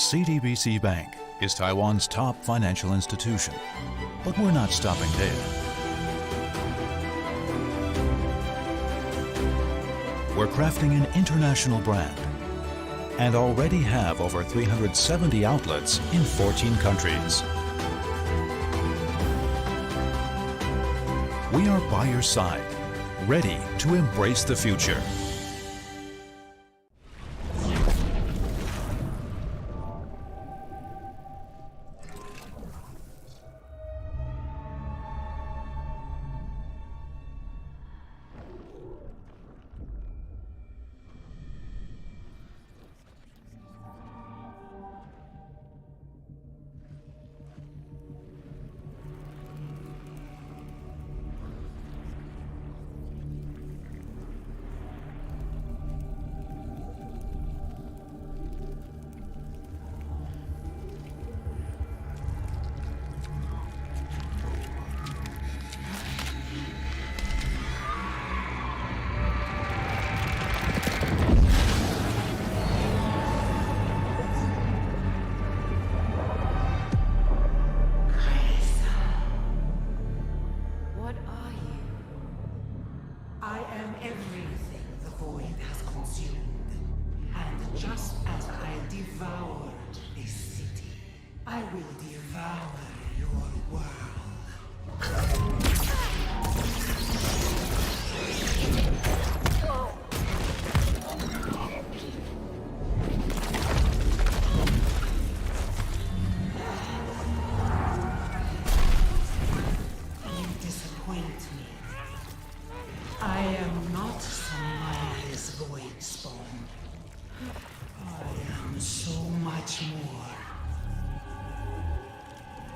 CTBC Bank is Taiwan's top financial institution, but we're not stopping there. We're crafting an international brand and already have over 370 outlets in 14 countries. We are by your side, ready to embrace the future.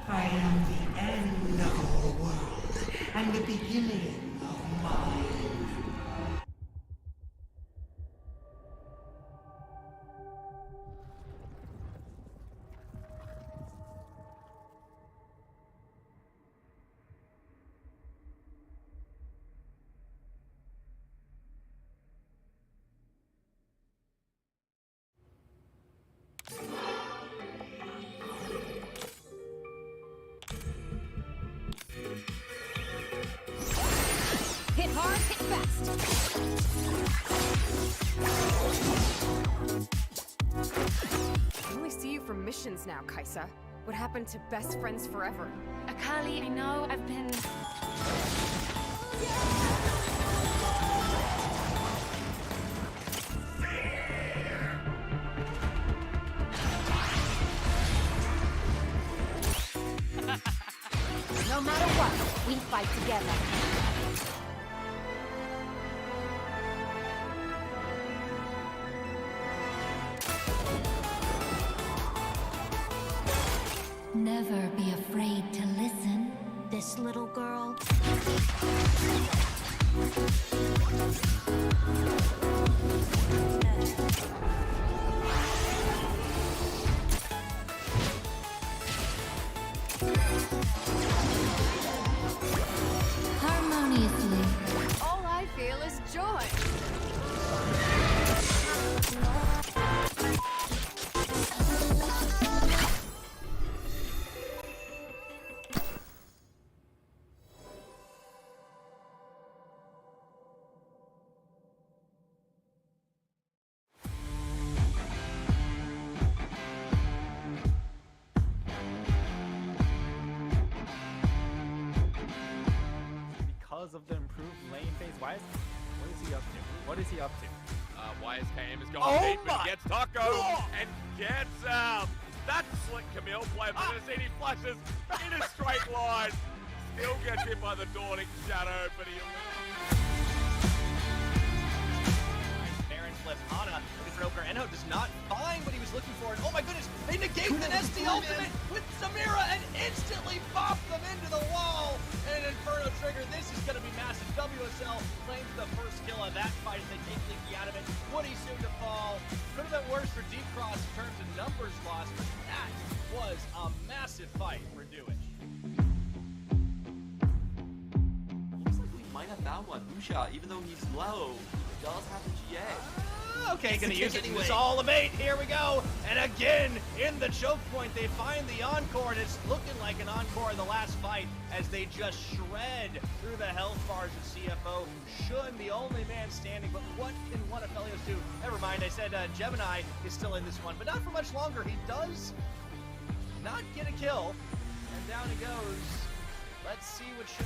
I am the end of your world and the beginning of mine. Hit hard, hit fast. I only see you from missions now, Kaisa. What happened to best friends forever? Akali, I know I've been... No matter what, we fight together. Never be afraid to listen, this little girl. Harmoniously. All I feel is joy. Because of the improved lane phase, what is he up to? What is he up to? YSKM is going deep and gets Taco and gets that slick Camille play, but he flashes in a straight line. Still gets hit by the Dawning Shadow, but he... Baron flips Ana, different opener. Enho does not find what he was looking for, and oh my goodness, they negate the SD ultimate with Samira and instantly bop them into the wall. And an Inferno trigger. This is going to be massive. WSL claims the first kill of that fight as they take Leaky out of it. Woody soon to fall. Could have been worse for Deep Cross in terms of numbers lost, but that was a massive fight for Dewich. Looks like we might have found one. Musha, even though he's low, does have the GA. Okay, gonna use it. It's all a bait. Here we go. And again, in the choke point, they find the encore, and it's looking like an encore in the last fight as they just shred through the health bars of CFO. Shun, the only man standing, but what can one of Felios do? Never mind, I said Gemini is still in this one, but not for much longer. He does not get a kill, and down he goes. Let's see what Shun...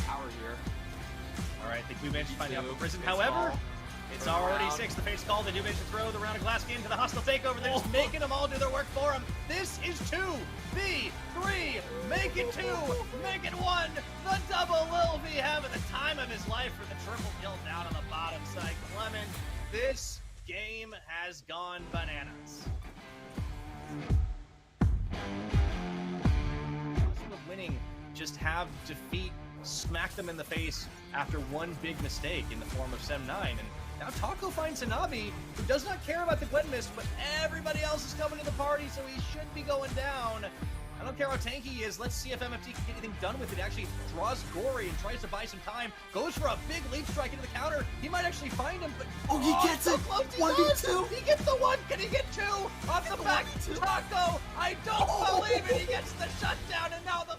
Power here. All right, I think we managed to find out from prison. However, it's already 6. The face called. The new managed to throw the round of glass into the hostile takeover. They're just making them all do their work for him. This is 2, V, 3, make it 2, make it 1. The double Lil V having the time of his life for the triple kill down on the bottom side. Clement, this game has gone bananas. Of winning, just have defeat smack them in the face after one big mistake in the form of Sem 9. And now Taco finds Hanabi, who does not care about the Gwen mist, but everybody else is coming to the party, so he should be going down. I don't care how tanky he is. Let's see if MFT can get anything done with it. Actually draws Gory and tries to buy some time. Goes for a big leap strike into the counter. He might actually find him, but he gets so it. Close. He 1v2. He gets the 1. Can he get 2? Off the back. Taco. I don't believe it. He gets the shutdown, and now the...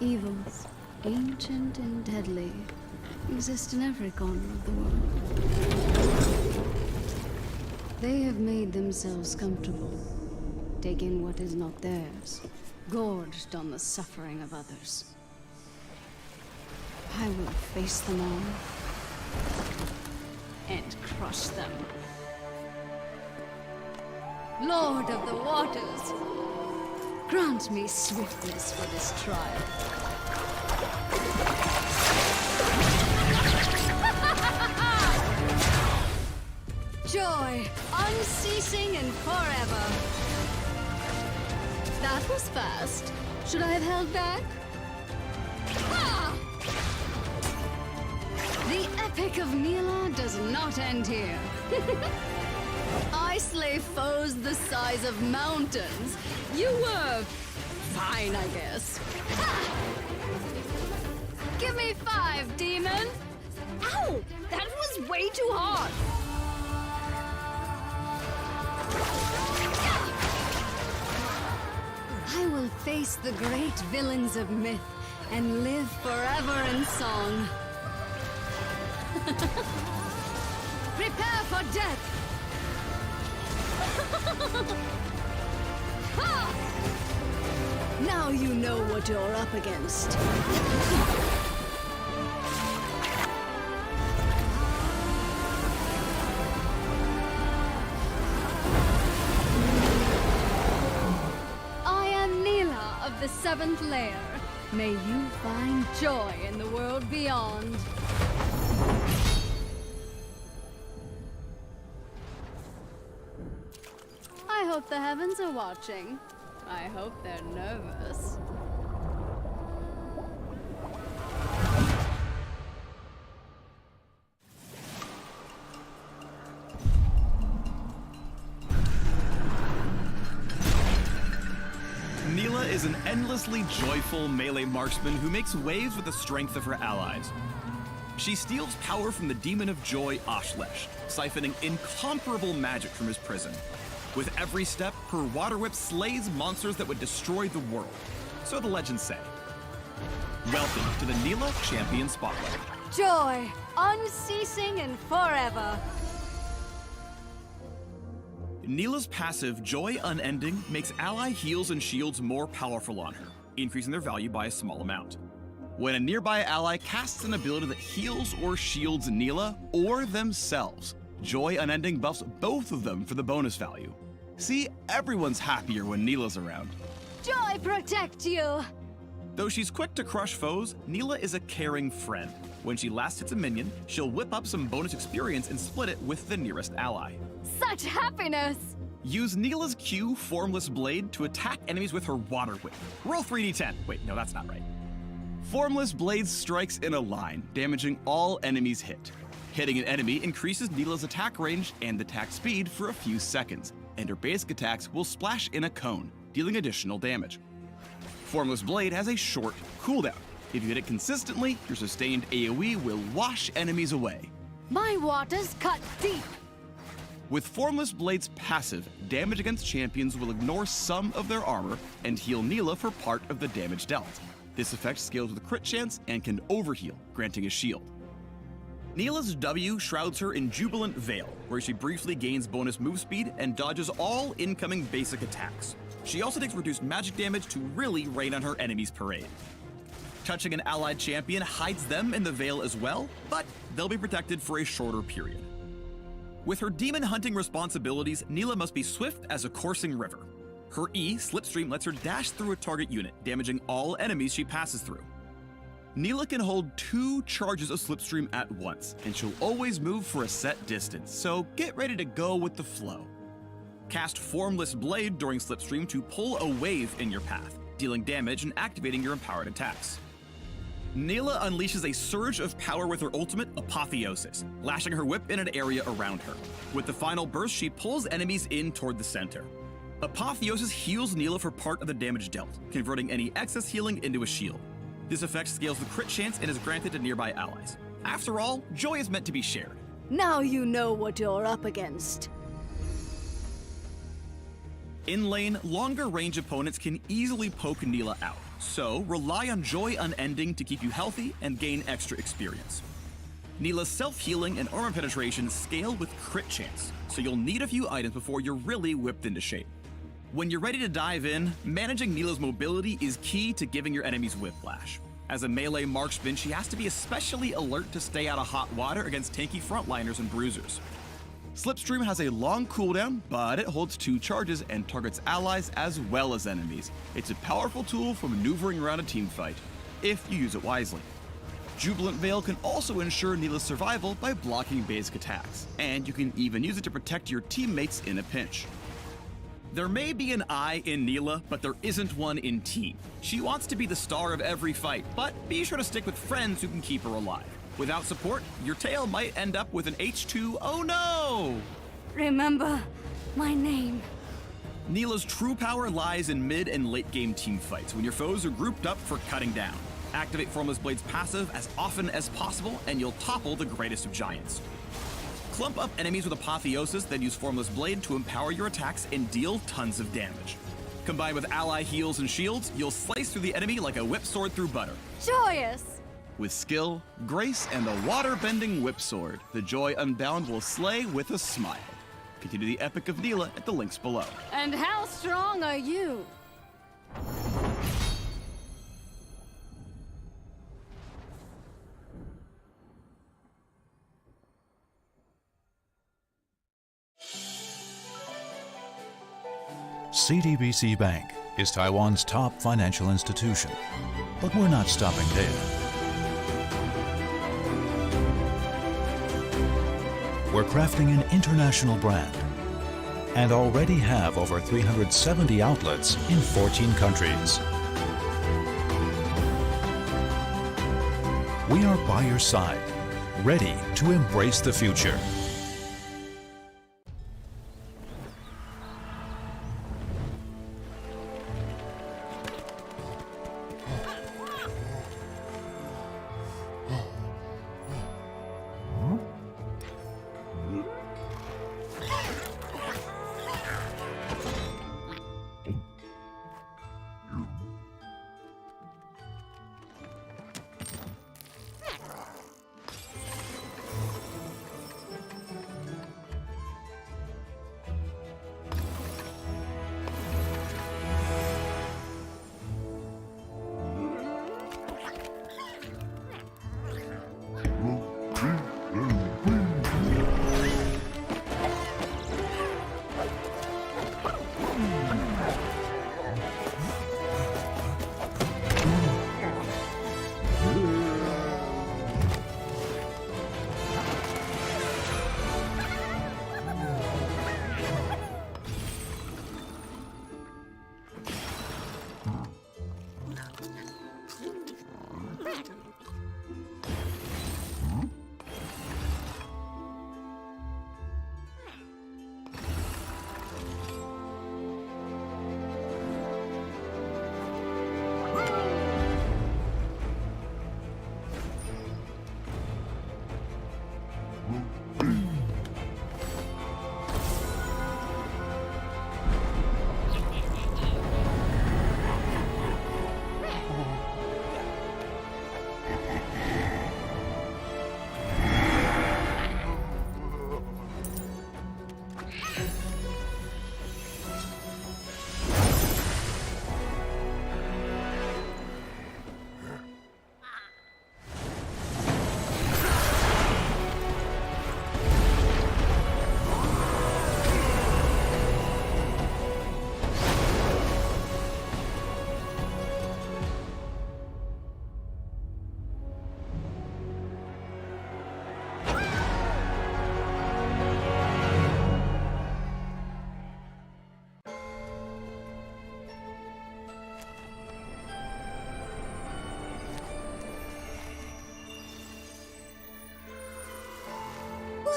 Evils, ancient and deadly, exist in every corner of the world. They have made themselves comfortable, taking what is not theirs, gorged on the suffering of others. I will face them all and crush them. Lord of the waters, grant me swiftness for this trial. Joy, unceasing and forever. That was fast. Should I have held back? Ha! The epic of Mila does not end here. I slay foes the size of mountains. You were fine, I guess. Ha! Give me 5, demon! Ow! That was way too hard! I will face the great villains of myth and live forever in song. Prepare for death! Ha! Now you know what you're up against. I am Neela of the 7th layer. May you find joy in the world beyond. I hope the heavens are watching. I hope they're nervous. Neela is an endlessly joyful melee marksman who makes waves with the strength of her allies. She steals power from the demon of joy, Ashlesh, siphoning incomparable magic from his prison. With every step, her water whip slays monsters that would destroy the world. So the legends say. Welcome to the Neela Champion Spotlight. Joy, unceasing and forever. Neela's passive, Joy Unending, makes ally heals and shields more powerful on her, increasing their value by a small amount. When a nearby ally casts an ability that heals or shields Neela or themselves, Joy Unending buffs both of them for the bonus value. See, everyone's happier when Neela's around. Joy protect you! Though she's quick to crush foes, Neela is a caring friend. When she last hits a minion, she'll whip up some bonus experience and split it with the nearest ally. Such happiness! Use Neela's Q, Formless Blade, to attack enemies with her water whip. Roll 3d10. Wait, no, that's not right. Formless Blade strikes in a line, damaging all enemies hit. Hitting an enemy increases Neela's attack range and attack speed for a few seconds, and her basic attacks will splash in a cone, dealing additional damage. Formless Blade has a short cooldown. If you hit it consistently, your sustained AoE will wash enemies away. My waters cut deep. With Formless Blade's passive, damage against champions will ignore some of their armor and heal Neela for part of the damage dealt. This effect scales with crit chance and can overheal, granting a shield. Neela's W shrouds her in Jubilant Veil, where she briefly gains bonus move speed and dodges all incoming basic attacks. She also takes reduced magic damage to really rain on her enemy's parade. Touching an allied champion hides them in the Veil as well, but they'll be protected for a shorter period. With her demon hunting responsibilities, Neela must be swift as a coursing river. Her E, Slipstream, lets her dash through a target unit, damaging all enemies she passes through. Neela can hold 2 charges of Slipstream at once, and she'll always move for a set distance, so get ready to go with the flow. Cast Formless Blade during Slipstream to pull a wave in your path, dealing damage and activating your empowered attacks. Neela unleashes a surge of power with her ultimate, Apotheosis, lashing her whip in an area around her. With the final burst, she pulls enemies in toward the center. Apotheosis heals Neela for part of the damage dealt, converting any excess healing into a shield. This effect scales the crit chance and is granted to nearby allies. After all, joy is meant to be shared. Now you know what you're up against. In lane, longer range opponents can easily poke Neela out, so rely on Joy Unending to keep you healthy and gain extra experience. Neela's self-healing and armor penetration scale with crit chance, so you'll need a few items before you're really whipped into shape. When you're ready to dive in, managing Neela's mobility is key to giving your enemies whiplash. As a melee marksman, she has to be especially alert to stay out of hot water against tanky frontliners and bruisers. Slipstream has a long cooldown, but it holds 2 charges and targets allies as well as enemies. It's a powerful tool for maneuvering around a teamfight, if you use it wisely. Jubilant Veil can also ensure Neela's survival by blocking basic attacks, and you can even use it to protect your teammates in a pinch. There may be an I in Neela, but there isn't one in Team. She wants to be the star of every fight, but be sure to stick with friends who can keep her alive. Without support, your tail might end up with an H2 oh no! Remember my name. Neela's true power lies in mid and late game team fights when your foes are grouped up for cutting down. Activate Formless Blade's passive as often as possible and you'll topple the greatest of giants. Clump up enemies with Apotheosis, then use Formless Blade to empower your attacks and deal tons of damage. Combined with ally heals and shields, you'll slice through the enemy like a whip sword through butter. Joyous! With skill, grace, and the water-bending whip sword, the Joy Unbound will slay with a smile. Continue the epic of Neela at the links below. And how strong are you? CTBC Bank is Taiwan's top financial institution, but we're not stopping there. We're crafting an international brand and already have over 370 outlets in 14 countries. We are by your side, ready to embrace the future.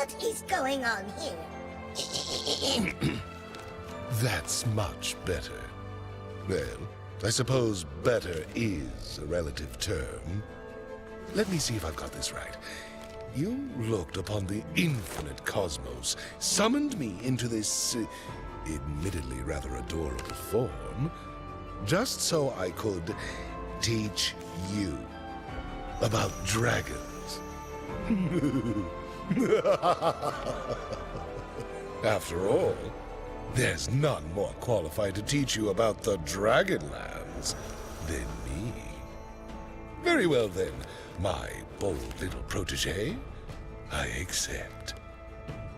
What is going on here? That's much better. Well, I suppose better is a relative term. Let me see if I've got this right. You looked upon the infinite cosmos, summoned me into this, admittedly rather adorable form, just so I could teach you about dragons. After all, there's none more qualified to teach you about the Dragonlands than me. Very well then, my bold little protege, I accept.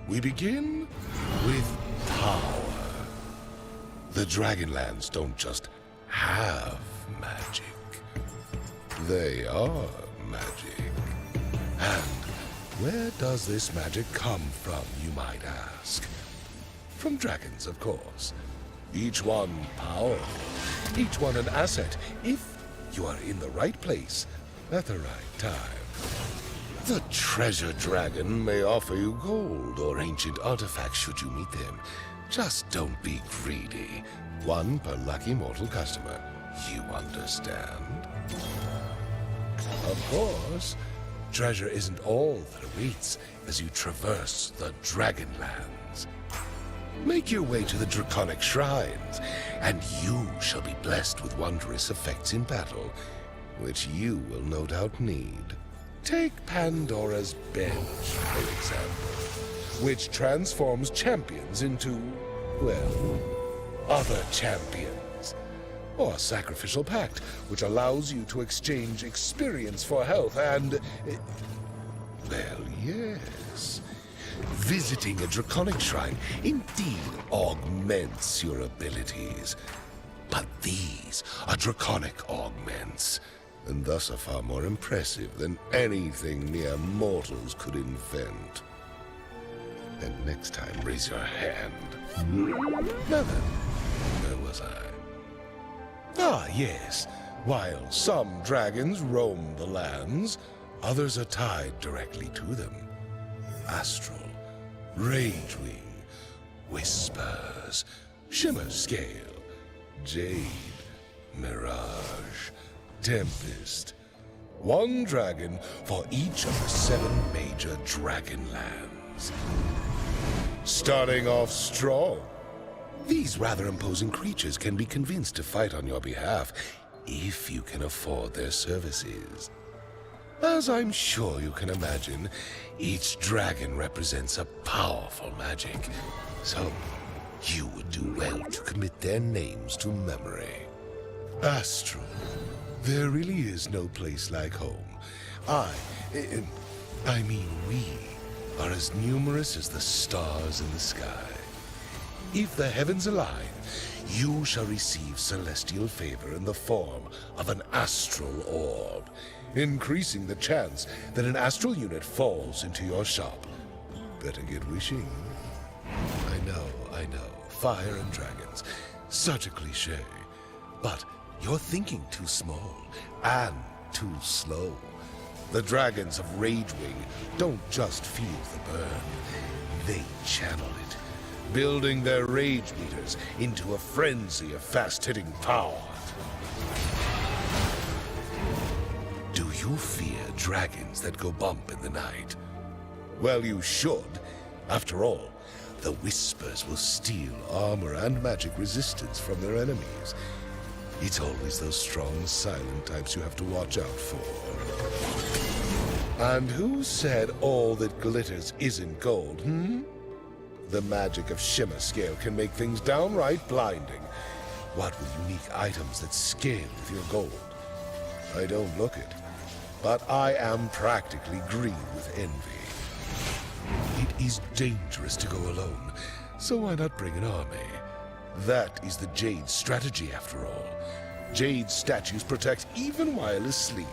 We begin with power. The Dragonlands don't just have magic. They are magic. And where does this magic come from, you might ask? From dragons, of course. Each one powerful, each one an asset, if you are in the right place at the right time. The treasure dragon may offer you gold or ancient artifacts should you meet them. Just don't be greedy. One per lucky mortal customer. You understand? Of course, treasure isn't all that awaits as you traverse the Dragonlands. Make your way to the Draconic Shrines, and you shall be blessed with wondrous effects in battle, which you will no doubt need. Take Pandora's Bench, for example, which transforms champions into, well, other champions. Or Sacrificial Pact, which allows you to exchange experience for health and... well, yes. Visiting a Draconic Shrine indeed augments your abilities. But these are Draconic augments, and thus are far more impressive than anything mere mortals could invent. And next time, raise your hand. Now then, where was I? Ah, yes. While some dragons roam the lands, others are tied directly to them. Astral, Ragewing, Whispers, Shimmer Scale, Jade, Mirage, Tempest. One dragon for each of the 7 major Dragonlands. Starting off strong, these rather imposing creatures can be convinced to fight on your behalf if you can afford their services. As I'm sure you can imagine, each dragon represents a powerful magic, so you would do well to commit their names to memory. Astral, there really is no place like home. I mean we, are as numerous as the stars in the sky. If the heavens align, you shall receive celestial favor in the form of an astral orb, increasing the chance that an astral unit falls into your shop. Better get wishing. I know, fire and dragons, such a cliche. But you're thinking too small and too slow. The dragons of Ragewing don't just feel the burn, they channel it, building their rage meters into a frenzy of fast-hitting power. Do you fear dragons that go bump in the night? Well, you should. After all, the Whispers will steal armor and magic resistance from their enemies. It's always those strong, silent types you have to watch out for. And who said all that glitters isn't gold, The magic of Shimmer Scale can make things downright blinding. What with unique items that scale with your gold? I don't look it, but I am practically green with envy. It is dangerous to go alone, so why not bring an army? That is the Jade's strategy, after all. Jade's statues protect even while asleep,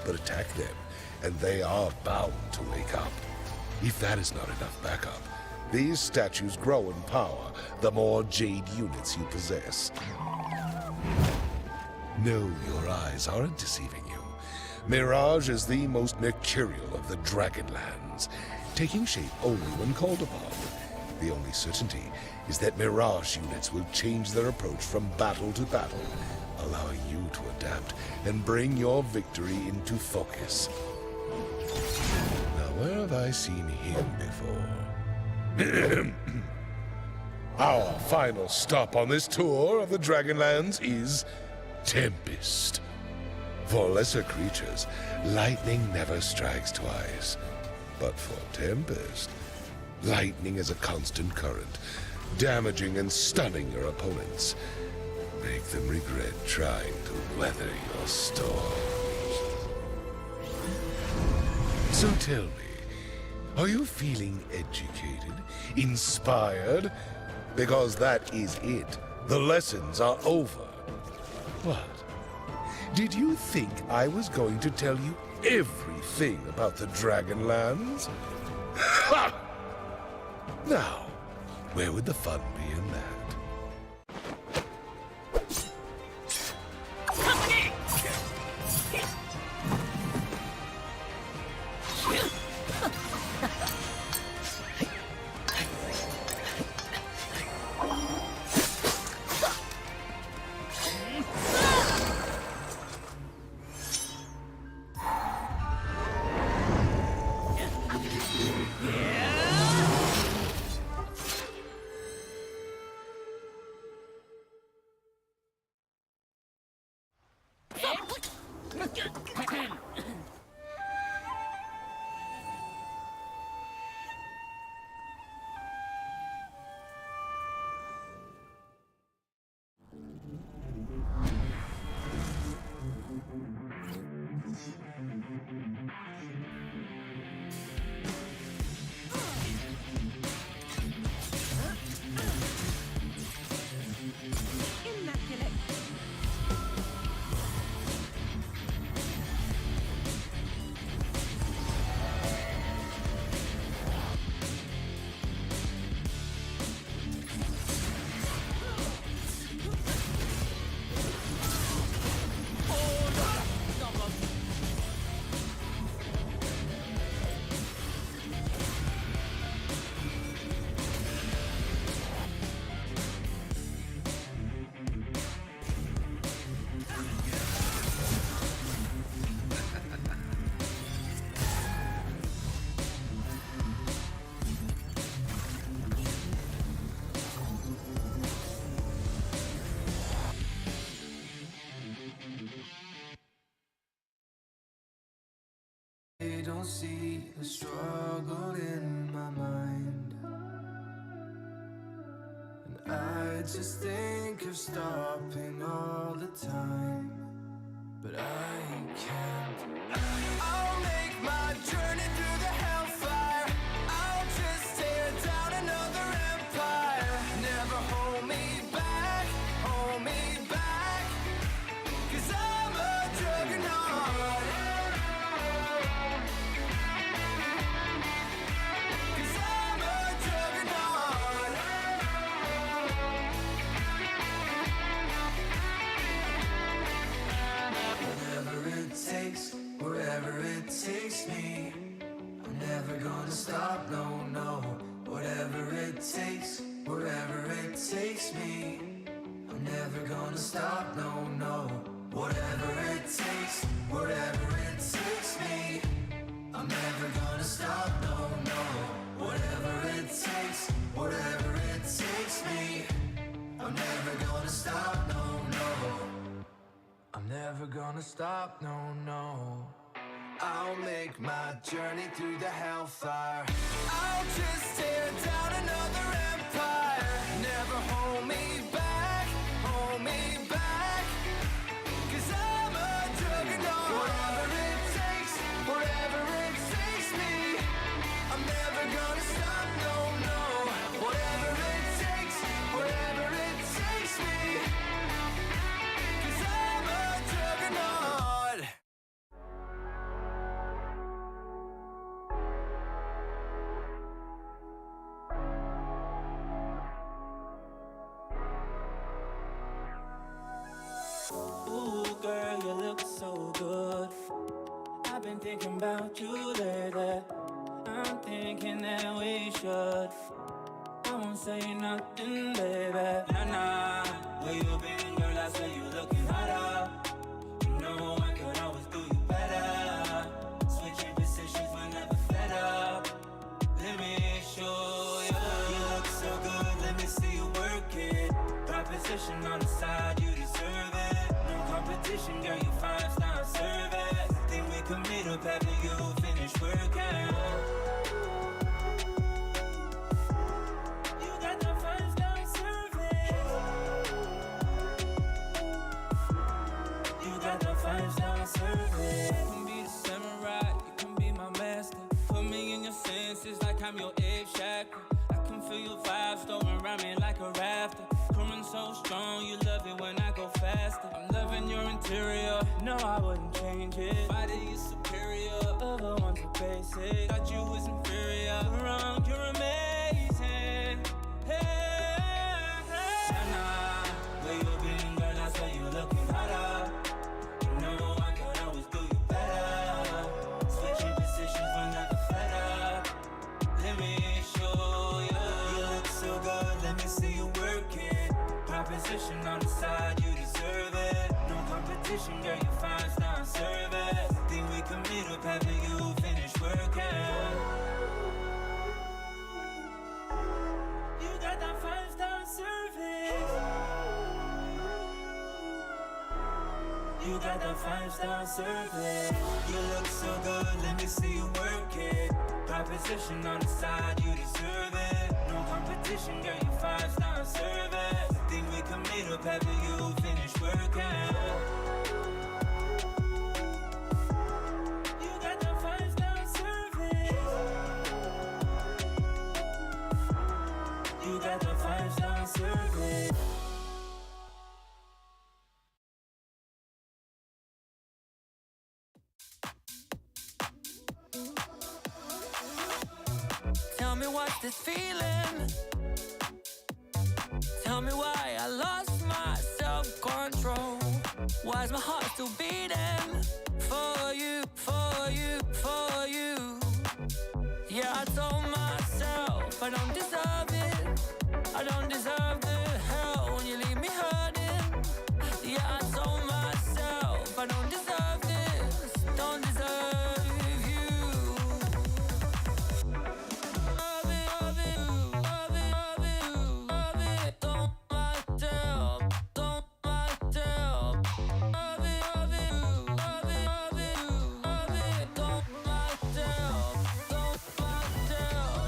but attack them, and they are bound to wake up. If that is not enough backup, these statues grow in power the more Jade units you possess. No, your eyes aren't deceiving you. Mirage is the most mercurial of the Dragonlands, taking shape only when called upon. The only certainty is that Mirage units will change their approach from battle to battle, allowing you to adapt and bring your victory into focus. Now, where have I seen him before? Our final stop on this tour of the Dragonlands is Tempest. For lesser creatures, lightning never strikes twice. But for Tempest, lightning is a constant current, damaging and stunning your opponents. Make them regret trying to weather your storms. So tell me, are you feeling educated, inspired? Because that is it. The lessons are over. What? Did you think I was going to tell you everything about the Dragonlands? Ha! Now, where would the fun be in that? I don't see the struggle in my mind, and I just think of stopping all the time, but I can't. I'll make my journey through the hellfire. I'll just tear down another empire. Never hold me back, hold me back, 'cause I'm a juggernaut. Wherever it takes me, I'm never gonna stop, no, no. Whatever it takes, wherever it takes me, I'm never gonna stop, no, no. Whatever it takes, wherever it takes me, I'm never gonna stop, no, no. Whatever it takes, whatever it takes me, I'm never gonna stop, no, no. I'm never gonna stop, no, no. I'll make my journey through the hellfire. I'll just tear down another empire. Never hold me back, hold me back, 'cause I'm a juggernaut. Whatever it takes, whatever it takes me, I'm never gonna stop, no, no. Whatever it takes, whatever it takes me, 'cause I'm a juggernaut. Ooh, girl, you look so good. I've been thinking about you lately. I'm thinking that we should. I won't say nothing, baby. Nah, where you been, girl? I say you looking hotter. You know I could always do you better. Switching positions whenever fed up. Let me show you. You look so good, let me see you work it. Proposition on the side, you deserve it. No competition, girl, you 5-star service. Think we can meet up after you finish working. You got the 5-star service. You got the 5-star service. You can be the samurai, you can be my master. Put me in your senses like I'm your eighth chakra. I can feel your vibes storming around me like a rafter. Coming so strong, you love it when I go faster. I'm loving your interior, no I wouldn't change it. Body is superior, other ones are basic. Thought you was inferior, wrong, you're amazing. Hey, nah, where you been, girl? I say you looking hotter. You know I could always do you better. Switching positions whenever fed up. Let me show you. You look so good, let me see you work it. Proposition on the side, you deserve it. No competition, girl, you 5-star service. Think we can meet up after you finish working. You got that 5-star service. You got that 5-star service. You look so good, let me see you work it. Proposition on the side, you deserve it. No competition, girl, you 5-star service. Think we can meet up after you finish working. You got that 5-star service. You got that 5-star service. Tell me what's this feeling? Tell me why I lost my self-control. Why's my heart still beating? For you, for you, for you. Yeah, I told myself I don't deserve it. I don't deserve the hell when you leave me hurting. Yeah, I told myself I don't deserve this. Don't deserve you. Love it, love it, love it, love it, love it. Don't myself, don't myself. Love it, love it, love it, love it, love it. Don't myself, don't myself.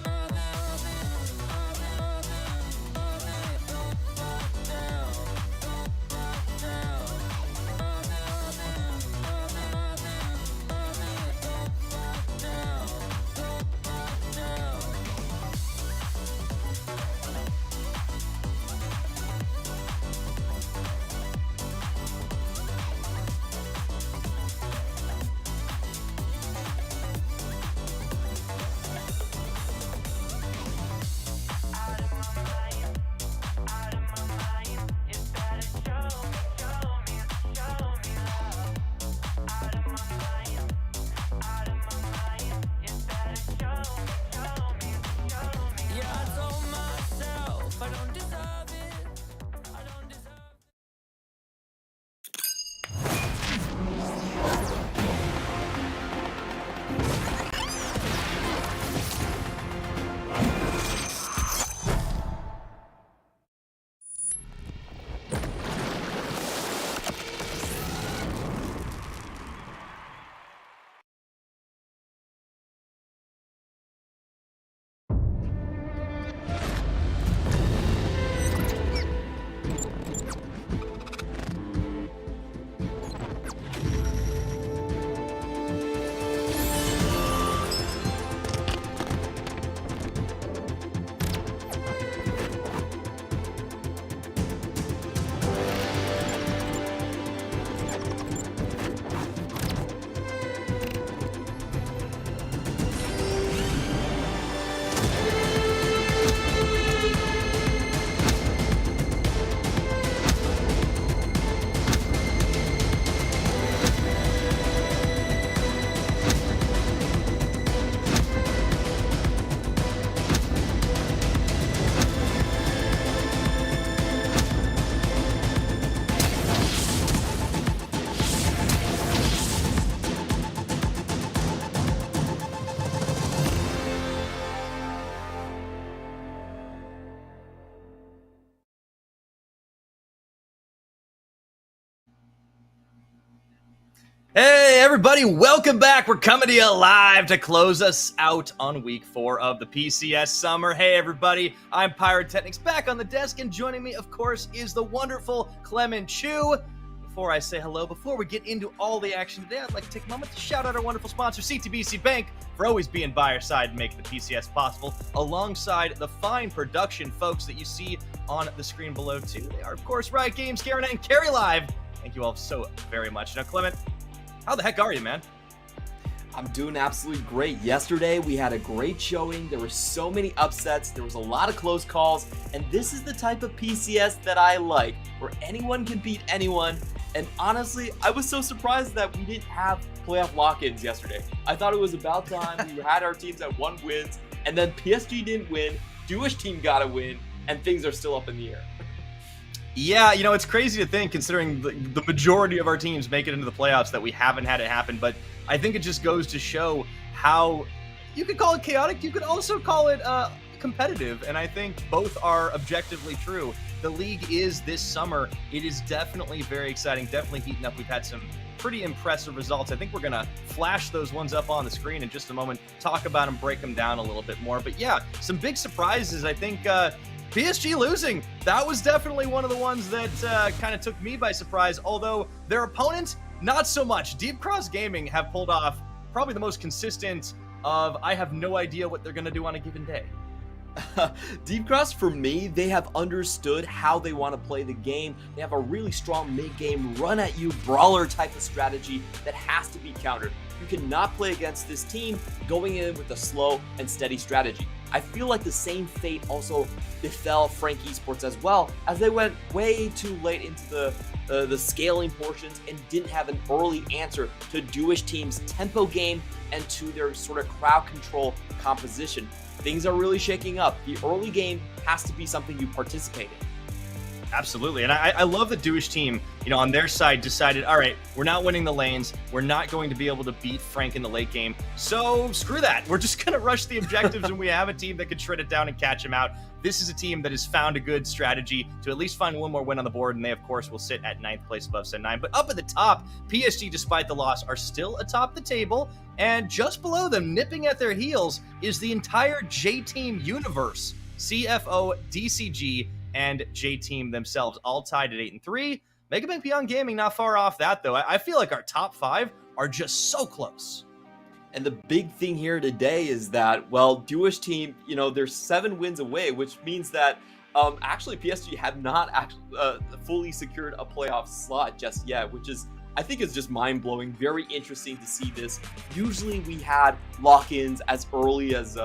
Love it, love it, love it, love it, love it. Don't myself, don't myself. Love it, love it, love it, love it, love it. Don't myself, don't myself. Yeah, I told myself I don't deserve it. I don't deserve it. Hey everybody, welcome back. We're coming to you live to close us out on week 4 of the PCS summer. Hey everybody, I'm Pyrotechnics back on the desk, and joining me, of course, is the wonderful Clement Chu. Before I say hello, before we get into all the action today, I'd like to take a moment to shout out our wonderful sponsor, CTBC Bank, for always being by our side and making the PCS possible, alongside the fine production folks that you see on the screen below too. They are, of course, Riot Games, Garen, and Carry Live. Thank you all so very much. Now, Clement, how the heck are you, man? I'm doing absolutely great. Yesterday, we had a great showing. There were so many upsets. There was a lot of close calls. And this is the type of PCS that I like, where anyone can beat anyone. And honestly, I was so surprised that we didn't have playoff lock-ins yesterday. I thought it was about time. We had our teams at 1 wins, and then PSG didn't win. Jewish team got a win, and things are still up in the air. Yeah, you know, it's crazy to think, considering the majority of our teams make it into the playoffs, that we haven't had it happen. But I think it just goes to show how you could call it chaotic. You could also call it competitive. And I think both are objectively true. The league is this summer. It is definitely very exciting, definitely heating up. We've had some pretty impressive results. I think we're going to flash those ones up on the screen in just a moment, talk about them, break them down a little bit more. But yeah, some big surprises. I think PSG losing, that was definitely one of the ones that kind of took me by surprise, although their opponent, not so much. Deep Cross Gaming have pulled off probably the most consistent of, I have no idea what they're going to do on a given day. Deep Cross, for me, they have understood how they want to play the game. They have a really strong mid-game, run-at-you, brawler type of strategy that has to be countered. You cannot play against this team going in with a slow and steady strategy. I feel like the same fate also befell Frank Esports as well, as they went way too late into the scaling portions and didn't have an early answer to Jewish team's tempo game and to their sort of crowd control composition. Things are really shaking up. The early game has to be something you participate in. Absolutely. And I love the Jewish team, you know, on their side decided, all right, we're not winning the lanes. We're not going to be able to beat Frank in the late game. So screw that. We're just going to rush the objectives and we have a team that can shred it down and catch him out. This is a team that has found a good strategy to at least find one more win on the board. And they, of course, will sit at 9th place above Sen 9. But up at the top, PSG, despite the loss, are still atop the table. And just below them, nipping at their heels, is the entire J-Team universe. CFO, DCG, and J-Team themselves, all tied at 8 and 3. Megabank Beyond Gaming not far off that, though. I feel like our top 5 are just so close. And the big thing here today is that, well, Jewish team, you know, they're 7 wins away, which means that actually PSG have not actually fully secured a playoff slot just yet, which is, I think, is just mind-blowing. Very interesting to see this. Usually we had lock-ins as early as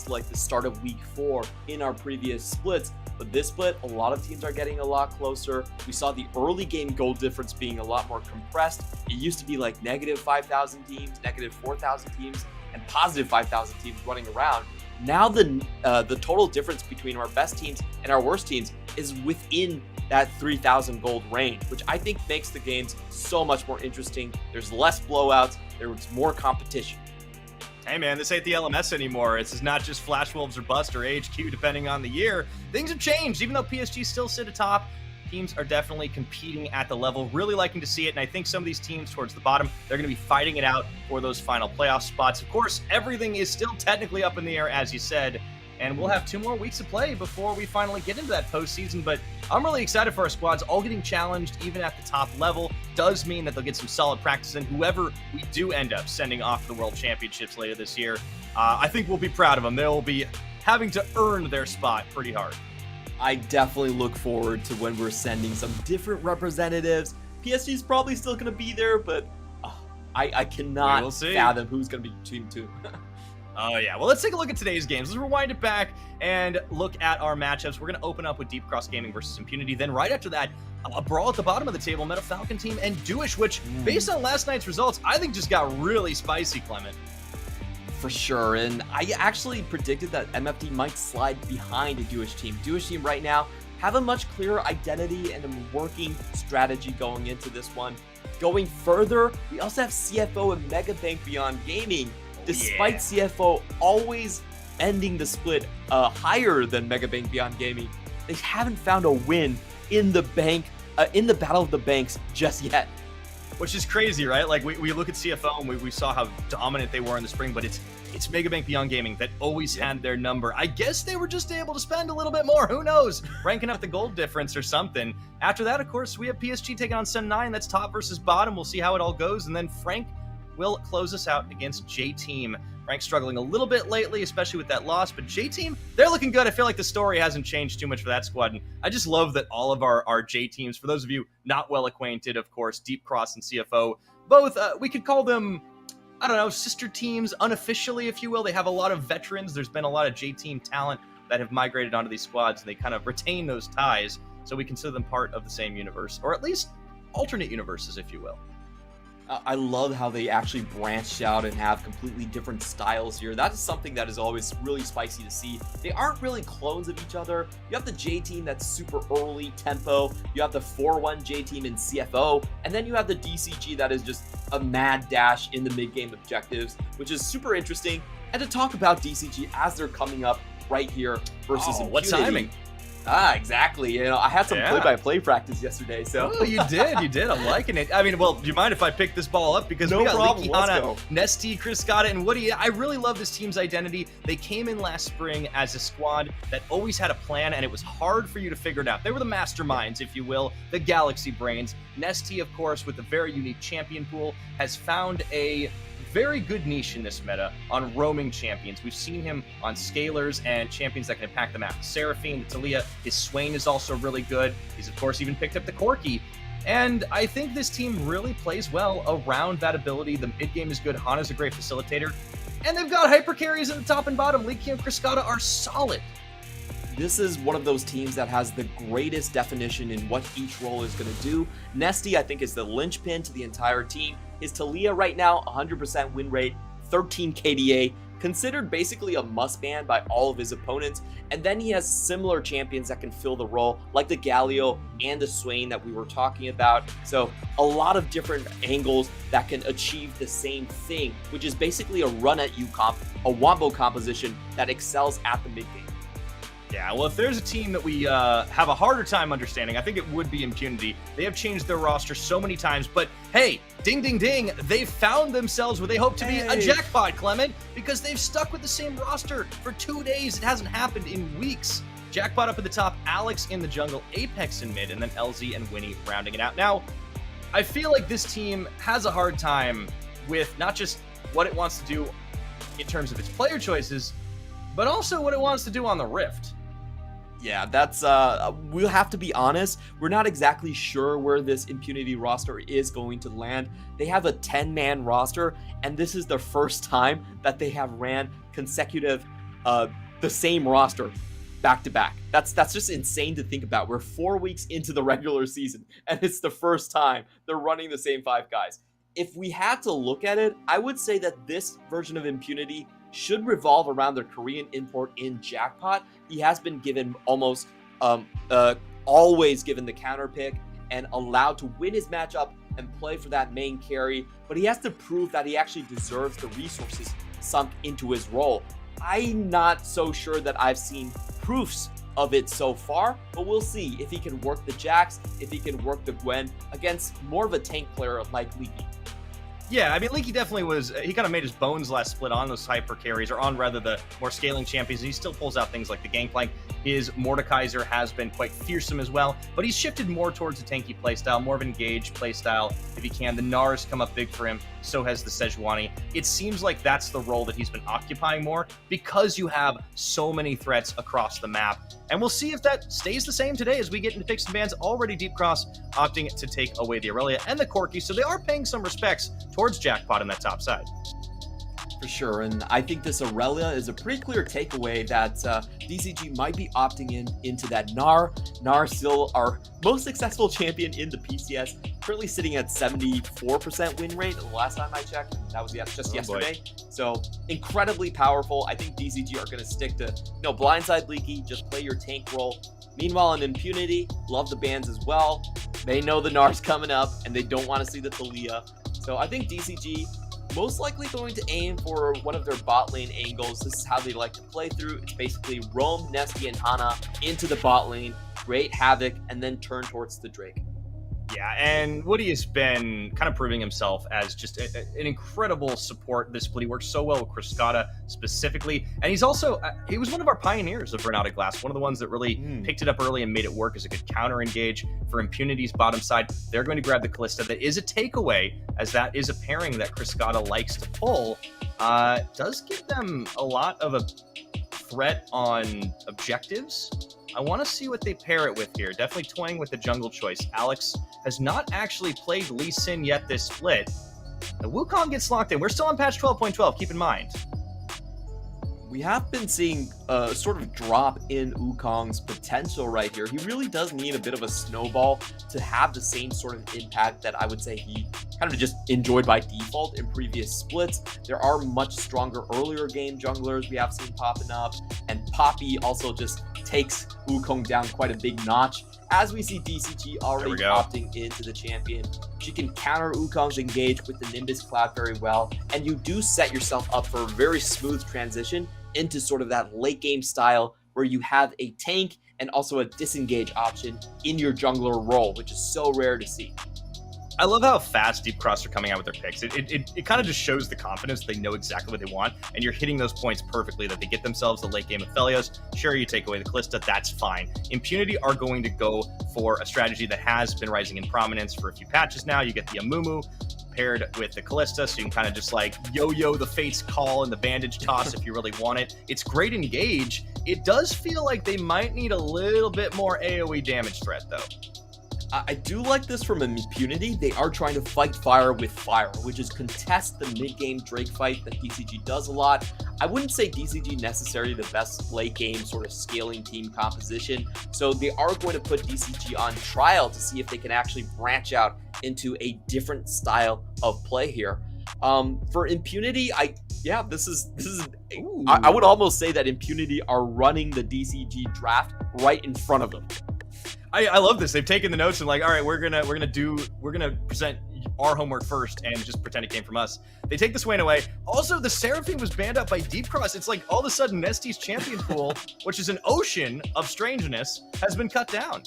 like the start of week 4 in our previous splits, but this split, a lot of teams are getting a lot closer. We saw the early game goal difference being a lot more compressed. It used to be like negative 5,000 teams, negative 4,000 teams, and positive 5,000 teams running around. Now the total difference between our best teams and our worst teams is within that 3,000 gold range, which I think makes the games so much more interesting. There's less blowouts, there's more competition. Hey man, this ain't the LMS anymore. This is not just Flash Wolves or Bust or HQ, depending on the year. Things have changed. Even though PSG still sit atop, teams are definitely competing at the level. Really liking to see it, and I think some of these teams towards the bottom, they're going to be fighting it out for those final playoff spots. Of course, everything is still technically up in the air, as you said, and we'll have 2 more weeks to play before we finally get into that postseason. But I'm really excited for our squads all getting challenged, even at the top level. Does mean that they'll get some solid practice, and whoever we do end up sending off to the World Championships later this year, I think we'll be proud of them. They'll be having to earn their spot pretty hard. I definitely look forward to when we're sending some different representatives. PSG is probably still going to be there, but I cannot fathom who's going to be Team 2. Oh, yeah. Well, let's take a look at today's games. Let's rewind it back and look at our matchups. We're going to open up with Deep Cross Gaming versus Impunity. Then right after that, a brawl at the bottom of the table, Meta Falcon team and Jewish, which, based on last night's results, I think just got really spicy, Clement. For sure, and I actually predicted that MFD might slide behind a Jewish team. Jewish team right now have a much clearer identity and a working strategy going into this one. Going further, we also have CFO and Megabank Beyond Gaming. Despite CFO always ending the split higher than Megabank Beyond Gaming, they haven't found a win in the Battle of the Banks just yet. which is crazy, right? Like we look at CFO and we saw how dominant they were in the spring, but it's Megabank Beyond Gaming that always had their number. I guess they were just able to spend a little bit more. Who knows? Ranking up the gold difference or something. After that, of course, we have PSG taking on Sun 9. That's top versus bottom. We'll see how it all goes. And then Frank will close us out against J-Team. Frank's struggling a little bit lately, especially with that loss, but J-Team, they're looking good. I feel like the story hasn't changed too much for that squad, and I just love that all of our J-Teams, for those of you not well acquainted, of course, Deep Cross and CFO, both, we could call them, I don't know, sister teams, unofficially, if you will. They have a lot of veterans. There's been a lot of J-Team talent that have migrated onto these squads, and they kind of retain those ties, so we consider them part of the same universe, or at least alternate universes, if you will. I love how they actually branched out and have completely different styles here. That is something that is always really spicy to see. They aren't really clones of each other. You have the J-Team that's super early tempo. You have the 4-1 J-Team in CFO. And then you have the DCG that is just a mad dash in the mid-game objectives, which is super interesting. And to talk about DCG as they're coming up right here versus Impunity. What timing? Exactly. You know, I had some play-by-play practice yesterday, so. Oh, you did. I'm liking it. I mean, well, do you mind if I pick this ball up? Because no we got problem. Leaky Hana, Nesty, Chris Scotta, and Woody. I really love this team's identity. They came in last spring as a squad that always had a plan, and it was hard for you to figure it out. They were the masterminds, if you will, the galaxy brains. Nesty, of course, with a very unique champion pool, has found a very good niche in this meta on roaming champions. We've seen him on scalers and champions that can impact the map. Seraphine, Talia, his Swain is also really good. He's, of course, even picked up the Corki. And I think this team really plays well around that ability. The mid game is good. Hana's a great facilitator. And they've got hyper carries at the top and bottom. Leaky and Chris Scotta are solid. This is one of those teams that has the greatest definition in what each role is going to do. Nesty, I think, is the linchpin to the entire team. His Talia right now, 100% win rate, 13 KDA, considered basically a must ban by all of his opponents. And then he has similar champions that can fill the role, like the Galio and the Swain that we were talking about. So a lot of different angles that can achieve the same thing, which is basically a run at you comp, a wombo composition that excels at the mid game. Yeah, well, if there's a team that we have a harder time understanding, I think it would be Impunity. They have changed their roster so many times, but hey, ding, ding, ding, they found themselves where they hope to be a jackpot, Clement, because they've stuck with the same roster for 2 days. It hasn't happened in weeks. Jackpot up at the top, Alex in the jungle, Apex in mid, and then LZ and Winnie rounding it out. Now, I feel like this team has a hard time with not just what it wants to do in terms of its player choices, but also what it wants to do on the Rift. Yeah, that's, we'll have to be honest. We're not exactly sure where this Impunity roster is going to land. They have a 10-man roster, and this is the first time that they have ran consecutive, the same roster back to back. That's just insane to think about. We're 4 weeks into the regular season, and it's the first time they're running the same 5 guys. If we had to look at it, I would say that this version of Impunity should revolve around their Korean import in Jackpot. He has been given almost always given the counter pick and allowed to win his matchup and play for that main carry, but he has to prove that he actually deserves the resources sunk into his role. I'm not so sure that I've seen proofs of it so far, but we'll see if he can work the Jax, if he can work the Gwen against more of a tank player like Leaky. Yeah, I mean, Leaky definitely was, he kind of made his bones last split on those hyper carries, or on rather the more scaling champions, and he still pulls out things like the Gangplank. His Mordekaiser has been quite fearsome as well, but he's shifted more towards a tanky playstyle, more of an engaged playstyle if he can. The Nars come up big for him, so has the Sejuani. It seems like that's the role that he's been occupying more, because you have so many threats across the map. And we'll see if that stays the same today as we get into picks and bans. Already Deep Cross opting to take away the Aurelia and the Corki, so they are paying some respects towards Jackpot on that top side. For sure, and I think this Aurelia is a pretty clear takeaway that DCG might be opting into that Gnar. Gnar still our most successful champion in the PCS, currently sitting at 74% win rate the last time I checked. That was just yesterday. So incredibly powerful. I think DCG are going to stick to, blindside Leaky, just play your tank role. Meanwhile, in Impunity, love the bans as well. They know the Gnar's coming up, and they don't want to see the Talia. So I think DCG most likely going to aim for one of their bot lane angles. This is how they like to play through. It's basically roam Nesty and Hana into the bot lane, create havoc, and then turn towards the Drake. Yeah, and Woody has been kind of proving himself as just an incredible support this split. He works so well with Criscata specifically, and he's also, he was one of our pioneers of Renata Glass, one of the ones that really picked it up early and made it work as a good counter engage for Impunity's bottom side. They're going to grab the Callista. That is a takeaway, as that is a pairing that Criscata likes to pull. Does give them a lot of a threat on objectives. I want to see what they pair it with here. Definitely toying with the jungle choice. Alex has not actually played Lee Sin yet this split. The Wukong gets locked in. We're still on patch 12.12, keep in mind. We have been seeing a sort of drop in Wukong's potential right here. He really does need a bit of a snowball to have the same sort of impact that I would say he kind of just enjoyed by default in previous splits. There are much stronger earlier game junglers we have seen popping up, and Poppy also just takes Wukong down quite a big notch. As we see DCG already opting into the champion, she can counter Wukong's engage with the Nimbus Cloud very well, and you do set yourself up for a very smooth transition into sort of that late game style where you have a tank and also a disengage option in your jungler role, which is so rare to see. I love how fast Deep Cross are coming out with their picks. It kind of just shows the confidence. They know exactly what they want, and you're hitting those points perfectly, that they get themselves the late game of Aphelios. Sure, you take away the Callista, that's fine. Impunity are going to go for a strategy that has been rising in prominence for a few patches now. You get the Amumu paired with the Callista, so you can kind of just like yo-yo the Fate's Call and the Bandage Toss if you really want it. It's great engage. It does feel like they might need a little bit more AoE damage threat, though. I do like this from Impunity. They are trying to fight fire with fire, which is contest the mid-game Drake fight that DCG does a lot. I wouldn't say DCG necessarily the best late-game sort of scaling team composition, so they are going to put DCG on trial to see if they can actually branch out into a different style of play here. For Impunity, I would almost say that Impunity are running the DCG draft right in front of them. I love this. They've taken the notes and like, all right, we're gonna present our homework first and just pretend it came from us. They take the Swain away. Also, the Seraphine was banned out by Deep Cross. It's like all of a sudden Nesty's champion pool, which is an ocean of strangeness, has been cut down.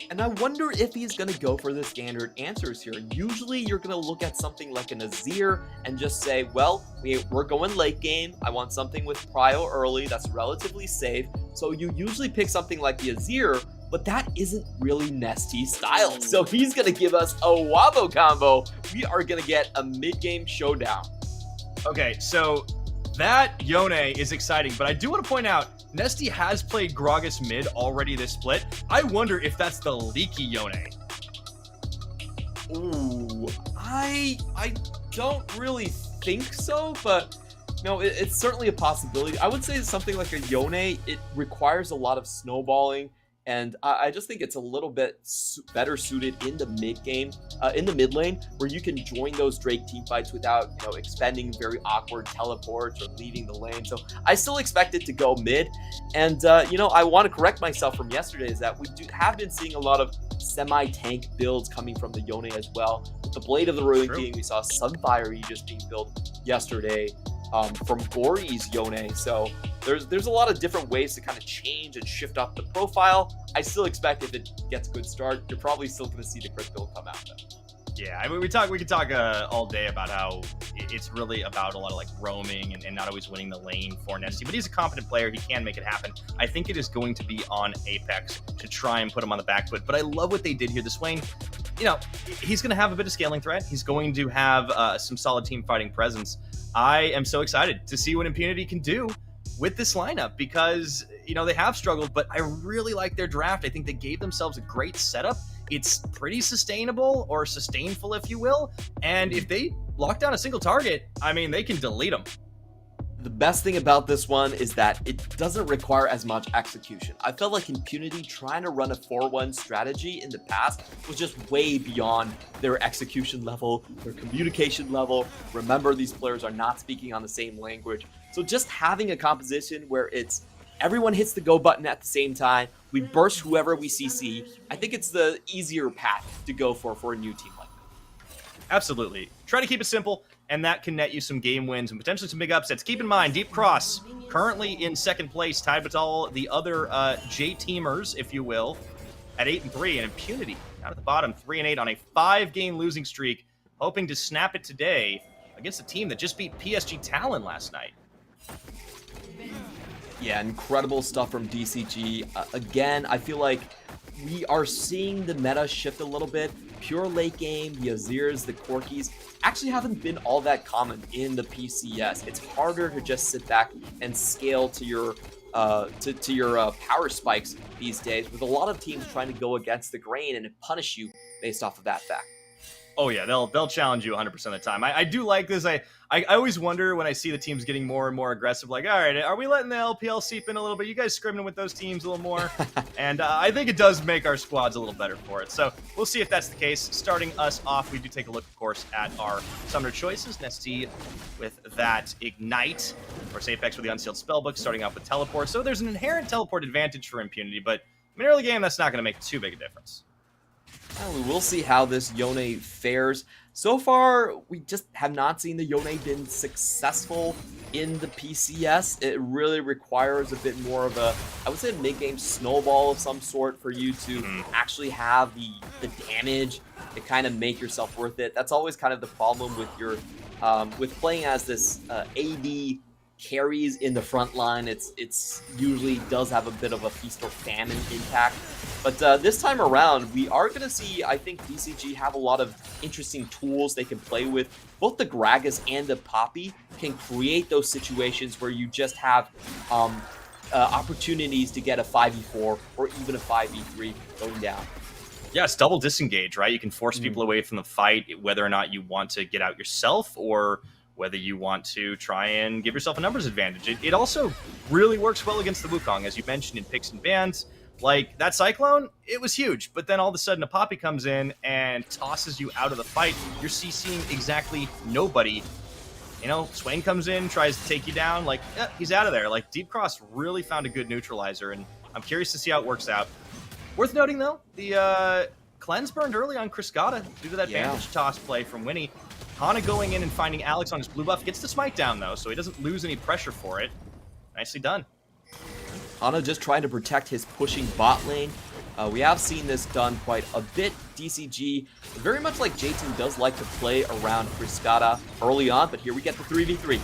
And I wonder if he's going to go for the standard answers here. Usually you're going to look at something like an Azir and just say, well, we're going late game. I want something with prio early that's relatively safe. So you usually pick something like the Azir, but that isn't really Nesty's style. So he's going to give us a Wabo combo. We are going to get a mid-game showdown. Okay, so that Yone is exciting, but I do want to point out, Nesty has played Gragas mid already this split. I wonder if that's the leaky Yone. Ooh, I don't really think so, but no, it's certainly a possibility. I would say something like a Yone, it requires a lot of snowballing, and I just think it's a little bit better suited in the mid game, in the mid lane, where you can join those Drake team fights without, expending very awkward teleports or leaving the lane. So I still expect it to go mid. And, I want to correct myself from yesterday is that we have been seeing a lot of semi-tank builds coming from the Yone as well. With the Blade of the Ruin King, we saw Sunfire just being built yesterday. From Gory's Yone. So there's a lot of different ways to kind of change and shift up the profile. I still expect if it gets a good start, you're probably still going to see the crit build come out though. Yeah, I mean, we could talk all day about how it's really about a lot of like roaming and not always winning the lane for Nesty, but he's a competent player. He can make it happen. I think it is going to be on Apex to try and put him on the back foot, but I love what they did here. The Swain, he's going to have a bit of scaling threat. He's going to have some solid team fighting presence. I am so excited to see what Impunity can do with this lineup because, they have struggled, but I really like their draft. I think they gave themselves a great setup. It's pretty sustainable or sustainful, if you will. And if they lock down a single target, I mean, they can delete them. The best thing about this one is that it doesn't require as much execution. I felt like Impunity trying to run a 4-1 strategy in the past was just way beyond their execution level, their communication level. Remember, these players are not speaking on the same language. So just having a composition where it's everyone hits the go button at the same time, we burst whoever we CC, I think it's the easier path to go for a new team like that. Absolutely. Try to keep it simple, and that can net you some game wins and potentially some big upsets. Keep in mind, Deep Cross currently in second place, tied with all the other J-teamers, if you will, at 8-3, and Impunity down at the bottom, 3-8 on a 5-game losing streak, hoping to snap it today against a team that just beat PSG Talon last night. Yeah, incredible stuff from DCG. Again, I feel like we are seeing the meta shift a little bit. Pure late game, the Azirs, the Corkis, actually haven't been all that common in the PCS. It's harder to just sit back and scale to your power spikes these days, with a lot of teams trying to go against the grain and punish you based off of that fact. Oh yeah, they'll challenge you 100% of the time. I do like this. I always wonder when I see the teams getting more and more aggressive, like, all right, are we letting the LPL seep in a little bit? You guys scrimming with those teams a little more? And I think it does make our squads a little better for it. So we'll see if that's the case. Starting us off, we do take a look, of course, at our summoner choices. Nesty with that Ignite, or Apex with the Unsealed Spellbook, starting off with Teleport. So there's an inherent teleport advantage for Impunity, but in an early game, that's not going to make too big a difference. Well, we will see how this Yone fares. So far, we just have not seen the Yone been successful in the PCS. It really requires a bit more of a, I would say, mid-game snowball of some sort for you to actually have the damage to kind of make yourself worth it. That's always kind of the problem with your with playing as this AD carries in the front line. It's usually does have a bit of a feast or famine impact. But this time around, we are going to see, I think, DCG have a lot of interesting tools they can play with. Both the Gragas and the Poppy can create those situations where you just have opportunities to get a 5v4 or even a 5v3 going down. Yeah, it's double disengage, right? You can force people away from the fight, whether or not you want to get out yourself or whether you want to try and give yourself a numbers advantage. It also really works well against the Wukong, as you mentioned in picks and bans. Like, that Cyclone, it was huge, but then all of a sudden a Poppy comes in and tosses you out of the fight. You're CCing exactly nobody. You know, Swain comes in, tries to take you down, like, he's out of there. Like, Deep Cross really found a good neutralizer, and I'm curious to see how it works out. Worth noting, though, the cleanse burned early on Criscata due to that bandage toss play from Winnie. Hana going in and finding Alex on his blue buff, gets the smite down, though, so he doesn't lose any pressure for it. Nicely done. Hana just trying to protect his pushing bot lane. We have seen this done quite a bit. DCG, very much like J2, does like to play around Criscata early on, but here we get the 3v3.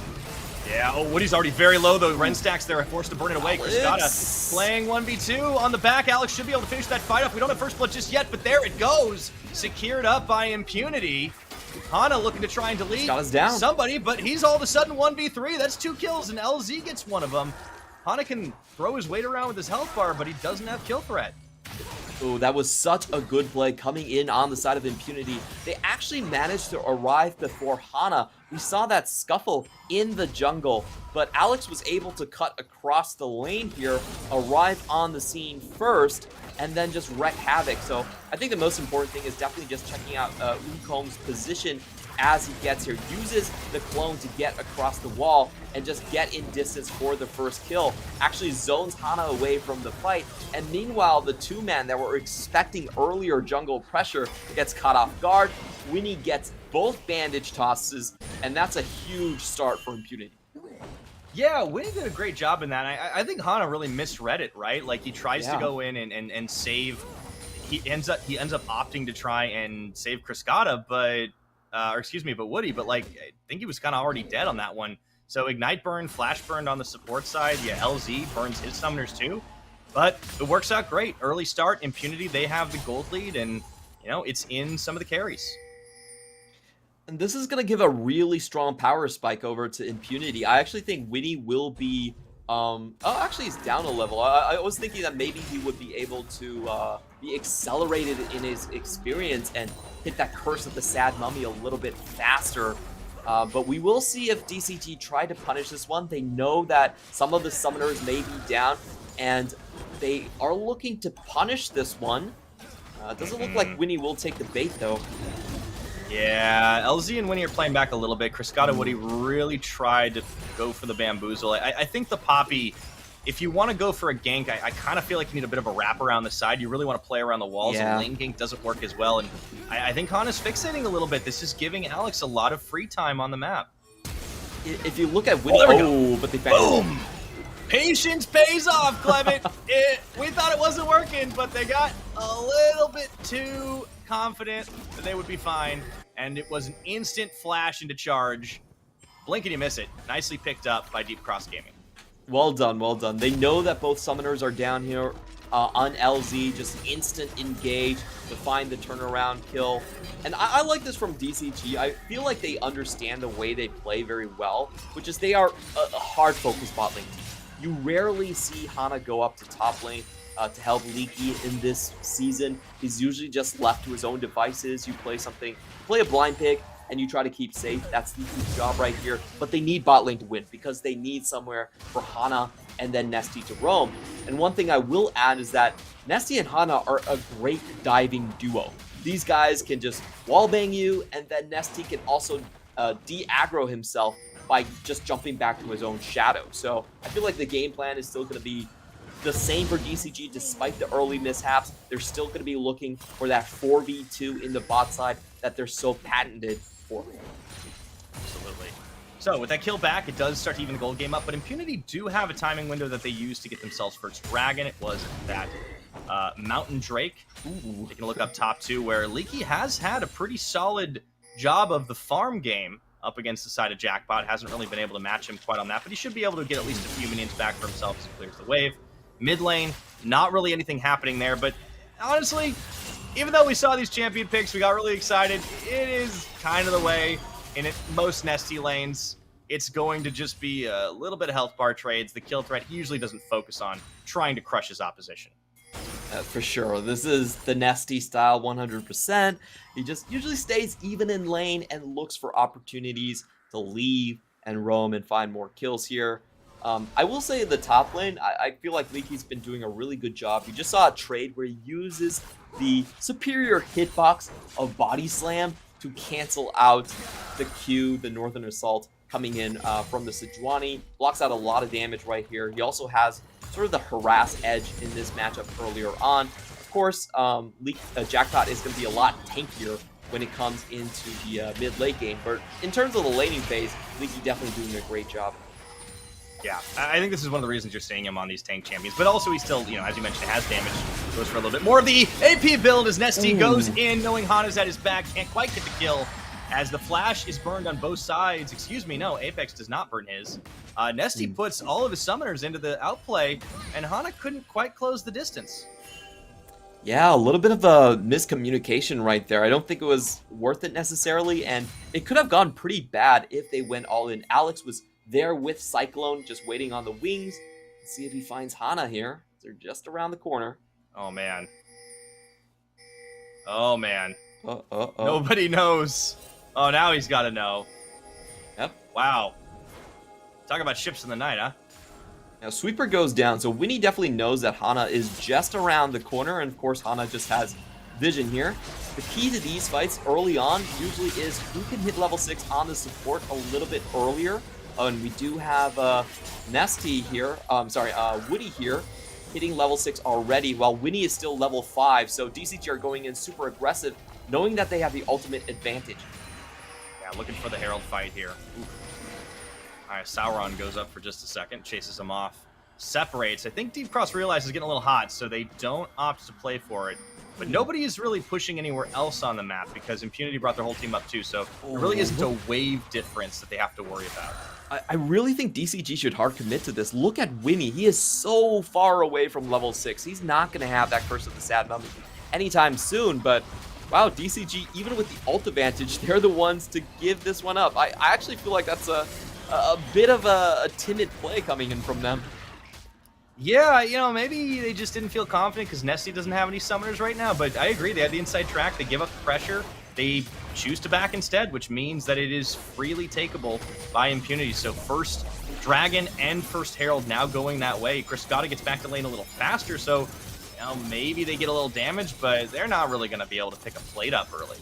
Yeah, oh, Woody's already very low, though. Ren stacks there, forced to burn it away. Criscata playing 1v2 on the back. Alex should be able to finish that fight up. We don't have first blood just yet, but there it goes. Secured up by Impunity. Hana looking to try and delete somebody, but he's all of a sudden 1v3. That's 2 kills, and LZ gets one of them. Hana can throw his weight around with his health bar, but he doesn't have kill threat. Oh, that was such a good play coming in on the side of Impunity. They actually managed to arrive before Hana. We saw that scuffle in the jungle, but Alex was able to cut across the lane here, arrive on the scene first, and then just wreak havoc. So I think the most important thing is definitely just checking out Wukong's position as he gets here. Uses the clone to get across the wall and just get in distance for the first kill. Actually zones Hana away from the fight. And meanwhile, the 2-man that were expecting earlier jungle pressure gets caught off guard. Winnie gets both bandage tosses, and that's a huge start for Impunity. Yeah, Winnie did a great job in that. I think Hana really misread it, right? Like, he tries to go in and save. He ends up opting to try and save Criscata, but but Woody, but like, I think he was kind of already dead on that one. So Ignite burn, Flash burned on the support side. Yeah, LZ burns his summoners too. But it works out great. Early start, Impunity, they have the gold lead, and, you know, it's in some of the carries. And this is going to give a really strong power spike over to Impunity. I actually think Winnie will be... actually, he's down a level. I was thinking that maybe he would be able to be accelerated in his experience and hit that curse of the Sad Mummy a little bit faster. But we will see if DCG try to punish this one. They know that some of the summoners may be down, and they are looking to punish this one. It doesn't look like Winnie will take the bait, though. Yeah, LZ and Winnie are playing back a little bit. Criscata Woody really tried to go for the bamboozle. I think the Poppy, if you want to go for a gank, I kind of feel like you need a bit of a wrap around the side. You really want to play around the walls, and lane gank doesn't work as well. And I think Hana's fixating a little bit. This is giving Alex a lot of free time on the map. If you look at Winnie, but they found Boom! Patience pays off, Clement. We thought it wasn't working, but they got a little bit too confident that they would be fine, and it was an instant flash into charge. Blink and you miss it. Nicely picked up by Deep Cross Gaming. Well done, well done. They know that both summoners are down here on LZ, just instant engage to find the turnaround kill. And I like this from DCG. I feel like they understand the way they play very well, which is they are a hard focus bot lane team. You rarely see Hana go up to top lane to help Leaky in this season. He's usually just left to his own devices. You play a blind pick, and you try to keep safe. That's Leaky's job right here. But they need bot lane to win because they need somewhere for Hana and then Nesty to roam. And one thing I will add is that Nesty and Hana are a great diving duo. These guys can just wallbang you, and then Nesty can also de-aggro himself by just jumping back to his own shadow. So I feel like the game plan is still going to be the same for DCG despite the early mishaps. They're still going to be looking for that 4v2 in the bot side that they're so patented for. Absolutely. So with that kill back, it does start to even the gold game up, but Impunity do have a timing window that they use to get themselves first dragon. It was that Mountain Drake. Taking a look up top too, where Leaky has had a pretty solid job of the farm game up against the side of Jackpot. Hasn't really been able to match him quite on that, but he should be able to get at least a few minions back for himself as he clears the wave. Mid lane, not really anything happening there, but honestly, even though we saw these champion picks, we got really excited. It is kind of the way in most Nesty lanes. It's going to just be a little bit of health bar trades. The kill threat usually doesn't focus on trying to crush his opposition. For sure. This is the Nesty style 100%. He just usually stays even in lane and looks for opportunities to leave and roam and find more kills here. I will say in the top lane, I feel like Leaky's been doing a really good job. You just saw a trade where he uses the superior hitbox of Body Slam to cancel out the Q, the Northern Assault, coming in from the Sejuani. Blocks out a lot of damage right here. He also has sort of the harass edge in this matchup earlier on. Of course, Jackpot is going to be a lot tankier when it comes into the mid-late game. But in terms of the laning phase, Leaky definitely doing a great job. Yeah, I think this is one of the reasons you're seeing him on these tank champions. But also, he still, as you mentioned, has damage. Goes for a little bit more of the AP build as Nesty goes in, knowing Hana's at his back. Can't quite get the kill as the flash is burned on both sides. Excuse me, no, Apex does not burn his. Nesty puts all of his summoners into the outplay, and Hana couldn't quite close the distance. Yeah, a little bit of a miscommunication right there. I don't think it was worth it necessarily, and it could have gone pretty bad if they went all in. Alex was there with Cyclone, just waiting on the wings. Let's see if he finds Hana here. They're just around the corner. Oh, man. Oh, man. Oh. Nobody knows. Oh, now he's got to know. Yep. Wow. Talk about ships in the night, huh? Now, Sweeper goes down, so Winnie definitely knows that Hana is just around the corner, and of course, Hana just has vision here. The key to these fights early on usually is who can hit level 6 on the support a little bit earlier. And we do have Nesty here, Woody here, hitting level 6 already, while Winnie is still level 5, so DCG are going in super aggressive, knowing that they have the ultimate advantage. Yeah, looking for the Herald fight here. All right, Sauron goes up for just a second, chases him off, separates. I think Deep Cross realizes it's getting a little hot, so they don't opt to play for it. But nobody is really pushing anywhere else on the map because Impunity brought their whole team up too, so there really isn't a wave difference that they have to worry about. I really think DCG should hard commit to this. Look at Winnie. He is so far away from level 6. He's not going to have that Curse of the Sad Mummy anytime soon, but wow, DCG, even with the ult advantage, they're the ones to give this one up. I actually feel like that's a bit of a timid play coming in from them. Yeah, maybe they just didn't feel confident because Nesty doesn't have any summoners right now, but I agree. They have the inside track. They give up the pressure. They choose to back instead, which means that it is freely takeable by Impunity. So first Dragon and first Herald now going that way. Cryscata gets back to lane a little faster, so maybe they get a little damage, but they're not really going to be able to pick a plate up early.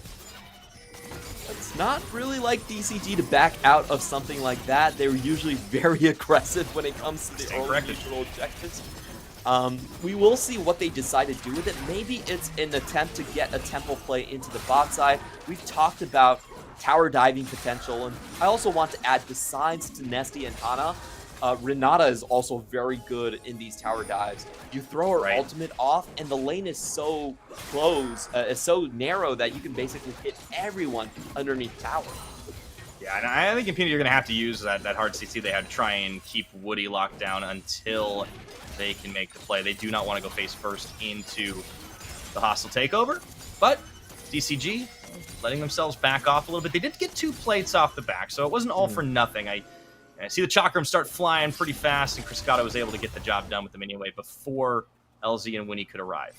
It's not really like DCG to back out of something like that. They're usually very aggressive when it comes to the early neutral objectives. We will see what they decide to do with it. Maybe it's an attempt to get a tempo play into the bot side. We've talked about tower diving potential, and I also want to add, besides to Nesty and Hana, Renata is also very good in these tower dives. You throw her ultimate off, and the lane is so close, it's so narrow that you can basically hit everyone underneath tower. Yeah, and I think Impunity are going to have to use that hard CC they had to try and keep Woody locked down until they can make the play. They do not want to go face first into the hostile takeover, but DCG letting themselves back off a little bit. They did get 2 plates off the back, so it wasn't all for nothing. I see the Chakram start flying pretty fast, and Criscata was able to get the job done with the minion wave before LZ and Winnie could arrive.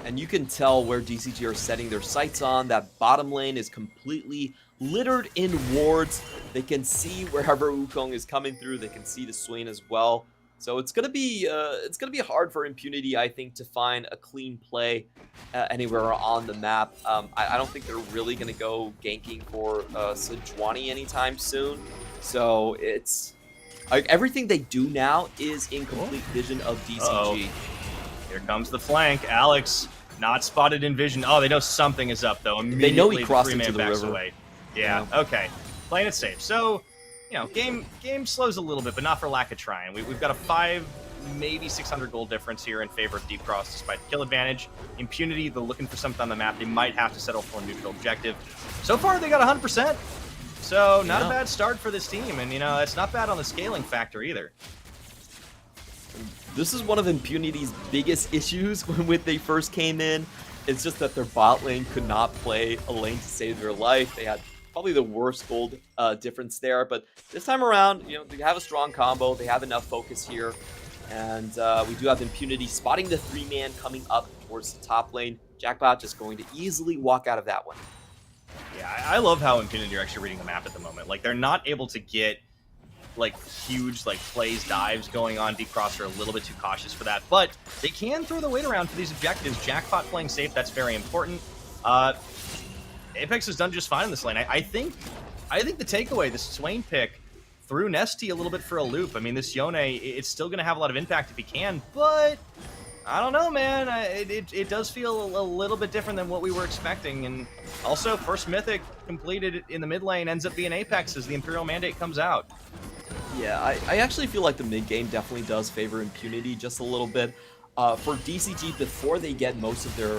And you can tell where DCG are setting their sights on. That bottom lane is completely littered in wards. They can see wherever Wukong is coming through. They can see the Swain as well. So it's gonna be hard for Impunity, I think, to find a clean play anywhere on the map. I don't think they're really gonna go ganking for Sejuani anytime soon. So it's like everything they do now is in complete vision of DCG. Here comes the flank. Alex not spotted in vision. Oh, they know something is up though. They know he crossed into the river. Away. Yeah. Okay. Playing it safe. So, you know, game slows a little bit, but not for lack of trying. We've got a 5, maybe 600 gold difference here in favor of Deep Cross, despite the kill advantage. Impunity, they're looking for something on the map. They might have to settle for a neutral objective. So far, they got 100%. So not a bad start for this team, and you know it's not bad on the scaling factor either. This is one of Impunity's biggest issues when they first came in. It's just that their bot lane could not play a lane to save their life. They had probably the worst gold difference there, but this time around, you know, they have a strong combo. They have enough focus here, and we do have Impunity spotting the 3-man coming up towards the top lane. Jackbot just going to easily walk out of that one. Yeah, I love how Impunity are actually reading the map at the moment. Like, they're not able to get like huge like plays, dives going on. Deep Cross are a little bit too cautious for that, but they can throw the weight around for these objectives. Jackpot playing safe, that's very important. Apex has done just fine in this lane. I think the takeaway, this Swain pick, threw Nesty a little bit for a loop. I mean, this Yone, it's still going to have a lot of impact if he can, but I don't know, man. It does feel a little bit different than what we were expecting. And also, first Mythic completed in the mid lane ends up being Apex as the Imperial Mandate comes out. Yeah, I actually feel like the mid game definitely does favor Impunity just a little bit. For DCG, before they get most of their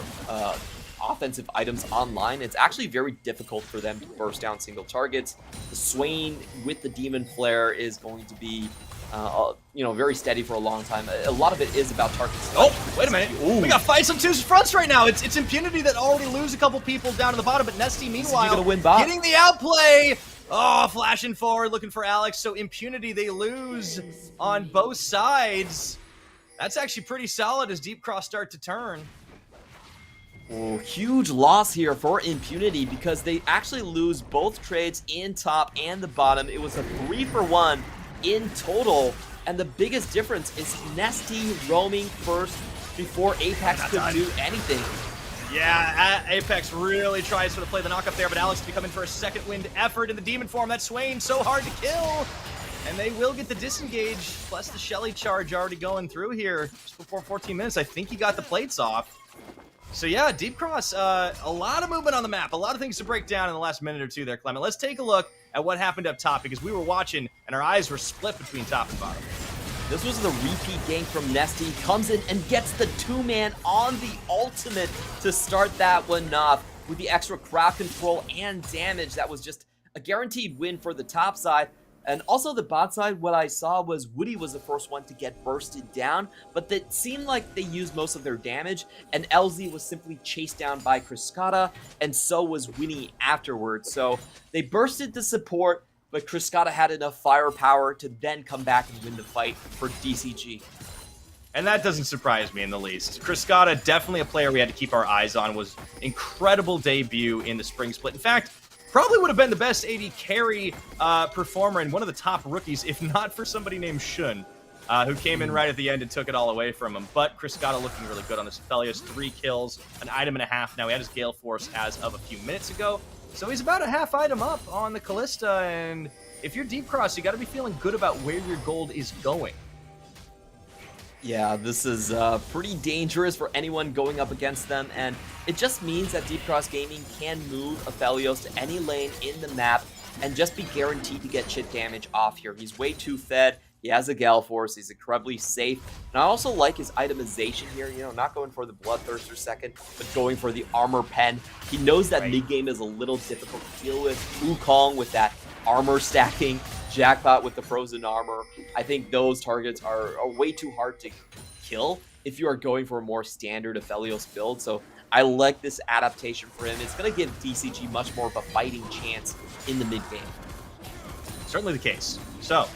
offensive items online, it's actually very difficult for them to burst down single targets. The Swain with the Demon Flare is going to be you know, very steady for a long time. A lot of it is about targets. Oh, wait a minute. Ooh. We got fights on 2 fronts right now. It's Impunity that already lose a couple people down to the bottom, but Nesty, meanwhile, getting the outplay. Oh, flashing forward, looking for Alex. So Impunity, they lose on both sides. That's actually pretty solid as Deep Cross start to turn. Oh, huge loss here for Impunity because they actually lose both trades in top and the bottom. It was a 3-for-1 in total, and the biggest difference is Nesty roaming first before Apex could do anything. Yeah, Apex really tries to play the knockup there, but Alex to be coming for a second wind effort in the demon form. That Swain so hard to kill, and they will get the disengage, plus the Shelly charge already going through here just before 14 minutes. I think he got the plates off. So yeah, Deep Cross, a lot of movement on the map, a lot of things to break down in the last minute or two there, Clement. Let's take a look at what happened up top, because we were watching and our eyes were split between top and bottom. This was the repeat gank from Nesty. Comes in and gets the 2-man on the ultimate to start that one off with the extra crowd control and damage. That was just a guaranteed win for the top side. And also the bot side, what I saw was Woody was the first one to get bursted down, but it seemed like they used most of their damage, and LZ was simply chased down by Criscata, and so was Winnie afterwards. So they bursted the support, but Criscata had enough firepower to then come back and win the fight for DCG. And that doesn't surprise me in the least. Criscata, definitely a player we had to keep our eyes on, was incredible debut in the spring split. In fact, probably would have been the best AD carry performer and one of the top rookies, if not for somebody named Shun, who came in right at the end and took it all away from him. But Criscata looking really good on this Aphelios. 3 kills, an item and a half. Now he had his Gale Force as of a few minutes ago. So he's about a half item up on the Callista, and if you're Deep Cross, you got to be feeling good about where your gold is going. Yeah, this is pretty dangerous for anyone going up against them, and it just means that Deep Cross Gaming can move Aphelios to any lane in the map and just be guaranteed to get chip damage off here. He's way too fed. He has a Gale Force. He's incredibly safe. And I also like his itemization here. You know, not going for the Bloodthirster second, but going for the Armor Pen. He knows that mid-game is a little difficult to deal with. Wukong with that armor stacking. Jackpot with the Frozen Armor. I think those targets are way too hard to kill if you are going for a more standard Aphelios build. So I like this adaptation for him. It's going to give DCG much more of a fighting chance in the mid-game. Certainly the case. So,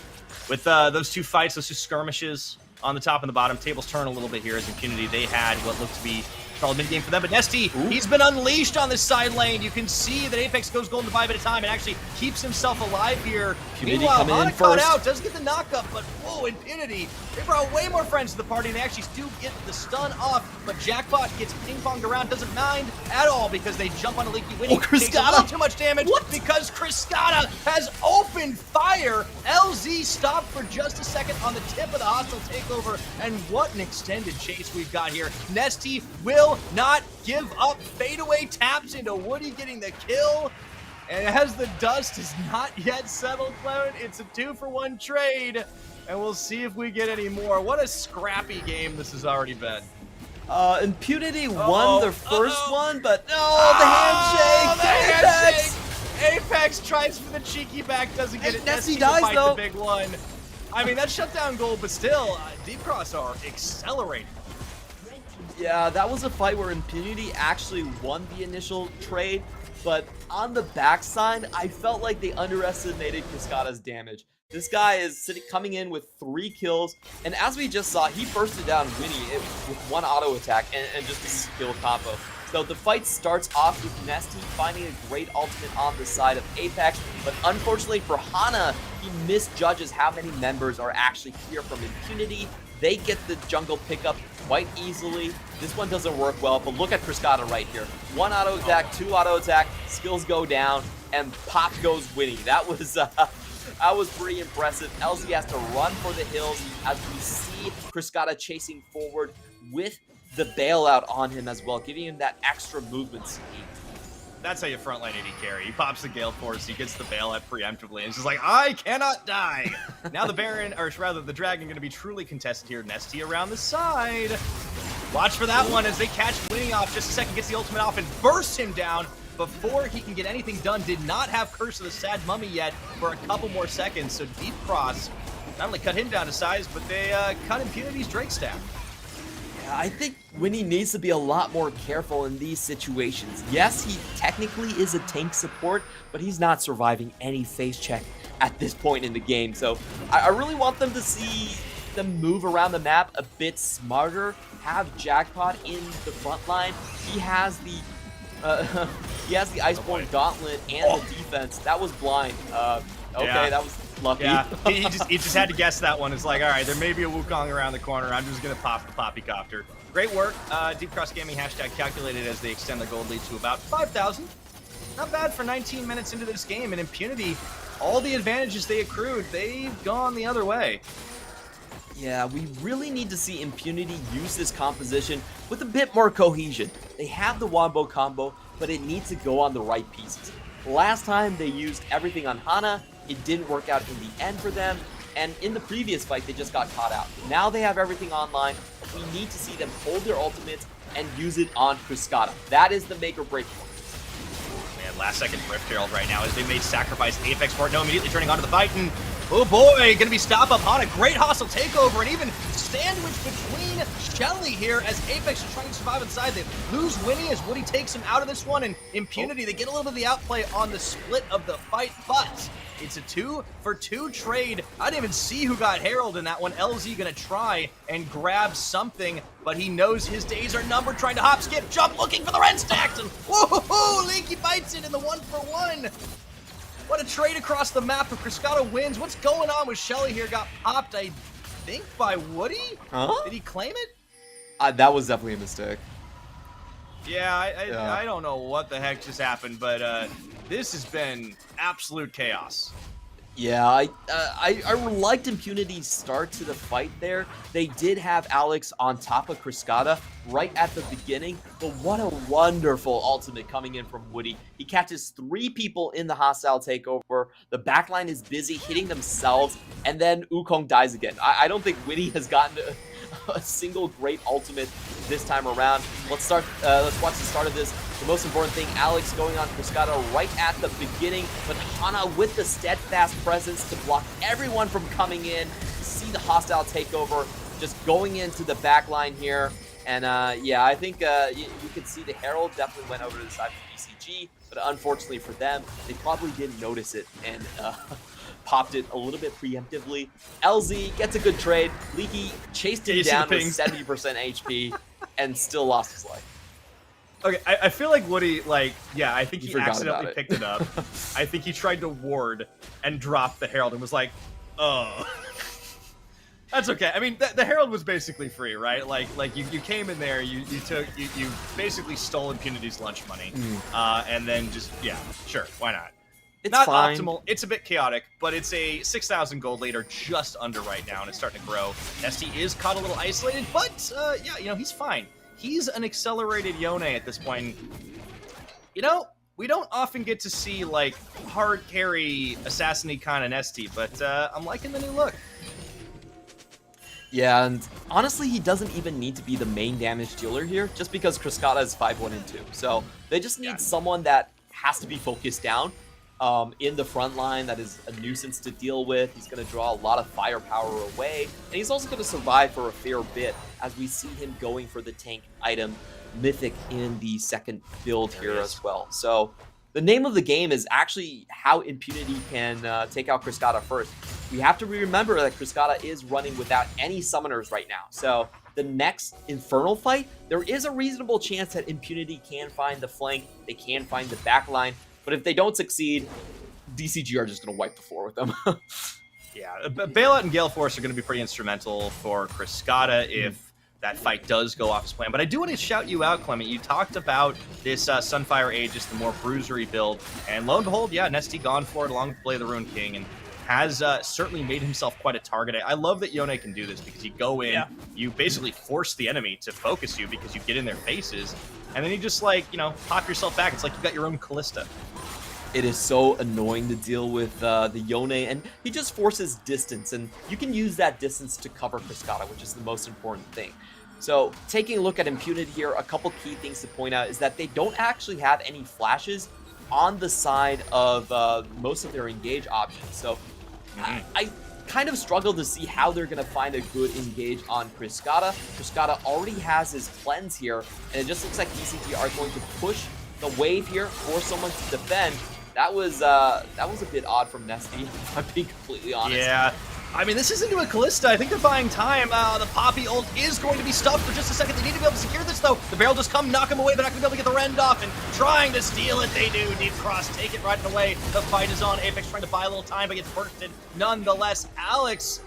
with those two fights, those two skirmishes on the top and the bottom, tables turn a little bit here as Impunity. They had what looked to be a solid mid-game for them, but Nesty, he's been unleashed on this side lane. You can see that Apex goes golden 5 at a time and actually keeps himself alive here. Impunity Meanwhile, coming in Hana caught first. out, does get the knockup, but whoa, Impunity, they brought way more friends to the party, and they actually do get the stun off, but Jackpot gets ping-ponged around, doesn't mind at all because they jump on a Leaky Winnie. Takes a little too much damage because Criscata has opened fire. LZ stopped for just a second on the tip of the hostile takeover, and what an extended chase we've got here. Nesty will not give up. Fadeaway taps into Woody getting the kill. And as the dust is not yet settled, Clement, it's a 2-for-1 trade. And we'll see if we get any more. What a scrappy game this has already been. Impunity won their first one, but no, the handshake! The handshake! Apex tries for the cheeky back, doesn't get it. Nesty dies, dies, though. The big one. I mean, that shutdown goal, but still, Deep Cross are accelerating. Yeah, that was a fight where Impunity actually won the initial trade, but on the backside, I felt like they underestimated Criscata's damage. This guy is coming in with 3 kills, and as we just saw, he bursted down Winnie with 1 auto attack and just a skill combo. So the fight starts off with Nesty finding a great ultimate on the side of Apex, but unfortunately for Hana, he misjudges how many members are actually here from Impunity. They get the jungle pickup quite easily. This one doesn't work well, but look at Criscata right here. 1 auto attack, 2 auto attack, skills go down, and pop goes Winnie. That was pretty impressive. LZ has to run for the hills as we see Criscata chasing forward with the bailout on him as well, giving him that extra movement speed. That's how you frontline AD carry. He pops the Gale Force, he gets the bailout preemptively, and it's just like, I cannot die. Now the Baron, or rather the Dragon, going to be truly contested here. Nesty around the side. Watch for that one as they catch Winnie off. Just a second, gets the ultimate off and bursts him down before he can get anything done. Did not have Curse of the Sad Mummy yet for a couple more seconds, so Deep Cross not only cut him down to size, but they cut Impunity's Drake staff. I think Winnie needs to be a lot more careful in these situations. Yes, he technically is a tank support, but he's not surviving any face check at this point in the game. So I really want them to see them move around the map a bit smarter, have Jackpot in the front line. He has the Iceborne Gauntlet and the defense. That was blind. Okay, that was lucky. Yeah, he just had to guess that one. It's like, all right, there may be a Wukong around the corner. I'm just going to pop the Poppycopter. Great work. Deep Cross Gaming hashtag calculated as they extend the gold lead to about 5,000. Not bad for 19 minutes into this game. And Impunity, all the advantages they accrued, they've gone the other way. Yeah, we really need to see Impunity use this composition with a bit more cohesion. They have the Wombo combo, but it needs to go on the right pieces. Last time they used everything on Hana, it didn't work out in the end for them, and in the previous fight they just got caught out. Now they have everything online, but we need to see them hold their ultimates and use it on Criscata. That is the make or break point. Man, last second Rift Herald right now as they made sacrifice Apex for it. No, immediately turning onto the fight, and oh boy, gonna be stop up on a great hostile takeover, and even sandwich between Shelly here as Apex is trying to survive inside. They lose Winnie as Woody takes him out of this one, and Impunity, they get a little bit of the outplay on the split of the fight, but it's a 2-for-2 trade. I didn't even see who got Herald in that one. LZ gonna try and grab something, but he knows his days are numbered, trying to hop, skip, jump, looking for the red stacks, and whoa, Linky bites it in the 1-for-1. What a trade across the map. If Criscata wins, what's going on with Shelly here? Got popped, I think, by Woody? Huh? Did he claim it? That was definitely a mistake. Yeah, I don't know what the heck just happened, but this has been absolute chaos. Yeah, I liked Impunity's start to the fight there. They did have Alex on top of Cascada right at the beginning, but what a wonderful ultimate coming in from Woody. He catches 3 people in the hostile takeover. The backline is busy hitting themselves, and then Wukong dies again. I don't think Woody has gotten a single great ultimate this time around. Let's watch the start of this. The most important thing, Alex going on Cascada right at the beginning, but Hana with the steadfast presence to block everyone from coming in. See the hostile takeover just going into the back line here. And yeah, I think you can see the Herald definitely went over to the side of BCG, but unfortunately for them, they probably didn't notice it and popped it a little bit preemptively. LZ gets a good trade. Leaky chased him down with 70% HP and still lost his life. Okay, I feel like Woody, yeah, I think he accidentally it. picked it up. I think he tried to ward and dropped the Herald and was like, oh. That's okay. I mean, the Herald was basically free, right? Like you came in there, you basically stole Impunity's lunch money, and then just, yeah, sure, why not? It's not fine. Optimal. It's a bit chaotic, but it's a 6,000 gold lead, or just under right now, and it's starting to grow. Nesty is caught a little isolated, but yeah, you know, he's fine. He's an accelerated Yone at this point. You know, we don't often get to see, like, hard carry, assassin-y kind of Nesty, but I'm liking the new look. Yeah, and honestly, he doesn't even need to be the main damage dealer here, just because Cascada is 5-1 and 2. So they just need someone that has to be focused down in the front line, that is a nuisance to deal with. He's going to draw a lot of firepower away, and he's also going to survive for a fair bit as we see him going for the tank item Mythic in the second build here as well. So the name of the game is actually how Impunity can take out Cascada first. We have to remember that Cascada is running without any summoners right now. So the next Infernal fight, there is a reasonable chance that Impunity can find the flank, they can find the backline, but if they don't succeed, DCG are just going to wipe the floor with them. Yeah, Bailout and Gale Force are going to be pretty instrumental for Cascada if that fight does go off his plan. But I do want to shout you out, Clement. You talked about this Sunfire Aegis, the more bruisery build, and lo and behold, yeah, Nesty gone for it along with Play the Rune King, and has certainly made himself quite a target. I love that Yone can do this because you go in, you basically force the enemy to focus you because you get in their faces, and then you just, like, you know, pop yourself back. It's like you got your own Callista. It is so annoying to deal with the Yone, and he just forces distance, and you can use that distance to cover Cascada, which is the most important thing. So taking a look at Impunity here, a couple key things to point out is that they don't actually have any flashes on the side of most of their engage options. So I kind of struggle to see how they're going to find a good engage on Cascada. Cascada already has his cleanse here, and it just looks like DCG are going to push the wave here for someone to defend. That was a bit odd from Nesty, if I'm being completely honest. Yeah. I mean, this is into a Callista. I think they're buying time. The Poppy ult is going to be stuffed for just a second. They need to be able to secure this, though. The barrel just come, knock him away. They're not going to be able to get the rend off, and trying to steal it, they do. Deep Cross, take it right away. The fight is on. Apex trying to buy a little time, but gets bursted. Nonetheless, Alex,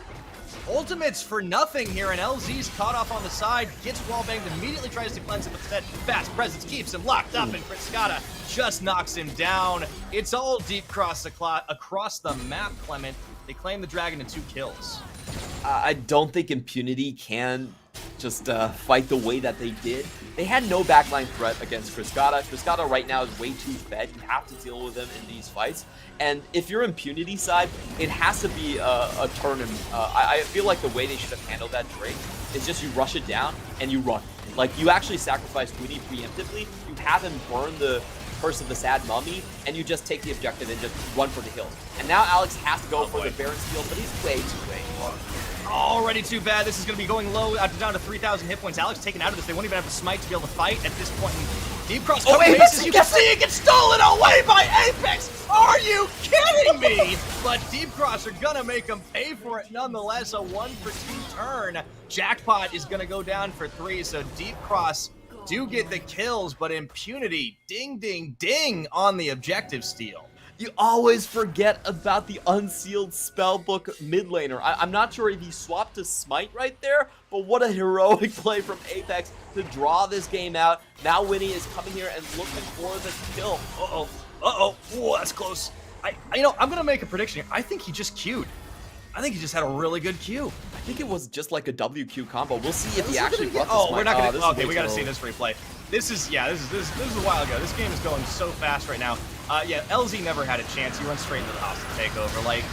ultimates for nothing here, and LZ's caught off on the side, gets wallbanged, immediately tries to cleanse it, but instead, fast presence keeps him locked up, and Cascada just knocks him down. It's all Deep Cross across the map, Clement. They claim the dragon in 2 kills. I don't think Impunity can just fight the way that they did. They had no backline threat against Cascada. Cascada right now is way too fed. You have to deal with him in these fights. And if you're Impunity side, it has to be a turn. I feel like the way they should have handled that trade is just you rush it down and you run. Like, you actually sacrifice Winnie preemptively. You have him burn the Curse of the Sad Mummy, and you just take the objective and just run for the hills. And now Alex has to go for the Baron's Field, but he's way too late. Already too bad. This is going to be going low down to 3,000 hit points. Alex taken out of this. They won't even have the smite to be able to fight at this point. Deep Cross covering bases. You can see it gets stolen away by Apex. Are you kidding me? But Deep Cross are going to make them pay for it nonetheless. A 1-for-2 turn. Jackpot is going to go down for 3, so Deep Cross do get the kills, but Impunity, ding, ding, ding on the objective steal. You always forget about the unsealed spellbook mid laner. I'm not sure if he swapped to Smite right there, but what a heroic play from Apex to draw this game out. Now Winnie is coming here and looking for the kill. Uh-oh. Uh-oh. Ooh, that's close. I'm gonna make a prediction here. I think he just queued. I think he just had a really good queue. I think it was just like a WQ combo. We'll see if he actually brought this. Oh, we're not gonna. Okay, we gotta see this replay. This is a while ago. This game is going so fast right now. Yeah, LZ never had a chance. He runs straight into the hostile takeover. Like,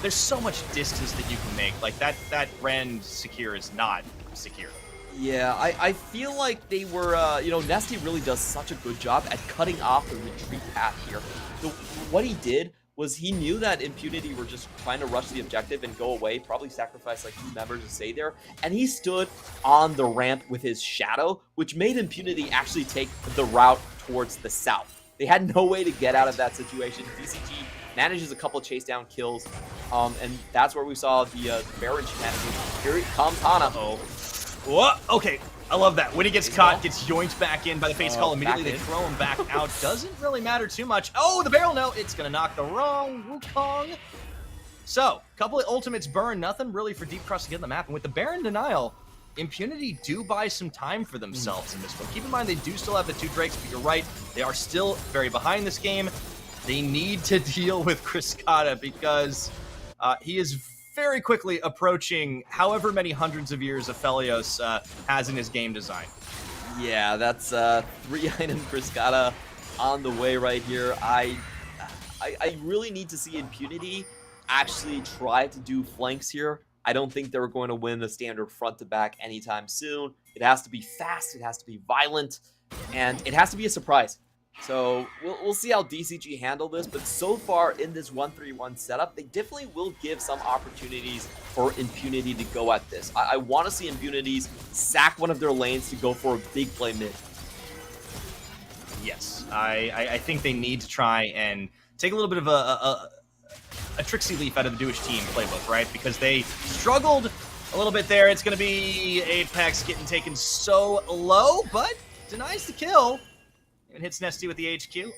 there's so much distance that you can make. Like that Ren secure is not secure. Yeah, I feel like they were, you know, Nesty really does such a good job at cutting off the retreat path here. So what he did was he knew that Impunity were just trying to rush the objective and go away, probably sacrifice like 2 members to stay there, and he stood on the ramp with his shadow, which made Impunity actually take the route towards the south. They had no way to get out of that situation. DCG manages a couple chase down kills, and that's where we saw the Baron shenanigans. Here comes Hana. What? Okay, I love that. When he gets caught, gets yoinked back in by the face call. Immediately they throw him back out. Doesn't really matter too much. Oh, the barrel, no. It's going to knock the wrong Wukong. So, couple of ultimates burn. Nothing really for Deep Cross to get on the map. And with the Baron denial, Impunity do buy some time for themselves in this one. Keep in mind, they do still have the 2 Drakes, but you're right. They are still very behind this game. They need to deal with Cryscata because he is very quickly approaching however many hundreds of years Aphelios has in his game design. Yeah, that's 3-item Cryscata on the way right here. I really need to see Impunity actually try to do flanks here. I don't think they're going to win the standard front to back anytime soon. It has to be fast, it has to be violent, and it has to be a surprise. So we'll see how DCG handle this, but so far in this 1-3-1 setup, they definitely will give some opportunities for Impunity to go at this. I want to see Impunities sack one of their lanes to go for a big play mid. Yes, I think they need to try and take a little bit of a Trixie Leaf out of the Jewish team playbook, right? Because they struggled a little bit there. It's going to be Apex getting taken so low, but denies the kill. And hits Nesty with the HQ.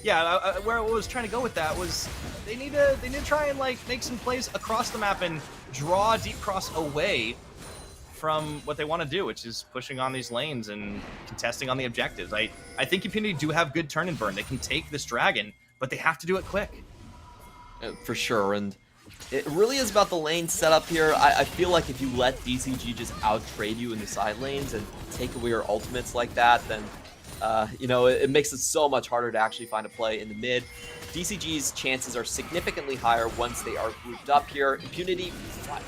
Yeah, where I was trying to go with that was they need to try and like make some plays across the map and draw Deep Cross away from what they want to do, which is pushing on these lanes and contesting on the objectives. I think Impunity do have good turn and burn. They can take this dragon, but they have to do it quick. For sure, and it really is about the lane setup here. I feel like if you let DCG just out-trade you in the side lanes and take away your ultimates like that, then you know, it makes it so much harder to actually find a play in the mid. DCG's chances are significantly higher once they are grouped up here. Impunity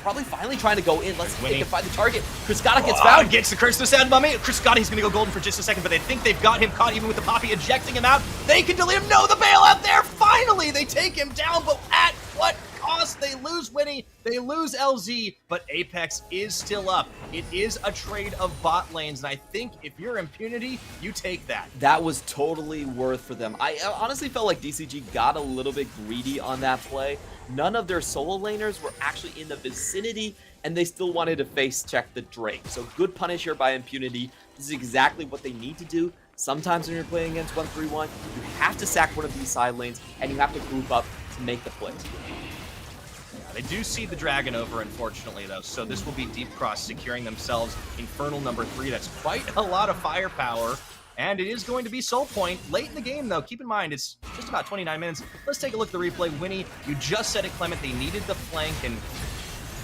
probably finally trying to go in. Let's see if they can find the target. Cryscata gets found. Gets the curse to Sad Mummy. Cryscata, he's going to go golden for just a second, but they think they've got him caught even with the Poppy ejecting him out. They can delete him. No, the bailout there. Finally, they take him down, but at what cost? They lose Winnie, they lose LZ, but Apex is still up. It is a trade of bot lanes, and I think if you're Impunity, you take that. That was totally worth for them. I honestly felt like DCG got a little bit greedy on that play. None of their solo laners were actually in the vicinity, and they still wanted to face check the Drake. So good punish here by Impunity. This is exactly what they need to do. Sometimes when you're playing against 1-3-1, you have to sack one of these side lanes, and you have to group up to make the plays. They do see the dragon over, unfortunately, though, so this will be Deep Cross securing themselves Infernal number 3. That's quite a lot of firepower, and it is going to be Soul Point. Late in the game, though, keep in mind, it's just about 29 minutes. Let's take a look at the replay. Winnie, you just said it, Clement. They needed the flank, and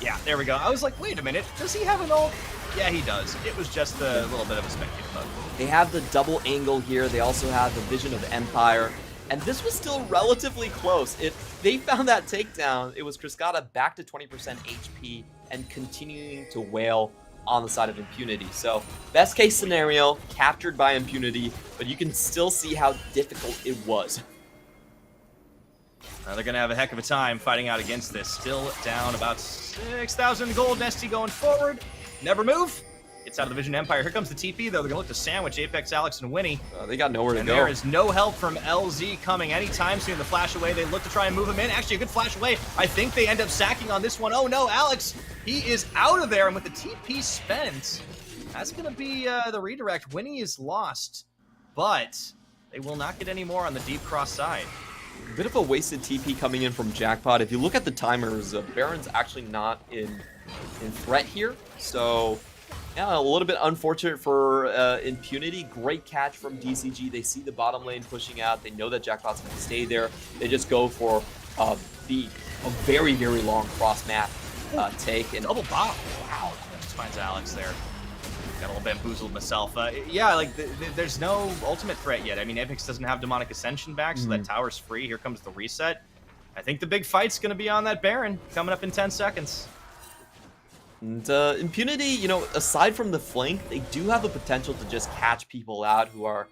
yeah, there we go. I was like, wait a minute, does he have an ult? Yeah, he does. It was just a little bit of a spectator bug. They have the double angle here. They also have the Vision of Empire. And this was still relatively close. If they found that takedown, it was Cryscata back to 20% HP and continuing to wail on the side of Impunity. So best case scenario, captured by Impunity, but you can still see how difficult it was. They're going to have a heck of a time fighting out against this. Still down about 6,000 gold. Nesty going forward. Never move. Gets out of the Vision Empire. Here comes the TP, though. They're going to look to sandwich Apex, Alex, and Winnie. They got nowhere to go. There is no help from LZ coming anytime soon. The flash away. They look to try and move him in. Actually, a good flash away. I think they end up sacking on this one. Oh, no, Alex. He is out of there. And with the TP spent, that's going to be the redirect. Winnie is lost, but they will not get any more on the Deep Cross side. A bit of a wasted TP coming in from Jackpot. If you look at the timers, Baron's actually not in threat here. So Yeah, a little bit unfortunate for Impunity. Great catch from DCG. They see the bottom lane pushing out. They know that Jackpot's going to stay there. They just go for a very, very long cross map take. And double bop. Wow. Just finds Alex there. Got a little bamboozled myself. Yeah, like there's no ultimate threat yet. I mean, Apex doesn't have Demonic Ascension back, so that tower's free. Here comes the reset. I think the big fight's going to be on that Baron coming up in 10 seconds. And Impunity, you know, aside from the flank, they do have the potential to just catch people out who are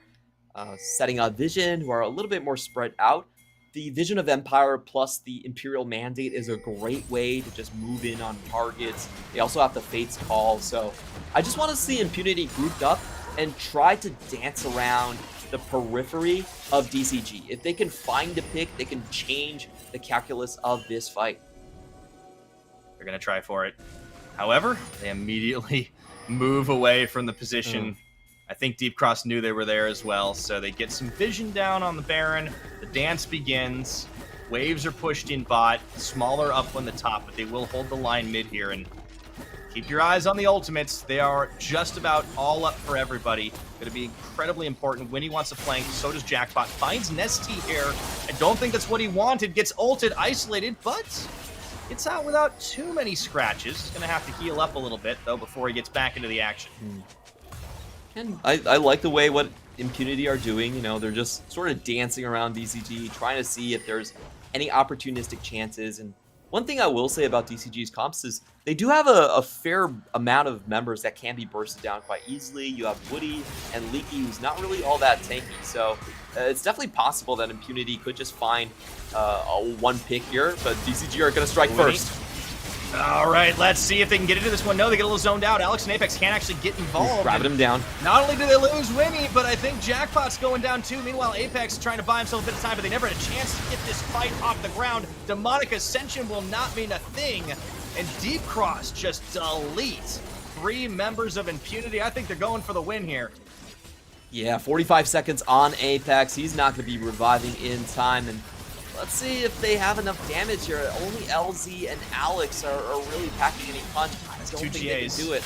setting up Vision, who are a little bit more spread out. The Vision of Empire plus the Imperial Mandate is a great way to just move in on targets. They also have the Fate's Call, so I just want to see Impunity grouped up and try to dance around the periphery of DCG. If they can find a pick, they can change the calculus of this fight. They're going to try for it. However, they immediately move away from the position. I think Deep Cross knew they were there as well, so they get some vision down on the Baron. The dance begins. Waves are pushed in bot, smaller up on the top, but they will hold the line mid here. And keep your eyes on the ultimates. They are just about all up for everybody. Going to be incredibly important. Winnie wants to flank, so does Jackpot. Finds Nesty here. I don't think that's what he wanted. Gets ulted, isolated, but it's out without too many scratches. He's going to have to heal up a little bit, though, before he gets back into the action. And I like the way what Impunity are doing. You know, they're just sort of dancing around DCG, trying to see if there's any opportunistic chances. And one thing I will say about DCG's comps is they do have a fair amount of members that can be bursted down quite easily. You have Woody and Leaky, who's not really all that tanky. So it's definitely possible that Impunity could just find a one pick here, but DCG are going to strike first. All right, let's see if they can get into this one. No, they get a little zoned out. Alex and Apex can't actually get involved. Grabbing him down. Not only do they lose Winnie, but I think Jackpot's going down too. Meanwhile, Apex is trying to buy himself a bit of time, but they never had a chance to get this fight off the ground. Demonic Ascension will not mean a thing. And Deep Cross just deletes 3 members of Impunity. I think they're going for the win here. Yeah, 45 seconds on Apex. He's not going to be reviving in time. And let's see if they have enough damage here. Only LZ and Alex are really packing any punch. I don't think they can do it.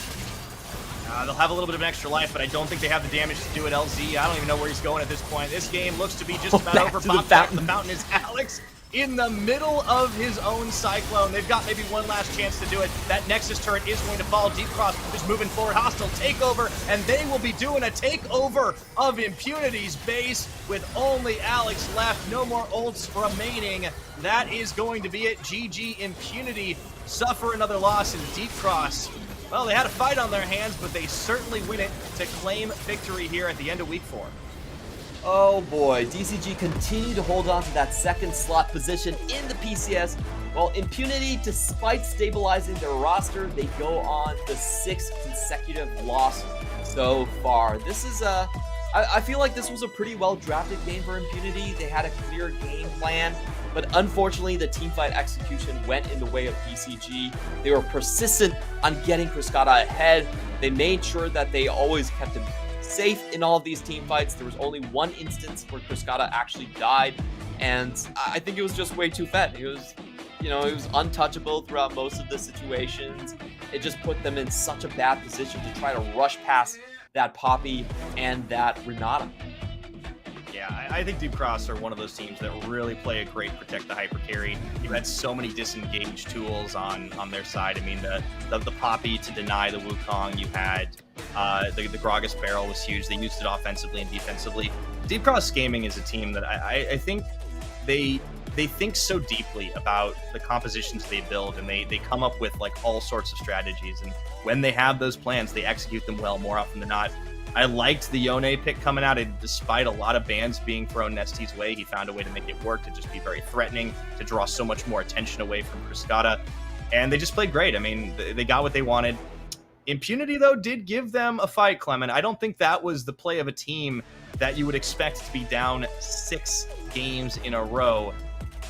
They'll have a little bit of an extra life, but I don't think they have the damage to do it. LZ, I don't even know where he's going at this point. This game looks to be just about over. The fountain. The fountain is Alex in the middle of his own Cyclone. They've got maybe one last chance to do it. That Nexus turret is going to fall. Deep Cross is moving forward. Hostile takeover, and they will be doing a takeover of Impunity's base with only Alex left. No more ults remaining. That is going to be it. GG Impunity suffer another loss in Deep Cross. Well, they had a fight on their hands, but they certainly win it to claim victory here at the end of Week 4. Oh boy, DCG continue to hold on to that second slot position in the PCS, while Impunity, despite stabilizing their roster, they go on the 6th consecutive loss so far. This is I feel like this was a pretty well-drafted game for Impunity. They had a clear game plan, but unfortunately the teamfight execution went in the way of DCG. They were persistent on getting Cruscata ahead. They made sure that they always kept him safe in all of these team fights. There was only one instance where Cruscata actually died, and I think it was just way too fed. It was, you know, it was untouchable throughout most of the situations. It just put them in such a bad position to try to rush past that Poppy and that Renata. Yeah, I think Deep Cross are one of those teams that really play a great protect the hyper carry. You had so many disengaged tools on their side. I mean, the Poppy to deny the Wukong. You had the Gragas barrel was huge. They used it offensively and defensively. Deep Cross Gaming is a team that I think they think so deeply about the compositions they build, and they come up with like all sorts of strategies. And when they have those plans, they execute them well more often than not. I liked the Yone pick coming out, and despite a lot of bans being thrown Nesty's way, he found a way to make it work, to just be very threatening, to draw so much more attention away from Cruscata. And they just played great. I mean, they got what they wanted. Impunity, though, did give them a fight, Clement. I don't think that was the play of a team that you would expect to be down 6 games in a row.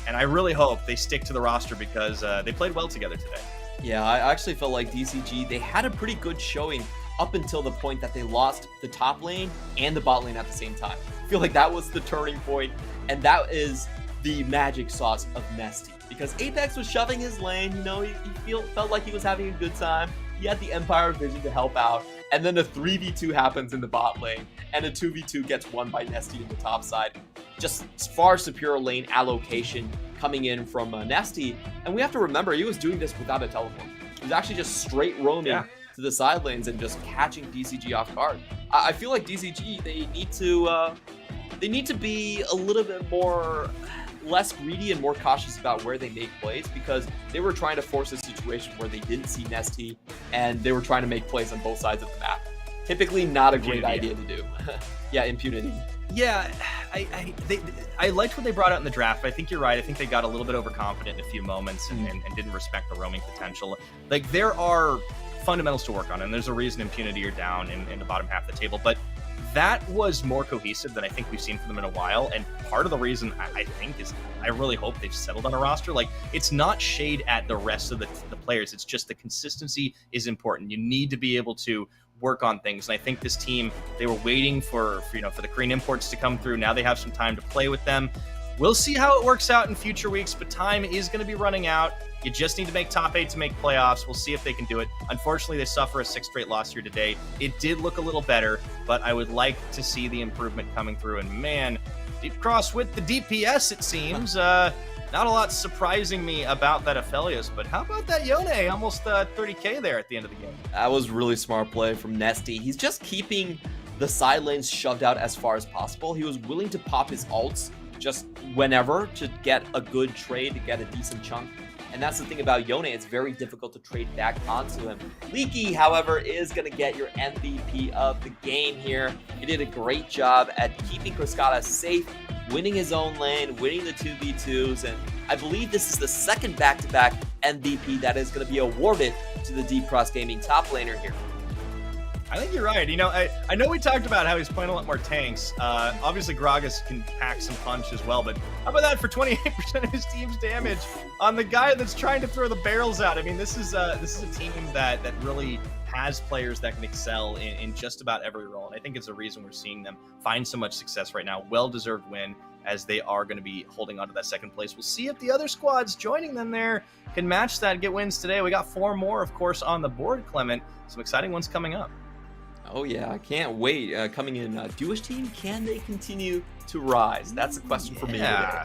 And I really hope they stick to the roster because they played well together today. Yeah, I actually felt like DCG, they had a pretty good showing up until the point that they lost the top lane and the bot lane at the same time. I feel like that was the turning point, and that is the magic sauce of Nesty. Because Apex was shoving his lane, you know, he felt like he was having a good time. He had the Empire Vision to help out, and then a 3v2 happens in the bot lane, and a 2v2 gets won by Nesty in the top side. Just far superior lane allocation coming in from Nesty, and we have to remember he was doing this without a teleport. He was actually just straight roaming to the side lanes and just catching DCG off guard. I feel like DCG, they need to be a little bit less greedy and more cautious about where they make plays, because they were trying to force a situation where they didn't see Nesty and they were trying to make plays on both sides of the map. Typically not a great idea to do. Yeah, impunity. Yeah, I liked what they brought out in the draft, but I think you're right. I think they got a little bit overconfident in a few moments and didn't respect the roaming potential. Like, there are fundamentals to work on, and there's a reason impunity are down in the bottom half of the table, but that was more cohesive than I think we've seen from them in a while. And part of the reason I think is I really hope they've settled on a roster. Like, it's not shade at the rest of the players. It's just the consistency is important. You need to be able to work on things. And I think this team, they were waiting for the Korean imports to come through. Now they have some time to play with them. We'll see how it works out in future weeks, but time is going to be running out. You just need to make top 8 to make playoffs. We'll see if they can do it. Unfortunately, they suffer a 6th straight loss here today. It did look a little better, but I would like to see the improvement coming through. And man, Deep Cross with the DPS, it seems. Not a lot surprising me about that Aphelios, but how about that Yone? Almost 30k there at the end of the game. That was really smart play from Nesty. He's just keeping the side lanes shoved out as far as possible. He was willing to pop his ults just whenever to get a good trade, to get a decent chunk. And that's the thing about Yone, it's very difficult to trade back onto him. Leaky, however, is going to get your MVP of the game here. He did a great job at keeping Cruscata safe, winning his own lane, winning the 2v2s, and I believe this is the second back-to-back MVP that is going to be awarded to the Deep Cross Gaming top laner here. I think you're right. You know, I know we talked about how he's playing a lot more tanks. Obviously, Gragas can pack some punch as well, but how about that for 28% of his team's damage on the guy that's trying to throw the barrels out? I mean, this is a team that really has players that can excel in just about every role, and I think it's a reason we're seeing them find so much success right now. Well-deserved win, as they are going to be holding on to that second place. We'll see if the other squads joining them there can match that and get wins today. We got 4 more, of course, on the board, Clement. Some exciting ones coming up. Oh yeah, I can't wait. Coming in, Duish team, can they continue to rise? That's the question for me today.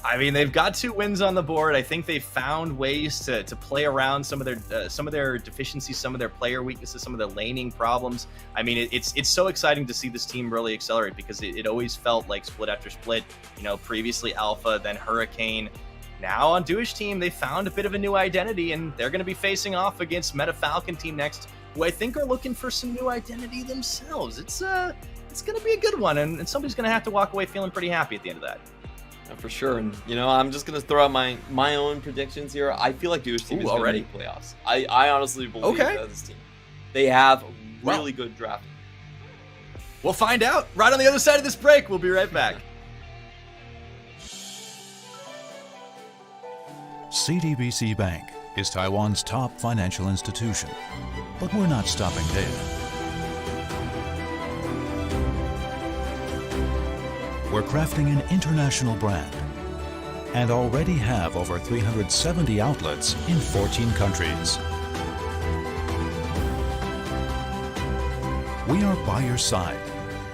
I mean, they've got 2 wins on the board. I think they found ways to play around some of their deficiencies, some of their player weaknesses, some of their laning problems. I mean, it's so exciting to see this team really accelerate, because it always felt like split after split. You know, previously Alpha, then Hurricane. Now on Duish team, they found a bit of a new identity, and they're going to be facing off against Meta Falcon team next, who I think are looking for some new identity themselves. It's going to be a good one, and somebody's going to have to walk away feeling pretty happy at the end of that. Yeah, for sure. And you know, I'm just going to throw out my own predictions here. I feel like Duish team is going to make playoffs. I honestly believe this team. They have really good drafting. We'll find out right on the other side of this break. We'll be right back. CTBC Bank is Taiwan's top financial institution, but we're not stopping there. We're crafting an international brand and already have over 370 outlets in 14 countries. We are by your side,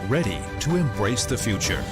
ready to embrace the future.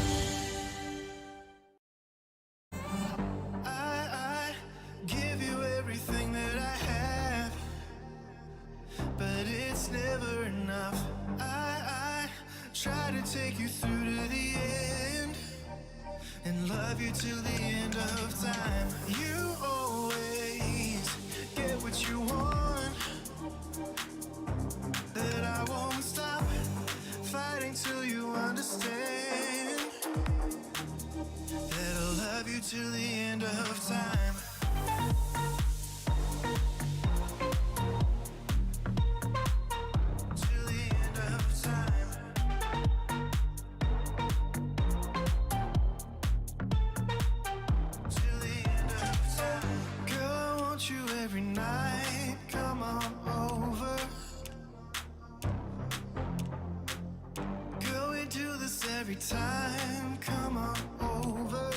Every time, come on over.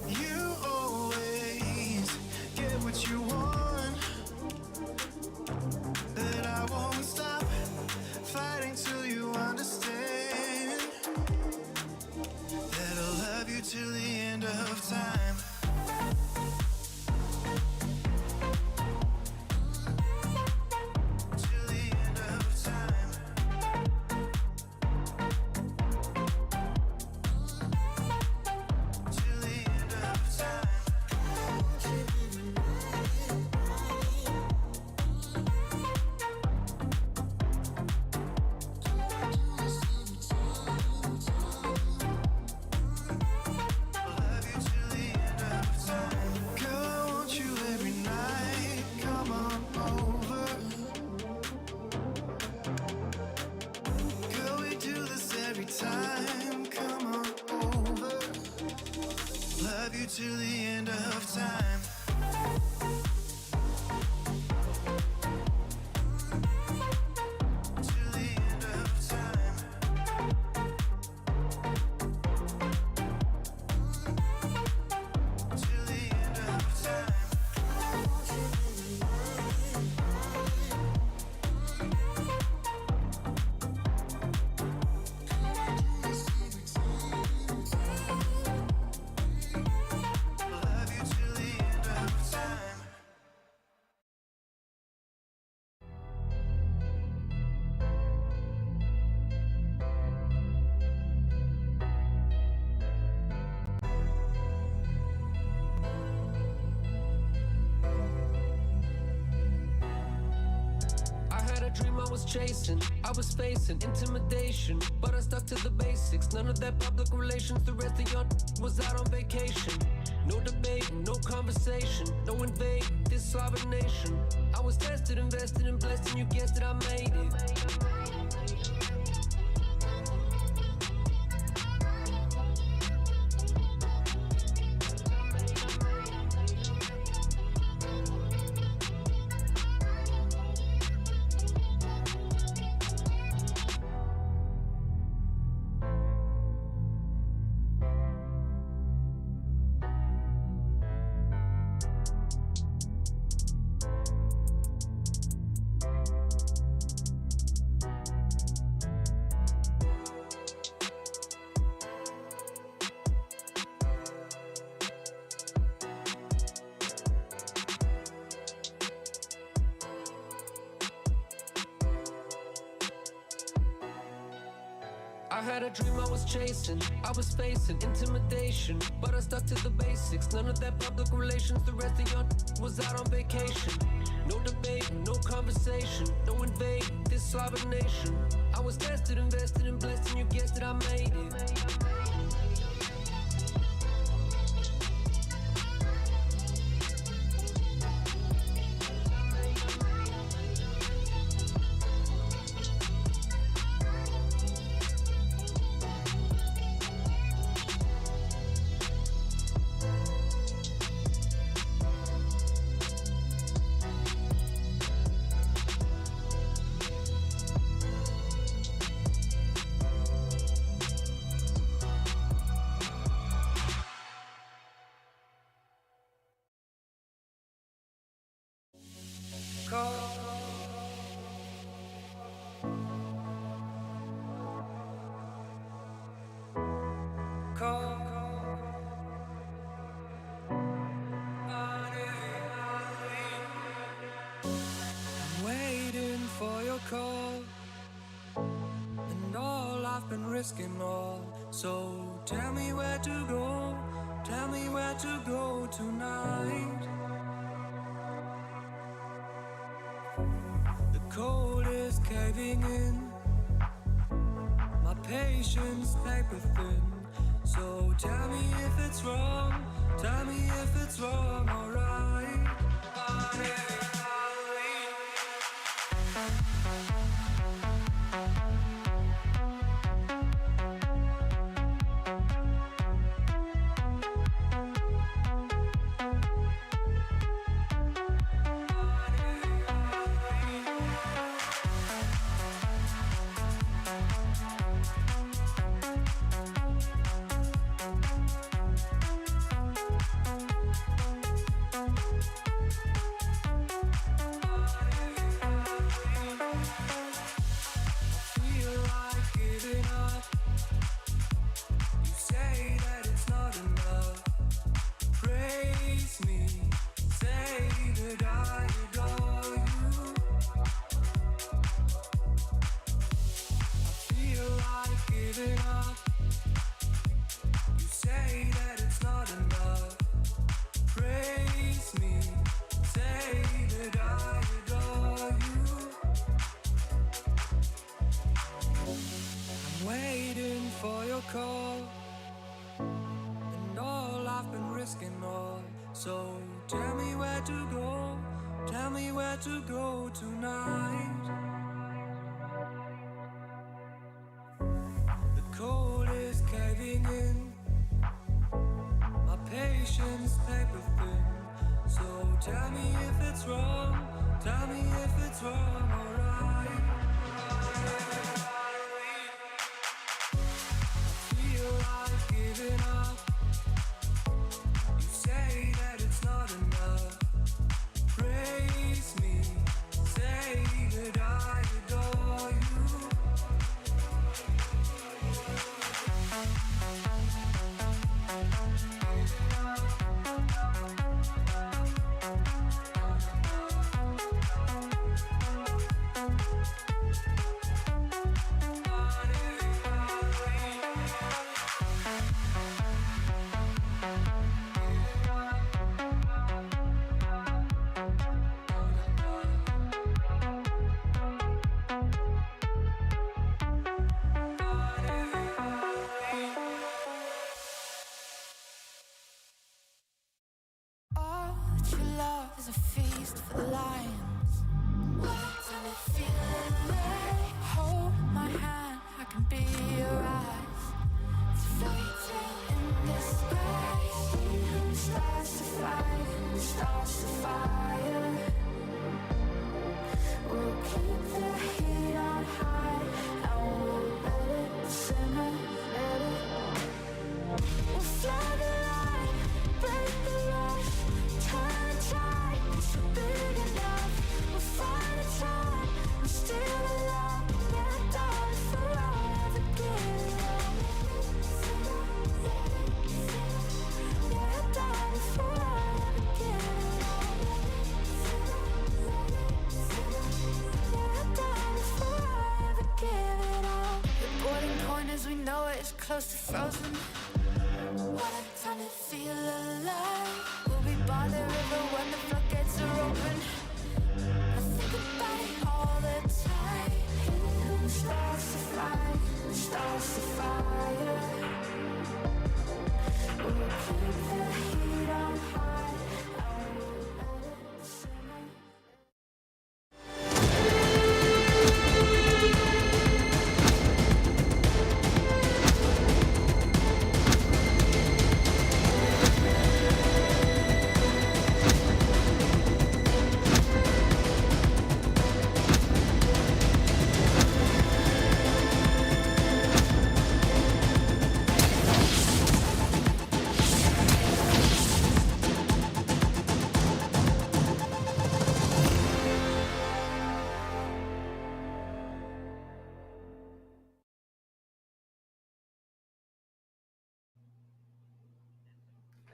You always get what dream I was chasing. I was facing intimidation, but I stuck to the basics. None of that public relations. The rest of y'all was out on vacation. No debating, no conversation, no invading this sovereign nation. I was tested, invested, and blessed, and you guessed it, I made it. I had a dream I was chasing. I was facing intimidation, but I stuck to the basics. None of that public relations. The rest of y'all was out on vacation. No debating, no conversation, no invading this sovereign nation. I was tested, invested, and blessed, and you guessed it, I made it. I'm waiting for your call, and all I've been risking all. So tell me where to go, tell me where to go tonight. The cold is caving in, my patience paper thin. So tell me if it's wrong, tell me if it's wrong or right. Call, and all I've been risking all. So tell me where to go, tell me where to go tonight. The cold is caving in, my patience paper thin. So tell me if it's wrong, tell me if it's wrong or right. Giving up. You say that it's not enough. Praise me, say that I adore you. As we know it is close to frozen. What a time to feel alive. We'll be by the river when the floodgates are open. I think about it all the time. Who starts the fight? Who starts the fire? We'll keep the heat on high. I won't let it simmer.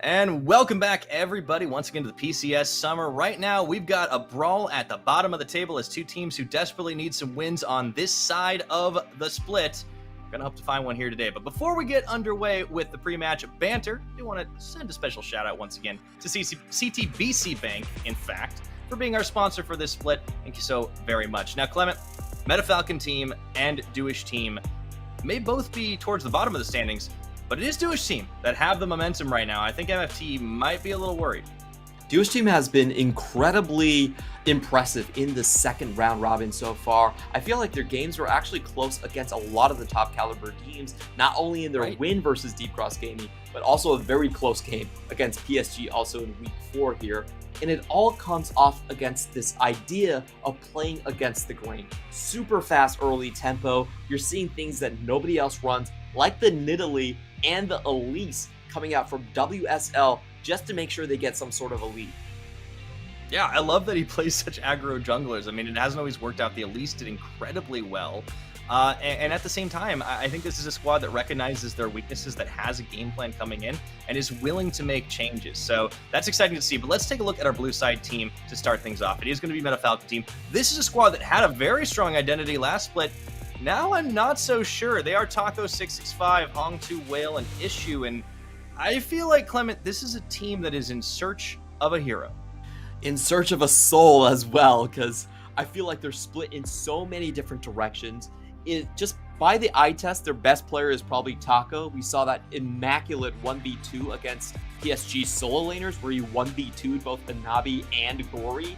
And welcome back, everybody, once again to the PCS Summer. Right now, we've got a brawl at the bottom of the table as two teams who desperately need some wins on this side of the split. We're going to hope to find one here today. But before we get underway with the pre-match banter, I do want to send a special shout-out once again to CTBC Bank, in fact, for being our sponsor for this split. Thank you so very much. Now, Clement, MetaFalcon team and Dewish team may both be towards the bottom of the standings, but it is Dewish team that have the momentum right now. I think MFT might be a little worried. Dewish team has been incredibly impressive in the second round robin so far. I feel like their games were actually close against a lot of the top caliber teams, not only in their win versus Deep Cross Gaming, but also a very close game against PSG also in week 4 here. And it all comes off against this idea of playing against the grain. Super fast early tempo. You're seeing things that nobody else runs, like the Nidalee and the Elise coming out from WSL just to make sure they get some sort of a lead. Yeah, I love that he plays such aggro junglers. I mean, it hasn't always worked out. The Elise did incredibly well. And at the same time, I think this is a squad that recognizes their weaknesses, that has a game plan coming in, and is willing to make changes. So that's exciting to see. But let's take a look at our blue side team to start things off. It is going to be MetaFalcon team. This is a squad that had a very strong identity last split. Now I'm not so sure. They are Taco 665, Hong2 Whale, and Issue, and I feel like, Clement, this is a team that is in search of a hero. In search of a soul as well, because I feel like they're split in so many different directions. Just by the eye test, their best player is probably Taco. We saw that immaculate 1v2 against PSG solo laners, where he 1v2'd both Anabi and Gory.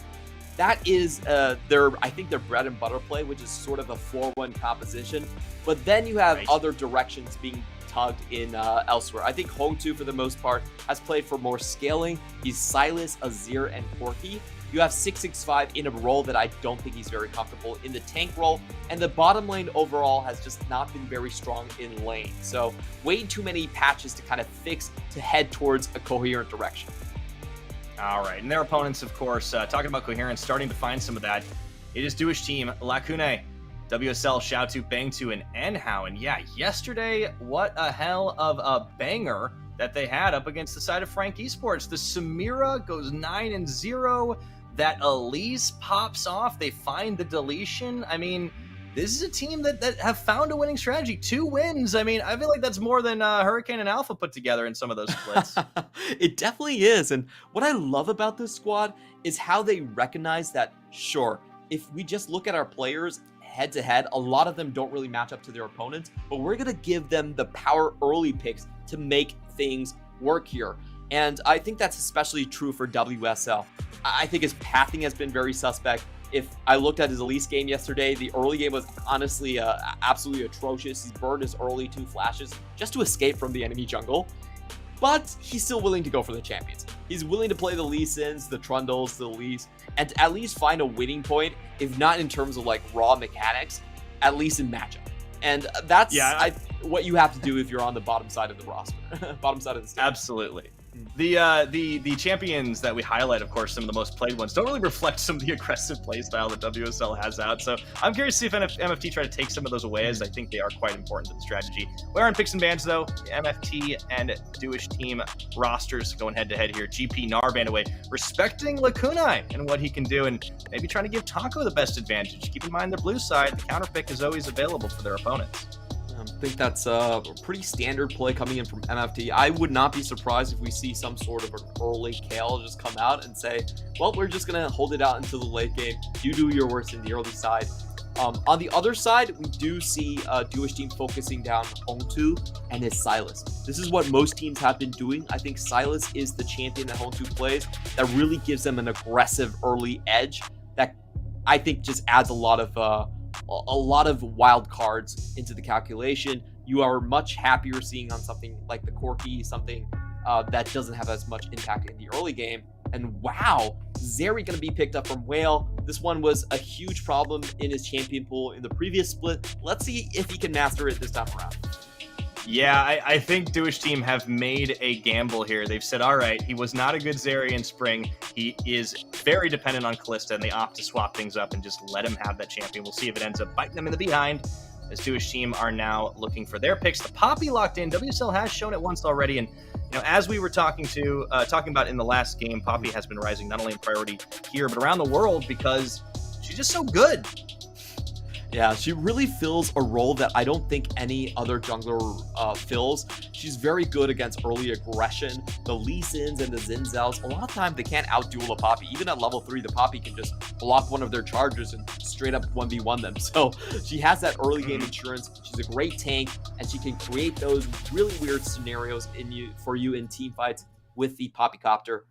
That is I think their bread and butter play, which is sort of a 4-1 composition. But then you have other directions being tugged in elsewhere. I think Hong2, for the most part, has played for more scaling. He's Silas, Azir, and Corki. You have 665 in a role that I don't think he's very comfortable in, the tank role, and the bottom lane overall has just not been very strong in lane. So way too many patches to kind of fix to head towards a coherent direction. All right, and their opponents, of course, talking about coherence, starting to find some of that. It is Dewish team, Lacune, WSL, Xiaotu, Bangtu, and Enhao. And yeah, yesterday, what a hell of a banger that they had up against the side of Frank Esports. The Samira goes 9-0. That Elise pops off. They find the deletion. I mean, this is a team that have found a winning strategy. 2 wins. I mean, I feel like that's more than Hurricane and Alpha put together in some of those splits. It definitely is. And what I love about this squad is how they recognize that, sure, if we just look at our players head to head, a lot of them don't really match up to their opponents, but we're going to give them the power early picks to make things work here. And I think that's especially true for WSL. I think his pathing has been very suspect. If I looked at his Elise game yesterday, the early game was honestly absolutely atrocious. He burned his early 2 flashes just to escape from the enemy jungle. But he's still willing to go for the champions. He's willing to play the Lee Sins, the Trundles, the Lees, and to at least find a winning point, if not in terms of like raw mechanics, at least in matchup. And that's what you have to do if you're on the bottom side of the roster, bottom side of the stage. Absolutely. The champions that we highlight, of course, some of the most played ones, don't really reflect some of the aggressive playstyle that WSL has out. So I'm curious to see if MFT try to take some of those away, as I think they are quite important to the strategy. We are on picks and bans, though. MFT and Duish team rosters going head-to-head here. GP Narband away, respecting Lakunai and what he can do, and maybe trying to give Taco the best advantage. Keep in mind, the blue side, the counter pick is always available for their opponents. I think that's a pretty standard play coming in from MFT. I would not be surprised if we see some sort of an early Kale just come out and say, well, we're just going to hold it out until the late game. You do your worst in the early side. On the other side, we do see Duish team focusing down Hongtu and his Silas. This is what most teams have been doing. I think Silas is the champion that Hongtu plays that really gives them an aggressive early edge that I think just adds a lot of wild cards into the calculation. You are much happier seeing on something like the Corki, something that doesn't have as much impact in the early game. And wow, Zeri going to be picked up from Whale. This one was a huge problem in his champion pool in the previous split. Let's see if he can master it this time around. Yeah, I think Duish team have made a gamble here. They've said, all right, he was not a good Zeri in spring. He is very dependent on Kalista, and they opt to swap things up and just let him have that champion. We'll see if it ends up biting them in the behind, as Duish team are now looking for their picks. The Poppy locked in. WSL has shown it once already, and as we were talking about in the last game, Poppy has been rising not only in priority here, but around the world because she's just so good. Yeah, she really fills a role that I don't think any other jungler fills. She's very good against early aggression. The Lee Sins and the Zinzels, a lot of times they can't outduel a Poppy. Even at level 3, the Poppy can just block one of their chargers and straight up 1v1 them. So she has that early game insurance. She's a great tank, and she can create those really weird scenarios for you in team fights with the Poppycopter.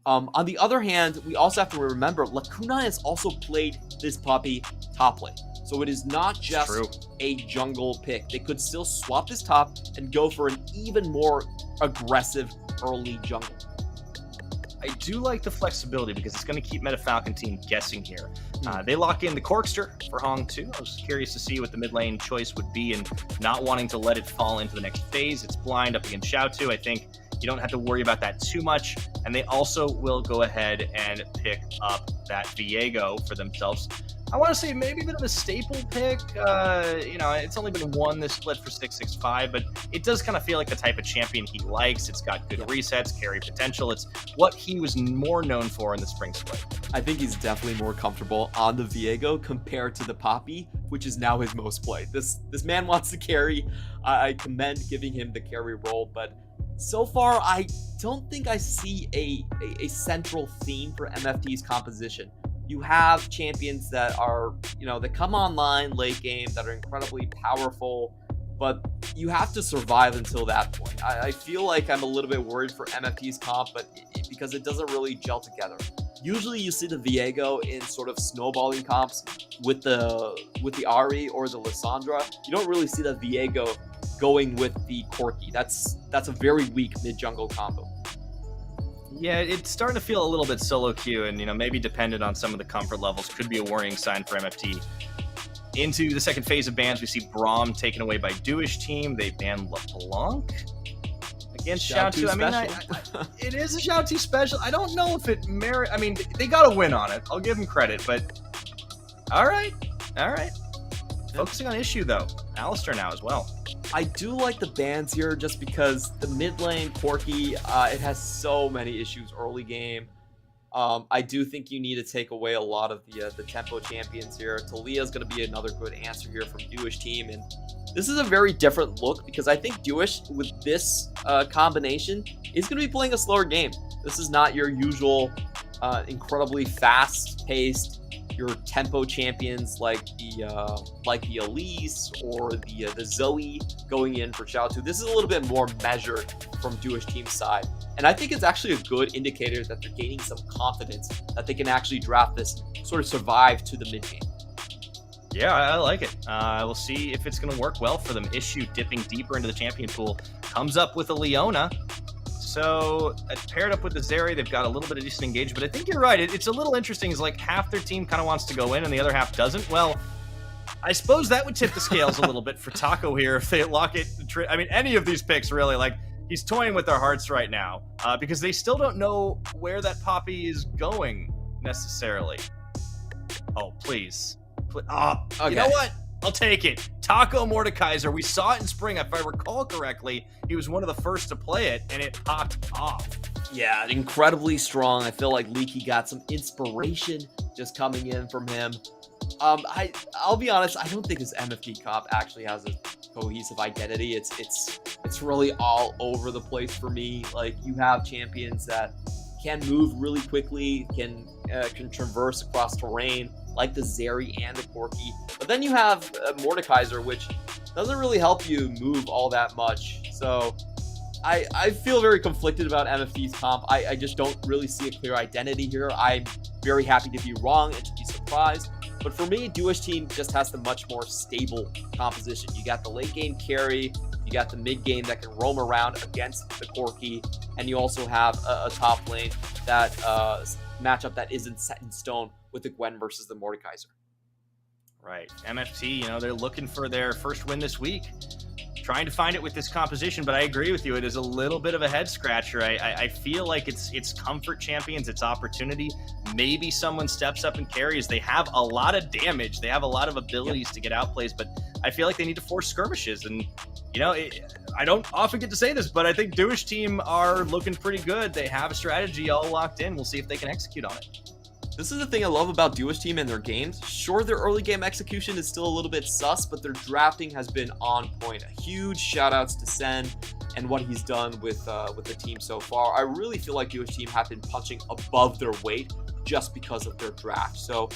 On the other hand, we also have to remember Lacuna has also played this Poppy top lane. So it is not just a jungle pick. They could still swap this top and go for an even more aggressive early jungle. I do like the flexibility because it's going to keep Meta Falcon team guessing here. They lock in the Corkster for Hong 2. I was curious to see what the mid lane choice would be and not wanting to let it fall into the next phase. It's blind up against Xiao 2. I think you don't have to worry about that too much. And they also will go ahead and pick up that Viego for themselves. I want to say maybe a bit of a staple pick. It's only been one this split for 665, but it does kind of feel like the type of champion he likes. It's got good resets, carry potential. It's what he was more known for in the spring split. I think he's definitely more comfortable on the Viego compared to the Poppy, which is now his most played. This man wants to carry. I commend giving him the carry role, but so far I don't think I see a central theme for MFT's composition. You have champions that are, that come online late game, that are incredibly powerful, but you have to survive until that point. I feel like I'm a little bit worried for MFT's comp, but because it doesn't really gel together. Usually you see the Viego in sort of snowballing comps with the Ari or the Lissandra. You don't really see the Viego going with the Corki. That's a very weak mid-jungle combo. Yeah, it's starting to feel a little bit solo queue, and maybe dependent on some of the comfort levels could be a worrying sign for MFT. Into the second phase of bans, we see Braum taken away by Duish team. They ban LeBlanc against Xiao 2. I mean, it is a Xiao 2 special. I don't know if it merit. I mean, they got a win on it. I'll give them credit, but all right. Focusing on issue though, Alistair now as well. I do like the bans here just because the mid lane Corki, it has so many issues early game. I do think you need to take away a lot of the tempo champions here. Talia is going to be another good answer here from Duish team, and this is a very different look because I think Duish with this combination is going to be playing a slower game. This is not your usual incredibly fast-paced, your tempo champions like the Elise or the Zoe going in for Xiao 2. This is a little bit more measured from Duish team's side. And I think it's actually a good indicator that they're gaining some confidence that they can actually draft this, sort of survive to the mid game. Yeah, I like it. We'll see if it's going to work well for them. Issue dipping deeper into the champion pool comes up with a Leona. So paired up with the Zeri, they've got a little bit of decent engagement. But I think you're right. It's a little interesting. It's like half their team kind of wants to go in and the other half doesn't. Well, I suppose that would tip the scales a little bit for Taco here if they lock it. I mean, any of these picks, really. Like, he's toying with their hearts right now because they still don't know where that Poppy is going necessarily. Oh, please. Okay. You know what? I'll take it. Taco Mordekaiser. We saw it in spring. If I recall correctly, he was one of the first to play it, and it popped off. Yeah, incredibly strong. I feel like Leaky got some inspiration just coming in from him. I'll be honest, I don't think this MFT comp actually has a cohesive identity. It's really all over the place for me. Like, you have champions that can move really quickly, can traverse across terrain, like the Zeri and the Corki. But then you have Mordekaiser, which doesn't really help you move all that much. So I feel very conflicted about MFT's comp. I just don't really see a clear identity here. I'm very happy to be wrong and to be surprised. But for me, Duish team just has the much more stable composition. You got the late game carry, you got the mid game that can roam around against the Corki, and you also have a top lane that matchup that isn't set in stone with the Gwen versus the Mordekaiser. Right. MFT, they're looking for their first win this week. Trying to find it with this composition, but I agree with you. It is a little bit of a head scratcher. I feel like it's comfort champions, it's opportunity. Maybe someone steps up and carries. They have a lot of damage. They have a lot of abilities to get outplays, but I feel like they need to force skirmishes. And, I don't often get to say this, but I think Duish team are looking pretty good. They have a strategy all locked in. We'll see if they can execute on it. This is the thing I love about Duish team and their games. Sure, their early game execution is still a little bit sus, but their drafting has been on point. A huge shout outs to Sen and what he's done with the team so far. I really feel like Duish team have been punching above their weight just because of their draft. So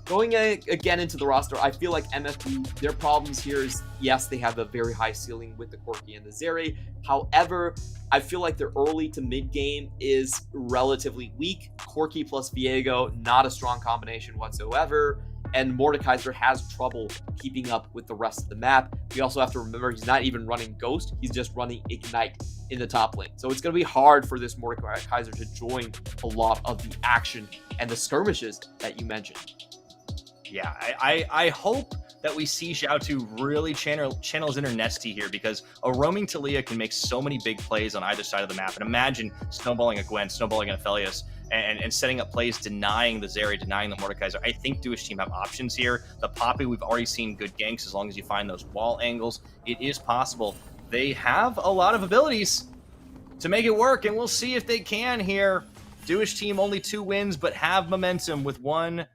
going again into the roster, I feel like MFT, their problems here is, yes, they have a very high ceiling with the Corki and the Zeri. However, I feel like their early to mid game is relatively weak. Corki plus Viego, not a strong combination whatsoever. And Mordekaiser has trouble keeping up with the rest of the map. We also have to remember he's not even running Ghost. He's just running Ignite in the top lane. So it's going to be hard for this Mordekaiser to join a lot of the action and the skirmishes that you mentioned. Yeah, I hope that we see Xiaotu really channel his inner Nesty here, because a roaming Talia can make so many big plays on either side of the map. And imagine snowballing a Gwen, snowballing an Aphelios, and setting up plays denying the Zeri, denying the Mordekaiser. I think Duish team have options here. The Poppy, we've already seen good ganks as long as you find those wall angles. It is possible. They have a lot of abilities to make it work, and we'll see if they can here. Duish team only 2 wins, but have momentum with one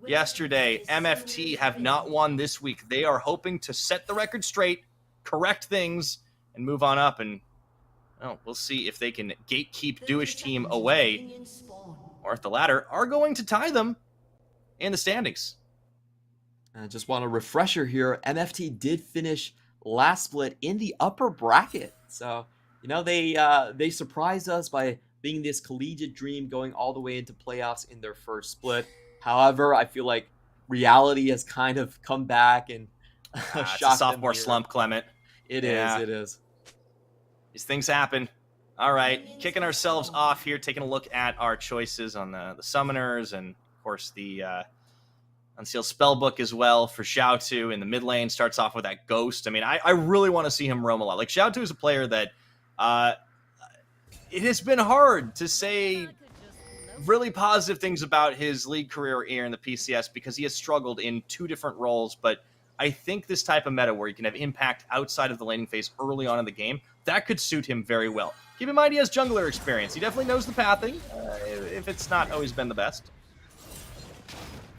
yesterday. MFT have not won this week. They are hoping to set the record straight, correct things, and move on up. And we'll see if they can gatekeep Duish team away, or if the latter are going to tie them in the standings. I just want a refresher here. MFT did finish last split in the upper bracket. So, they surprised us by being this collegiate dream going all the way into playoffs in their first split. However, I feel like reality has kind of come back and it's a sophomore slump, Clement. It is. These things happen. All right, kicking ourselves off here, taking a look at our choices on the summoners and, of course, the Unsealed Spellbook as well for Xiaotu in the mid lane. Starts off with that Ghost. I mean, I really want to see him roam a lot. Like, Xiaotu is a player that it has been hard to say really positive things about his league career here in the PCS, because he has struggled in 2 different roles. But I think this type of meta where you can have impact outside of the laning phase early on in the game, that could suit him very well. Keep in mind he has jungler experience. He definitely knows the pathing, if it's not always been the best.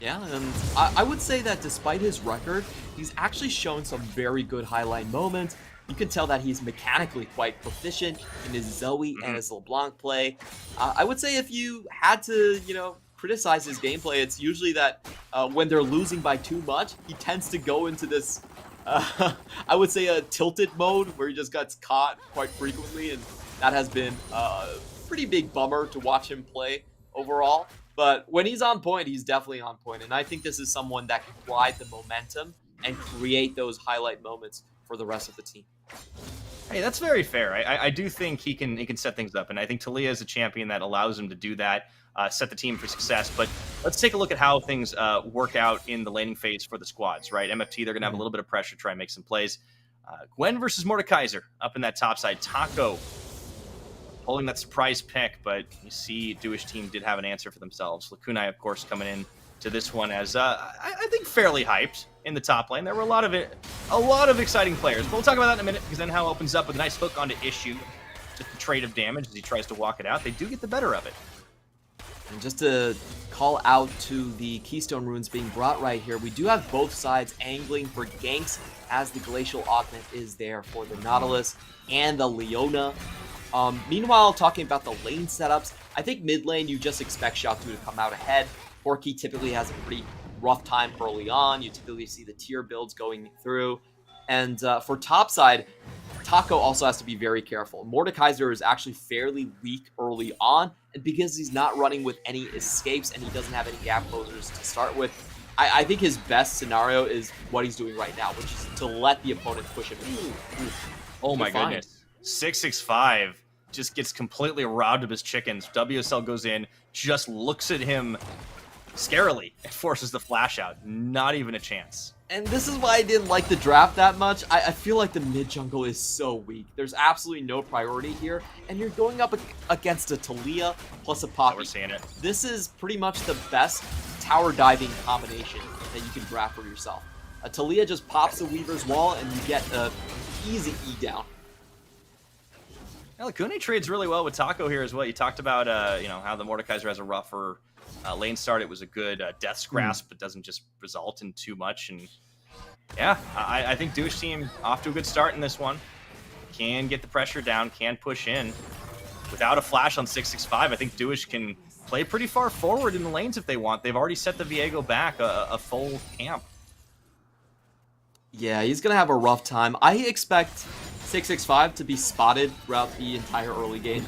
Yeah, and I would say that despite his record, he's actually shown some very good highlight moments. You can tell that he's mechanically quite proficient in his Zoe and his LeBlanc play. I would say if you had to, criticize his gameplay, it's usually that when they're losing by too much, he tends to go into this, I would say, a tilted mode where he just gets caught quite frequently, and that has been a pretty big bummer to watch him play overall. But when he's on point, he's definitely on point, and I think this is someone that can ride the momentum and create those highlight moments for the rest of the team. Hey, that's very fair. I do think he can set things up, and I think Talia is a champion that allows him to do that, set the team for success. But let's take a look at how things work out in the laning phase for the squads, right? MFT, they're going to have a little bit of pressure to try and make some plays. Gwen versus Mordekaiser up in that top side. Taco pulling that surprise pick, but you see Duish team did have an answer for themselves. Lakunai, of course, coming in to this one as I think fairly hyped in the top lane. There were a lot of exciting players, but we'll talk about that in a minute because then Hal opens up with a nice hook onto Issue, just a trade of damage as he tries to walk it out. They do get the better of it. And just to call out to the Keystone Runes being brought right here, we do have both sides angling for ganks as the Glacial Augment is there for the Nautilus and the Leona. Meanwhile, talking about the lane setups, I think mid lane you just expect Xiao Tu to come out ahead. Porky typically has a pretty rough time early on. You typically see the tier builds going through. And for top side, Taco also has to be very careful. Mordekaiser is actually fairly weak early on, and because he's not running with any escapes and he doesn't have any gap closers to start with, I think his best scenario is what he's doing right now, which is to let the opponent push him. Oh my goodness. 665 just gets completely robbed of his chickens. WSL goes in, just looks at him scarily and forces the flash out. Not even a chance. And this is why I didn't like the draft that much. I feel like the mid jungle is so weak. There's absolutely no priority here, and you're going up against a Talia plus a Poppy. We're seeing it. This is pretty much the best tower diving combination that you can draft for yourself. A Talia just pops the Weaver's wall, and you get an easy E down. Now, Lakuni trades really well with Taco here as well. You talked about how the Mordekaiser has a rougher lane start. It was a good Death's Grasp, but doesn't just result in too much. And yeah, I think Douche team off to a good start in this one. Can get the pressure down, can push in. Without a flash on 665, I think Douche can play pretty far forward in the lanes if they want. They've already set the Viego back a full camp. Yeah, he's going to have a rough time. I expect 665 to be spotted throughout the entire early game.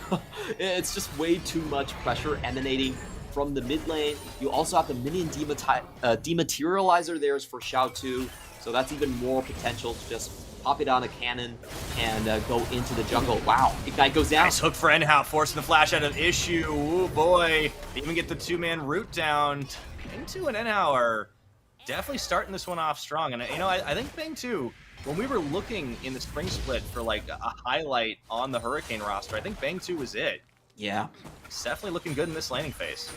It's just way too much pressure emanating from the mid lane. You also have the minion dematerializer there for Xiao Tu, so that's even more potential to just pop it on a cannon and go into the jungle. Wow, Ignite goes down. Nice hook for Enhao, forcing the flash out of Issue. Oh boy, they even get the two-man root down. Bang2 and Enhao are definitely starting this one off strong, and I think Bang2, when we were looking in the spring split for like a highlight on the Hurricane roster, I think Bang2 was it. Yeah. It's definitely looking good in this laning phase.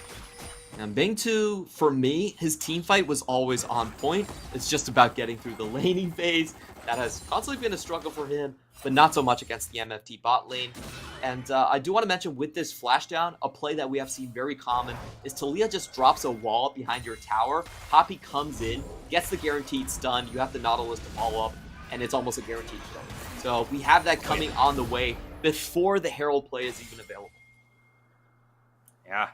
And Bang2, for me, his team fight was always on point. It's just about getting through the laning phase. That has constantly been a struggle for him, but not so much against the MFT bot lane. And I do want to mention with this flashdown, a play that we have seen very common is Talia just drops a wall behind your tower. Poppy comes in, gets the guaranteed stun. You have the Nautilus to follow up, and it's almost a guaranteed kill. So we have that coming on the way before the Herald play is even available. Yeah.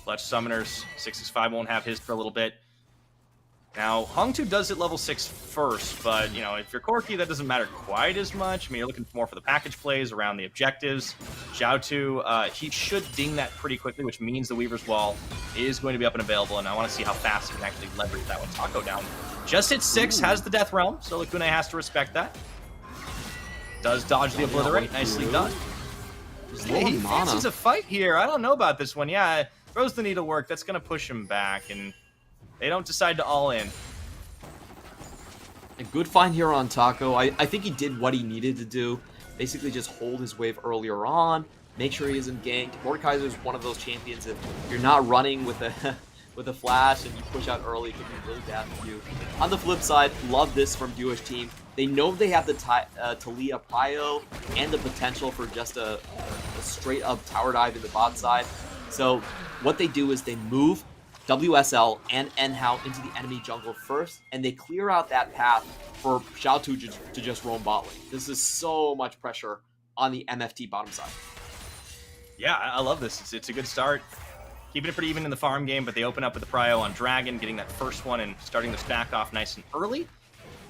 Clutch Summoners. 665 won't have his for a little bit. Now, Hung2 does hit level 6 first, but, if you're Corki, that doesn't matter quite as much. I mean, you're looking more for the package plays around the objectives. Xiao Tu, he should ding that pretty quickly, which means the Weaver's Wall is going to be up and available, and I want to see how fast he can actually leverage that one. Taco down. Just hit 6, has the Death Realm, so Lakune has to respect that. Does dodge the Obliterate. Nicely done. Hey, he fancies a fight here. I don't know about this one. Yeah, throws the needlework. That's going to push him back, and they don't decide to all in. A good find here on Taco. I think he did what he needed to do. Basically just hold his wave earlier on, make sure he isn't ganked. Mordekaiser is one of those champions. If you're not running with a with a flash and you push out early, it can be really bad for you. On the flip side, love this from Duish team. They know they have the Talia Prio and the potential for just a straight up tower dive in the bot side. So what they do is they move WSL and Enhao into the enemy jungle first, and they clear out that path for Xiao Tu to just roam bot lane. This is so much pressure on the MFT bottom side. Yeah, I love this. It's a good start. Keeping it pretty even in the farm game, but they open up with the Prio on Dragon, getting that first one and starting the stack off nice and early.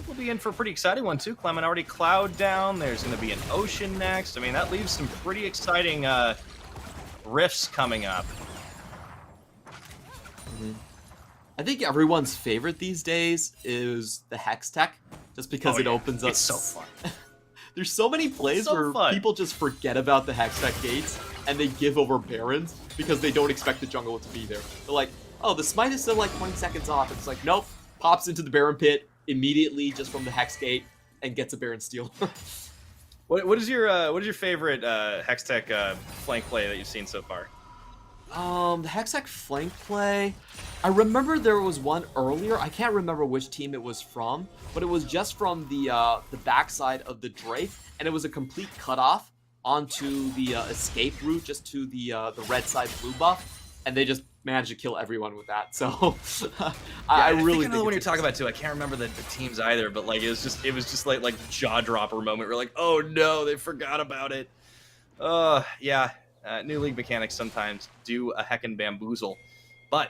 We'll be in for a pretty exciting one too. Clement already Cloud down. There's going to be an Ocean next. I mean, that leaves some pretty exciting rifts coming up. I think everyone's favorite these days is the Hex Tech, just because it opens up it's so fun. There's so many plays So where fun. people just forget about the Hextech gates and they give over Barons because they don't expect the jungle to be there. They're like, oh, the smite is still like 20 seconds off. It's like, nope, pops into the Baron pit immediately just from the Hex gate and gets a Baron steal. What is your favorite Hextech flank play that you've seen so far? The Hextech flank play, I remember there was one earlier. I can't remember which team it was from, but it was just from the backside of the Drake, and it was a complete cutoff onto the escape route, just to the red side blue buff, and they just managed to kill everyone with that. So I really think I know the one you're talking about too. I can't remember the teams either, but like it was just like jaw dropper moment. We're like, oh no, they forgot about it. Yeah. New league mechanics sometimes do a heckin' bamboozle. But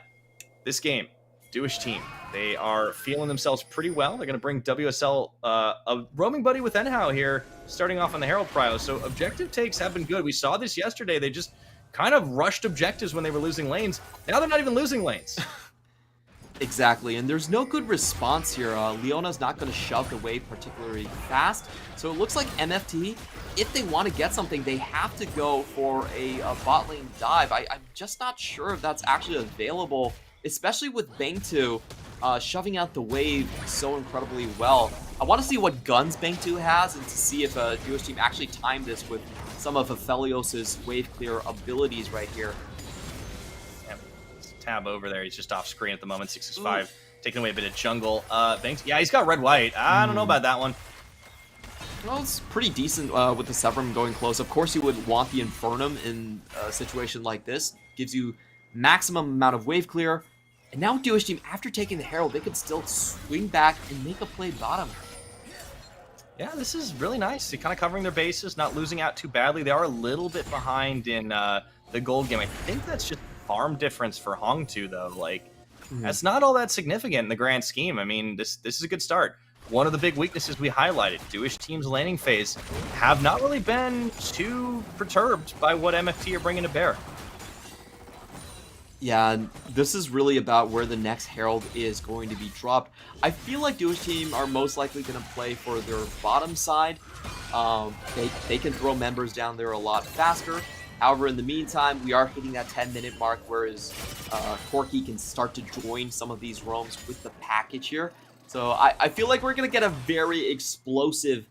this game, Jewish team, they are feeling themselves pretty well. They're going to bring WSL a roaming buddy with Enhao here, starting off on the Herald Prio. So objective takes have been good. We saw this yesterday. They just kind of rushed objectives when they were losing lanes. Now they're not even losing lanes. Exactly, and there's no good response here. Leona's not going to shove the wave particularly fast, so it looks like MFT, if they want to get something, they have to go for a bot lane dive. I'm just not sure if that's actually available, especially with Bang2 shoving out the wave so incredibly well. I want to see what guns Bang2 has and to see if a Jewish team actually timed this with some of Aphelios' wave clear abilities right here. Tab over there. He's just off screen at the moment. 665 taking away a bit of jungle. Banks. Yeah, he's got red-white. I don't know about that one. Well, it's pretty decent with the Severum going close. Of course, you would want the Infernum in a situation like this. Gives you maximum amount of wave clear. And now with Jewish team, after taking the Herald, they could still swing back and make a play bottom. Yeah, this is really nice. They're kind of covering their bases, not losing out too badly. They are a little bit behind in the gold game. I think that's just farm difference for Hong2 though. Like that's not all that significant in the grand scheme. I mean, this is a good start. One of the big weaknesses we highlighted, Jewish team's laning phase have not really been too perturbed by what MFT are bringing to bear. Yeah, and this is really about where the next Herald is going to be dropped. I feel like Jewish team are most likely going to play for their bottom side. They can throw members down there a lot faster. However, in the meantime, we are hitting that 10-minute mark, whereas Corki can start to join some of these roams with the package here. So I feel like we're going to get a very explosive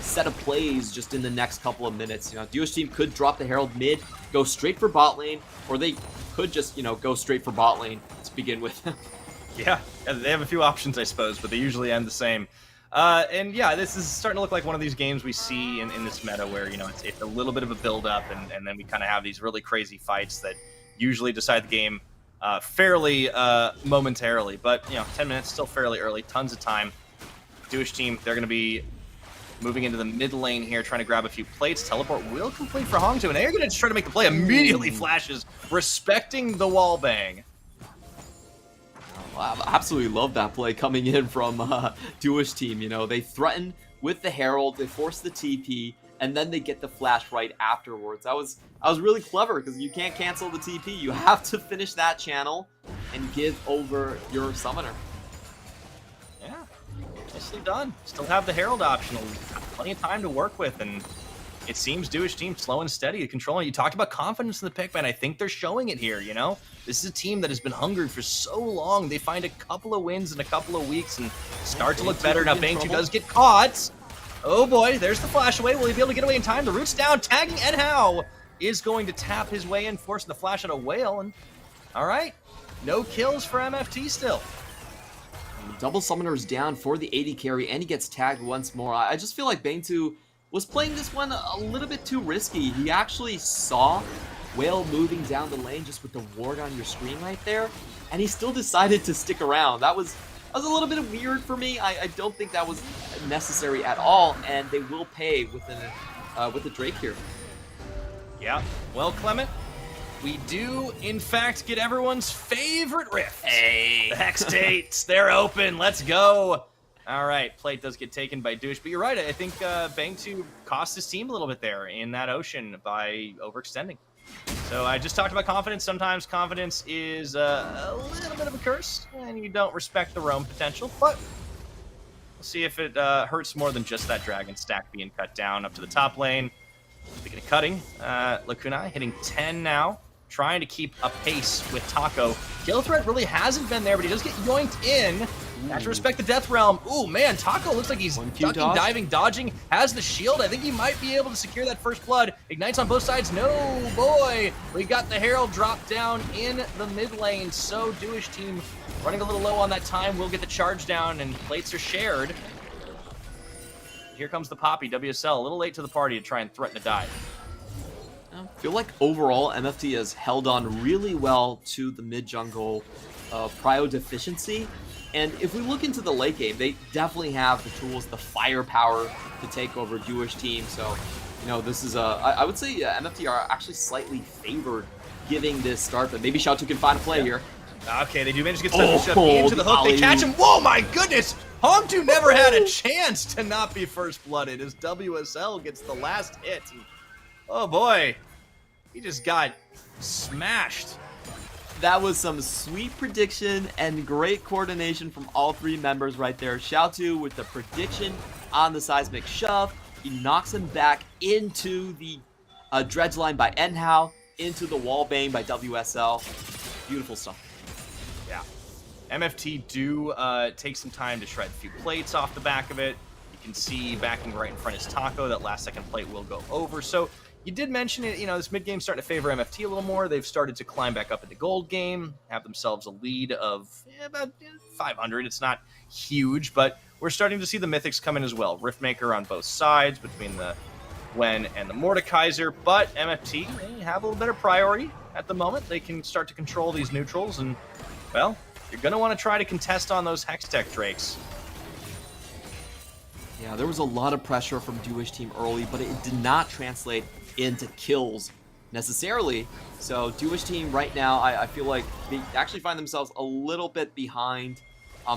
set of plays just in the next couple of minutes. You know, Jewish team could drop the Herald mid, go straight for bot lane, or they could just, you know, go straight for bot lane to begin with. Yeah, they have a few options, I suppose, but they usually end the same. And yeah, this is starting to look like one of these games we see in this meta where, you know, it's a little bit of a build-up, and then we kind of have these really crazy fights that usually decide the game fairly momentarily. But, you know, 10 minutes, still fairly early, tons of time. Jewish team, they're going to be moving into the mid lane here, trying to grab a few plates. Teleport will complete for Hong2, and they're going to try to make the play. Immediately flashes, respecting the wall bang. I absolutely love that play coming in from Jewish team. You know, they threaten with the Herald, they force the TP, and then they get the flash right afterwards. That was really clever because you can't cancel the TP. You have to finish that channel and give over your summoner. Yeah, nicely done. Still have the Herald optional. Plenty of time to work with, and it seems Jewish team slow and steady, controlling. You talked about confidence in the pick, man. I think they're showing it here, you know? This is a team that has been hungry for so long. They find a couple of wins in a couple of weeks and start to look better. Now, Bang2 does get caught. Oh boy, there's the flash away. Will he be able to get away in time? The root's down, tagging Enhao is going to tap his way in, forcing the flash at a whale. And all right, no kills for MFT still. Double summoners down for the AD carry, and he gets tagged once more. I just feel like Bang2 was playing this one a little bit too risky. He actually saw Whale moving down the lane just with the ward on your screen right there, and he still decided to stick around. That was a little bit weird for me. I don't think that was necessary at all, and they will pay with the Drake here. Yeah, well, Clement, we do, in fact, get everyone's favorite rift. Hey! The Hex Tates, they're open, let's go! All right, plate does get taken by Douche, but you're right, I think Bang2 cost his team a little bit there in that ocean by overextending. So I just talked about confidence. Sometimes confidence is a little bit of a curse, and you don't respect the roam potential, but we'll see if it hurts more than just that dragon stack being cut down up to the top lane. Speaking of cutting, Lacuna hitting 10 now, trying to keep a pace with Taco. Kill threat really hasn't been there, but he does get yoinked in. Have to respect the Death Realm. Ooh, man, Taco looks like he's ducking, diving, dodging, has the shield. I think he might be able to secure that first blood. Ignites on both sides. No, boy. We got the Herald drop down in the mid lane. So Duish team running a little low on that time. We'll get the charge down, and plates are shared. Here comes the Poppy, WSL, a little late to the party to try and threaten a dive. I feel like overall, MFT has held on really well to the mid-jungle prio deficiency. And if we look into the late game, they definitely have the tools, the firepower to take over Duish team. So, you know, this is I would say MFT are actually slightly favored giving this start, but maybe Xiaotu can find a play here. Okay, they do manage to get stuck into the hook. They catch him. Whoa, my goodness! Hongtu never had a chance to not be first blooded as WSL gets the last hit. Oh boy, he just got smashed. That was some sweet prediction and great coordination from all three members right there. Xiaotu with the prediction on the seismic shove. He knocks him back into the dredge line by Enhao, into the wall bang by WSL. Beautiful stuff. Yeah. MFT do take some time to shred a few plates off the back of it. You can see backing right in front is Taco. That last second plate will go over. So you did mention it, you know, this mid-game starting to favor MFT a little more. They've started to climb back up into gold game, have themselves a lead of about 500. It's not huge, but we're starting to see the mythics come in as well. Riftmaker on both sides between the Gwen and the Mordekaiser, but MFT, they have a little better priority at the moment. They can start to control these neutrals, and, well, you're going to want to try to contest on those Hextech Drakes. Yeah, there was a lot of pressure from Duish team early, but it did not translate into kills necessarily. So Duish team right now, I feel like they actually find themselves a little bit behind.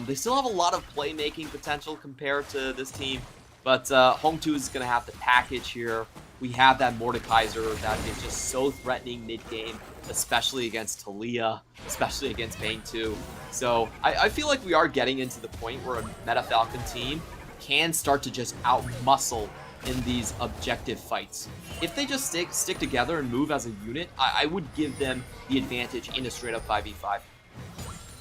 They still have a lot of playmaking potential compared to this team, but Hongtu is going to have the package here. We have that Mordekaiser that is just so threatening mid-game, especially against Taliyah, especially against Bane 2. So I feel like we are getting into the point where a Meta Falcon team can start to just out-muscle in these objective fights. If they just stick together and move as a unit, I would give them the advantage in a straight-up 5v5.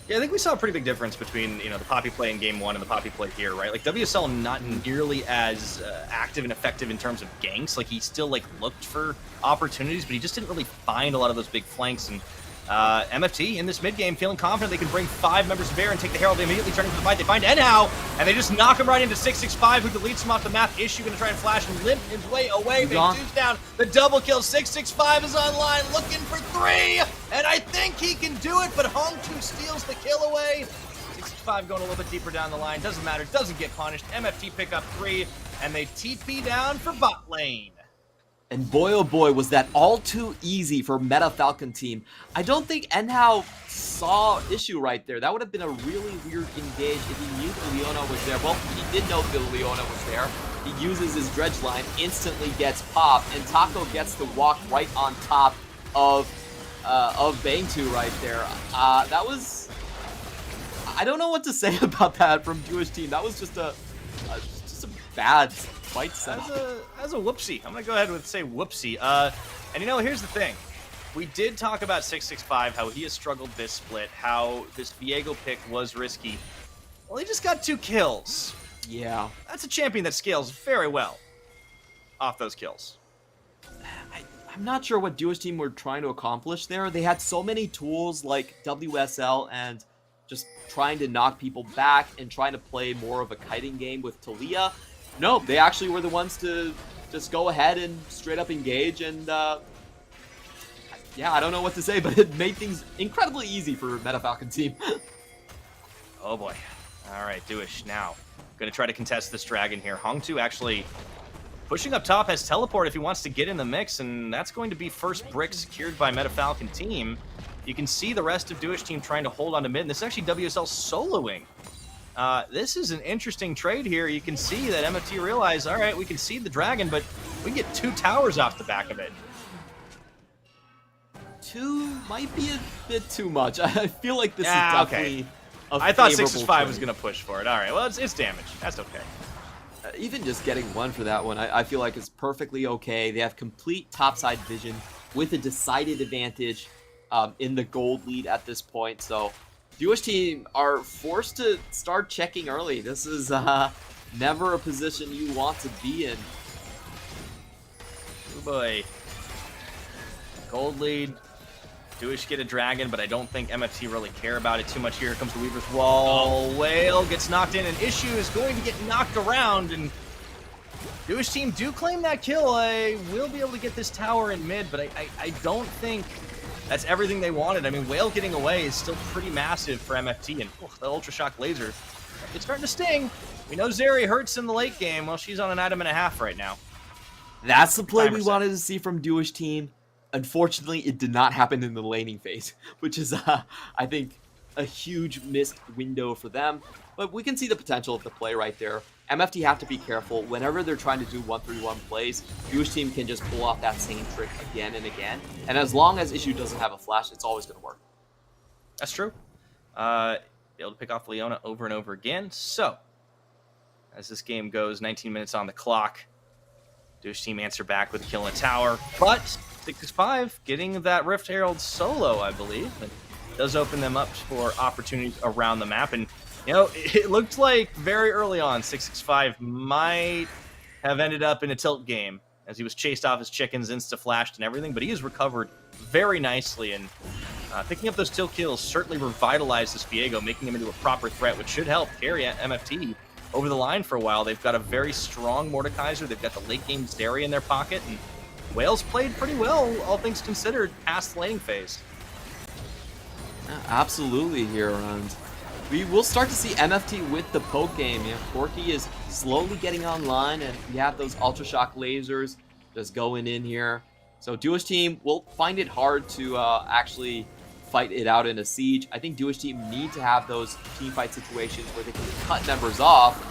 Yeah, I think we saw a pretty big difference between, you know, the Poppy play in Game 1 and the Poppy play here, right? Like, WSL not nearly as active and effective in terms of ganks. Like, he still, like, looked for opportunities, but he just didn't really find a lot of those big flanks. And MFT in this mid-game feeling confident they can bring 5 members of Bear and take the Herald. They immediately turn into the fight. They find Enhao, and they just knock him right into 665, who deletes him off the map. Issue going to try and flash and limp his way away. Big two's down. The double kill. 665 is online, looking for 3, and I think he can do it, but Hongtu steals the kill away. 665 going a little bit deeper down the line. Doesn't matter. Doesn't get punished. MFT pick up 3, and they TP down for bot lane. And boy, oh boy, was that all too easy for Meta Falcon team. I don't think Enhao saw issue right there. That would have been a really weird engage if he knew the Leona was there. Well, he did know the Leona was there. He uses his dredge line, instantly gets popped, and Taco gets to walk right on top of Bang 2 right there. That was... I don't know what to say about that from Duish team. That was just a bad fight setup. As a whoopsie. I'm going to go ahead and say whoopsie. And you know, here's the thing. We did talk about 665, how he has struggled this split, how this Viego pick was risky. Well, he just got 2 kills. Yeah. That's a champion that scales very well off those kills. I'm not sure what Duish team were trying to accomplish there. They had so many tools like WSL and just trying to knock people back and trying to play more of a kiting game with Taliyah. No, they actually were the ones to just go ahead and straight up engage, and yeah, I don't know what to say, but it made things incredibly easy for Meta Falcon team. Oh boy. All right, Duish now going to try to contest this dragon here. Hongtu actually pushing up top, has teleport if he wants to get in the mix, and that's going to be first brick secured by Meta Falcon team. You can see the rest of Duish team trying to hold on to mid, and this is actually WSL soloing. This is an interesting trade here. You can see that MFT realized, all right, we can seed the dragon, but we get 2 towers off the back of it. 2 might be a bit too much. I feel like this is definitely I thought 665 was going to push for it. All right, well, it's damage. That's okay. Even just getting 1 for that one, I feel like is perfectly okay. They have complete topside vision with a decided advantage in the gold lead at this point. So Jewish team are forced to start checking early. This is never a position you want to be in. Oh boy. Gold lead. Jewish get a dragon, but I don't think MFT really care about it too much here. Here comes the Weaver's Wall. Whale gets knocked in, and Issue is going to get knocked around, and Jewish team do claim that kill. I will be able to get this tower in mid, but I don't think that's everything they wanted. I mean, Whale getting away is still pretty massive for MFT, and the Ultra Shock laser, it's starting to sting. We know Zeri hurts in the late game. Well, she's on an item and a half right now. That's the play we wanted to see from Jewish team. Unfortunately, it did not happen in the laning phase, which is, I think, a huge missed window for them. But we can see the potential of the play right there. MFT have to be careful. Whenever they're trying to do 1-3-1 plays, Jewish team can just pull off that same trick again and again. And as long as Issue doesn't have a flash, it's always going to work. That's true. Be able to pick off Leona over and over again. So, as this game goes, 19 minutes on the clock. Jewish team answer back with a kill in the tower, but 665 getting that Rift Herald solo, I believe. It does open them up for opportunities around the map, and you know, it looked like very early on 665 might have ended up in a tilt game as he was chased off his chickens, insta-flashed and everything, but he has recovered very nicely, and picking up those tilt kills certainly revitalized this Viego, making him into a proper threat, which should help carry MFT over the line for a while. They've got a very strong Mordekaiser. They've got the late game Zeri in their pocket, and Wales played pretty well, all things considered, past the laning phase. Absolutely here, and we will start to see MFT with the poke game. You know, Corky is slowly getting online, and you have those Ultra Shock lasers just going in here. So Jewish team will find it hard to actually fight it out in a siege. I think Jewish team need to have those team fight situations where they can cut members off.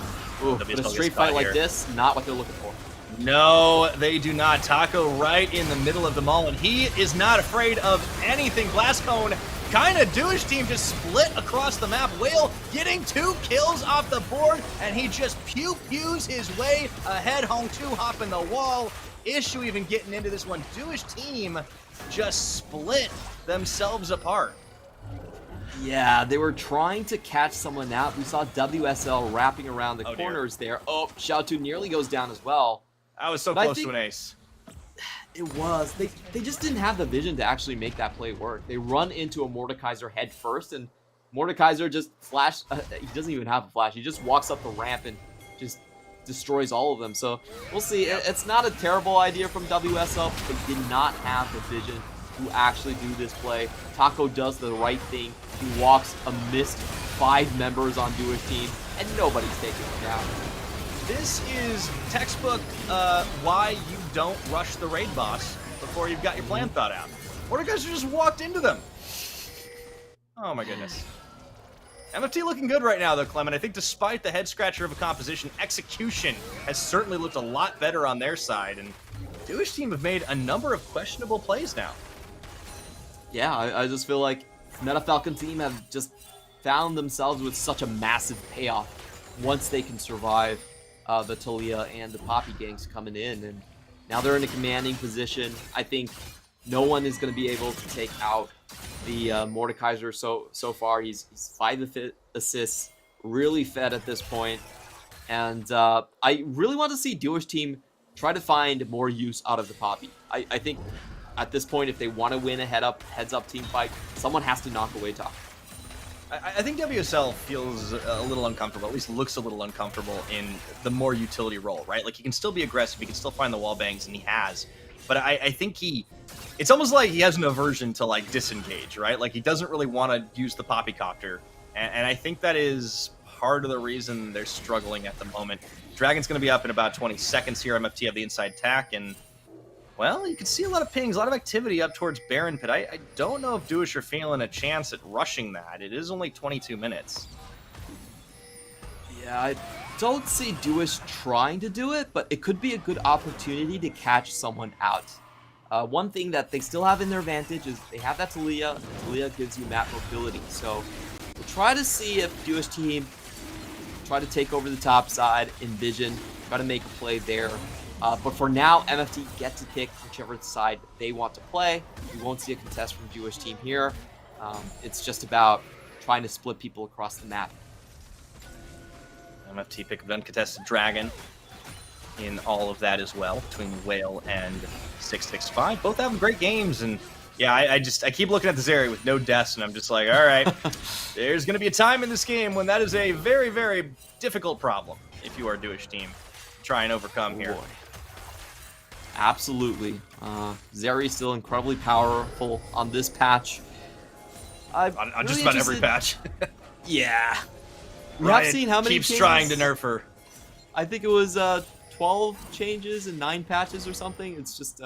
Ooh, but a straight fight like this, not what they're looking for. No, they do not. Taco right in the middle of the mall, and he is not afraid of anything. Blast Cone, kind of Jewish team just split across the map. Whale getting 2 kills off the board, and he just pew-pews his way ahead. Hong 2 hopping the wall. Issue even getting into this one. Jewish team just split themselves apart. Yeah, they were trying to catch someone out. We saw WSL wrapping around the corners there. Oh, Xiaotu nearly goes down as well. I was so close to an ace. It was. They just didn't have the vision to actually make that play work. They run into a Mordekaiser head first, and Mordekaiser just flash. He doesn't even have a flash. He just walks up the ramp and just destroys all of them. So we'll see. It's not a terrible idea from WSL, but they did not have the vision to actually do this play. Taco does the right thing. He walks a missed 5 members on Jewish team, and nobody's taking him down. This is textbook why you don't rush the raid boss before you've got your plan thought out. Mordekaiser just walked into them. Oh my goodness. MFT looking good right now though, Clement. I think despite the head scratcher of a composition, execution has certainly looked a lot better on their side, and Jewish team have made a number of questionable plays now. Yeah, I just feel like Meta Falcon team have just found themselves with such a massive payoff once they can survive the Talia and the Poppy ganks coming in, and now they're in a commanding position. I think no one is going to be able to take out the Mordekaiser so far. He's 5 assists, really fed at this point, and I really want to see Jewish team try to find more use out of the Poppy. I think at this point, if they want to win a heads-up team fight, someone has to knock away Taco. I think WSL feels a little uncomfortable, at least looks a little uncomfortable in the more utility role, right? Like, he can still be aggressive, he can still find the wall bangs, and he has. But I think it's almost like he has an aversion to, like, disengage, right? Like, he doesn't really want to use the Poppycopter. And I think that is part of the reason they're struggling at the moment. Dragon's going to be up in about 20 seconds here. MFT have the inside tack, and well, you can see a lot of pings, a lot of activity up towards Baron Pit. I don't know if Jewish are feeling a chance at rushing that. It is only 22 minutes. Yeah, I don't see Jewish trying to do it, but it could be a good opportunity to catch someone out. One thing that they still have in their advantage is they have that Talia. Talia gives you map mobility, so we'll try to see if Jewish team try to take over the top side, envision, try to make a play there. But for now, MFT get to pick whichever side they want to play. We won't see a contest from Jewish team here. It's just about trying to split people across the map. MFT pick an uncontested dragon in all of that as well, between Whale and 665. Both having great games, and yeah, I keep looking at this area with no deaths, and I'm just like, all right, there's going to be a time in this game when that is a very, very difficult problem if you are a Jewish team to try and overcome here. Boy. Absolutely. Zeri's still incredibly powerful on this patch. On just about every patch. Yeah. We Riot have seen how many keeps changes? trying to nerf her. I think it was 12 changes and 9 patches or something. It's just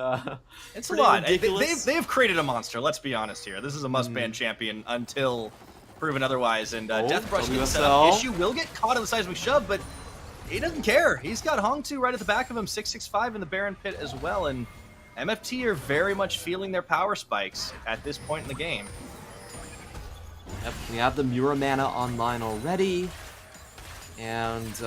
it's a lot. Ridiculous. They've created a monster. Let's be honest here. This is a must-ban champion until proven otherwise. And Deathbrush can set up issue. Will get caught on the seismic shove, but he doesn't care. He's got Hongtu right at the back of him, 665 in the Baron pit as well. And MFT are very much feeling their power spikes at this point in the game. Yep, we have the Muramana online already. And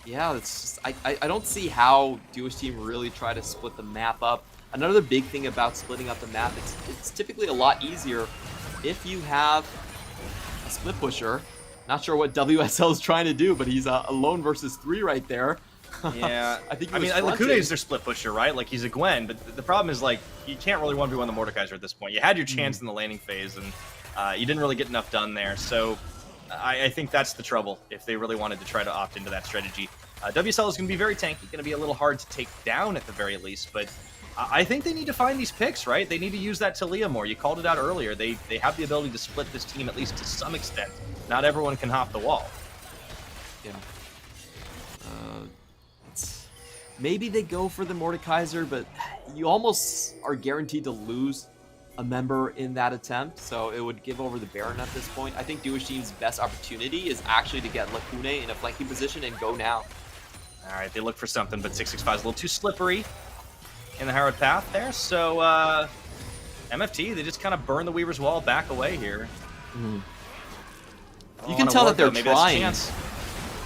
yeah, it's just, I don't see how Jewish team really try to split the map up. Another big thing about splitting up the map, it's typically a lot easier if you have a split pusher. Not sure what WSL is trying to do, but he's alone versus 3 right there. Yeah, I mean, Lakune is their split pusher, right? Like, he's a Gwen, but the problem is, like, you can't really 1v1 the Mordekaiser at this point. You had your chance in the laning phase, and you didn't really get enough done there. So I think that's the trouble if they really wanted to try to opt into that strategy. WSL is going to be very tanky, going to be a little hard to take down at the very least, but I think they need to find these picks, right? They need to use that Talia more. You called it out earlier. They have the ability to split this team at least to some extent. Not everyone can hop the wall. Yeah. Maybe they go for the Mordekaiser, but you almost are guaranteed to lose a member in that attempt, so it would give over the Baron at this point. I think Jewish team's best opportunity is actually to get Lakune in a flanking position and go now. All right, they look for something, but 665 is a little too slippery in the Harrod path there, so MFT, they just kind of burn the Weaver's Wall back away here. You can tell that they're trying.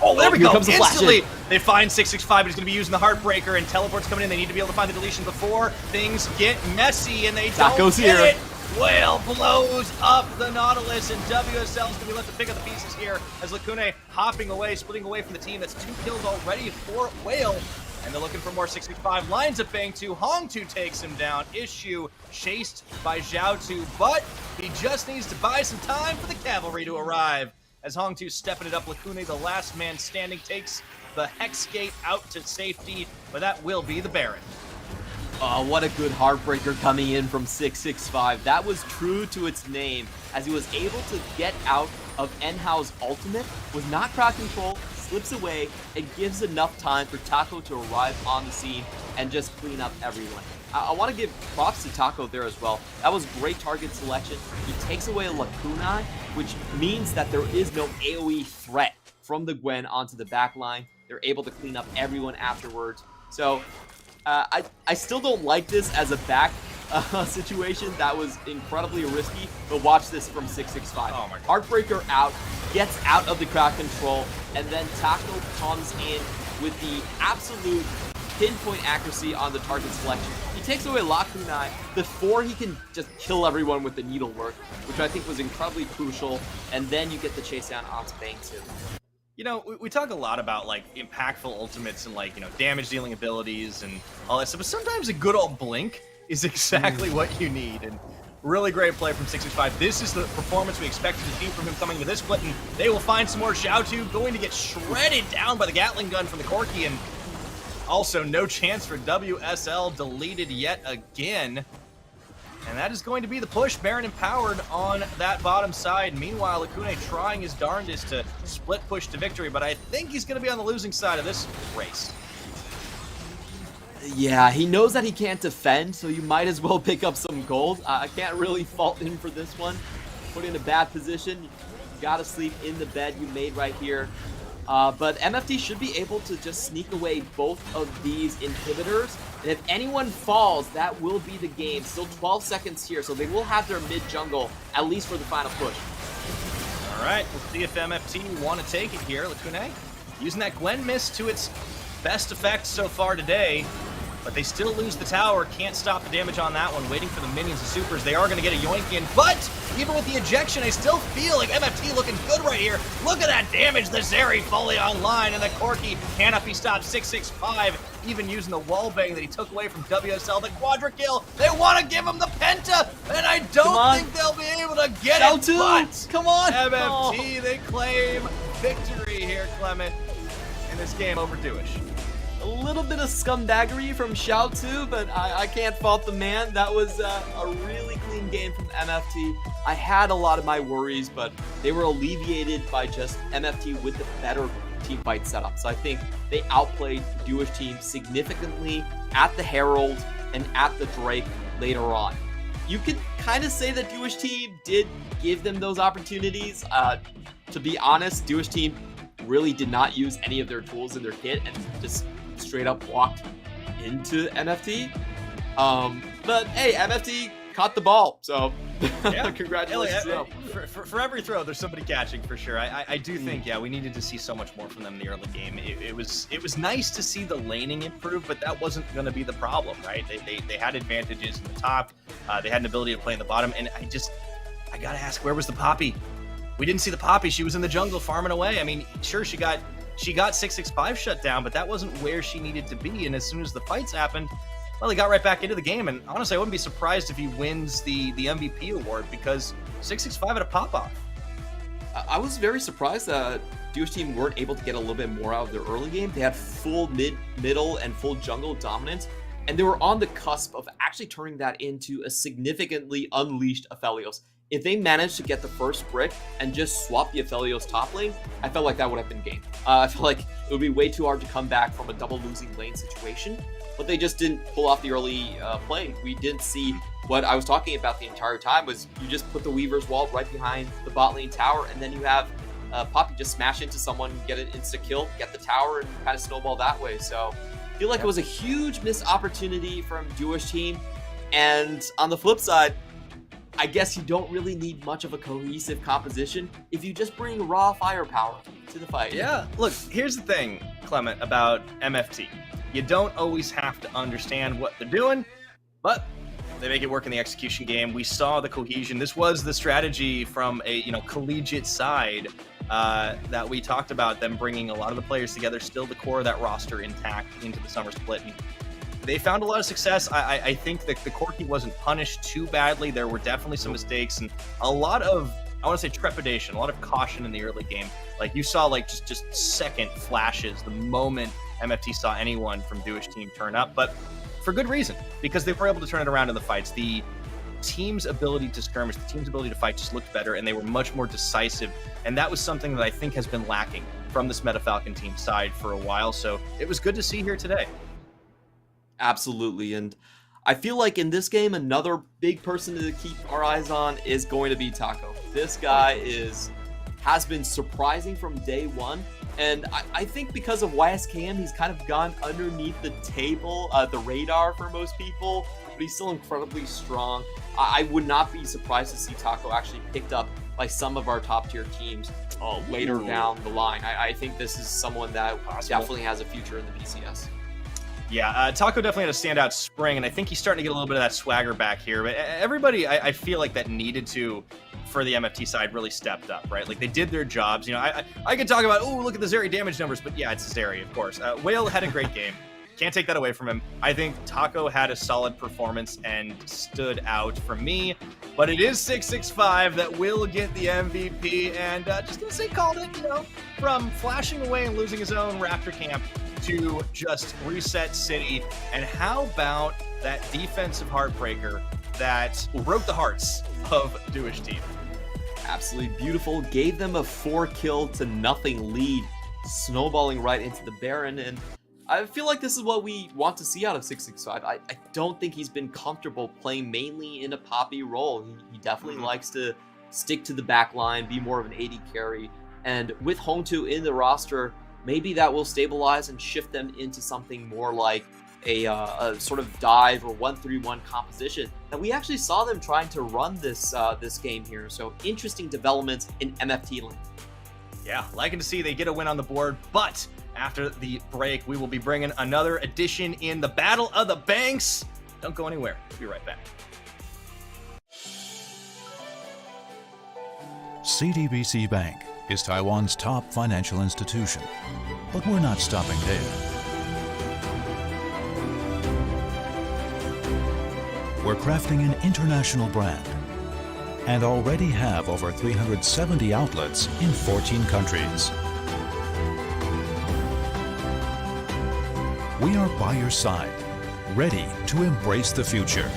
Oh, there we go. Comes the Instantly, they find 665, but he's going to be using the Heartbreaker, and teleport's coming in. They need to be able to find the deletion before things get messy, and they don't get it. Whale blows up the Nautilus, and WSL's going to be left to pick up the pieces here as Lakune hopping away, splitting away from the team. That's 2 kills already for Whale, and they're looking for more 665. Lines up Bang2, Hongtu takes him down. Issue chased by Zhaotu, but he just needs to buy some time for the cavalry to arrive. As Hongtu stepping it up, Lakune, the last man standing, takes the Hex Gate out to safety, but that will be the Baron. Oh, what a good Heartbreaker coming in from 665. That was true to its name, as he was able to get out of Enhao's ultimate, was not crowd control, slips away, and gives enough time for Taco to arrive on the scene and just clean up everyone. I want to give props to Taco there as well. That was great target selection. He takes away a Lakune, which means that there is no AoE threat from the Gwen onto the back line. They're able to clean up everyone afterwards. So I still don't like this as a back situation. That was incredibly risky, but watch this from 665. Oh my God. Heartbreaker out, gets out of the crowd control, and then Taco comes in with the absolute pinpoint accuracy on the target selection. He takes away Lakune before he can just kill everyone with the needlework, which I think was incredibly crucial, and then you get the chase down onto Bang2. You know, we talk a lot about, like, impactful ultimates and, like, you know, damage-dealing abilities and all that stuff, but sometimes a good old blink is exactly what you need, and really great play from 665. This is the performance we expected to see from him coming into this split, and they will find some more. Zhaotu going to get shredded down by the Gatling gun from the Corki, and also no chance for WSL, deleted yet again. And that is going to be the push. Baron empowered on that bottom side. Meanwhile, Lakune trying his darndest to split push to victory, but I think he's going to be on the losing side of this race. Yeah, he knows that he can't defend, so you might as well pick up some gold. I can't really fault him for this one. Put in a bad position. You gotta sleep in the bed you made right here. But MFT should be able to just sneak away both of these inhibitors. And if anyone falls, that will be the game. Still 12 seconds here, so they will have their mid-jungle, at least for the final push. All right, let's see if MFT want to take it here. Lakune using that Gwen miss to its best effect so far today, but they still lose the tower. Can't stop the damage on that one. Waiting for the minions and supers. They are going to get a yoink in, but even with the ejection, I still feel like MFT looking good right here. Look at that damage. The Zeri fully online, and the Corki cannot be stopped. 665, even using the wall bang that he took away from WSL. The quadra kill. They want to give him the penta, and I don't think they'll be able to get it. But come on. MFT, they claim victory here, Clement, in this game over Duish. A little bit of scumbaggery from Xiaotu, but I can't fault the man. That was a really clean game from MFT. I had a lot of my worries, but they were alleviated by just MFT with the better team fight setup. So I think they outplayed the Duish team significantly at the Herald and at the Drake later on. You could kind of say that Duish team did give them those opportunities. To be honest, Duish team really did not use any of their tools in their kit and just straight up walked into MFT. But hey, MFT caught the ball, so yeah. Congratulations. For every throw, there's somebody catching for sure. I do think, yeah, we needed to see so much more from them in the early game. It was nice to see the laning improve, but that wasn't going to be the problem, right? They had advantages in the top. They had an ability to play in the bottom, and I gotta ask, where was the Poppy? We didn't see the Poppy. She was in the jungle farming away. I mean, sure, she got 665 shut down, but that wasn't where she needed to be. And as soon as the fights happened, well, he got right back into the game. And honestly, I wouldn't be surprised if he wins the MVP award, because 665 had a pop-off. I was very surprised that Duish team weren't able to get a little bit more out of their early game. They had full middle, and full jungle dominance, and they were on the cusp of actually turning that into a significantly unleashed Aphelios. If they managed to get the first brick and just swap the Aphelios top lane, I felt like that would have been game. I felt like it would be way too hard to come back from a double losing lane situation, but they just didn't pull off the early play. We didn't see what I was talking about the entire time. Was you just put the Weaver's wall right behind the bot lane tower, and then you have Poppy just smash into someone, get an insta kill, get the tower, and kind of snowball that way. So I feel like it was a huge missed opportunity from Duish team. And on the flip side, I guess you don't really need much of a cohesive composition if you just bring raw firepower to the fight. Yeah, look, here's the thing, Clement, about MFT. You don't always have to understand what they're doing, but they make it work in the execution game. We saw the cohesion. This was the strategy from a collegiate side that we talked about, them bringing a lot of the players together, still the core of that roster intact into the summer split. And they found a lot of success. I think that the Corki wasn't punished too badly. There were definitely some mistakes and a lot of, I want to say, trepidation, a lot of caution in the early game. Like you saw just second flashes the moment MFT saw anyone from Duish team turn up, but for good reason, because they were able to turn it around in the fights. The team's ability to skirmish, the team's ability to fight just looked better, and they were much more decisive. And that was something that I think has been lacking from this Meta Falcon team side for a while. So it was good to see here today. Absolutely, and I feel like in this game, another big person to keep our eyes on is going to be Taco. This guy has been surprising from day one, and I think because of YSKM, he's kind of gone underneath the table, the radar for most people, but he's still incredibly strong. I would not be surprised to see Taco actually picked up by some of our top-tier teams later down the line. I think this is someone that definitely has a future in the PCS. Yeah, Taco definitely had a standout spring, and I think he's starting to get a little bit of that swagger back here. But everybody, I feel like that needed to, for the MFT side, really stepped up, right? Like, they did their jobs. I could talk about, oh, look at the Zeri damage numbers, but yeah, it's Zeri, of course. Whale had a great game. Can't take that away from him. I think Taco had a solid performance and stood out for me, but it is 665 that will get the MVP, and just gonna say called it, from flashing away and losing his own Raptor camp to just reset City. And how about that defensive heartbreaker that broke the hearts of Duish team? Absolutely beautiful. Gave them a 4-kill-to-nothing lead, snowballing right into the Baron. And I feel like this is what we want to see out of 665. I don't think he's been comfortable playing mainly in a Poppy role. He definitely likes to stick to the back line, be more of an AD carry. And with Home2 in the roster, maybe that will stabilize and shift them into something more like a sort of dive or 1-3-1 composition, that we actually saw them trying to run this this game here. So interesting developments in MFT lane. Yeah, liking to see they get a win on the board, but after the break, we will be bringing another edition in the Battle of the Banks. Don't go anywhere. We'll be right back. CTBC Bank is Taiwan's top financial institution, but we're not stopping there. We're crafting an international brand and already have over 370 outlets in 14 countries. We are by your side, ready to embrace the future.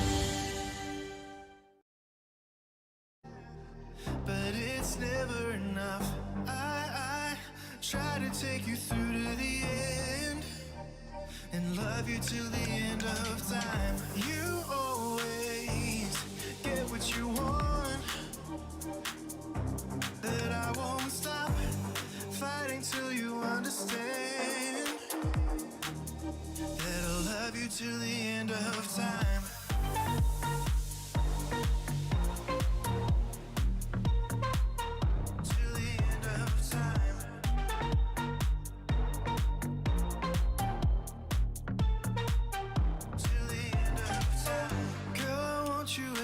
But it's never enough. I try to take you through to the end and love you till the end of time. You always get what you want, that I won't stop fighting till you understand, that I'll love you till the end of time.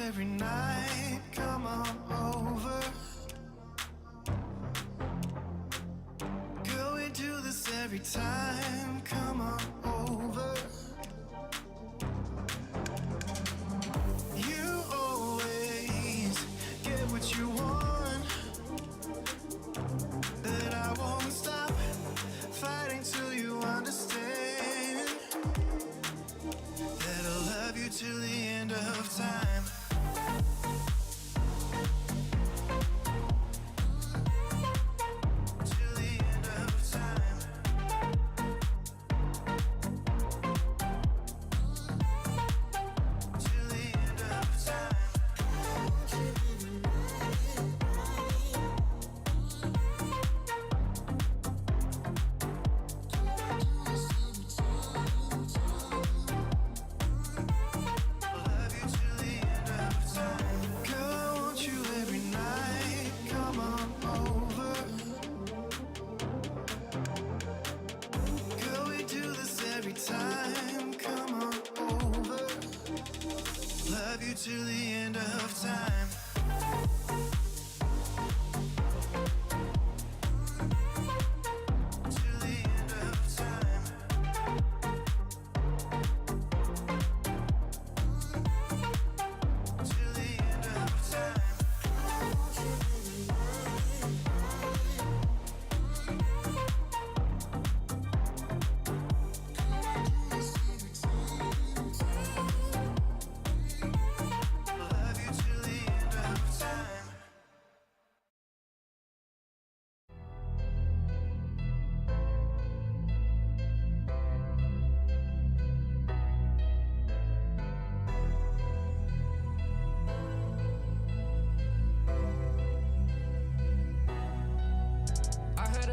Every night, come on over. Girl, we do this every time, come on over. You always get what you want, that I won't stop fighting till you understand, that I'll love you till the end of time. Till the end of time.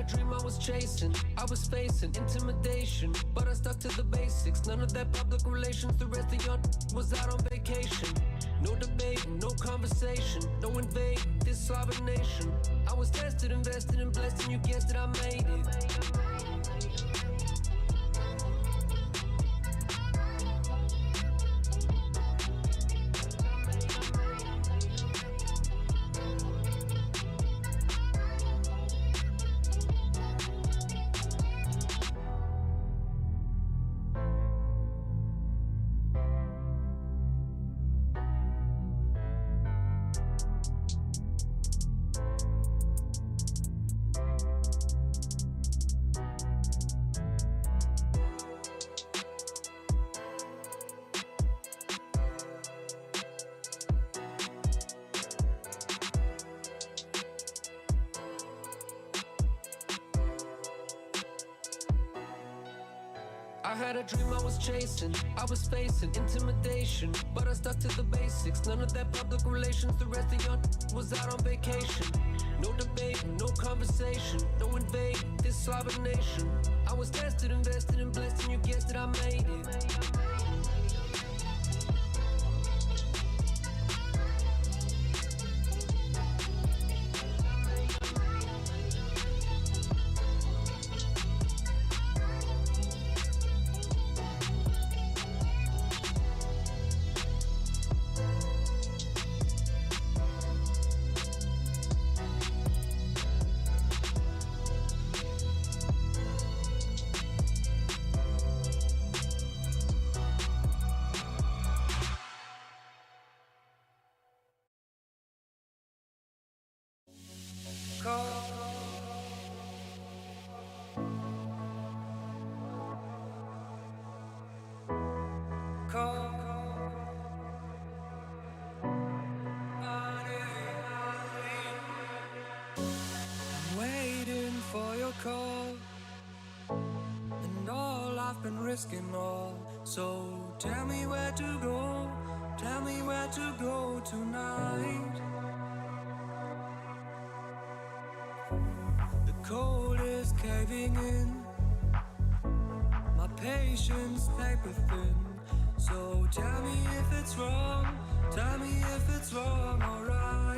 Dream I was chasing, I was facing intimidation, but I stuck to the basics. None of that public relations, the rest of y'all was out on vacation. No debating, no conversation, no invading this sovereign nation. I was tested, invested, and blessed, and you guessed it, I made it. I had a dream I was chasing, I was facing intimidation, but I stuck to the basics. None of that public relations, the rest of y'all was out on vacation. No debating, no conversation, no invading this sovereign nation. I was tested, invested, and blessed, and you guessed it, I made it. been risking all. So tell me where to go, tell me where to go tonight. The cold is caving in, my patience paper thin. So tell me if it's wrong, tell me if it's wrong or right.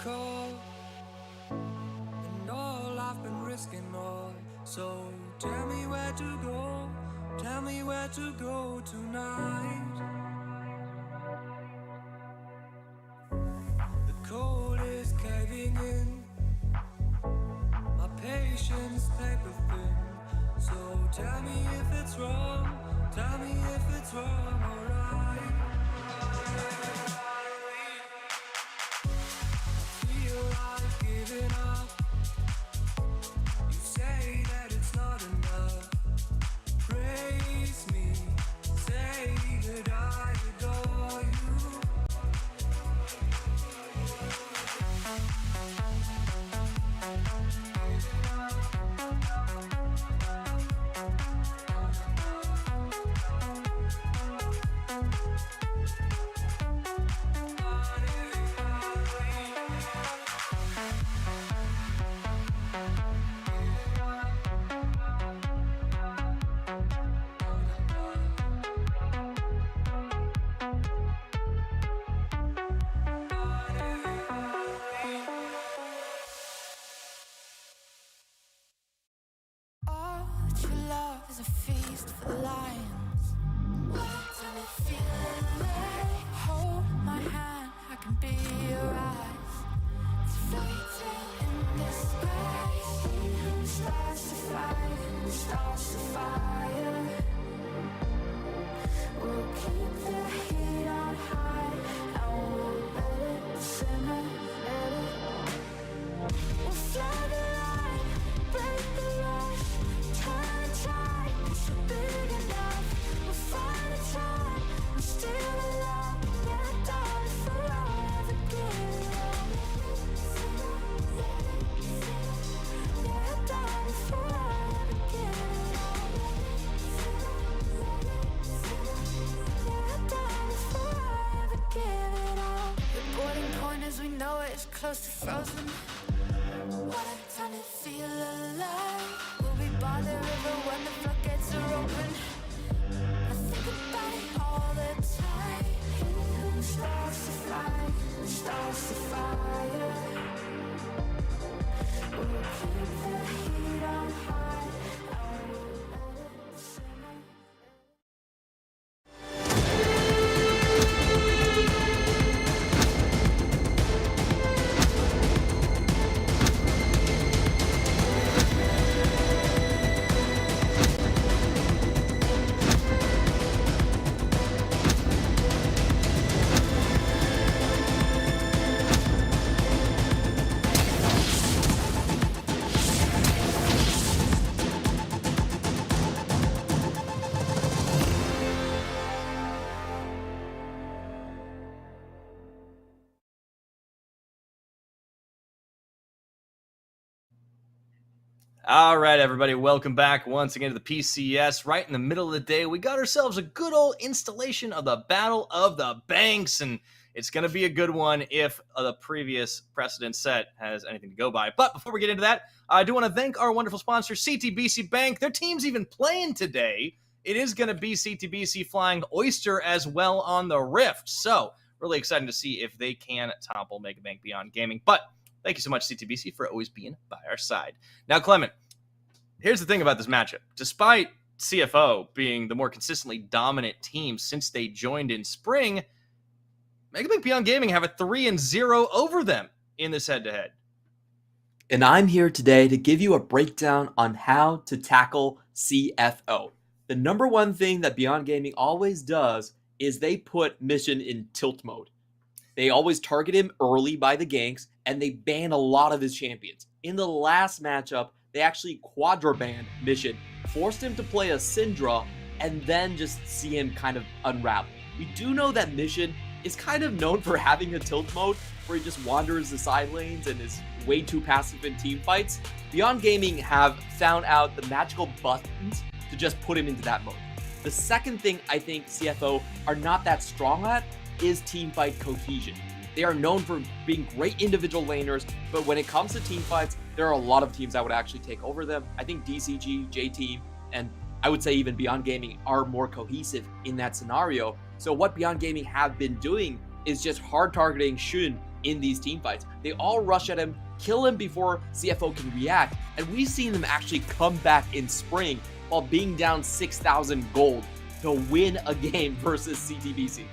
Call, and all I've been risking all. So tell me where to go, tell me where to go tonight. The cold is caving in, my patience paper thin. So tell me if it's wrong, tell me if it's wrong or right. Giving up. You say that it's not enough. Praise me, say that I adore you. Is a feast for the lions. Doesn't it feel like hold my hand? I can be your eyes. It's fairy tale in disguise. Stars to fight, stars to fire. We'll keep the heat on high, and we'll let it simmer, let it. We'll fly the line, break the rush. Turn tide, it's big enough. We'll find a time, we're still alive. Yeah, darling, for I'll ever give it up. Yeah, darling, for I'll ever give it up. Yeah, darling, for I'll ever give it up. The boiling point as we know it is close to frozen. What a time to feel alive. We'll be by the river when the floodgates are open. I think about it all the time. Stars to fight, stars to fire. We'll keep the heat on high, and we'll let it simmer. All right, everybody, welcome back once again to the PCS. Right in the middle of the day, we got ourselves a good old installation of the Battle of the Banks, and It's going to be a good one if the previous precedent set has anything to go by. But before we get into that, I do want to thank our wonderful sponsor, CTBC Bank. Their team's even playing today. It is going to be CTBC flying Oyster as well on the Rift. So really exciting to see if they can topple Mega Bank Beyond Gaming. But thank you so much, CTBC, for always being by our side. Now, Clement, here's the thing about this matchup. Despite CFO being the more consistently dominant team since they joined in spring, Mega Bank Beyond Gaming have a 3-0 over them in this head-to-head. And I'm here today to give you a breakdown on how to tackle CFO. The number one thing that Beyond Gaming always does is they put Mission in tilt mode. They always target him early by the ganks, and they ban a lot of his champions. In the last matchup, they actually quadra-banned Mission, forced him to play a Syndra, and then just see him kind of unravel. We do know that Mission is kind of known for having a tilt mode, where he just wanders the side lanes and is way too passive in team fights. Beyond Gaming have found out the magical buttons to just put him into that mode. The second thing I think CFO are not that strong at is team fight cohesion. They are known for being great individual laners, but when it comes to team fights, there are a lot of teams that would actually take over them. I think DCG, J-Team, and I would say even Beyond Gaming are more cohesive in that scenario. So what Beyond Gaming have been doing is just hard targeting Shun in these team fights. They all rush at him, kill him before CFO can react, and we've seen them actually come back in spring while being down 6,000 gold to win a game versus CTBC.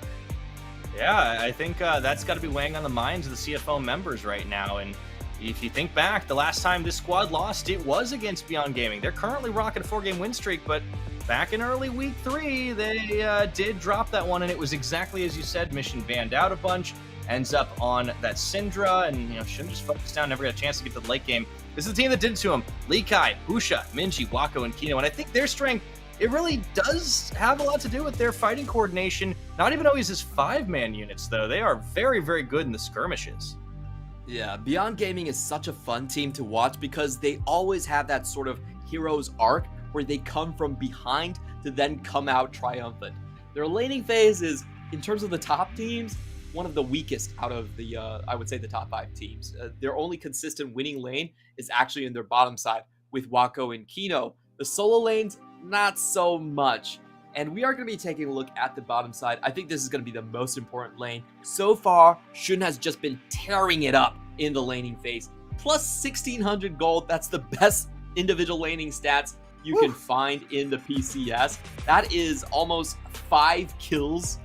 Yeah, I think that's got to be weighing on the minds of the CFO members right now. And if you think back, the last time this squad lost, it was against Beyond Gaming. They're currently rocking a 4-game win streak, but back in early week 3, they did drop that one, and it was exactly as you said. Mission banned out a bunch, ends up on that Syndra, and shouldn't just focus down, never got a chance to get to the late game. This is the team that did it to him. Lee Kai, Husha, Minji, Wako, and Kino, and I think their strength, it really does have a lot to do with their fighting coordination. Not even always as 5-man units, though. They are very, very good in the skirmishes. Yeah, Beyond Gaming is such a fun team to watch because they always have that sort of hero's arc where they come from behind to then come out triumphant. Their laning phase is, in terms of the top teams, one of the weakest out of the, I would say, the top 5 teams. Their only consistent winning lane is actually in their bottom side with Wako and Kino. The solo lanes, not so much. And we are going to be taking a look at the bottom side. I think this is going to be the most important lane. So far, Shun has just been tearing it up in the laning phase. Plus 1,600 gold, that's the best individual laning stats you can find in the PCS. That is almost 5 kills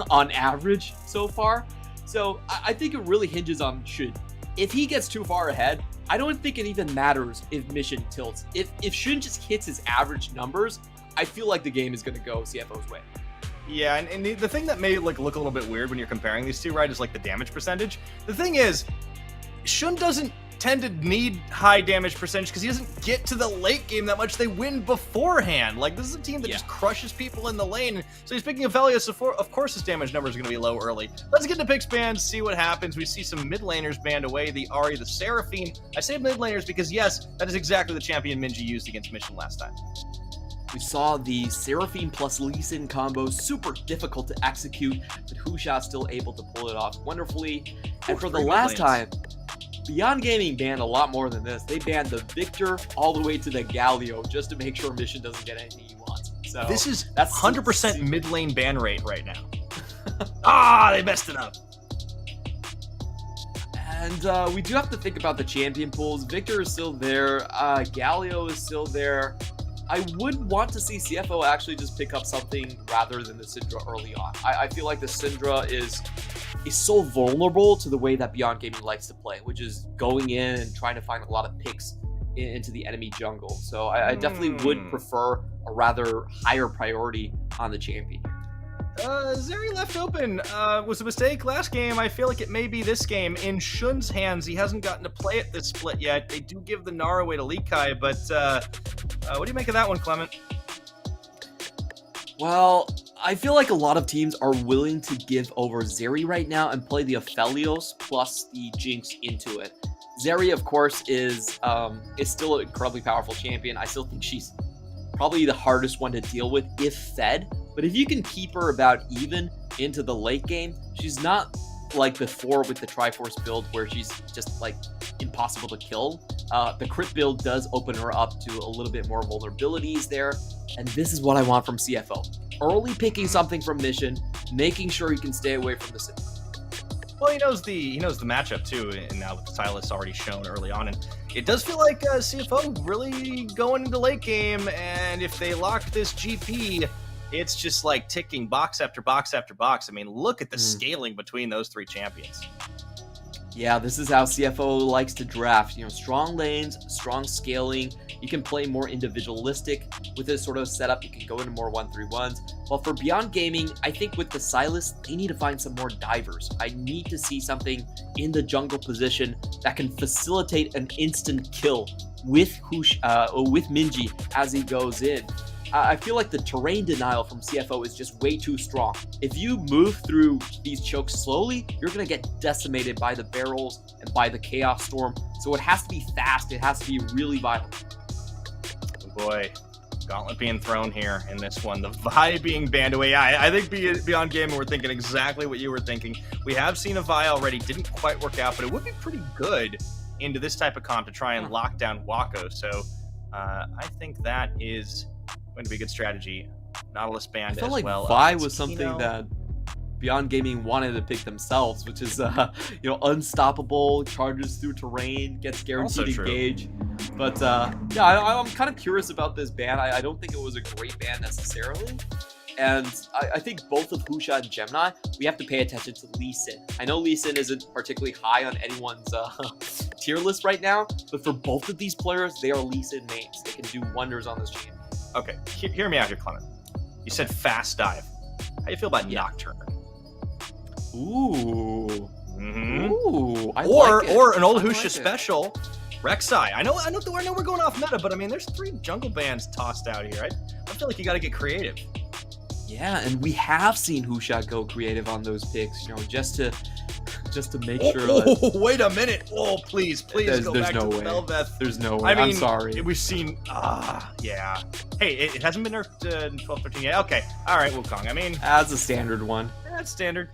on average so far. So I think it really hinges on Shun. If he gets too far ahead, I don't think it even matters if Mission tilts. If Shun just hits his average numbers, I feel like the game is going to go CFO's way. Yeah, and the thing that may look a little bit weird when you're comparing these two, right, is like the damage percentage. The thing is, Shun doesn't tend to need high damage percentage because he doesn't get to the late game that much. They win beforehand. Like, this is a team that just crushes people in the lane. So he's picking Aphelios, of course his damage numbers are going to be low early. Let's get into picks banned, see what happens. We see some mid laners banned away, the Ahri, the Seraphine. I say mid laners because, yes, that is exactly the champion Minji used against Mission last time. We saw the Seraphine plus Lee Sin combo, super difficult to execute, but Husha still able to pull it off wonderfully. And for the last time, Beyond Gaming banned a lot more than this. They banned the Victor all the way to the Galio just to make sure Mission doesn't get anything he wants. So that's 100% mid lane ban rate right now. They messed it up. And we do have to think about the champion pools. Victor is still there. Galio is still there. I would want to see CFO actually just pick up something rather than the Syndra early on. I feel like the Syndra is so vulnerable to the way that Beyond Gaming likes to play, which is going in and trying to find a lot of picks into the enemy jungle. So I definitely would prefer a rather higher priority on the champion. Zeri left open was a mistake last game. I feel like it may be this game. In Shun's hands, he hasn't gotten to play it this split yet. They do give the Nara away to Lee Kai, but what do you make of that one, Clement? Well, I feel like a lot of teams are willing to give over Zeri right now and play the Aphelios plus the Jinx into it. Zeri, of course, is still an incredibly powerful champion. I still think she's probably the hardest one to deal with if fed. But if you can keep her about even into the late game, she's not like before with the Triforce build where she's just like impossible to kill. The crit build does open her up to a little bit more vulnerabilities there, and this is what I want from CFO. Early picking something from Mission, making sure he can stay away from the city. Well, he knows the matchup too, and now with Silas already shown early on, and it does feel like CFO really going into late game, and if they lock this GP, it's just like ticking box after box after box. I mean, look at the scaling between those three champions. Yeah, this is how CFO likes to draft. You know, strong lanes, strong scaling. You can play more individualistic with this sort of setup. You can go into more 1-3-1s. While for Beyond Gaming, I think with the Silas, they need to find some more divers. I need to see something in the jungle position that can facilitate an instant kill with Minji as he goes in. I feel like the terrain denial from CFO is just way too strong. If you move through these chokes slowly, you're going to get decimated by the barrels and by the Chaos Storm. So it has to be fast. It has to be really violent. Oh boy, gauntlet being thrown here in this one. The Vi being banned away. Yeah, I think Beyond Gaming, we're thinking exactly what you were thinking. We have seen a Vi already. Didn't quite work out, but it would be pretty good into this type of comp to try and lock down Wako. So I think that is going to be a good strategy. Nautilus banned I felt as like well. Vi was something that Beyond Gaming wanted to pick themselves, which is unstoppable, charges through terrain, gets guaranteed engage. But yeah, I'm kind of curious about this ban. I don't think it was a great ban necessarily. And I think both of Husha and Gemini, we have to pay attention to Lee Sin. I know Lee Sin isn't particularly high on anyone's tier list right now, but for both of these players, they are Lee Sin mains. They can do wonders on this champion. Okay, hear me out here, Clement. You said fast dive. How do you feel about Nocturne? Ooh. Ooh. I or like it. or an old I Husha like it. special, Rek'Sai. I know we're going off meta, but I mean, there's 3 jungle bands tossed out here. I feel like you got to get creative. Yeah, and we have seen Husha go creative on those picks, just to make sure. Oh, wait a minute! Oh, please There's go back no to way. Belveth. There's no way. I mean, I'm sorry. We've seen. Yeah. Hey, it hasn't been nerfed in 12-13 yet. Okay, all right, Wukong. I mean, That's a standard one. that's standard.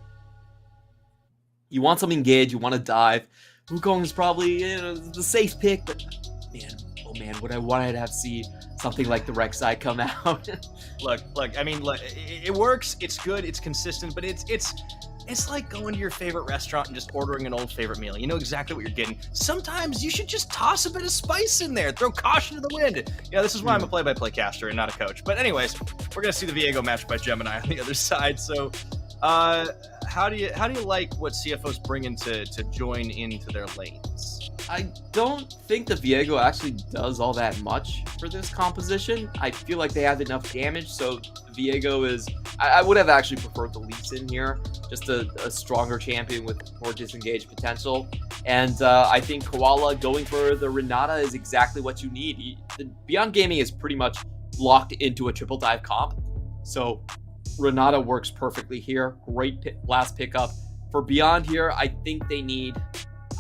You want some engage, you want to dive. Wukong is probably the safe pick, but man, would I wanted to have seen something like the Rek'Sai come out. Look. I mean, look, it works. It's good. It's consistent, but it's like going to your favorite restaurant and just ordering an old favorite meal. You know exactly what you're getting. Sometimes you should just toss a bit of spice in there. Throw caution to the wind. Yeah, this is why I'm a play-by-play caster and not a coach. But anyways, we're gonna see the Viego match by Gemini on the other side. So, how do you like what CFO's bringing to join into their lanes? I don't think the Viego actually does all that much for this composition. I feel like they have enough damage, so Viego is... I would have actually preferred the Lee Sin here, just a stronger champion with more disengaged potential. And I think Koala going for the Renata is exactly what you need. Beyond Gaming is pretty much locked into a triple dive comp, so Renata works perfectly here. Great last pickup. For Beyond here, I think they need...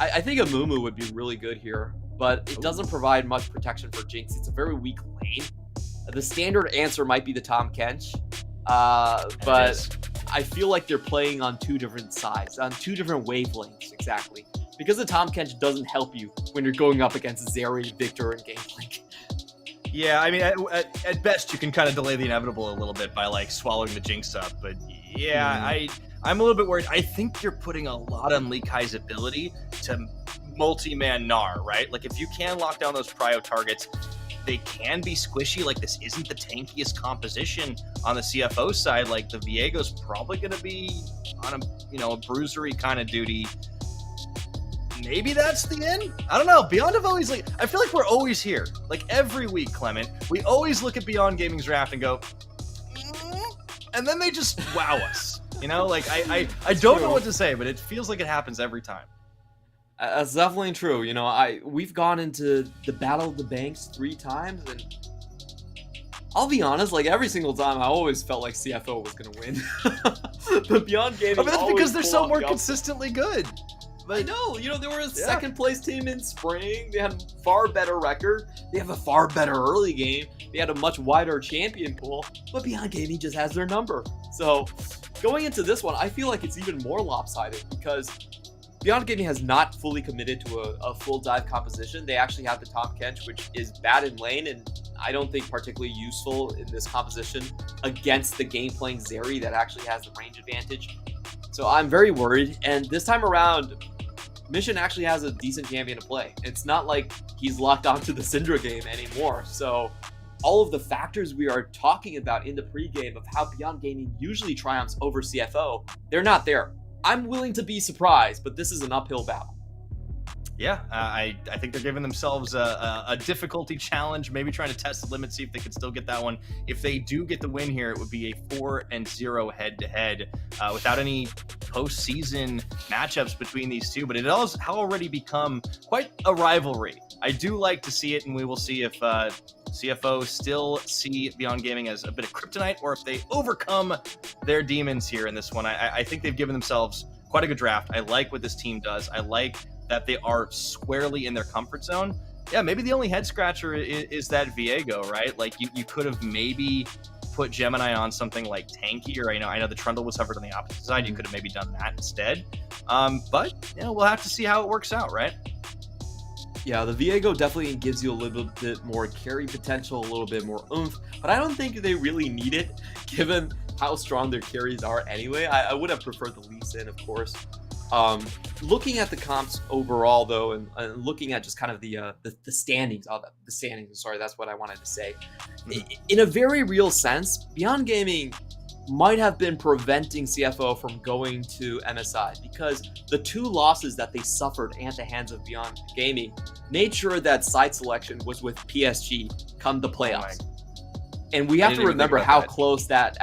I think a Mumu would be really good here, but it doesn't provide much protection for Jinx. It's a very weak lane. The standard answer might be the Tahm Kench, but I feel like they're playing on 2 different sides, on 2 different wavelengths, exactly. Because the Tahm Kench doesn't help you when you're going up against Zeri, Victor, and Gangplank. Yeah, I mean, at best, you can kind of delay the inevitable a little bit by, like, swallowing the Jinx up. But, yeah, I'm a little bit worried. I think you're putting a lot on Lee Kai's ability to multi-man Gnar, right? Like, if you can lock down those prio targets, they can be squishy. Like, this isn't the tankiest composition on the CFO side. Like, the Viego's probably going to be on a bruisery kind of duty. Maybe that's the end? I don't know. Beyond have always, like, I feel like we're always here. Like, every week, Clement, we always look at Beyond Gaming's draft and go, and then they just wow us. Like, I don't know what to say, but it feels like it happens every time. That's definitely true. We've gone into the Battle of the Banks 3 times, and I'll be honest, like, every single time I always felt like CFO was going to win. But Beyond Gaming But that's because they're so more consistently good. I know, you know, they were a second place team in spring. They had a far better record. They have a far better early game. They had a much wider champion pool, but Beyond Gaming just has their number. So going into this one, I feel like it's even more lopsided because Beyond Gaming has not fully committed to a full dive composition. They actually have the Tom Kench, which is bad in lane and I don't think particularly useful in this composition against the game playing Zeri that actually has the range advantage. So I'm very worried. And this time around, Mission actually has a decent champion to play. It's not like he's locked onto the Syndra game anymore. So all of the factors we are talking about in the pregame of how Beyond Gaming usually triumphs over CFO, they're not there. I'm willing to be surprised, but this is an uphill battle. Yeah, I think they're giving themselves a difficulty challenge, maybe trying to test the limit, see if they can still get that one. If they do get the win here, it would be a 4-0 head-to-head without any postseason matchups between these two, but it has already become quite a rivalry. I do like to see it, and we will see if CFO still see Beyond Gaming as a bit of kryptonite or if they overcome their demons here in this one. I think they've given themselves quite a good draft. I like what this team does. I like that they are squarely in their comfort zone. Yeah, maybe the only head scratcher is that Viego, right? Like you could have maybe put Gemini on something like Tanky, or I know the Trundle was hovered on the opposite side. You could have maybe done that instead. But we'll have to see how it works out, right? Yeah, the Viego definitely gives you a little bit more carry potential, a little bit more oomph, but I don't think they really need it given how strong their carries are anyway. I would have preferred the Lee Sin, of course. Looking at the comps overall, though, and looking at just kind of the standings, the standings. Sorry, that's what I wanted to say. In a very real sense, Beyond Gaming might have been preventing CFO from going to MSI because the two losses that they suffered at the hands of Beyond Gaming made sure that side selection was with PSG come the playoffs. And we have to remember how close that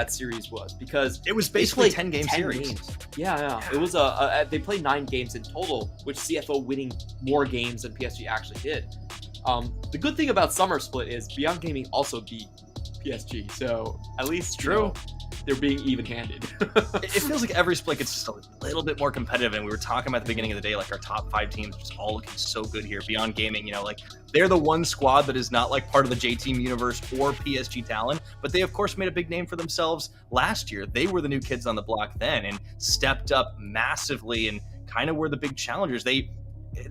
series was, because it was basically 10-game series. Games. Yeah. It was they played 9 games in total, which CFO winning more games than PSG actually did. The good thing about Summer Split is Beyond Gaming also beat PSG, so at least they're being even-handed. It feels like every split gets just a little bit more competitive, and we were talking about at the beginning of the day, like our top 5 teams just all looking so good here. Beyond Gaming, like they're the one squad that is not like part of the J-Team universe or PSG Talon, but they of course made a big name for themselves last year. They were the new kids on the block then and stepped up massively and kind of were the big challengers. They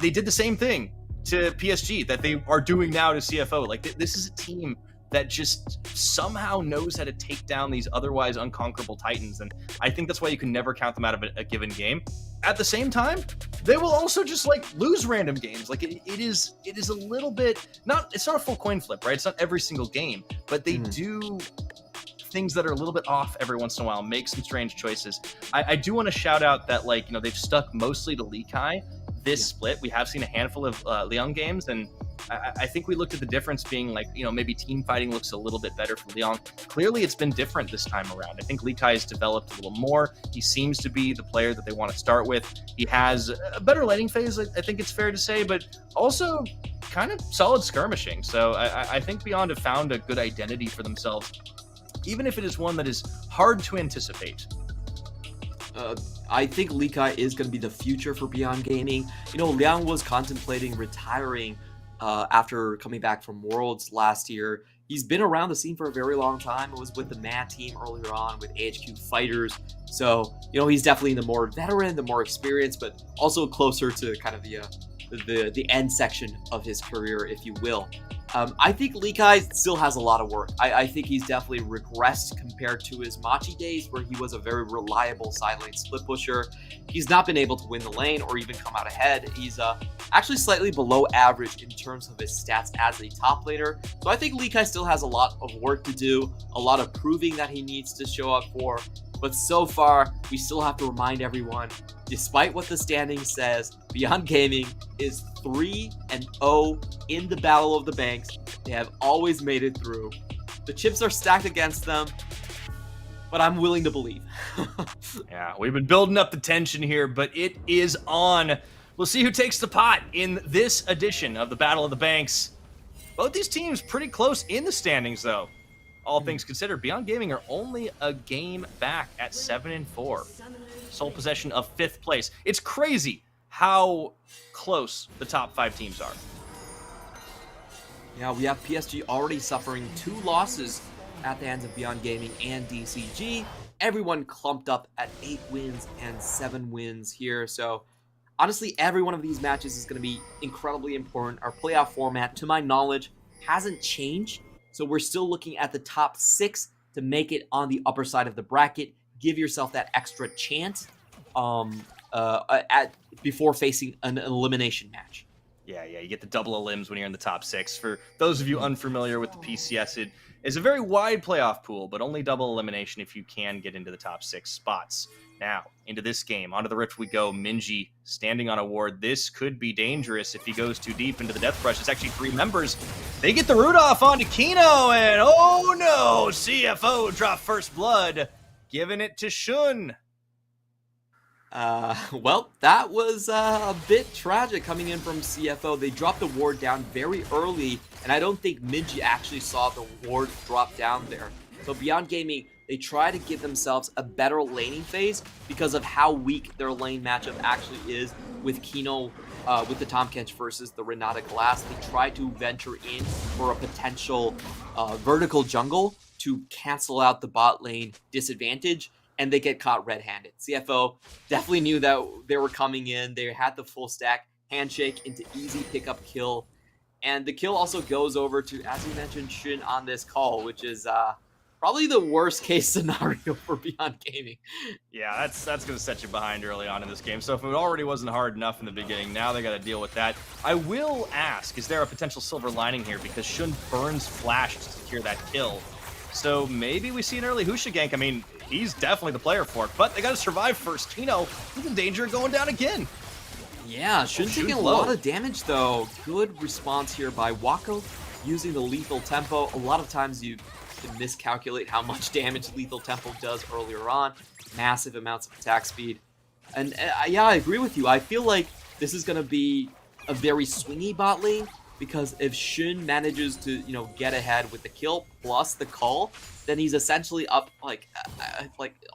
did the same thing to PSG that they are doing now to CFO. Like this is a team that just somehow knows how to take down these otherwise unconquerable Titans. And I think that's why you can never count them out of a given game. At the same time, they will also just lose random games. Like it is a little bit, it's not a full coin flip, right? It's not every single game, but they do things that are a little bit off every once in a while, make some strange choices. I do want to shout out that they've stuck mostly to Lee Kai this split. We have seen a handful of Leon games, and I think we looked at the difference being maybe team fighting looks a little bit better for Leon. Clearly it's been different this time around. I think Lee Kai has developed a little more. He seems to be the player that they want to start with. He has a better laning phase, I think it's fair to say, but also kind of solid skirmishing. So I think Beyond have found a good identity for themselves, even if it is one that is hard to anticipate. I think Lee Kai is going to be the future for Beyond Gaming. Liang was contemplating retiring after coming back from Worlds last year. He's been around the scene for a very long time. It was with the MAD team earlier on with AHQ Fighters. So, he's definitely the more veteran, the more experienced, but also closer to kind of the end section of his career, if you will. I think Lee Kai still has a lot of work. I think he's definitely regressed compared to his Machi days, where he was a very reliable side lane split pusher. He's not been able to win the lane or even come out ahead. He's actually slightly below average in terms of his stats as a top laner. So I think Lee Kai still has a lot of work to do, a lot of proving that he needs to show up for. But so far, we still have to remind everyone, despite what the standing says, Beyond Gaming is 3-0 in the Battle of the Banks. They have always made it through. The chips are stacked against them, but I'm willing to believe. Yeah, we've been building up the tension here, but it is on. We'll see who takes the pot in this edition of the Battle of the Banks. Both these teams pretty close in the standings, though. All things considered, Beyond Gaming are only a game back at 7-4. sole possession of 5th place. It's crazy how close the top 5 teams are. Yeah, we have PSG already suffering 2 losses at the hands of Beyond Gaming and DCG. Everyone clumped up at 8 wins and 7 wins here. So honestly, every one of these matches is going to be incredibly important. Our playoff format, to my knowledge, hasn't changed. So we're still looking at the top 6 to make it on the upper side of the bracket. Give yourself that extra chance before facing an elimination match. Yeah, you get the double elims when you're in the top 6. For those of you unfamiliar with the PCS, it is a very wide playoff pool, but only double elimination if you can get into the top 6 spots. Now, into this game, onto the Rift we go. Minji standing on a ward. This could be dangerous if he goes too deep into the Death Brush. It's actually 3 members. They get the root off onto Kino, and oh no, CFO drop first blood, giving it to Shun. Well, that was a bit tragic coming in from CFO. They dropped the ward down very early, and I don't think Minji actually saw the ward drop down there. So Beyond Gaming, they try to give themselves a better laning phase because of how weak their lane matchup actually is with Kino, with the Tahm Kench versus the Renata Glass. They try to venture in for a potential vertical jungle to cancel out the bot lane disadvantage, and they get caught red-handed. CFO definitely knew that they were coming in. They had the full stack, handshake into easy pickup kill. And the kill also goes over to, as you mentioned, Shun on this call, which is probably the worst case scenario for Beyond Gaming. Yeah, that's going to set you behind early on in this game. So if it already wasn't hard enough in the beginning, now they got to deal with that. I will ask, is there a potential silver lining here? Because Shun burns Flash to secure that kill. So maybe we see an early Husha gank. I mean, he's definitely the player for it, but they got to survive first. Kino, he's in danger of going down again. Yeah, Shun taking a lot of damage, though. Good response here by Wako, using the lethal tempo. A lot of times you can miscalculate how much damage lethal tempo does earlier on. Massive amounts of attack speed. And yeah, I agree with you. I feel like this is going to be a very swingy bot lane, because if Shun manages to, get ahead with the kill plus the call, then he's essentially up like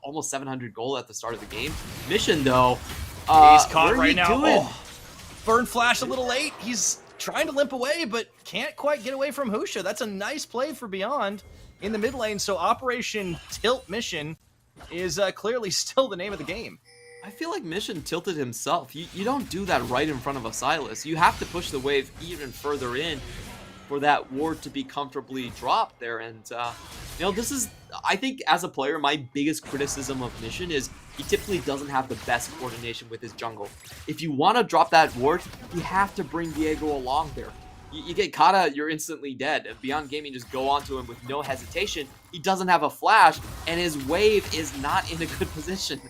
almost 700 gold at the start of the game. Mission though, he's caught right now. Oh, burn Flash a little late. He's trying to limp away, but can't quite get away from Husha. That's a nice play for Beyond in the mid lane. So Operation Tilt Mission is clearly still the name of the game. I feel like Mission tilted himself. You don't do that right in front of a Sylas. You have to push the wave even further in for that ward to be comfortably dropped there. And, this is, I think, as a player, my biggest criticism of Mission is he typically doesn't have the best coordination with his jungle. If you want to drop that ward, you have to bring Diego along there. You get caught, you're instantly dead. If Beyond Gaming just go onto him with no hesitation, he doesn't have a flash, and his wave is not in a good position.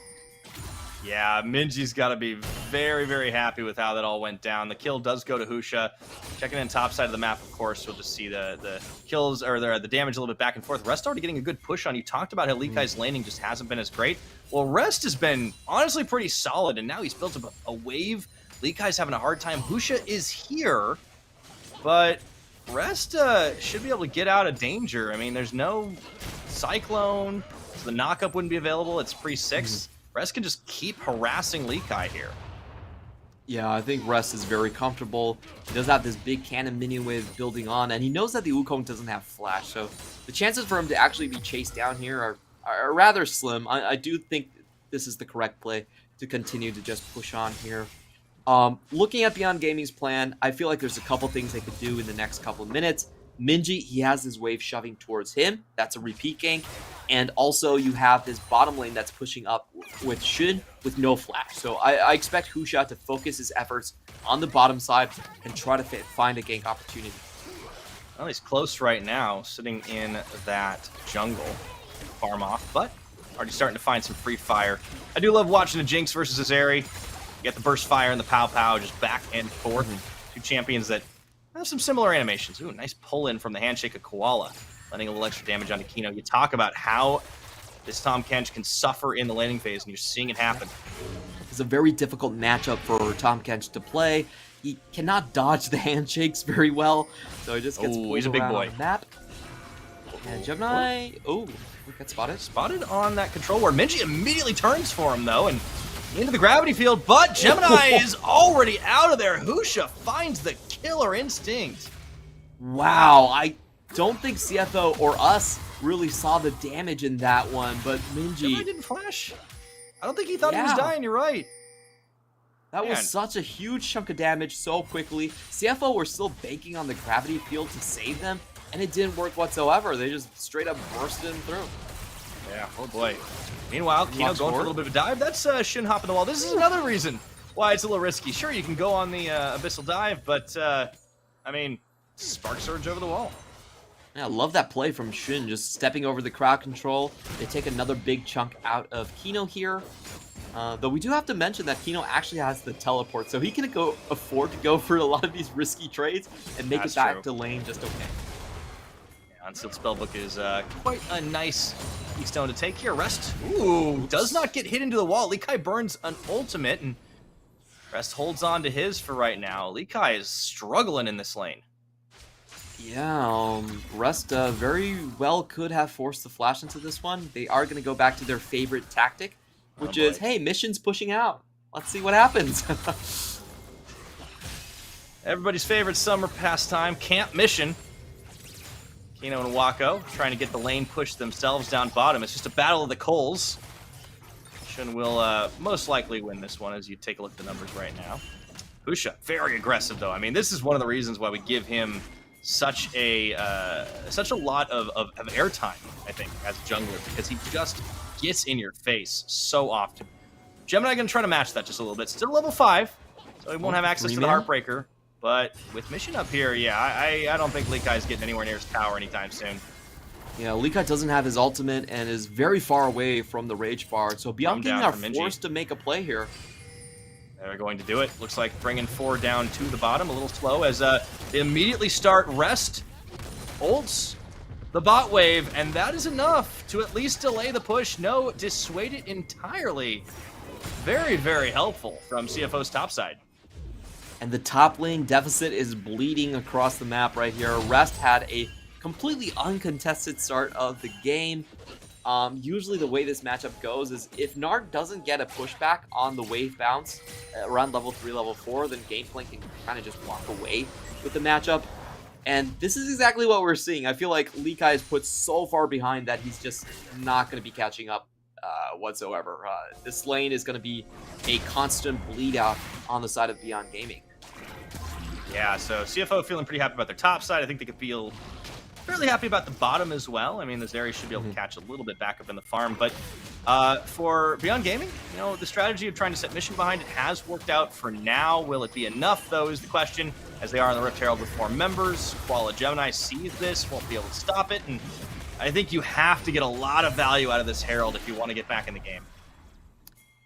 Yeah, Minji's got to be very, very happy with how that all went down. The kill does go to Husha. Checking in top side of the map, of course, we'll just see the kills, or the damage a little bit back and forth. Rest already getting a good push on. You talked about how Likai's laning just hasn't been as great. Well, Rest has been honestly pretty solid, and now he's built up a wave. Likai's having a hard time. Husha is here, but Rest should be able to get out of danger. I mean, there's no Cyclone, so the knockup wouldn't be available. It's pre-6. Rest can just keep harassing Likai here. Yeah, I think Rest is very comfortable. He does have this big cannon minion wave building on, and he knows that the Wukong doesn't have flash, so the chances for him to actually be chased down here are rather slim. I do think this is the correct play to continue to just push on here. Looking at Beyond Gaming's plan, I feel like there's a couple things they could do in the next couple of minutes. Minji, he has his wave shoving towards him. That's a repeat gank. And also you have this bottom lane that's pushing up with Shun with no flash. So I expect Husha to focus his efforts on the bottom side and try to find a gank opportunity. Well, he's close right now, sitting in that jungle. Farm off, but already starting to find some free fire. I do love watching the Jinx versus Azeri. You get the burst fire and the pow pow just back and forth. Two champions that have some similar animations. Ooh, nice pull in from the handshake of Koala, letting a little extra damage onto Kino. You talk about how this Tahm Kench can suffer in the laning phase, and you're seeing it happen. It's a very difficult matchup for Tahm Kench to play. He cannot dodge the handshakes very well, so he just gets pulled he's a big around boy. on the map. And Gemini, we got spotted. Spotted on that control where Minji immediately turns for him, though, and into the gravity field, but Gemini is already out of there. Husha finds the killer instinct. Wow, I don't think CFO or us really saw the damage in that one, but Minji... Gemini didn't flash. I don't think he thought he was dying, you're right. That was such a huge chunk of damage so quickly. CFO were still banking on the gravity field to save them, and it didn't work whatsoever. They just straight up bursted him through. Yeah, oh boy. Meanwhile, Kino going for a little bit of a dive. That's Shin hopping the wall. This is another reason why it's a little risky. Sure, you can go on the Abyssal Dive, but, I mean, Spark Surge over the wall. Yeah, I love that play from Shin, just stepping over the crowd control. They take another big chunk out of Kino here. Though we do have to mention that Kino actually has the teleport, so he can afford to go for a lot of these risky trades and make it back to lane just okay. Yeah, Unsealed Spellbook is quite a nice keystone to take here. Rest, ooh, does not get hit into the wall. Lee Kai burns an ultimate, and Rest holds on to his for right now. Lee Kai is struggling in this lane. Yeah, Rest very well could have forced the flash into this one. They are going to go back to their favorite tactic, which is, hey, mission's pushing out. Let's see what happens. Everybody's favorite summer pastime, camp mission. Kino and Wako trying to get the lane pushed themselves down bottom. It's just a battle of the coals. Shun will most likely win this one as you take a look at the numbers right now. Husha, very aggressive though. I mean, this is one of the reasons why we give him such a lot of airtime, I think, as a jungler, because he just gets in your face so often. Gemini gonna try to match that just a little bit. Still level 5, so he won't have access to the Heartbreaker. But with mission up here, yeah, I don't think Lee Kai's getting anywhere near his tower anytime soon. Yeah, Lee Kai doesn't have his ultimate and is very far away from the Rage Bard, so Beyond Gaming are forced to make a play here. They're going to do it. Looks like bringing 4 down to the bottom, a little slow as they immediately start Rest, ults, the bot wave, and that is enough to at least delay the push. No, dissuade it entirely. Very, very helpful from CFO's topside. And the top lane deficit is bleeding across the map right here. Rest had a completely uncontested start of the game. Usually the way this matchup goes is if Nard doesn't get a pushback on the wave bounce around level 3, level 4, then Gameplank can kind of just walk away with the matchup. And this is exactly what we're seeing. I feel like Lee Kai is put so far behind that he's just not going to be catching up whatsoever. This lane is going to be a constant bleed out on the side of Beyond Gaming. Yeah, so CFO feeling pretty happy about their top side. I think they could feel fairly happy about the bottom as well. I mean, this area should be able to catch a little bit back up in the farm. But for Beyond Gaming, you know, the strategy of trying to set mission behind it has worked out for now. Will it be enough, though, is the question, as they are in the Rift Herald with 4 members. Koala Gemini sees this, won't be able to stop it, and I think you have to get a lot of value out of this Herald if you want to get back in the game.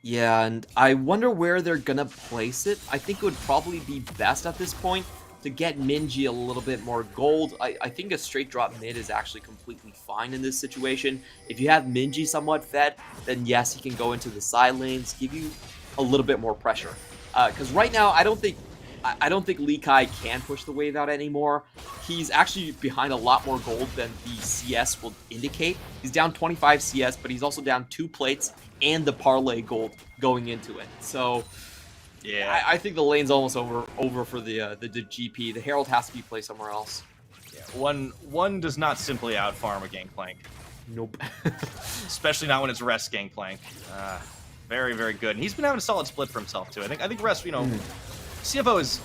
Yeah, and I wonder where they're gonna place it. I think it would probably be best at this point to get Minji a little bit more gold. I think a straight drop mid is actually completely fine in this situation. If you have Minji somewhat fed, then yes, he can go into the side lanes, give you a little bit more pressure. Because right now, I don't think Lee Kai can push the wave out anymore. He's actually behind a lot more gold than the CS will indicate. He's down 25 CS, but he's also down 2 plates and the parlay gold going into it. So yeah, I think the lane's almost over for the GP. The Herald has to be placed somewhere else. Yeah, one does not simply outfarm a Gangplank. Nope. Especially not when it's Rest Gangplank. Very, very good. And he's been having a solid split for himself too. I think Rest, you know, CFO is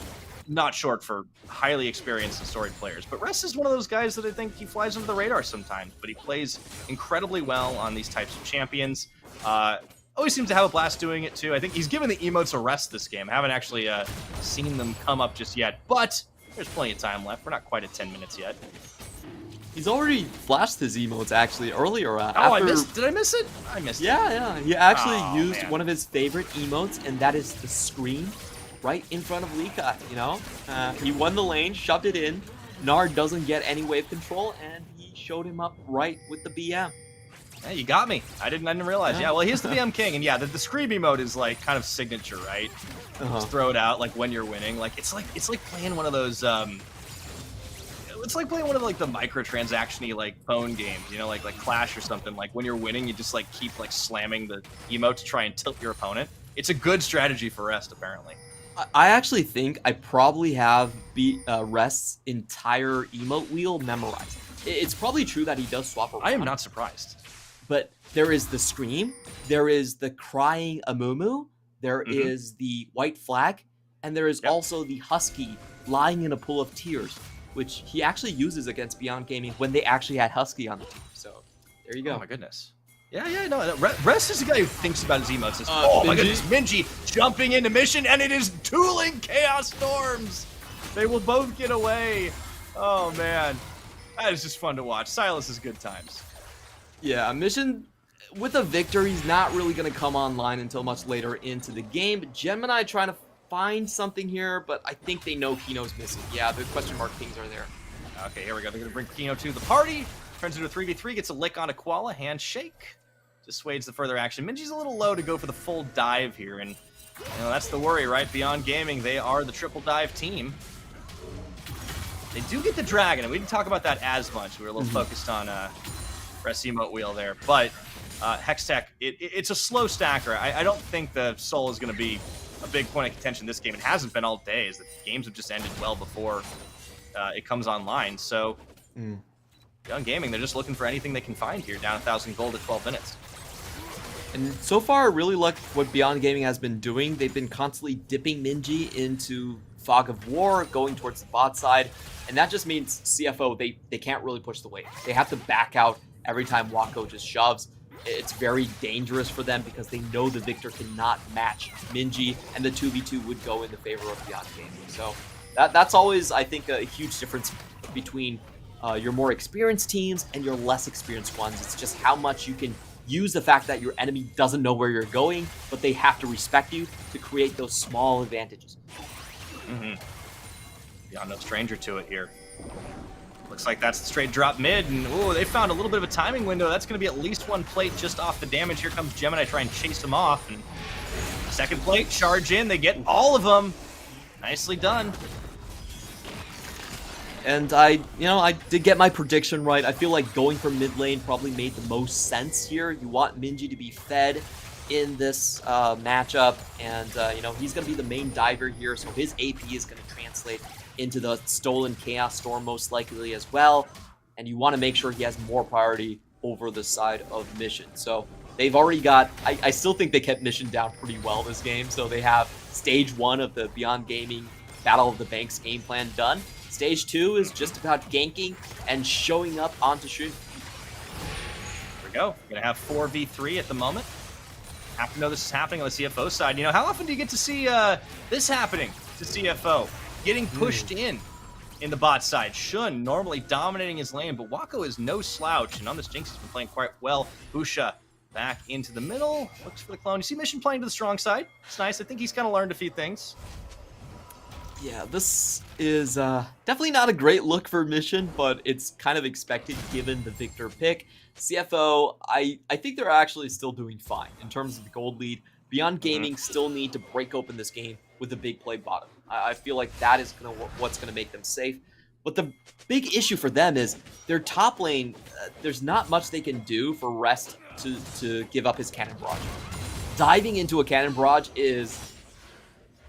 not short for highly experienced and storied players, but Rest is one of those guys that I think he flies under the radar sometimes, but he plays incredibly well on these types of champions. Always seems to have a blast doing it too. I think he's given the emotes a rest this game. I haven't actually seen them come up just yet, but there's plenty of time left. We're not quite at 10 minutes yet. He's already flashed his emotes actually earlier. Did I miss it? I missed it. Yeah. He actually used one of his favorite emotes, and that is the scream right in front of Lee Kai, you know? He won the lane, shoved it in. Nard doesn't get any wave control, and he showed him up right with the BM. Hey, you got me. I didn't realize. Yeah, well, he's the BM king, and yeah, the scream emote is like kind of signature, right? Just throw it out like when you're winning. Like it's like playing one of those. It's like playing one of like the microtransaction-y like phone games, you know, like Clash or something. Like when you're winning, you just like keep like slamming the emote to try and tilt your opponent. it's a good strategy for Rest, apparently. I actually think I probably have Rest's entire emote wheel memorized. It's probably true that he does swap around. I am not surprised. But there is the scream, there is the crying Amumu, there is the white flag, and there is also the Husky lying in a pool of tears, which he actually uses against Beyond Gaming when they actually had Husky on the team. So there you go. Oh my goodness. Yeah, no. Rest is a guy who thinks about his emotes. Says, oh my goodness, Minji jumping into mission, and it is dueling Chaos Storms. They will both get away. Oh man, that is just fun to watch. Silas is good times. Yeah, mission with a victor, he's not really going to come online until much later into the game. Gemini trying to find something here, but I think they know Kino's missing. Yeah, the question mark things are there. Okay, here we go. They're going to bring Kino to the party. Turns into a 3v3, gets a lick on a Koala, handshake. Dissuades the further action. Minji's a little low to go for the full dive here, and that's the worry, right? Beyond Gaming, they are the triple dive team. They do get the dragon, and we didn't talk about that as much. We were a little focused on Rest emote wheel there, but Hextech, it's a slow stacker. I don't think the Soul is going to be a big point of contention this game. It hasn't been all day, as the games have just ended well before it comes online. So, Beyond Gaming, they're just looking for anything they can find here, down 1,000 gold at 12 minutes. And so far, I really like what Beyond Gaming has been doing. They've been constantly dipping Minji into Fog of War, going towards the bot side, and that just means CFO, they can't really push the wave. They have to back out every time Wako just shoves. It's very dangerous for them because they know the victor cannot match Minji, and the 2v2 would go in the favor of Beyond Gaming. So that's always, I think, a huge difference between your more experienced teams and your less experienced ones. It's just how much you can use the fact that your enemy doesn't know where you're going, but they have to respect you to create those small advantages. Beyond no stranger to it here. Looks like that's the straight drop mid, and ooh, they found a little bit of a timing window. That's going to be at least one plate just off the damage. Here comes Gemini trying to chase him off, and second plate, charge in. They get all of them. Nicely done. And I did get my prediction right. I feel like going for mid lane probably made the most sense here. You want Minji to be fed in this matchup, and he's going to be the main diver here, so his AP is going to translate into the stolen Chaos Storm most likely as well, and you want to make sure he has more priority over the side of Mission. So they've already got, I still think they kept Mission down pretty well this game, so they have stage 1 of the Beyond Gaming Battle of the Banks game plan done. Stage 2 is just about ganking and showing up onto Shun. Here we go. We're going to have 4v3 at the moment. Have to know this is happening on the CFO side. How often do you get to see this happening to CFO? Getting pushed in the bot side. Shun normally dominating his lane, but Wako is no slouch, and on this Jinx he's been playing quite well. Husha back into the middle. Looks for the clone. You see Mission playing to the strong side. It's nice. I think he's kind of learned a few things. Yeah, this is definitely not a great look for Mission, but it's kind of expected given the Victor pick. CFO, I think they're actually still doing fine in terms of the gold lead. Beyond Gaming still need to break open this game with a big play bottom. I feel like that is what's going to make them safe. But the big issue for them is their top lane, there's not much they can do for Rest to give up his Cannon Barrage. Diving into a Cannon Barrage is,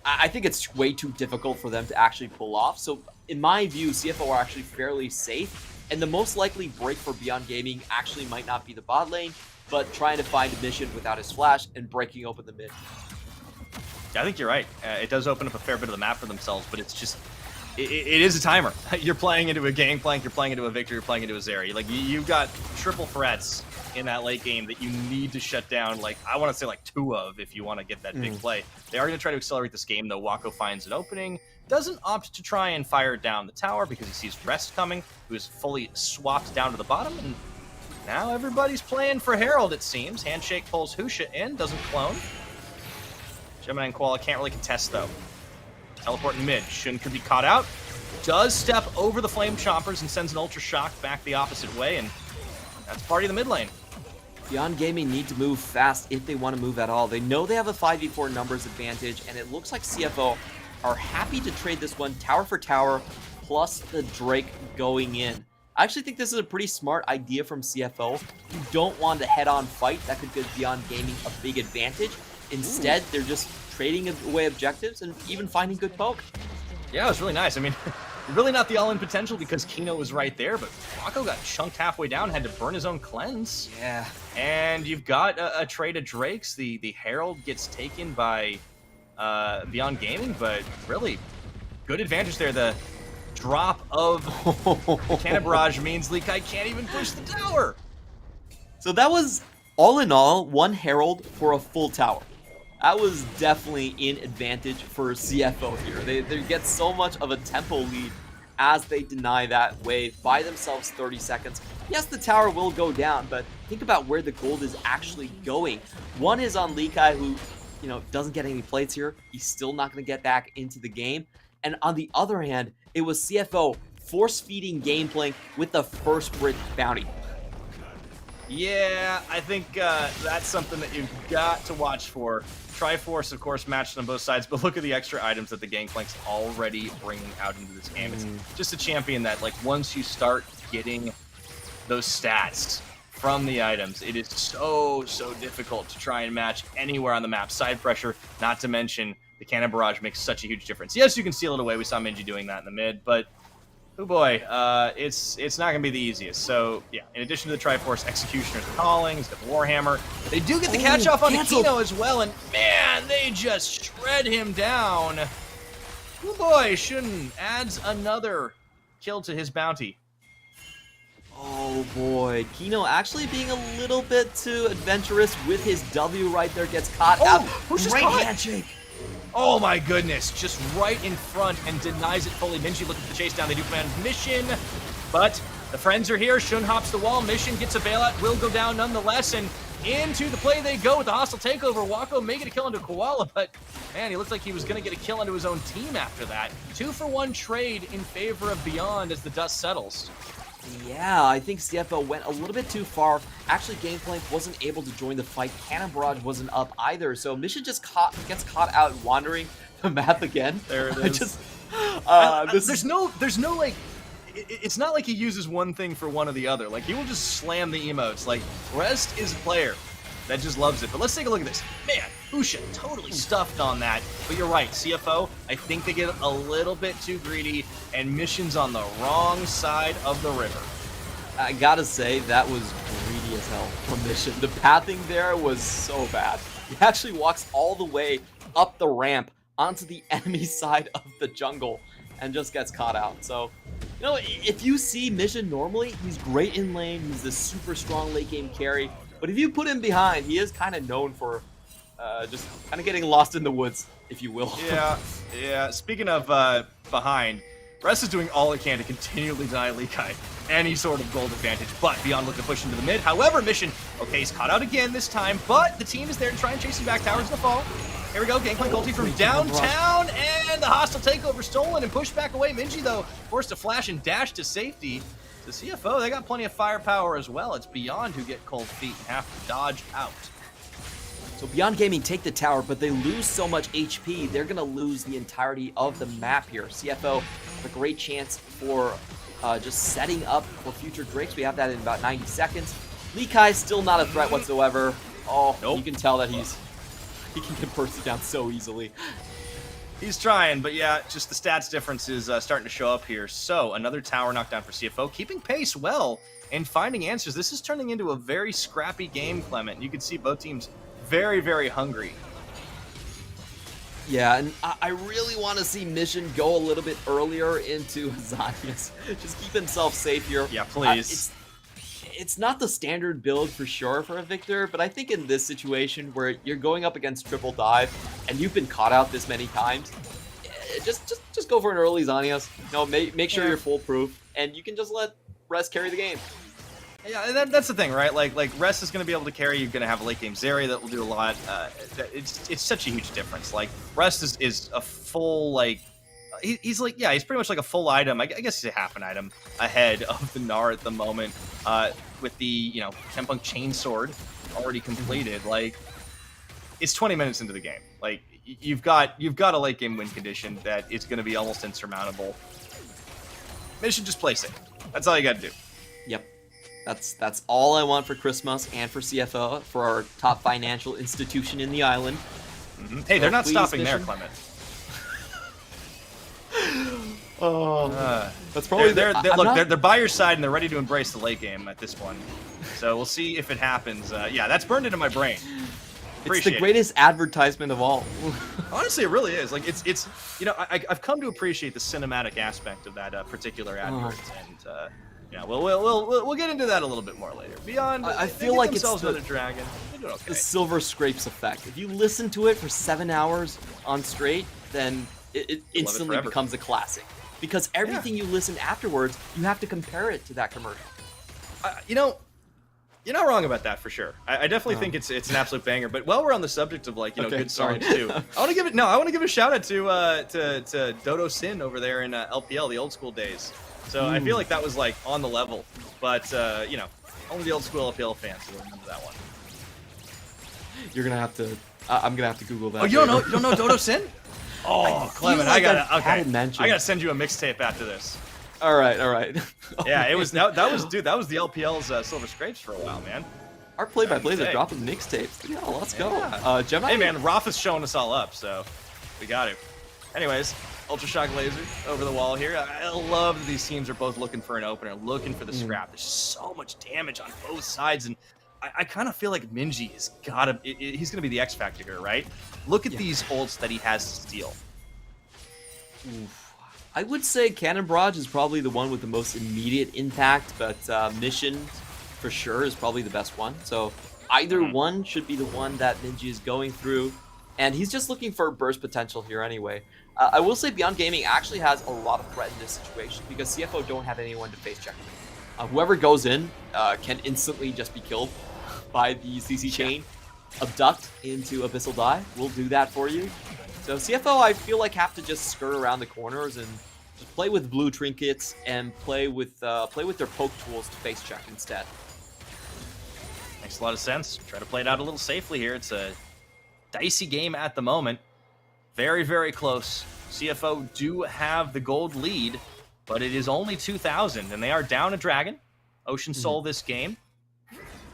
I think it's way too difficult for them to actually pull off. So in my view, CFO are actually fairly safe. And the most likely break for Beyond Gaming actually might not be the bot lane, but trying to find a Mission without his flash and breaking open the mid. Yeah, I think you're right. It does open up a fair bit of the map for themselves, but it's just, it is a timer. You're playing into a Gangplank, you're playing into a Victor, you're playing into a Zeri. Like, you've got triple threats in that late game that you need to shut down, like, I want to say like 2 of if you want to get that big play. They are going to try to accelerate this game, though. Wako finds an opening, doesn't opt to try and fire down the tower because he sees Rest coming, who is fully swapped down to the bottom, and now everybody's playing for Herald, it seems. Handshake pulls Husha in, doesn't clone. Gemini and Koala can't really contest, though. Teleport in mid. Shun could be caught out. Does step over the Flame Chompers and sends an Ultra Shock back the opposite way, and that's party of the mid lane. Beyond Gaming need to move fast if they want to move at all. They know they have a 5v4 numbers advantage, and it looks like CFO are happy to trade this one tower for tower, plus the Drake going in. I actually think this is a pretty smart idea from CFO. You don't want a head-on fight that could give Beyond Gaming a big advantage. Instead, they're just trading away objectives and even finding good poke. Yeah, it was really nice. I mean, really not the all-in potential because Kino was right there, but Wako got chunked halfway down, had to burn his own cleanse. Yeah. And you've got a trade of Drakes. The Herald gets taken by Beyond Gaming, but really good advantage there. The drop of the Cannon Barrage means Lekai can't even push the tower. So that was, all in all, 1 Herald for a full tower. That was definitely in advantage for CFO here. They get so much of a tempo lead as they deny that wave, buy themselves 30 seconds. Yes, the tower will go down, but think about where the gold is actually going. 1 is on Lekai, who, you know, doesn't get any plates here. He's still not going to get back into the game. And on the other hand, it was CFO force-feeding Gameplank with the first Brit bounty. Yeah, I think that's something that you've got to watch for. Triforce, of course, matched on both sides, but look at the extra items that the Gangplank's already bringing out into this game. It's just a champion that, like, once you start getting those stats from the items, it is so difficult to try and match anywhere on the map. Side pressure, not to mention the Cannon Barrage makes such a huge difference. Yes, you can seal it away. We saw Minji doing that in the mid, but oh boy, it's not going to be the easiest. So, yeah, in addition to the Triforce, Executioner's Calling, he's got the Warhammer. They do get the catch-off on Kino as well, and man, they just shred him down. Oh boy, Shun adds another kill to his bounty. Oh boy, Kino actually being a little bit too adventurous with his W right there, gets caught out. Great handshake. Oh my goodness, just right in front and denies it fully. Minji looking for the chase down. They do command Mission, but the friends are here. Shun hops the wall. Mission gets a bailout, will go down nonetheless, and into the play they go with the hostile takeover. Wako may get a kill onto Koala, but man, he looked like he was going to get a kill onto his own team after that. 2-for-1 trade in favor of Beyond as the dust settles. Yeah, I think CFO went a little bit too far. Actually, Gameplank wasn't able to join the fight. Cannon Barrage wasn't up either, so Mission just gets caught out wandering the map again. There it is. There's no like, it's not like he uses one thing for one or the other. Like, he will just slam the emotes. Like, Rest is a player that just loves it. But let's take a look at this. Man, Usha totally stuffed on that. But you're right, CFO, I think they get a little bit too greedy, and Mission's on the wrong side of the river. I gotta say, that was greedy as hell from Mission. The pathing there was so bad. He actually walks all the way up the ramp onto the enemy side of the jungle and just gets caught out. So, you know, if you see Mission normally, he's great in lane. He's this super strong late game carry. But if you put him behind, he is kind of known for just kind of getting lost in the woods, if you will. Yeah. Speaking of behind, Rest is doing all it can to continually deny Lekai any sort of gold advantage, but Beyond looking to push into the mid. However, Mission, okay, he's caught out again this time, but the team is there to try and chase him back. Towers in the fall. Here we go, Gangplank ulti from downtown, and the hostile takeover stolen and pushed back away. Minji, though, forced to flash and dash to safety. The CFO, they got plenty of firepower as well. It's Beyond who get cold feet and have to dodge out. So Beyond Gaming take the tower, but they lose so much HP, they're going to lose the entirety of the map here. CFO have a great chance for just setting up for future Drakes. We have that in about 90 seconds. Lekai still not a threat whatsoever. Oh, nope. You can tell that he can get bursted down so easily. He's trying, but yeah, just the stats difference is starting to show up here. So, another tower knockdown for CFO, keeping pace well and finding answers. This is turning into a very scrappy game, Clement. You can see both teams very, very hungry. Yeah, and I really want to see Mission go a little bit earlier into Zanias. Just keep himself safe here. Yeah, please. It's not the standard build for sure for a Victor, but I think in this situation where you're going up against triple dive and you've been caught out this many times, just go for an early Zanias. No, make sure you're foolproof, and you can just let Rest carry the game. Yeah, that's the thing, right? Like Rest is going to be able to carry. You're going to have a late game Zeri that will do a lot. It's such a huge difference. Like, Rest is a full, like, he's like, yeah, he's pretty much like a full item. I guess he's a half an item ahead of the Gnar at the moment. With the, you know, Kempunk Chainsword already completed. Like, it's 20 minutes into the game. Like, you've got a late game win condition that is going to be almost insurmountable. Mission, just play safe. That's all you got to do. Yep. That's all I want for Christmas and for CFO, for our top financial institution in the island. Hey, they're not please, stopping there, mission. Clement. That's probably they're I'm look. not- They're by your side and they're ready to embrace the late game at this one. So we'll see if it happens. Yeah, that's burned into my brain. It's Appreciate the it. greatest advertisement of all. Honestly, it really is. Like it's you know I've come to appreciate the cinematic aspect of that particular advert, and you know we'll get into that a little bit more later. Beyond, I they feel get like it's themselves the, another dragon. They're doing okay. the Silver Scrapes effect. If you listen to it for 7 hours on straight, then it instantly forever. becomes a classic. Because everything you listen afterwards, you have to compare it to that commercial. You know, you're not wrong about that for sure. I definitely think it's an absolute banger. But while we're on the subject of like Okay, good sorry. songs too, I want to give a shout out to Dodo Sin over there in LPL, the old school days. So I feel like that was like on the level. But you know, only the old school LPL fans will remember that one. You're gonna have to. I'm gonna have to Google that. Oh, you don't later. know Dodo Sin? Oh, Clement, like I I've had it gotta mentioned. I gotta send you a mixtape after this. All right. Yeah, it was that was the LPL's Silver Scrapes for a while, man. Our play-by-plays are Hey. dropping mixtapes. Yeah, let's go. Yeah. Gemini. Hey man, Roth is showing us all up, so we got it. Anyways, Ultra Shock Laser over the wall here. I love that these teams are both looking for an opener, looking for the scrap. There's so much damage on both sides, and I kind of feel like Minji has gotta. He's gonna be the X factor here, right? Look at these ults that he has to steal. I would say Cannon Barrage is probably the one with the most immediate impact, but Mission for sure is probably the best one. So either one should be the one that Minji is going through, and he's just looking for burst potential here anyway. I will say Beyond Gaming actually has a lot of threat in this situation because CFO don't have anyone to face check. Whoever goes in can instantly just be killed by the CC chain. Abduct into Abyssal Dive will do that for you. So CFO, I feel like, have to just skirt around the corners and just play with blue trinkets and play with their poke tools to face check instead. Makes a lot of sense. Try to play it out a little safely here. It's a dicey game at the moment. Very, very close. CFO do have the gold lead, but it is only 2,000, and they are down a dragon. Ocean Soul this game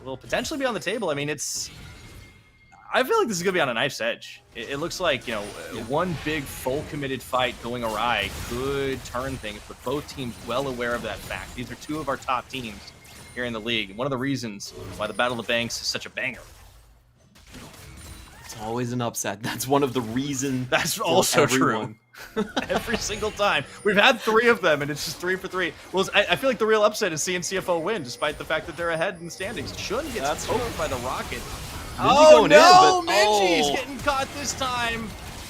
will potentially be on the table. I mean, I feel like this is going to be on a knife's edge. It looks like, you know, one big full committed fight going awry could turn things, but both teams well aware of that fact. These are two of our top teams here in the league, and one of the reasons why the Battle of the Banks is such a banger. It's always an upset. That's one of the reasons. That's also true. Every single time. We've had 3 of them, and it's just 3 for 3. Well, I feel like the real upset is seeing CFO win, despite the fact that they're ahead in the standings. Shun gets poked by the rocket. Oh no, Minji's getting caught this time,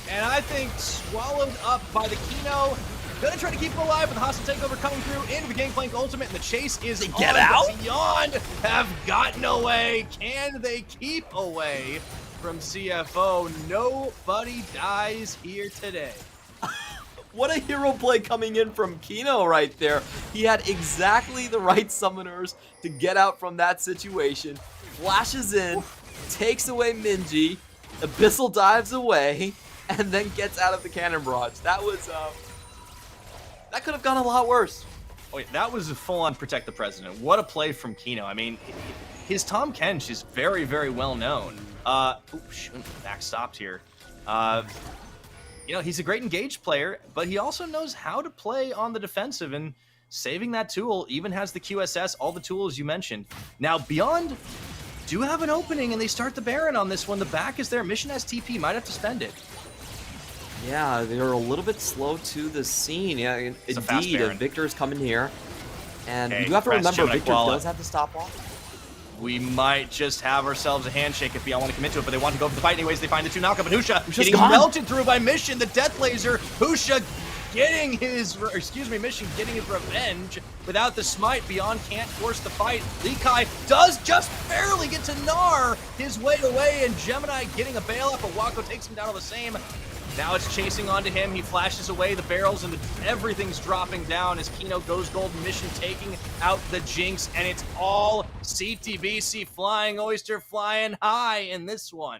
and I think swallowed up by the Kino. Gonna try to keep him alive with the hostile takeover coming through into the Gangplank ultimate, and the chase is on. Get out? Beyond have gotten away. Can they keep away from CFO? Nobody dies here today. What a hero play coming in from Kino right there. He had exactly the right summoners to get out from that situation. Flashes in, takes away Minji, Abyssal dives away, and then gets out of the Cannon Barrage. That was, that could have gone a lot worse. Oh, yeah, that was a full-on protect the president. What a play from Kino. I mean, his Tom Kench is very, very well known. Back stopped here. You know, he's a great engaged player, but he also knows how to play on the defensive, and saving that tool, even has the QSS, all the tools you mentioned. Now, Beyond do have an opening, and they start the Baron on this one. The back is there. Mission has TP. Might have to spend it. Yeah, they're a little bit slow to the scene. Yeah, indeed. Victor's coming here. And you have to remember, Victor does have the stopwatch. We might just have ourselves a handshake if Beyond want to commit to it, but they want to go for the fight anyways. They find the 2 knockup, and Husha getting melted through by Mission, the Death Laser. Husha getting his, Mission getting his revenge without the smite. Beyond can't force the fight. Lee Kai does just barely get to gnar his way away, and Gemini getting a bailout, but Wako takes him down all the same. Now it's chasing onto him. He flashes away the barrels, and everything's dropping down as Kino goes gold. Mission taking out the Jinx, and it's all CTBC Flying Oyster flying high in this one.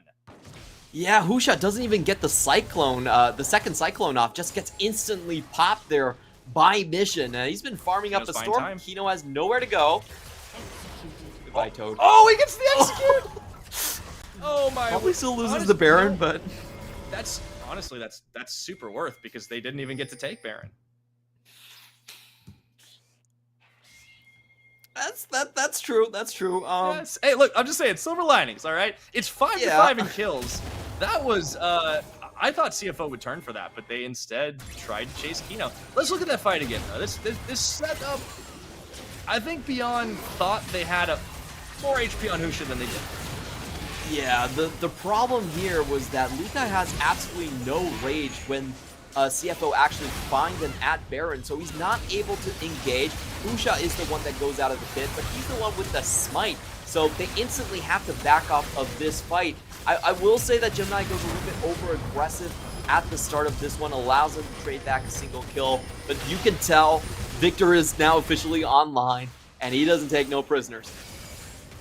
Yeah, Husha doesn't even get the Cyclone, the second Cyclone off, just gets instantly popped there by Mission. He's been farming up the storm. Time. Kino has nowhere to go. Goodbye, Toad. Oh, he gets the execute! Oh my. Probably still loses the Baron, but... that's honestly that's super worth because they didn't even get to take Baron. That's true. That's true. Yes. Hey, look, I'm just saying, silver linings. All right, it's 5-5 in kills. That was I thought CFO would turn for that, but they instead tried to chase Kino. Let's look at that fight again, though. This setup, I think Beyond thought they had a more HP on Husha than they did. Yeah, the problem here was that Lukai has absolutely no rage when CFO actually finds him at Baron, so he's not able to engage. Husha is the one that goes out of the pit, but he's the one with the smite, so they instantly have to back off of this fight. I will say that Gemini goes a little bit over-aggressive at the start of this one, allows him to trade back a single kill, but you can tell Victor is now officially online, and he doesn't take no prisoners.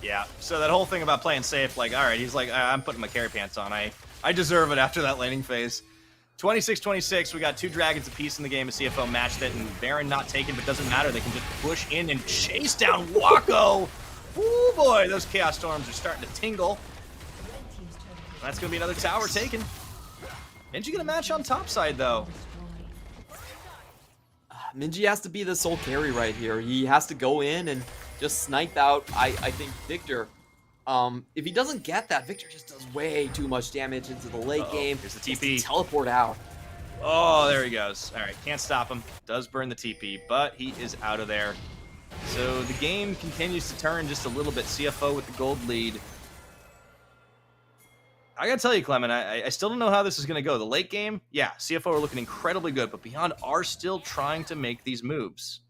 Yeah, so that whole thing about playing safe, like, all right, he's like, I'm putting my carry pants on. I deserve it after that laning phase. 26-26, we got 2 dragons apiece in the game. A CFO matched it, and Baron not taken, but doesn't matter. They can just push in and chase down Wako. Ooh, boy, those Chaos Storms are starting to tingle. That's going to be another tower taken. Minji gonna match on top side, though. Minji has to be the sole carry right here. He has to go in and just snipe out, I think, Victor. If he doesn't get that, Victor just does way too much damage into the late game. Here's the TP. Teleport out. Oh, there he goes. All right, can't stop him. Does burn the TP, but he is out of there. So the game continues to turn just a little bit. CFO with the gold lead. I gotta tell you, Clement, I still don't know how this is gonna go. The late game, yeah, CFO are looking incredibly good, but Beyond are still trying to make these moves.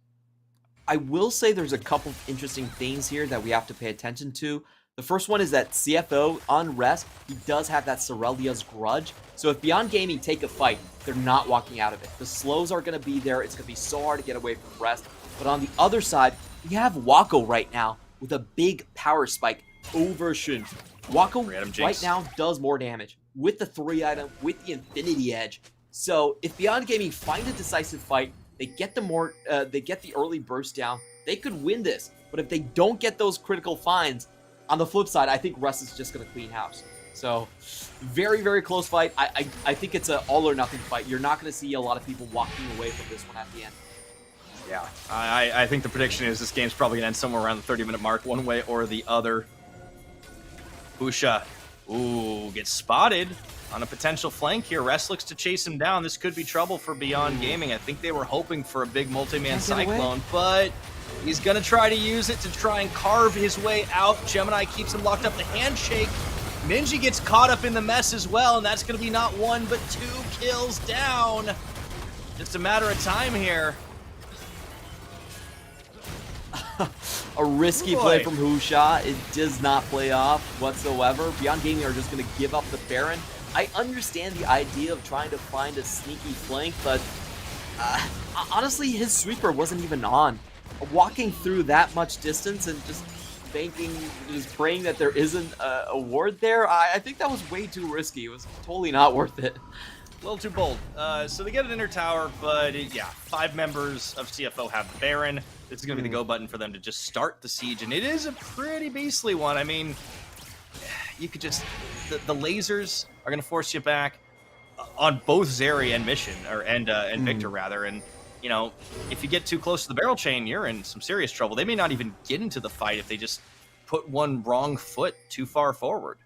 I will say there's a couple of interesting things here that we have to pay attention to. The first one is that CFO, on rest, he does have that Sorelia's Grudge. So if Beyond Gaming take a fight, they're not walking out of it. The slows are going to be there. It's going to be so hard to get away from rest. But on the other side, we have Wako right now with a big power spike over Shun. Wako right now does more damage with the 3-item, with the Infinity Edge. So if Beyond Gaming find a decisive fight, they get the early burst down, they could win this. But if they don't get those critical finds, on the flip side, I think Russ is just going to clean house. So, very, very close fight. I think it's an all-or-nothing fight. You're not going to see a lot of people walking away from this one at the end. Yeah, I think the prediction is this game's probably going to end somewhere around the 30-minute mark, one way or the other. Husha, ooh, gets spotted on a potential flank here. Rest looks to chase him down. This could be trouble for Beyond Gaming. I think they were hoping for a big multi-man cyclone, but he's going to try to use it to try and carve his way out. Gemini keeps him locked up. The handshake. Minji gets caught up in the mess as well, and that's going to be not 1, but 2 kills down. Just a matter of time here. A risky play from Husha. It does not play off whatsoever. Beyond Gaming are just going to give up the Baron. I understand the idea of trying to find a sneaky flank, but honestly, his sweeper wasn't even on. Walking through that much distance and just praying that there isn't a ward there, I think that was way too risky. It was totally not worth it. A little too bold. So they get an inner tower, but yeah, 5 members of CFO have the Baron. This is going to be the go button for them to just start the siege, and it is a pretty beastly one. I mean, you could just... The lasers are going to force you back on both Zeri and Mission, and Victor, rather, and you know, if you get too close to the barrel chain, you're in some serious trouble. They may not even get into the fight if they just put one wrong foot too far forward.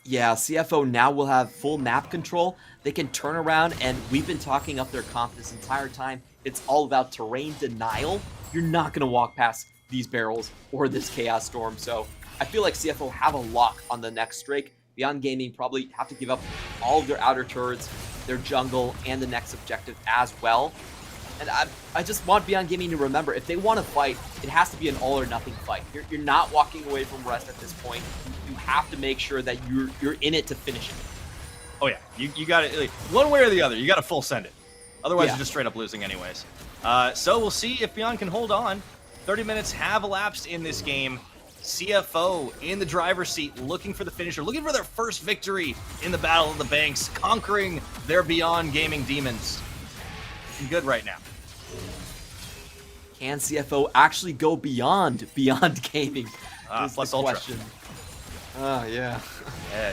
Yeah, CFO now will have full map control. They can turn around, and we've been talking up their comp this entire time. It's all about terrain denial. You're not going to walk past these barrels or this Chaos Storm, so I feel like CFO have a lock on the next Drake. Beyond Gaming probably have to give up all of their outer turrets, their jungle, and the next objective as well. And I just want Beyond Gaming to remember, if they want to fight, it has to be an all-or-nothing fight. You're not walking away from rest at this point. You have to make sure that you're in it to finish it. Oh yeah, you got it. Like, one way or the other, you got to full send it. Otherwise, you're just straight up losing anyways. So we'll see if Beyond can hold on. 30 minutes have elapsed in this game. CFO in the driver's seat, looking for the finisher, looking for their first victory in the Battle of the Banks, conquering their Beyond Gaming demons. Looking good right now. Can CFO actually go beyond Gaming? Plus Ultra. Yeah.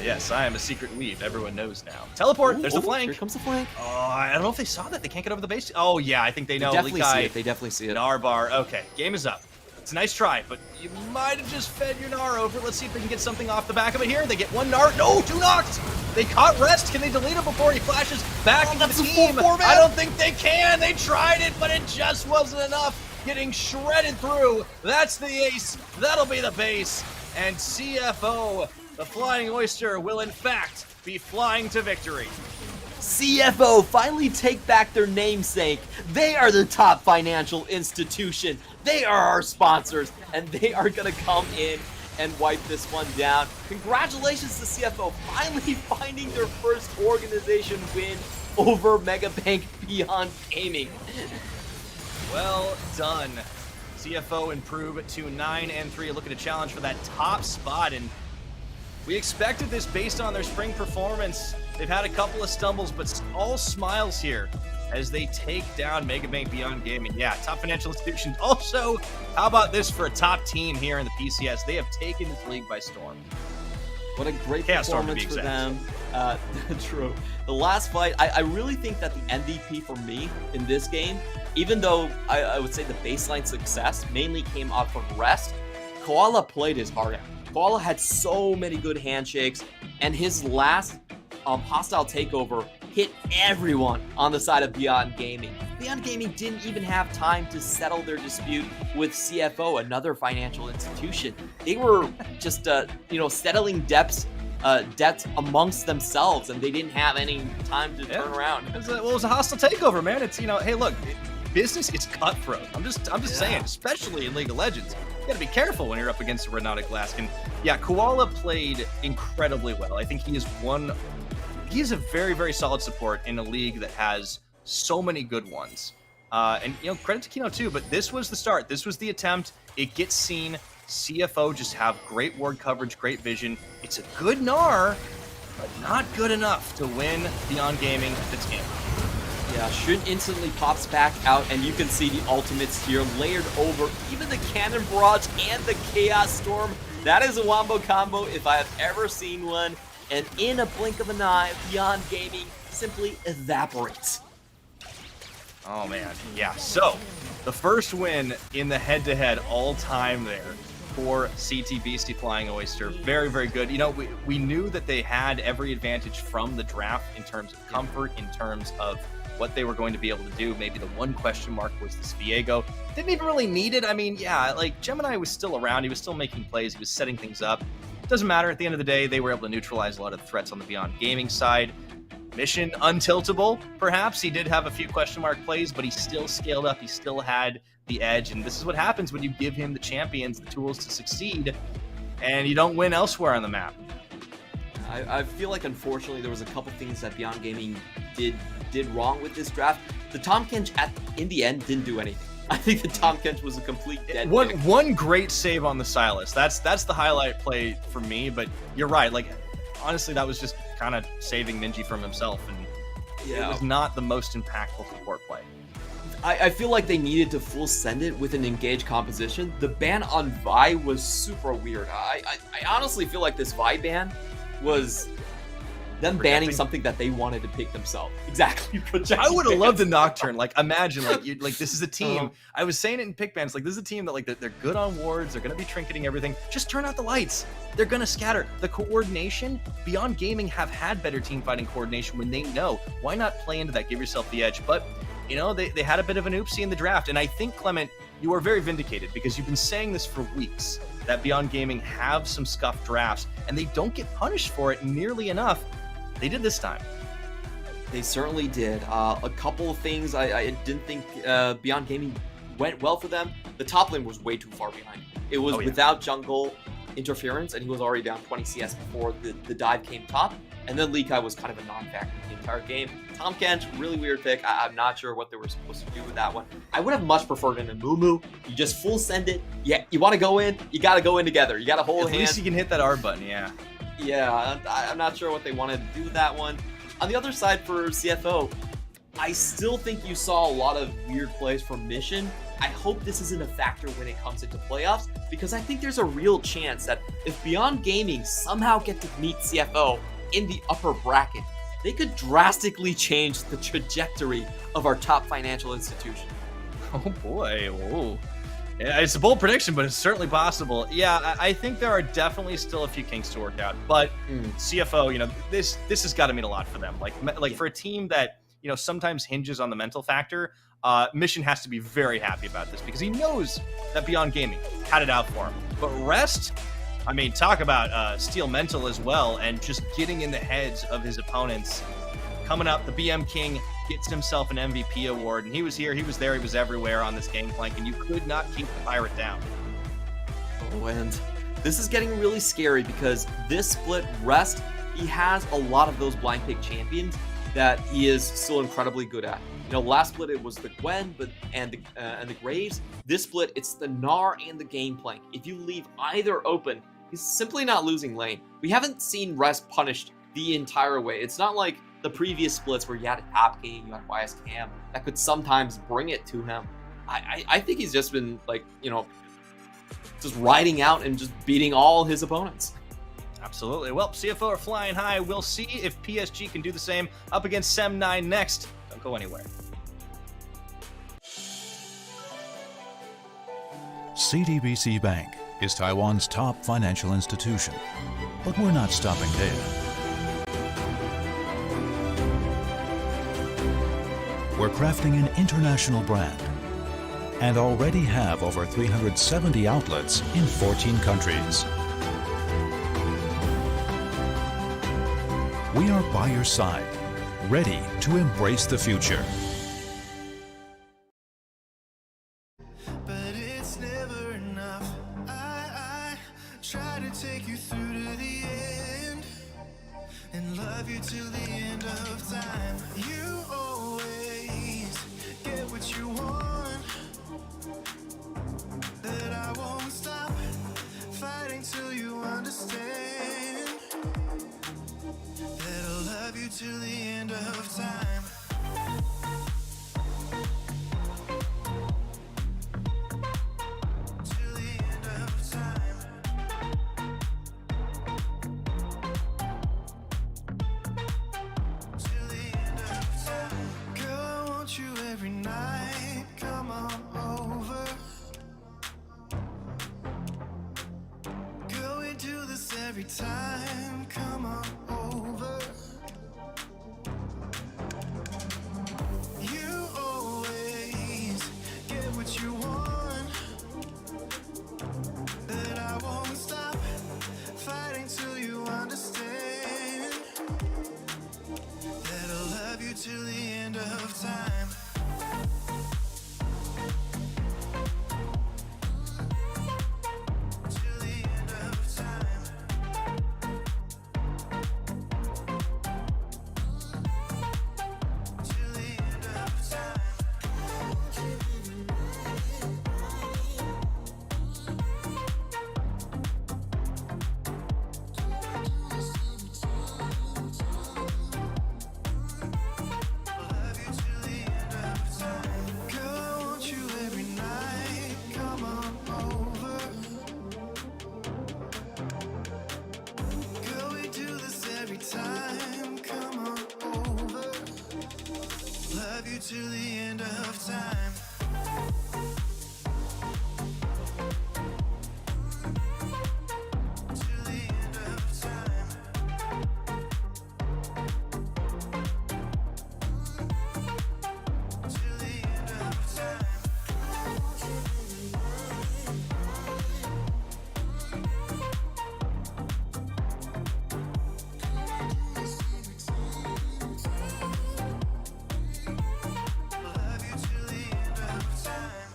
Yes, I am a secret weave. Everyone knows now. Teleport. There's the flank. Here comes the flank. Oh, I don't know if they saw that. They can't get over the base. Oh, yeah, I think they know. They definitely Leakai, see it. They definitely see it. Gnar bar. Okay, game is up. It's a nice try, but you might have just fed your Gnar over. Let's see if they can get something off the back of it here. They get one Gnar. No, 2 knocks. They caught Rest. Can they delete him before he flashes back into the team? I don't think they can. They tried it, but it just wasn't enough. Getting shredded through. That's the ace. That'll be the base. And CFO, the Flying Oyster, will in fact be flying to victory. CFO finally take back their namesake. They are the top financial institution. They are our sponsors, and they are gonna come in and wipe this one down. Congratulations to CFO finally finding their first organization win over Megabank Beyond Gaming. Well done. CFO improve to 9-3, looking to challenge for that top spot, and we expected this based on their spring performance. They've had a couple of stumbles, but all smiles here as they take down Megabank Beyond Gaming. Yeah, top financial institutions. Also, how about this for a top team here in the PCS? They have taken this league by storm. What a great Chaos Storm, to performance be for exact. them. True. The last fight, I really think that the MVP for me in this game, even though I would say the baseline success mainly came out from Rest, Koala played his heart out. Koala had so many good handshakes, and his last hostile takeover hit everyone on the side of Beyond Gaming. Beyond Gaming didn't even have time to settle their dispute with CFO, another financial institution. They were just, settling debts amongst themselves, and they didn't have any time to turn around. It was a hostile takeover, man. It's, hey, look, business is cutthroat. I'm just saying, especially in League of Legends. You gotta be careful when you're up against a Renata Glaskin. Yeah, Koala played incredibly well. I think he is a very, very solid support in a league that has so many good ones. And credit to Kino too, but this was the start. This was the attempt. It gets seen. CFO just have great ward coverage, great vision. It's a good Gnar, but not good enough to win Beyond Gaming this game. Yeah, Shin instantly pops back out, and you can see the ultimates here layered over even the Cannon Barrage and the Chaos Storm. That is a wombo combo if I have ever seen one, and in a blink of an eye, Beyond Gaming simply evaporates. Oh man, yeah, so the first win in the head-to-head all-time there for CTBC Flying Oyster. Very, very good. We knew that they had every advantage from the draft in terms of comfort, in terms of what they were going to be able to do. Maybe the one question mark was the Sviego. Didn't even really need it. I mean, yeah, like Gemini was still around. He was still making plays. He was setting things up. Doesn't matter. At the end of the day, they were able to neutralize a lot of the threats on the Beyond Gaming side. Mission untiltable, perhaps. He did have a few question mark plays, but he still scaled up. He still had the edge. And this is what happens when you give him the champions, the tools to succeed, and you don't win elsewhere on the map. I feel like, unfortunately, there was a couple things that Beyond Gaming did wrong with this draft. The Tahm Kench in the end didn't do anything. I think the Tahm Kench was a complete dead pick. One great save on the Silas. That's the highlight play for me. But you're right. Like, honestly, that was just kind of saving Ninja from himself, and it was not the most impactful support play. I feel like they needed to full send it with an engaged composition. The ban on Vi was super weird. I honestly feel like this Vi ban was them banning something that they wanted to pick themselves. Exactly. I would have loved a Nocturne. Like, imagine, this is a team. I was saying it in pick bans. Like, this is a team that they're good on wards. They're gonna be trinketing everything. Just turn out the lights. They're gonna scatter. The coordination. Beyond Gaming have had better team fighting coordination when they know. Why not play into that? Give yourself the edge. But they had a bit of an oopsie in the draft, and I think, Clement, you are very vindicated because you've been saying this for weeks that Beyond Gaming have some scuffed drafts, and they don't get punished for it nearly enough. They did this time. They certainly did. A couple of things I didn't think Beyond Gaming went well for them. The top lane was way too far behind. It was without jungle interference, and he was already down 20 CS before the dive came top. And then Leakai was kind of a non-factor in the entire game. Tahm Kench, really weird pick. I'm not sure what they were supposed to do with that one. I would have much preferred an Amumu. You just full send it. Yeah, you want to go in, you got to go in together. You got to hold hands. At least you can hit that R button, yeah. Yeah, I'm not sure what they wanted to do with that one. On the other side for CFO, I still think you saw a lot of weird plays from Mission. I hope this isn't a factor when it comes into playoffs, because I think there's a real chance that if Beyond Gaming somehow get to meet CFO in the upper bracket, they could drastically change the trajectory of our top financial institution. Oh boy, whoa. Yeah, it's a bold prediction, but it's certainly possible. Yeah, I think there are definitely still a few kinks to work out, but CFO, you know, this has got to mean a lot for them. Like for a team that, you know, sometimes hinges on the mental factor, Mission has to be very happy about this because he knows that Beyond Gaming had it out for him. But Rest, I mean, talk about steel mental as well, and just getting in the heads of his opponents. Coming up, the BM King gets himself an MVP award, and he was here, he was there, he was everywhere on this gangplank, and you could not keep the pirate down. Oh, and this is getting really scary because this split, Rest, he has a lot of those blind pick champions that he is still incredibly good at. You know, last split it was the Gwen and the Graves. This split, it's the Gnar and the Gangplank. If you leave either open, he's simply not losing lane. We haven't seen Rest punished the entire way. It's not like the previous splits where you had a top king, you had YS Cam, that could sometimes bring it to him. I think he's just been, like, you know, just riding out and just beating all his opponents. Absolutely. Well, CFO are flying high. We'll see if PSG can do the same up against Sem9 next. Don't go anywhere. CTBC Bank is Taiwan's top financial institution, but we're not stopping there. We're crafting an international brand and already have over 370 outlets in 14 countries. We are by your side, ready to embrace the future. But it's never enough. I try to take you through to the end and love you till the end of time. You always get what you want, that I won't stop fighting till you understand, that I'll love you till the end of time. Till the end of time. Till the end of time. Girl, I want you every night. Come on over. Girl, we do this every time. Come on over. You always get what you want, that I won't stop fighting till you understand, that I'll love you till the end of time. Till the end of time. Till the end of time. Love you till the end of time. Girl, I want you every night. Come on over. Girl, we do this every time. Come on over. Love you till the end of time. Till the end of time. Till the end of time. Love you till the end of time.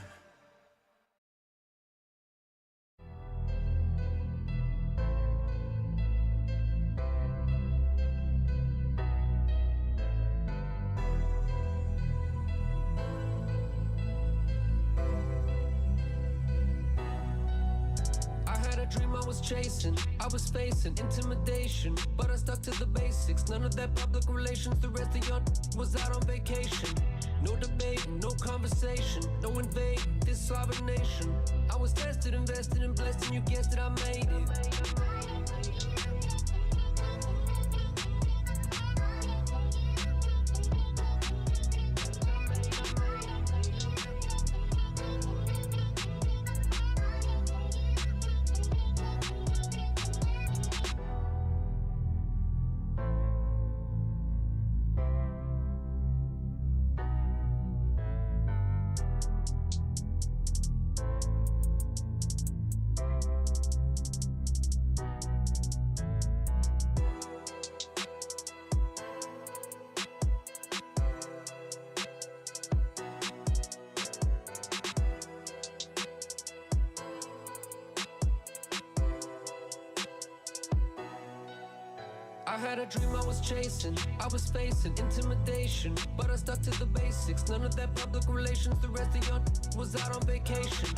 I had a dream I was chasing. I was facing intimidation, but I stuck to the basics. None of that public relations, the rest of y'all was out on vacation. No debating, no conversation, no invading this sovereign nation. I was tested, invested, and blessed, and you guessed it, I made it. I had a dream I was chasing, I was facing intimidation, but I stuck to the basics. None of that public relations, the rest of y'all was out on vacation.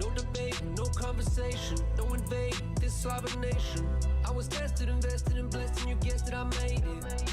No debating, no conversation, no invading this sovereign nation. I was tested, invested, and blessed, and you guessed it, I made it.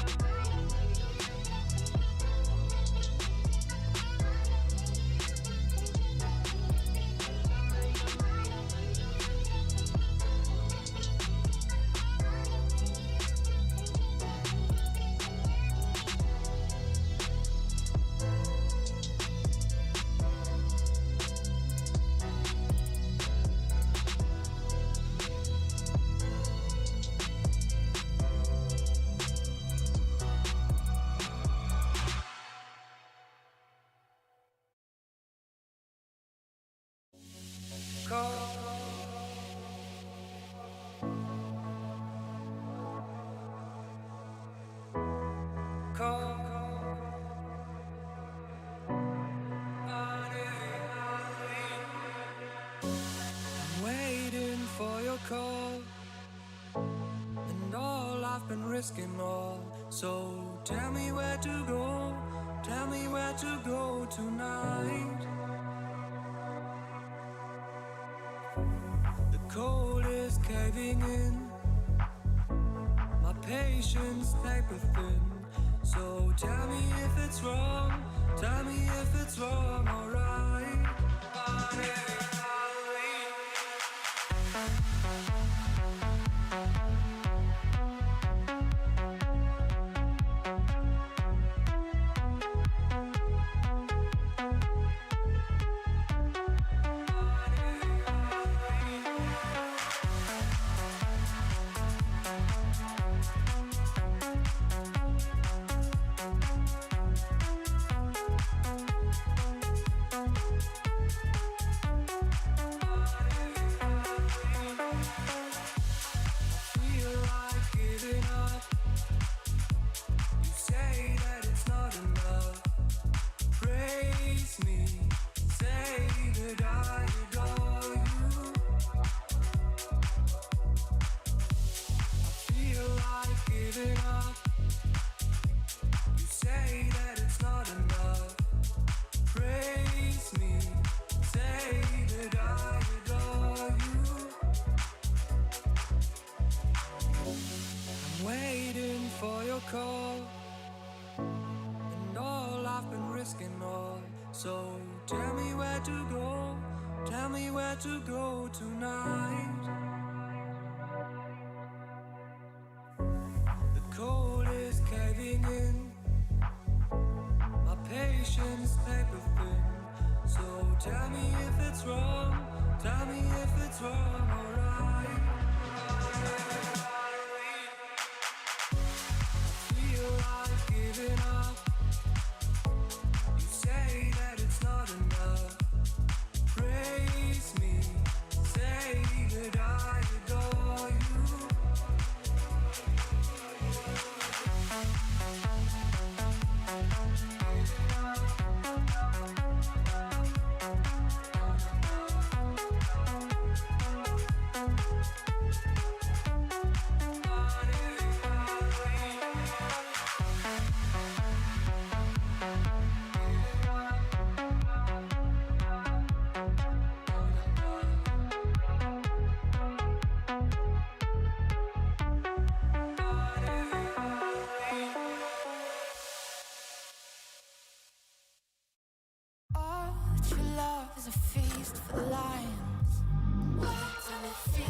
I'm waiting for your call, and all I've been risking all. So tell me where to go, tell me where to go tonight. The cold is caving in, my patience paper thin. So tell me if it's wrong, tell me if it's wrong, alright. Call, and all I've been risking all. So tell me where to go, tell me where to go tonight. The cold is caving in, my patience paper thin. So tell me if it's wrong, tell me if it's wrong, alright. Giving up, you say that it's not enough. Praise me, say that I adore you. is a feast for the lions. Tell me feel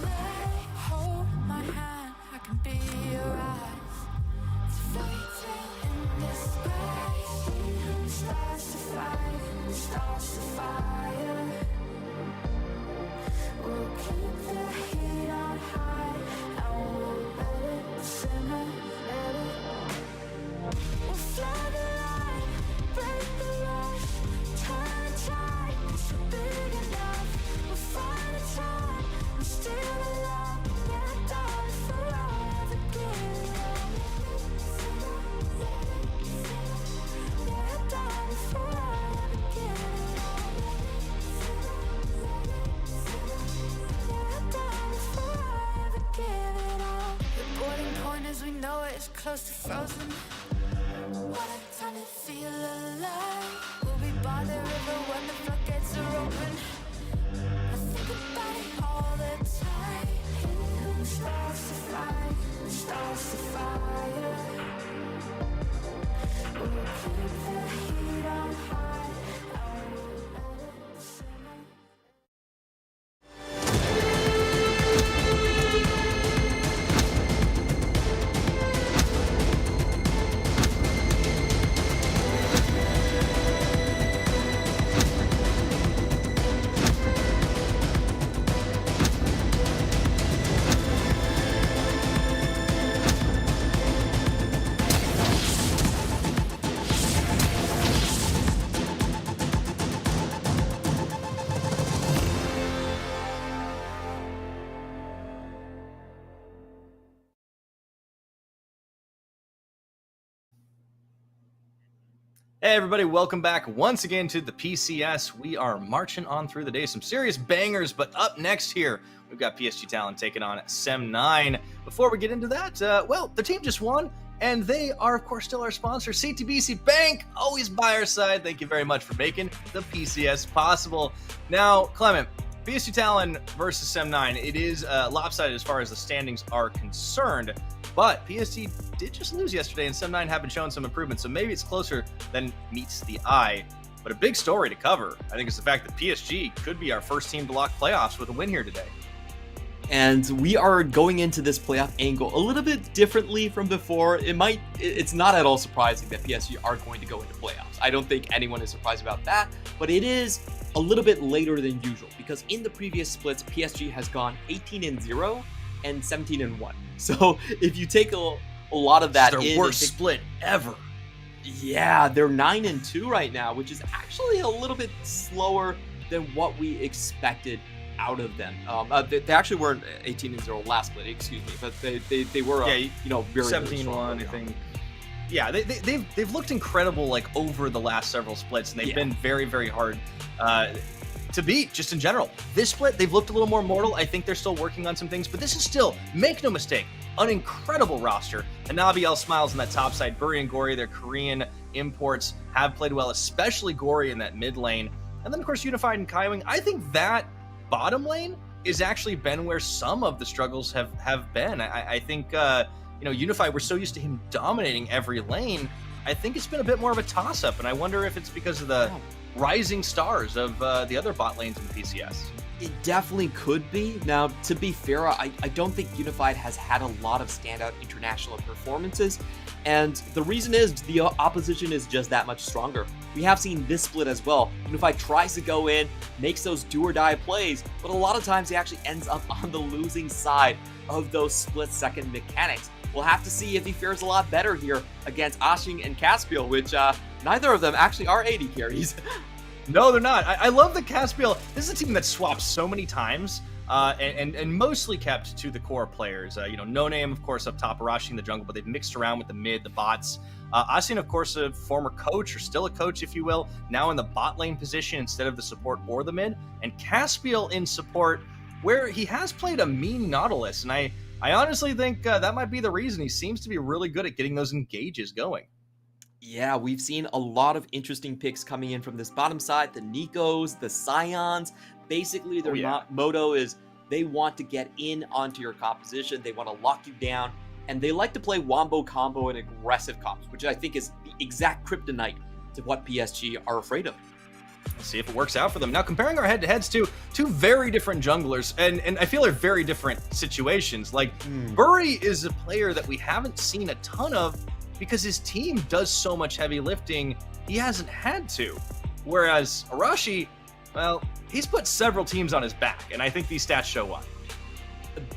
alive. Hold my hand, I can be your eyes. It's a fairy tale in disguise. Stars to fight, stars to fire. We'll keep the heat on high, and we'll let it simmer, let it. We'll fly the line, break the rush, turn the tide, 'cause we're big enough. We'll find a time, and still alive. Yeah, darling, forever give it up. Yeah, darling, forever give it up. Yeah, darling, forever give it up. The boiling point as we know it is close to frozen. What a time to feel alive. We'll be by the river when the floodgates are open. I think about it all the time. Stars to fight, stars to fire. We'll keep the heat on high, and we'll let it simmer. Hey everybody, welcome back once again to the PCS. We are marching on through the day. Some serious bangers, but up next here, we've got PSG Talon taking on Sem9. Before we get into that, well, the team just won, and they are, of course, still our sponsor, CTBC Bank, always by our side. Thank you very much for making the PCS possible. Now, Clement, PSG Talon versus Sem9, it is lopsided as far as the standings are concerned. But PSG did just lose yesterday, and Sem9 have been showing some improvement, so maybe it's closer than meets the eye. But a big story to cover, I think, is the fact that PSG could be our first team to lock playoffs with a win here today. And we are going into this playoff angle a little bit differently from before. It's not at all surprising that PSG are going to go into playoffs. I don't think anyone is surprised about that, but it is a little bit later than usual, because in the previous splits, PSG has gone 18-0 and 17-1. So if you take a lot of that, it's their worst split ever. Yeah, they're 9-2 right now, which is actually a little bit slower than what we expected out of them. They actually weren't 18-0 last split, excuse me, but they were very 17-1, I think. Yeah, they've looked incredible like over the last several splits, and they've been very, very hard to beat, just in general. This split, they've looked a little more mortal. I think they're still working on some things, but this is still, make no mistake, an incredible roster. Hanabi L smiles on that top side. Buri and Gory, their Korean imports, have played well, especially Gory in that mid lane. And then, of course, Unified and Kaiwing. I think that bottom lane is actually been where some of the struggles have been. I think, Unified, we're so used to him dominating every lane. I think it's been a bit more of a toss-up, and I wonder if it's because of the rising stars of the other bot lanes in PCS. It definitely could be. Now, to be fair, I don't think Unified has had a lot of standout international performances, and the reason is the opposition is just that much stronger. We have seen this split as well. Unified tries to go in, makes those do-or-die plays, but a lot of times he actually ends up on the losing side of those split-second mechanics. We'll have to see if he fares a lot better here against Ashing and Caspiel, which neither of them actually are AD carries. No, they're not. I love the Caspiel. This is a team that swapped so many times and mostly kept to the core players. No Name, of course, up top, Arashi in the jungle, but they've mixed around with the mid, the bots. Ashing, of course, a former coach, or still a coach, if you will, now in the bot lane position instead of the support or the mid. And Caspiel in support, where he has played a mean Nautilus, and I honestly think that might be the reason. He seems to be really good at getting those engages going. Yeah, we've seen a lot of interesting picks coming in from this bottom side. The Nikos, the Scions. Basically, their motto is they want to get in onto your composition. They want to lock you down. And they like to play wombo combo and aggressive comps, which I think is the exact kryptonite to what PSG are afraid of. Let's see if it works out for them. Now, comparing our head-to-heads to two very different junglers, and I feel are very different situations. Like, Bury is a player that we haven't seen a ton of because his team does so much heavy lifting, he hasn't had to. Whereas Arashi, well, he's put several teams on his back, and I think these stats show why.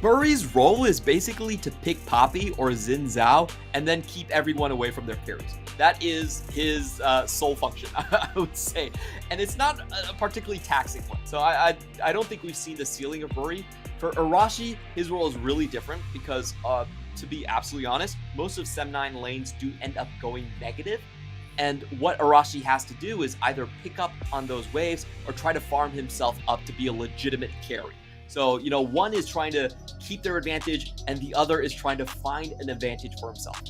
Bury's role is basically to pick Poppy or Xin Zhao and then keep everyone away from their carries. That is his sole function, I would say. And it's not a particularly taxing one. So I don't think we've seen the ceiling of Bury. For Arashi, his role is really different because, to be absolutely honest, most of Sem9 lanes do end up going negative. And what Arashi has to do is either pick up on those waves or try to farm himself up to be a legitimate carry. So, one is trying to keep their advantage and the other is trying to find an advantage for himself.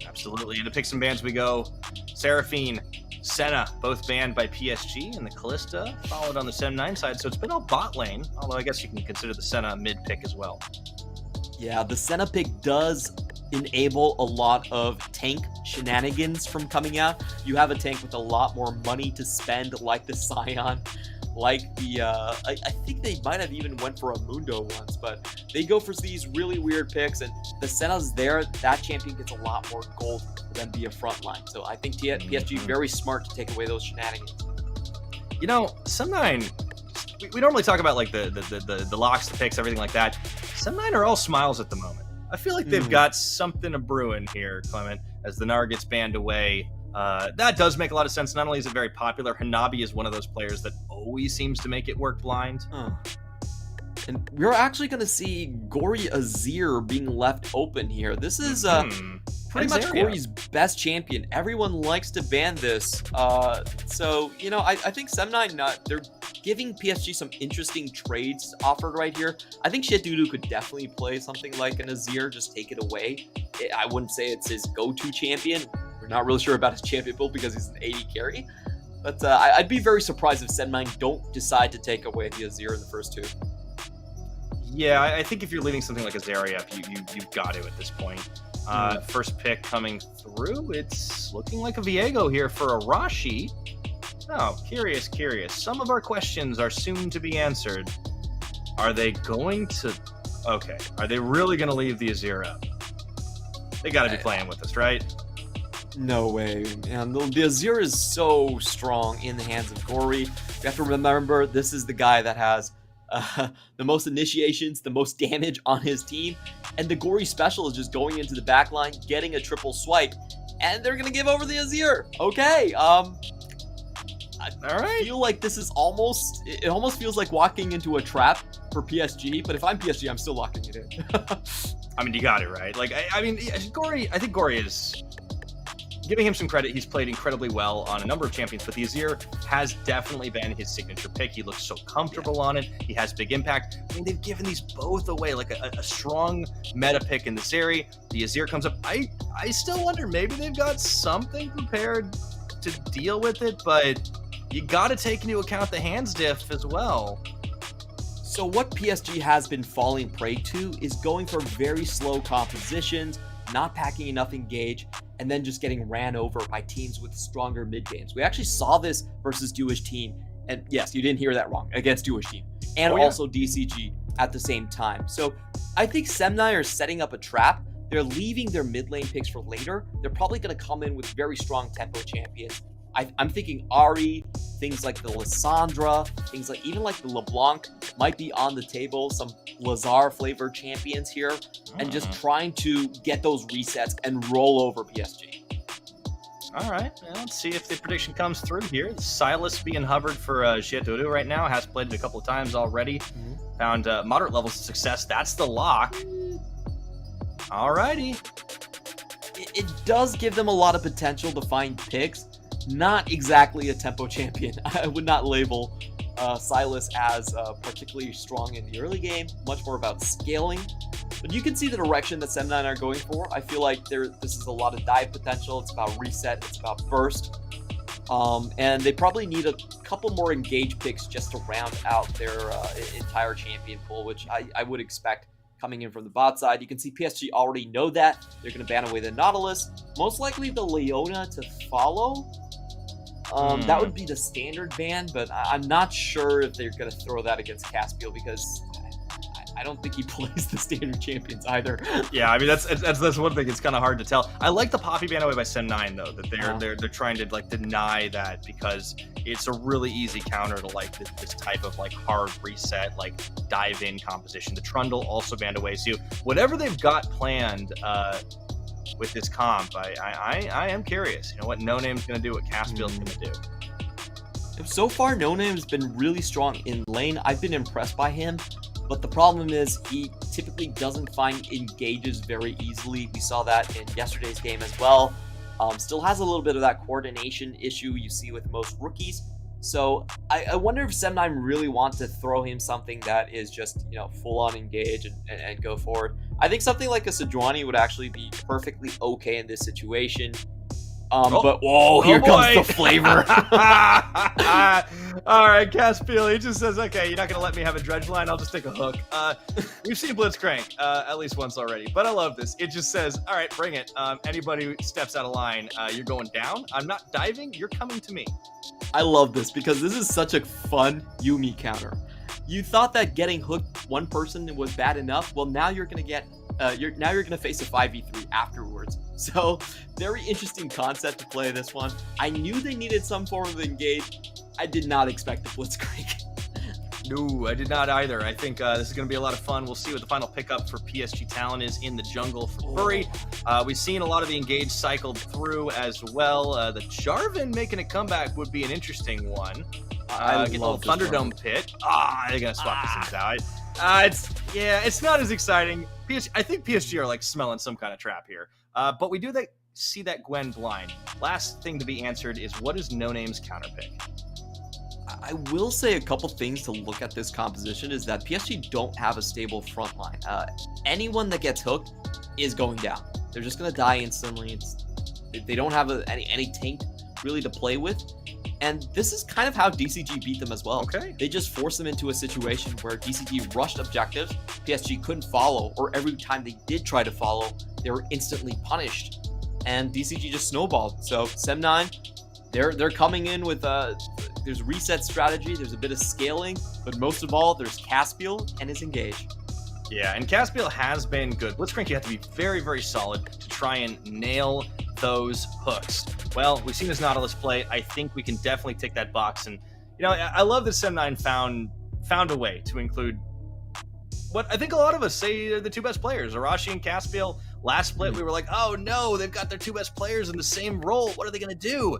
Absolutely. Into picks and bans we go. Seraphine, Senna, both banned by PSG, and the Callista followed on the Sem9 side. So it's been all bot lane, although I guess you can consider the Senna mid pick as well. Yeah, the Senna pick does enable a lot of tank shenanigans from coming out. You have a tank with a lot more money to spend, like the Scion, like the, I think they might have even went for a Mundo once, but they go for these really weird picks, and the Senna's there, that champion gets a lot more gold than via frontline. So I think PSG very smart to take away those shenanigans. Sem9, we normally talk about like the locks, the picks, everything like that. Sem9 are all smiles at the moment. I feel like they've got something a brewing here, Clement, as the Gnar gets banned away. That does make a lot of sense. Not only is it very popular, Hanabi is one of those players that always seems to make it work blind. And we're actually going to see Gory Azir being left open here. This is pretty much Gory's best champion. Everyone likes to ban this. So, I think Sem9, they're giving PSG some interesting trades offered right here. I think Shitdudu could definitely play something like an Azir, just take it away. I wouldn't say it's his go-to champion. We're not really sure about his champion build because he's an 80 carry. But I'd be very surprised if Sem9 don't decide to take away the Azir in the first two. Yeah, I think if you're leaving something like Azaria, you've got to at this point. First pick coming through, it's looking like a Viego here for Arashi. Oh, curious. Some of our questions are soon to be answered. Are they going to... Okay, are they really going to leave the Azir up? They got to be playing with us, right? No way, man. The Azir is so strong in the hands of Gory. You have to remember, this is the guy that has the most initiations, the most damage on his team, and the Gory special is just going into the backline, getting a triple swipe, and they're gonna give over the Azir. Okay, I feel like this is almost feels like walking into a trap for PSG, but if I'm PSG, I'm still locking it in. I mean, you got it, right? Like, I think Gory is... Giving him some credit, he's played incredibly well on a number of champions, but the Azir has definitely been his signature pick. He looks so comfortable on it. He has big impact. I mean, they've given these both away, like a strong meta pick in this area. The Azir comes up. I still wonder, maybe they've got something prepared to deal with it, but you got to take into account the hands diff as well. So what PSG has been falling prey to is going for very slow compositions, not packing enough engage, and then just getting ran over by teams with stronger mid games. We actually saw this versus Jewish Team, and yes, you didn't hear that wrong, against Jewish Team, and also DCG at the same time. So I think Sem9 are setting up a trap. They're leaving their mid lane picks for later. They're probably going to come in with very strong tempo champions. I'm thinking Ari, things like the Lissandra, things like even like the LeBlanc might be on the table, some Lazar flavored champions here, and just trying to get those resets and roll over PSG. All right, let's see if the prediction comes through here. Silas being hovered for Shitdudu right now, has played it a couple of times already. Found moderate levels of success. That's the lock. All righty. It does give them a lot of potential to find picks. Not exactly a tempo champion. I would not label Silas as particularly strong in the early game. Much more about scaling. But you can see the direction that Sem9 are going for. I feel like this is a lot of dive potential. It's about reset. It's about burst. And they probably need a couple more engage picks just to round out their entire champion pool, which I would expect coming in from the bot side. You can see PSG already know that. They're going to ban away the Nautilus. Most likely the Leona to follow. That would be the standard ban, but I'm not sure if they're going to throw that against Caspiel because I don't think he plays the standard champions either. Yeah, I mean that's one thing. It's kind of hard to tell. I like the Poppy ban away by Sem9 though. That they're trying to like deny that because it's a really easy counter to like this type of like hard reset, like dive in composition. The Trundle also banned away. So whatever they've got planned with this comp, I am curious. You know what No Name's gonna do, what Caspiel's gonna do. So far, No Name's been really strong in lane. I've been impressed by him. But the problem is he typically doesn't find engages very easily. We saw that in yesterday's game as well. Still has a little bit of that coordination issue you see with most rookies. So I wonder if Sem9 really wants to throw him something that is just, full on engage and go forward. I think something like a Sejuani would actually be perfectly okay in this situation. But whoa, here comes the flavor. All right, Caspiel, he just says, okay, you're not going to let me have a dredge line. I'll just take a hook. We've seen Blitzcrank at least once already, but I love this. It just says, all right, bring it. Anybody who steps out of line, you're going down. I'm not diving. You're coming to me. I love this because this is such a fun Yuumi counter. You thought that getting hooked one person was bad enough. Well, now you're going to get you're going to face a 5v3 afterwards. So very interesting concept to play this one. I knew they needed some form of engage. I did not expect the Blitzcrank. No, I did not either. I think this is going to be a lot of fun. We'll see what the final pickup for PSG Talon is in the jungle for Furry. We've seen a lot of the engage cycled through as well. The Jarvan making a comeback would be an interesting one. Get the little Thunderdome pit. They're going to swap this things out. It's not as exciting. I think PSG are like smelling some kind of trap here. But we do see that Gwen blind. Last thing to be answered is what is No Name's counter pick? I will say a couple things to look at this composition is that PSG don't have a stable front line. Anyone that gets hooked is going down. They're just going to die instantly. They don't have any tank really to play with. And this is kind of how DCG beat them as well. Okay. They just forced them into a situation where DCG rushed objectives, PSG couldn't follow, or every time they did try to follow, they were instantly punished. And DCG just snowballed. So Sem9, they're coming in with there's reset strategy, there's a bit of scaling, but most of all, there's Caspiel and his engage. Yeah, and Caspiel has been good. Blitzcrank, you have to be very, very solid to try and nail those hooks. Well, we've seen this Nautilus play. I think we can definitely tick that box. And, I love that Sem9 found a way to include what I think a lot of us say are the two best players, Arashi and Caspiel. Last split, we were like, oh no, they've got their two best players in the same role. What are they going to do?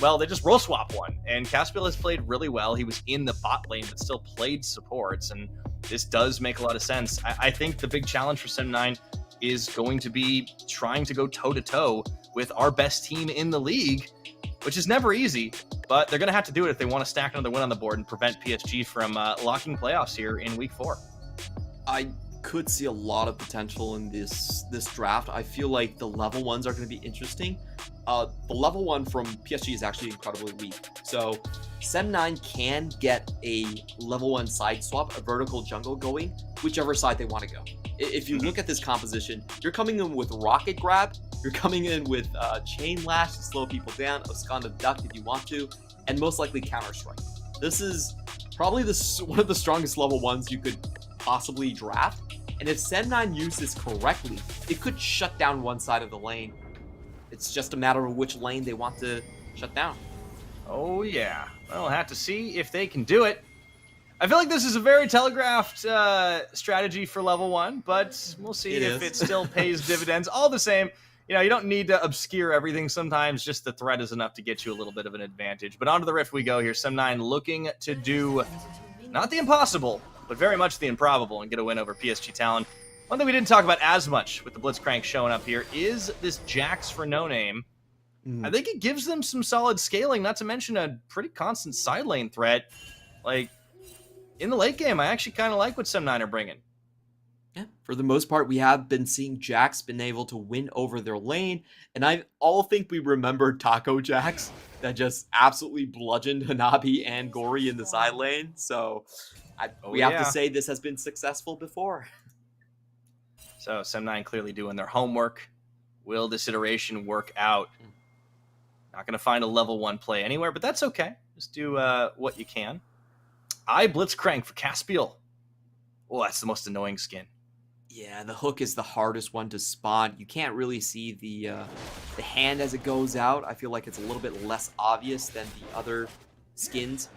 Well, they just role swap one, and Caspiel has played really well. He was in the bot lane, but still played supports, and this does make a lot of sense. I think the big challenge for Sem9 is going to be trying to go toe-to-toe with our best team in the league, which is never easy, but they're going to have to do it if they want to stack another win on the board and prevent PSG from locking playoffs here in Week 4. I could see a lot of potential in this draft. I feel like the level ones are going to be interesting. The level 1 from PSG is actually incredibly weak. So Sem9 can get a level 1 side swap, a vertical jungle going, whichever side they want to go. If you look at this composition, you're coming in with Rocket Grab, you're coming in with Chain Lash to slow people down, Oskanda Duck if you want to, and most likely Counter Strike. This is probably one of the strongest level 1s you could possibly draft. And if Sem9 used this correctly, it could shut down one side of the lane. It's just a matter of which lane they want to shut down. Oh, yeah. Well, we'll have to see if they can do it. I feel like this is a very telegraphed strategy for level 1, but we'll see if it still pays dividends. All the same, you don't need to obscure everything. Sometimes just the threat is enough to get you a little bit of an advantage. But onto the Rift we go here. Sem9 looking to do not the impossible, but very much the improbable and get a win over PSG Talon. One thing we didn't talk about as much with the Blitzcrank showing up here is this Jax for No Name. I think it gives them some solid scaling, not to mention a pretty constant side lane threat. Like, in the late game, I actually kind of like what Sem9 are bringing. Yeah, for the most part, we have been seeing Jax been able to win over their lane, and I all think we remember Taco Jax that just absolutely bludgeoned Hanabi and Gory in the side lane. So we have to say this has been successful before. So Sem9 clearly doing their homework. Will this iteration work out? Not going to find a level 1 play anywhere, but that's okay. Just do what you can. I Blitzcrank for Caspiel. Oh, that's the most annoying skin. Yeah, the hook is the hardest one to spot. You can't really see the hand as it goes out. I feel like it's a little bit less obvious than the other skins.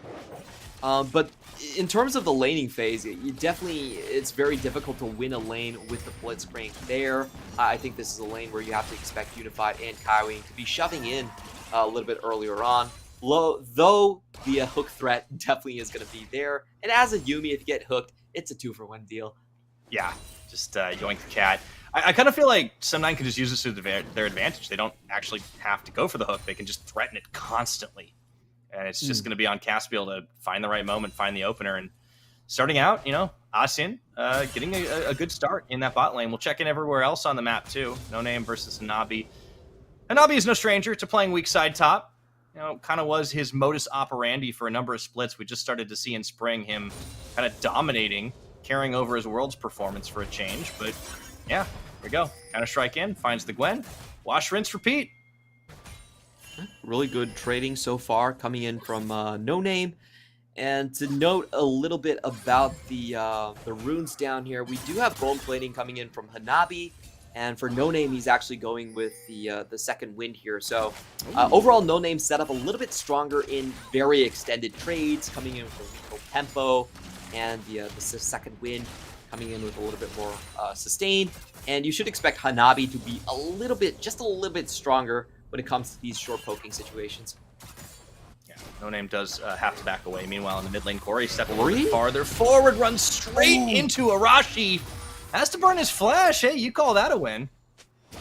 But in terms of the laning phase, it's very difficult to win a lane with the Blitzcrank there. I think this is a lane where you have to expect Unified and Kaiwing to be shoving in a little bit earlier on. Though the hook threat definitely is going to be there. And as a Yuumi, if you get hooked, it's a 2-for-1 deal. Yeah, just yoink the cat. I kind of feel like Sem9 can just use this to their advantage. They don't actually have to go for the hook. They can just threaten it constantly. And it's just going to be on Caspiel to find the right moment, find the opener. And starting out, Asin getting a good start in that bot lane. We'll check in everywhere else on the map, too. No Name versus Hanabi. Hanabi is no stranger to playing weak side top. Kind of was his modus operandi for a number of splits. We just started to see in spring him kind of dominating, carrying over his Worlds performance for a change. But, yeah, here we go. Kind of strike in, finds the Gwen. Wash, rinse, repeat. Really good trading so far coming in from No Name. And to note a little bit about the runes down here, we do have bone plating coming in from Hanabi. And for No Name, he's actually going with the second wind here. So overall, No Name set up a little bit stronger in very extended trades, coming in with a lethal tempo, and the second wind coming in with a little bit more sustain. And you should expect Hanabi to be just a little bit stronger when it comes to these short poking situations. Yeah, No Name does have to back away. Meanwhile, in the mid lane, Corey stepped a little bit farther forward, runs straight into Arashi. Has to burn his flash. Hey, you call that a win.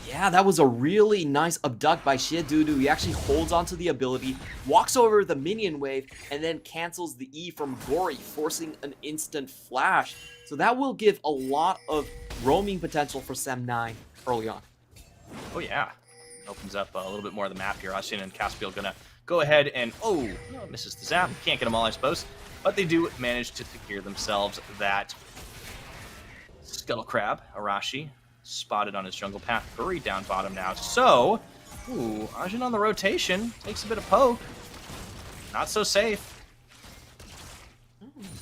Yeah, that was a really nice abduct by Shiedudu. He actually holds onto the ability, walks over the minion wave, and then cancels the E from Gory, forcing an instant flash. So that will give a lot of roaming potential for Sem9 early on. Oh, yeah. Opens up a little bit more of the map here. Asin and Caspiel gonna go ahead and, misses the zap. Can't get them all, I suppose. But they do manage to secure themselves that Scuttle Crab. Arashi spotted on his jungle path. Buried down bottom now. So, Ajin on the rotation. Takes a bit of poke. Not so safe.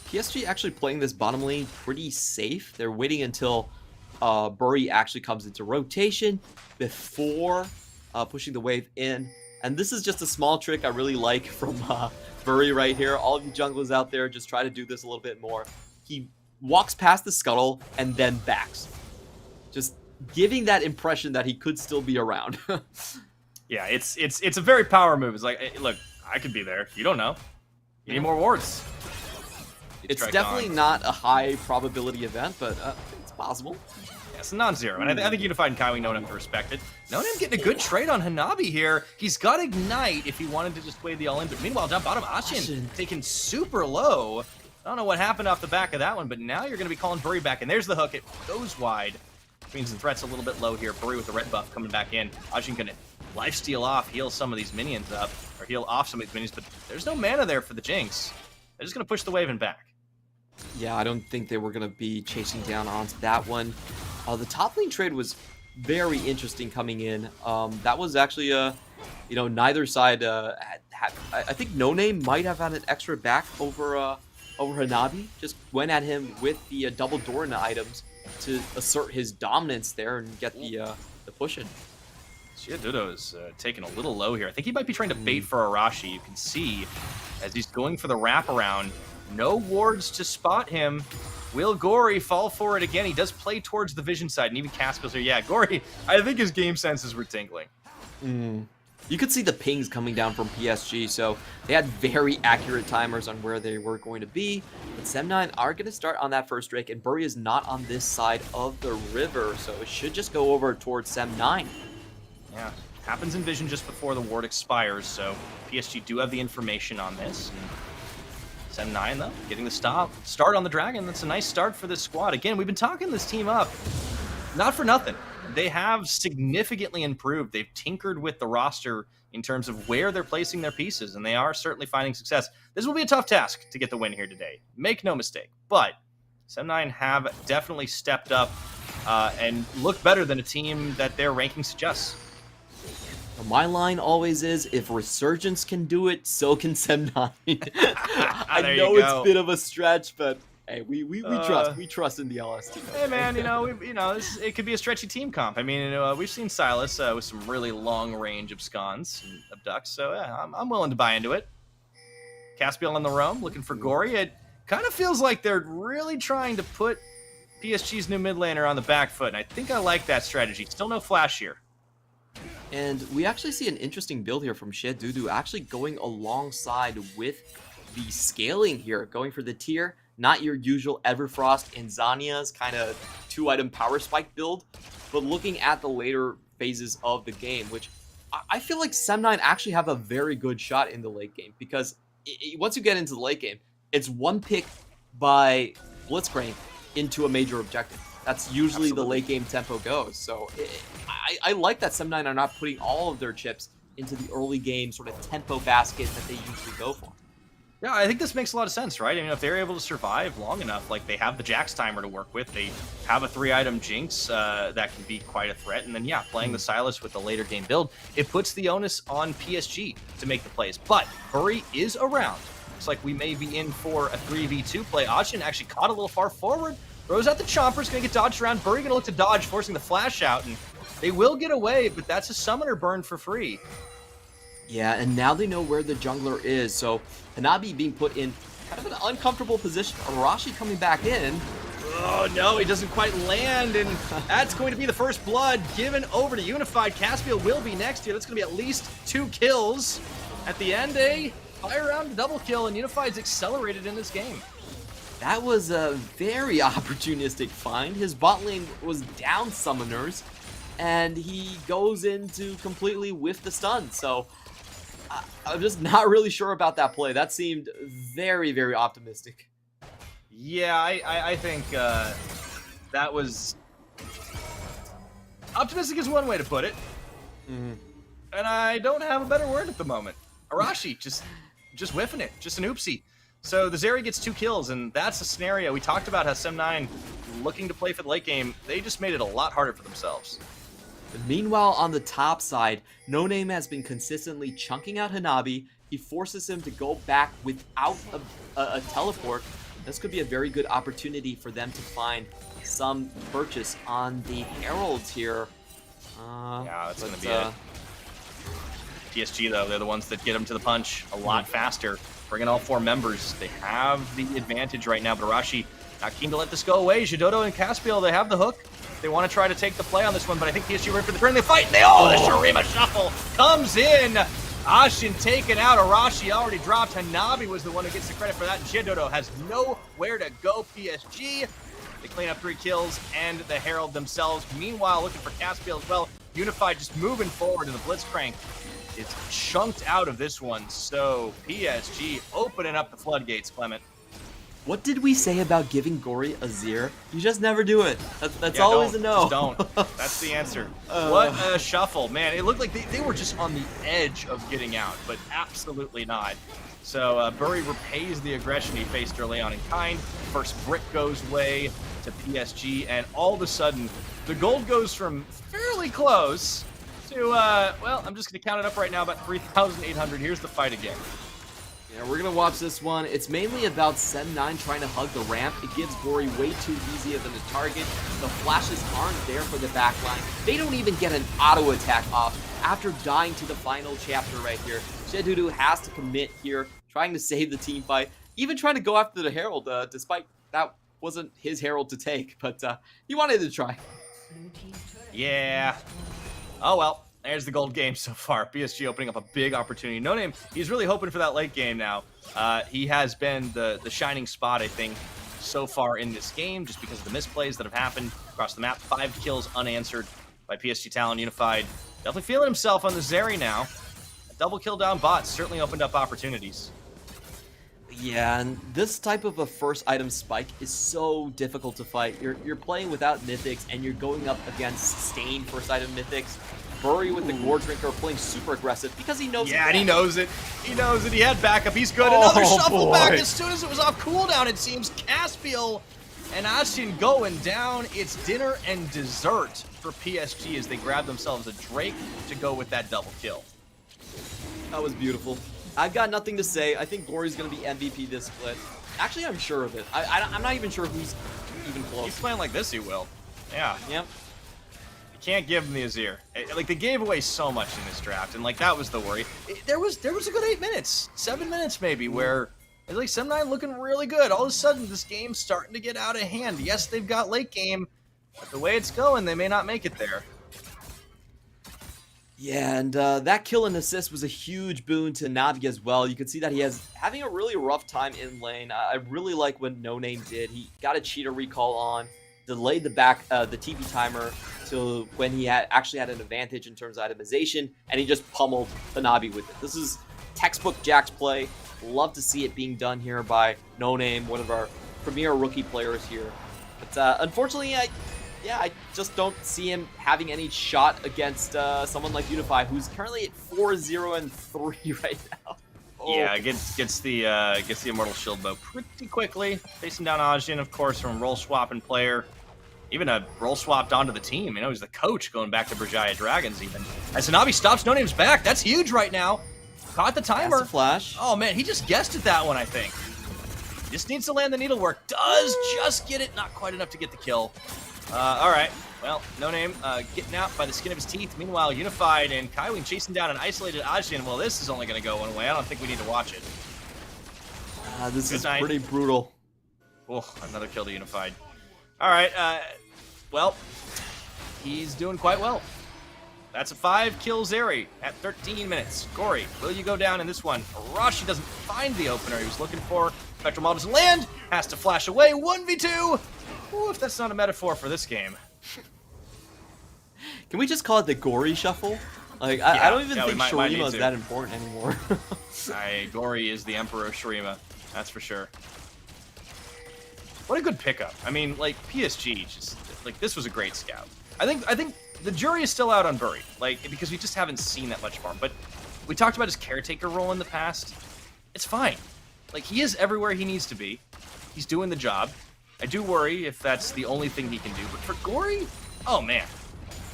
PSG actually playing this bottom lane pretty safe. They're waiting until Buri actually comes into rotation before pushing the wave in. And this is just a small trick I really like from Buri right here. All of you junglers out there, just try to do this a little bit more. He walks past the scuttle and then backs. Just giving that impression that he could still be around. Yeah, it's a very power move. It's like, hey, look, I could be there. You don't know. You need more wards. It's definitely not a high probability event, but it's possible. Yeah, it's non-zero, and I think Unified and Kaiwing know him to respect it. No Name getting a good trade on Hanabi here. He's got Ignite if he wanted to just play the all-in, but meanwhile, down bottom, Ashin taken super low. I don't know what happened off the back of that one, but now you're going to be calling Buri back, and there's the hook. It goes wide. Means the threat's a little bit low here. Buri with the red buff coming back in. Ajin going to lifesteal off, heal some of these minions up, or heal off some of these minions, but there's no mana there for the Jinx. They're just going to push the wave and back. Yeah, I don't think they were going to be chasing down onto that one. The top lane trade was very interesting coming in. That was actually, neither side had I think No Name might have had an extra back over Hanabi. Just went at him with the double Doran items to assert his dominance there and get the push in. Shiedudu is taking a little low here. I think he might be trying to bait for Arashi. You can see as he's going for the wraparound. No wards to spot him. Will Gory fall for it again? He does play towards the vision side, and even Caspiel's here. Yeah, Gory, I think his game senses were tingling. You could see the pings coming down from PSG, so they had very accurate timers on where they were going to be. But Sem9 are going to start on that first Drake, and Buri is not on this side of the river, so it should just go over towards Sem9. Yeah, happens in vision just before the ward expires, so PSG do have the information on this. Sem9, though, getting the start on the Dragon. That's a nice start for this squad. Again, we've been talking this team up, not for nothing. They have significantly improved. They've tinkered with the roster in terms of where they're placing their pieces, and they are certainly finding success. This will be a tough task to get the win here today. Make no mistake. But Sem9 have definitely stepped up and look better than a team that their ranking suggests. My line always is, if Resurgence can do it, so can Sem9. I know it's a bit of a stretch, but hey, we trust in the LS team. Hey man, it could be a stretchy team comp. I mean, we've seen Silas with some really long range absconds and abducts, so yeah, I'm willing to buy into it. Caspiel on the roam, looking for Gory. It kind of feels like they're really trying to put PSG's new mid laner on the back foot, and I think I like that strategy. Still no flash here. And we actually see an interesting build here from Shedudu, actually going alongside with the scaling here, going for the tier, not your usual Everfrost and Zanya's kind of 2-item power spike build, but looking at the later phases of the game, which I feel like Sem9 actually have a very good shot in the late game, because once you get into the late game, it's one pick by Blitzcrank into a major objective. That's usually the late game tempo goes. So I like that Sem9 are not putting all of their chips into the early game sort of tempo basket that they usually go for. Yeah, I think this makes a lot of sense, right? I mean, if they're able to survive long enough, like they have the Jax timer to work with, they have a 3-item Jinx that can be quite a threat, and then yeah, playing the Silas with the later game build, it puts the onus on PSG to make the plays. But Hurry is around. Looks like we may be in for a 3v2 play. Ajin actually caught a little far forward, throws out the Chomper's gonna get dodged around. Burry gonna look to dodge, forcing the flash out, and they will get away, but that's a summoner burn for free. Yeah, and now they know where the jungler is, so Hanabi being put in kind of an uncomfortable position. Arashi coming back in. Oh no, he doesn't quite land, and that's going to be the first blood given over to Unified. Caspiel will be next here. That's going to be at least 2 kills. At the end, a fire round double kill, and Unified's accelerated in this game. That was a very opportunistic find. His bot lane was down summoners, and he goes in to completely whiff the stun. So I'm just not really sure about that play. That seemed very, very optimistic. Yeah, I think that was... Optimistic is one way to put it. And I don't have a better word at the moment. Arashi just whiffing it. Just an oopsie. So the Zeri gets 2 kills, and that's a scenario. We talked about how Sem9 looking to play for the late game. They just made it a lot harder for themselves. Meanwhile, on the top side, No Name has been consistently chunking out Hanabi. He forces him to go back without a teleport. This could be a very good opportunity for them to find some purchase on the Heralds here. Yeah, that's going to be it. PSG, though, they're the ones that get them to the punch a lot faster. Bringing all 4 members. They have the advantage right now, but Arashi not keen to let this go away. Jidodo and Caspiel, they have the hook. They want to try to take the play on this one, but I think PSG are in for the turn. They fight, and the Shurima Shuffle comes in. Ashin taken out. Arashi already dropped. Hanabi was the one who gets the credit for that. Jidodo has nowhere to go. PSG, they clean up 3 kills, and the Herald themselves. Meanwhile, looking for Caspiel as well. Unified just moving forward, and the Blitzcrank is chunked out of this one. So PSG opening up the floodgates, Clement. What did we say about giving Gory a Zir? You just never do it. That's always a no. Just don't. That's the answer. What a shuffle. Man, it looked like they were just on the edge of getting out, but absolutely not. So Burry repays the aggression he faced early on in kind. First brick goes away to PSG, and all of a sudden, the gold goes from fairly close to, well, I'm just going to count it up right now, about 3,800. Here's the fight again. Yeah, we're going to watch this one. It's mainly about Sem9 trying to hug the ramp. It gives Gory way too easy of a target. The flashes aren't there for the backline. They don't even get an auto attack off after dying to the final chapter right here. Shedudu has to commit here, trying to save the team fight. Even trying to go after the Herald, despite that wasn't his Herald to take. But he wanted to try. Yeah. Oh well. There's the gold game so far. PSG opening up a big opportunity. No Name, he's really hoping for that late game now. He has been the shining spot, I think, so far in this game, just because of the misplays that have happened across the map. 5 kills unanswered by PSG Talon Unified. Definitely feeling himself on the Zeri now. A double kill down bot certainly opened up opportunities. Yeah, and this type of a first item spike is so difficult to fight. You're playing without mythics, and you're going up against sustained first item mythics. Burry with the Gore Drinker playing super aggressive because he knows. Yeah, and he knows it. He knows it. He had backup. He's good. Another shuffle back as soon as it was off cooldown, it seems. Caspiel And Ashin going down. It's dinner and dessert for PSG as they grab themselves a Drake to go with that double kill. That was beautiful. I've got nothing to say. I think Gory's going to be MVP this split. Actually, I'm sure of it. I'm not even sure who's even close. He's playing like this, he will. Yeah. Yep. You can't give him the Azir. Like, they gave away so much in this draft, and, like, that was the worry. There was a good 8 minutes, 7 minutes maybe, where, like, 7-9 looking really good. All of a sudden, this game's starting to get out of hand. Yes, they've got late game, but the way it's going, they may not make it there. Yeah, and that kill and assist was a huge boon to Navi as well. You could see that he is having a really rough time in lane. I really like what No Name did. He got a cheater recall on, delayed the TP timer to when he actually had an advantage in terms of itemization, and he just pummeled the Navi with it. This is textbook Jax play. Love to see it being done here by No Name, one of our premier rookie players here. But unfortunately, I just don't see him having any shot against someone like Unify, who's currently at 4-0-3 right now. Oh. Yeah, gets the Immortal Shield Bow pretty quickly. Facing down Ajin, of course, from role swapping player. Even a role swapped onto the team. You know, he's the coach going back to Berjaya Dragons even. As Hanabi stops No Name's back. That's huge right now. Caught the timer. That's a flash. Oh, man, he just guessed at that one, I think. Just needs to land the needlework. Does just get it. Not quite enough to get the kill. All right. Well, No Name getting out by the skin of his teeth. Meanwhile, Unified and Kaiwing chasing down an isolated Ajin. Well, this is only going to go one way. I don't think we need to watch it. This is pretty brutal. Oh, another kill to Unified. All right. Well, he's doing quite well. That's a 5-kill Zeri at 13 minutes. Gory, will you go down in this one? Arashi doesn't find the opener he was looking for. Spectral Maul doesn't land. Has to flash away. 1v2. Ooh, if that's not a metaphor for this game. Can we just call it the Gory shuffle? Like, I don't even think Shurima is that important anymore. Gory is the Emperor of Shurima. That's for sure. What a good pickup. I mean, like, PSG, just, like, this was a great scout. I think the jury is still out on Bury, like, because we just haven't seen that much from him. But we talked about his caretaker role in the past. It's fine. Like, he is everywhere he needs to be. He's doing the job. I do worry if that's the only thing he can do. But for Gory, oh, man.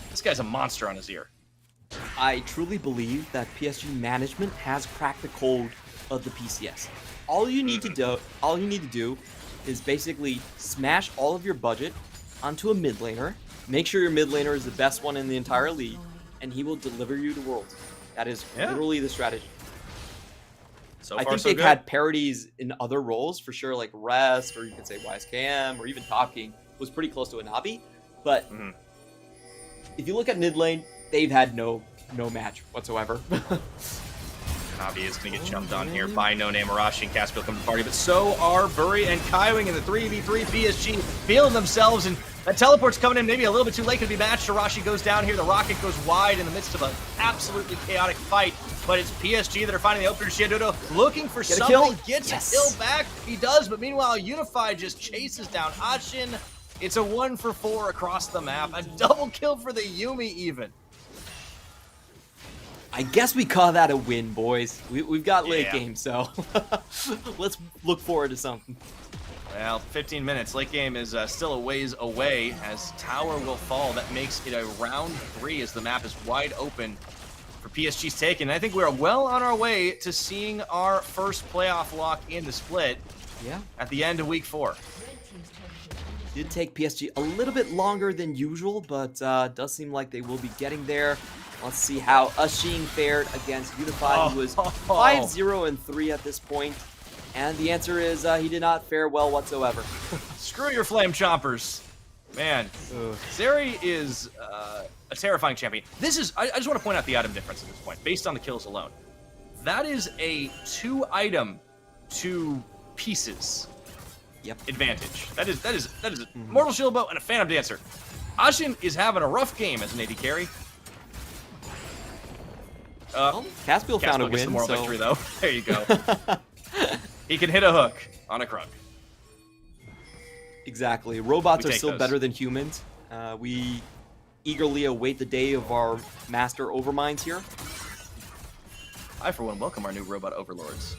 This guy's a monster on his ear. I truly believe that PSG management has cracked the code of the PCS. All you need to do is basically smash all of your budget onto a mid laner, make sure your mid laner is the best one in the entire league, and he will deliver you to Worlds. That is literally the strategy. I think they've had parodies in other roles for sure, like Rest, or you could say YSKM, or even Top King was pretty close to a Navi. But if you look at mid lane, they've had no match whatsoever. Navi is going to get jumped on here by No Name. Arashi and Caspiel come to the party, but so are Bury and Kaiwing in the 3v3. PSG feeling themselves, and that teleport's coming in maybe a little bit too late to be matched. Arashi goes down here. The rocket goes wide in the midst of an absolutely chaotic fight, but it's PSG that are finding the opener. Shiadodo looking for something, gets a kill back. He does, but meanwhile, Unified just chases down Ashin. It's a 1-for-4 across the map. A double kill for the Yumi even. I guess we call that a win, boys. We've got late game, so let's look forward to something. Well, 15 minutes. Late game is still a ways away as tower will fall. That makes it a round 3 as the map is wide open for PSG's take. And I think we're well on our way to seeing our first playoff lock in the split at the end of week 4. Did take PSG a little bit longer than usual, but does seem like they will be getting there. Let's see how Ashin fared against Unified, who was 5-0-3 at this point. And the answer is he did not fare well whatsoever. Screw your Flame Chompers. Man, Zeri is a terrifying champion. This is, I just want to point out the item difference at this point, based on the kills alone. That is a 2-item, 2 pieces advantage. That is Mortal Shield Bow and a Phantom Dancer. Ashin is having a rough game as an AD carry. Caspiel found a gets win, the moral so... victory, though. There you go. He can hit a hook on a Krug. Exactly. Robots are still better than humans. We eagerly await the day of our master overminds here. I, for one, welcome our new robot overlords.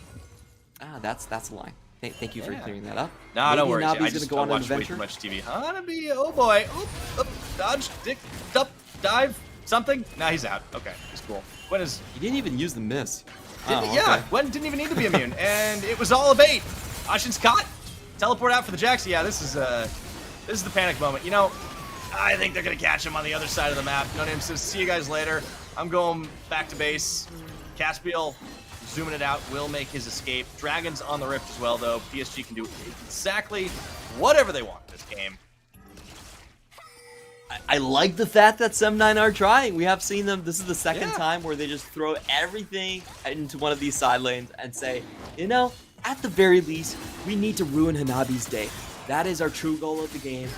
Ah, that's a line. Thank you for clearing that up. Nah, don't worry. Hanabi's I just go on an watched way adventure. too much TV. Hanabi, oh boy. Oop, dodge, dick, up, dive, something. Nah, he's out. Okay, he's cool. Gwen is... He didn't even use the miss. Yeah, Gwen didn't even need to be immune, and it was all a bait. Ashin's caught. Teleport out for the Jax. Yeah, this is the panic moment. You know, I think they're gonna catch him on the other side of the map. No Name says, see you guys later. I'm going back to base. Caspiel zooming it out, will make his escape. Dragon's on the Rift as well, though. PSG can do exactly whatever they want in this game. I like the fact that Sem9 are trying. We have seen them. This is the second time where they just throw everything into one of these side lanes and say, you know, at the very least, we need to ruin Hanabi's day. That is our true goal of the game.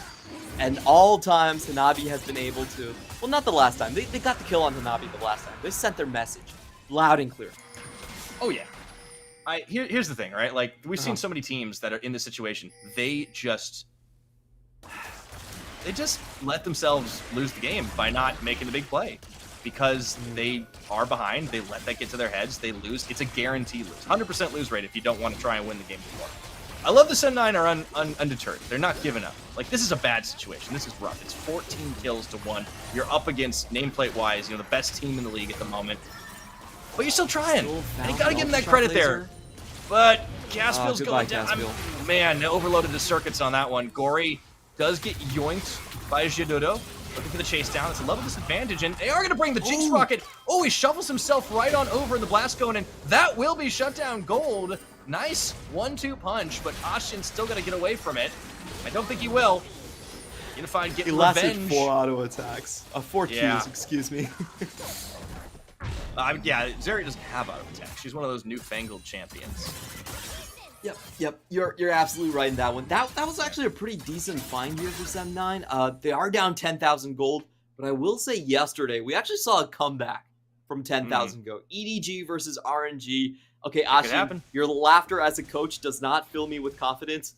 And all times Hanabi has been able to, well, not the last time. They got the kill on Hanabi the last time. They sent their message loud and clear. Oh yeah. Here's the thing, right? Like, we've seen so many teams that are in this situation. They just let themselves lose the game by not making the big play. Because they are behind, they let that get to their heads, they lose. It's a guaranteed lose. 100% lose rate if you don't want to try and win the game before. I love the Sem9 are undeterred. They're not giving up. Like, this is a bad situation. This is rough. It's 14 kills to 1. You're up against, nameplate-wise, you know, the best team in the league at the moment. But you're still trying. And you gotta give him that credit there. But Caspiel's going down. Man, they overloaded the circuits on that one. Gory does get yoinked by Jidodo. Looking for the chase down. It's a level disadvantage, and they are going to bring the Jinx Rocket. Oh, he shovels himself right on over in the Blast Cone, and that will be shut down gold. Nice 1-2 punch, but Ashin's still going to get away from it. I don't think he will. Unified getting revenge. He lasted 4 auto attacks. 4 Qs, excuse me. Yeah, Zeri doesn't have auto attack. She's one of those newfangled champions. Yep. You're absolutely right in that one. That was actually a pretty decent find here for Sem9. They are down 10,000 gold, but I will say yesterday we actually saw a comeback from 10,000 gold. EDG versus RNG. Okay, Ashin, your laughter as a coach does not fill me with confidence.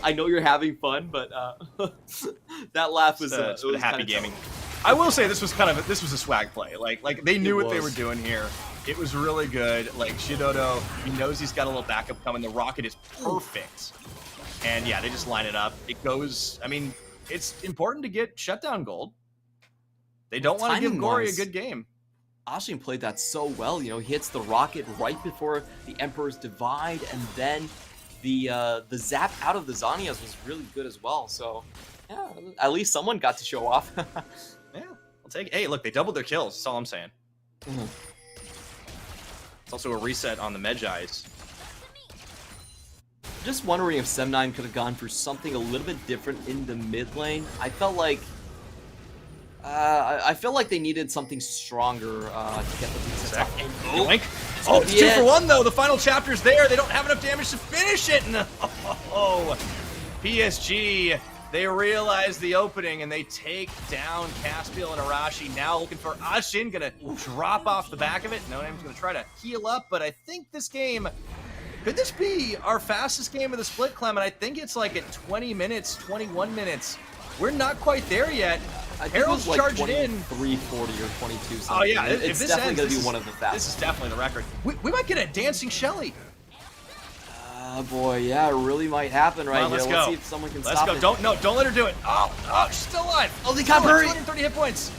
I know you're having fun, but that laugh was it was happy gaming. I will say this was a swag play. Like they knew what they were doing here. It was really good. Like, Shidodo, he knows he's got a little backup coming. The rocket is perfect. And yeah, they just line it up. It goes, I mean, it's important to get shutdown gold. They don't want to give Gory a good game. Ashin played that so well. You know, he hits the rocket right before the Emperor's Divide, and then the zap out of the Zhonya's was really good as well. So, yeah, at least someone got to show off. Yeah, I'll take it. Hey, look, they doubled their kills. That's all I'm saying. It's also a reset on the Medjai's. Just wondering if Sem9 could have gone for something a little bit different in the mid lane. I felt like they needed something stronger to get the resets off. And Yoink. Oh, it's 2 for 1 though. The final chapter's there. They don't have enough damage to finish it. No. PSG. They realize the opening and they take down Caspiel and Arashi. Now looking for Ashin, gonna drop off the back of it. No Name's gonna try to heal up, but I think this game, could this be our fastest game of the split, Clem? And I think it's like at 20 minutes, 21 minutes. We're not quite there yet. Harold's like charging in. 340 or 22 something. Oh yeah, it's definitely going to be one of the fastest. This is definitely the record. We might get a dancing Shelly. Oh boy, yeah, it really might happen right here. Let's see if someone can stop it. Don't let her do it. Oh, she's still alive. Oh, they got her. 230 hit points.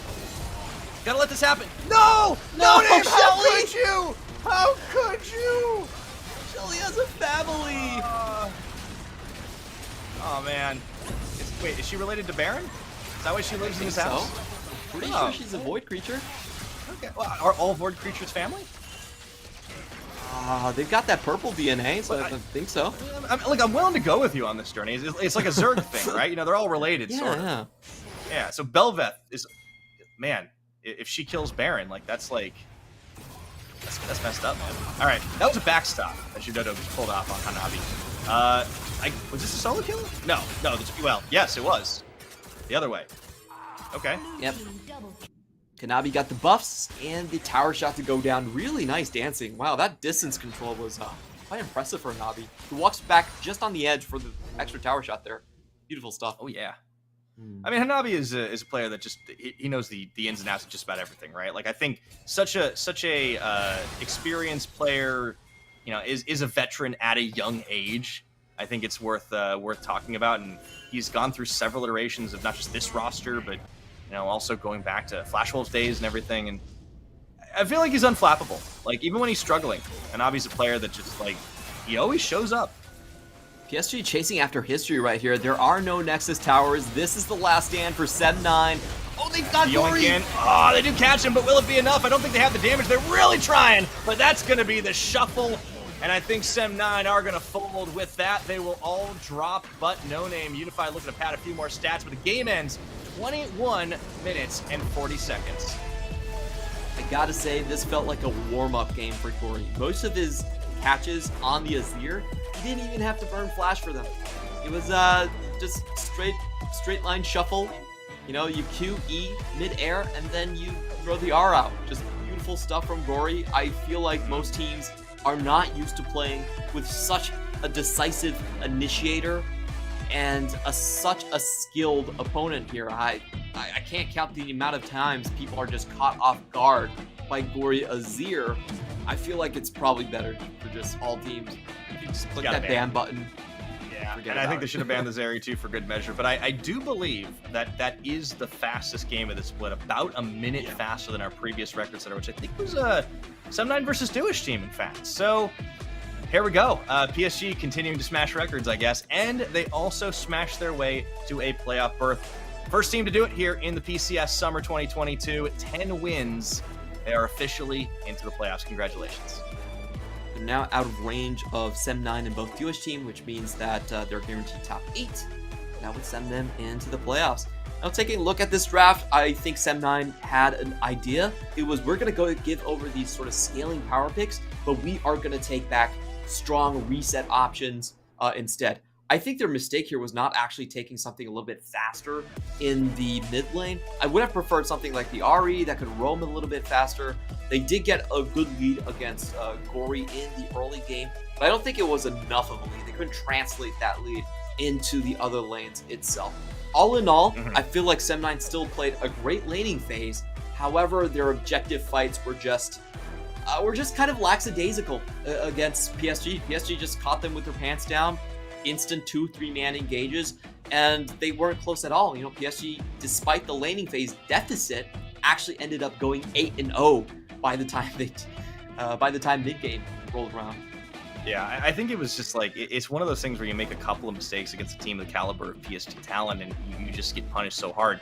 Gotta let this happen. No, Name, how could you? How could you? Shelly has a family. Oh man. Wait, is she related to Baron? Is that why she lives in this house? Pretty sure she's a void creature. Okay. Well, are all void creatures family? They've got that purple DNA, so I think so. I'm willing to go with you on this journey. It's like a Zerg thing, right? You know, they're all related, sort of. Yeah. So Belveth is, man, if she kills Baron, like that's messed up, man. All right, that was a backstop that Jidodo just pulled off on Hanabi. Was this a solo kill? No. Well, yes, it was. The other way. Okay. Yep. Kanabi got the buffs and the tower shot to go down. Really nice dancing. Wow, that distance control was quite impressive for Hanabi. He walks back just on the edge for the extra tower shot there. Beautiful stuff. Oh yeah. I mean, Hanabi is a player that just he knows the ins and outs of just about everything, right? Like I think such a experienced player, is a veteran at a young age. I think it's worth talking about, and he's gone through several iterations of not just this roster, but also going back to Flash Wolves days and everything. And I feel like he's unflappable. Like even when he's struggling, and obviously a player that just like he always shows up. PSG chasing after history right here. There are no Nexus towers. This is the last stand for Sem9. Oh, they've got Gory. Oh, they do catch him, but will it be enough? I don't think they have the damage. They're really trying, but that's going to be the shuffle. And I think Sem9 are going to fold with that. They will all drop, but No Name. Unify looking to pad a few more stats, but the game ends 21 minutes and 40 seconds. I gotta say, this felt like a warm-up game for Gory. Most of his catches on the Azir, he didn't even have to burn flash for them. It was just straight line shuffle. You Q, E, mid-air, and then you throw the R out. Just beautiful stuff from Gory. I feel like most teams are not used to playing with such a decisive initiator and such a skilled opponent here. I can't count the amount of times people are just caught off guard by Gory Azir. I feel like it's probably better for just all teams. You just click that ban button. Yeah, and I think they should have banned the Zeri too for good measure. But I do believe that is the fastest game of the split, about a minute faster than our previous record setter, which I think was Sem9 versus Dewish team, in fact. So here we go. PSG continuing to smash records, I guess, and they also smashed their way to a playoff berth. First team to do it here in the PCS Summer 2022. 10 wins. They are officially into the playoffs. Congratulations. They're now out of range of Sem9 and both Dewish team, which means that they're guaranteed top 8. That would send them into the playoffs. Now, taking a look at this draft, I think Sem9 had an idea. It was, we're going to go give over these sort of scaling power picks, but we are going to take back strong reset options instead. I think their mistake here was not actually taking something a little bit faster in the mid lane. I would have preferred something like the RE that could roam a little bit faster. They did get a good lead against Gory in the early game, but I don't think it was enough of a lead. They couldn't translate that lead into the other lanes itself. All in all, I feel like Sem9 still played a great laning phase. However, their objective fights were just kind of lackadaisical against PSG. PSG just caught them with their pants down. Instant 2-3 man engages, and they weren't close at all. PSG, despite the laning phase deficit, actually ended up going 8-0 by the time mid game rolled around. Yeah, I think it was just like, it's one of those things where you make a couple of mistakes against a team of the caliber of PSG talent, and you just get punished so hard.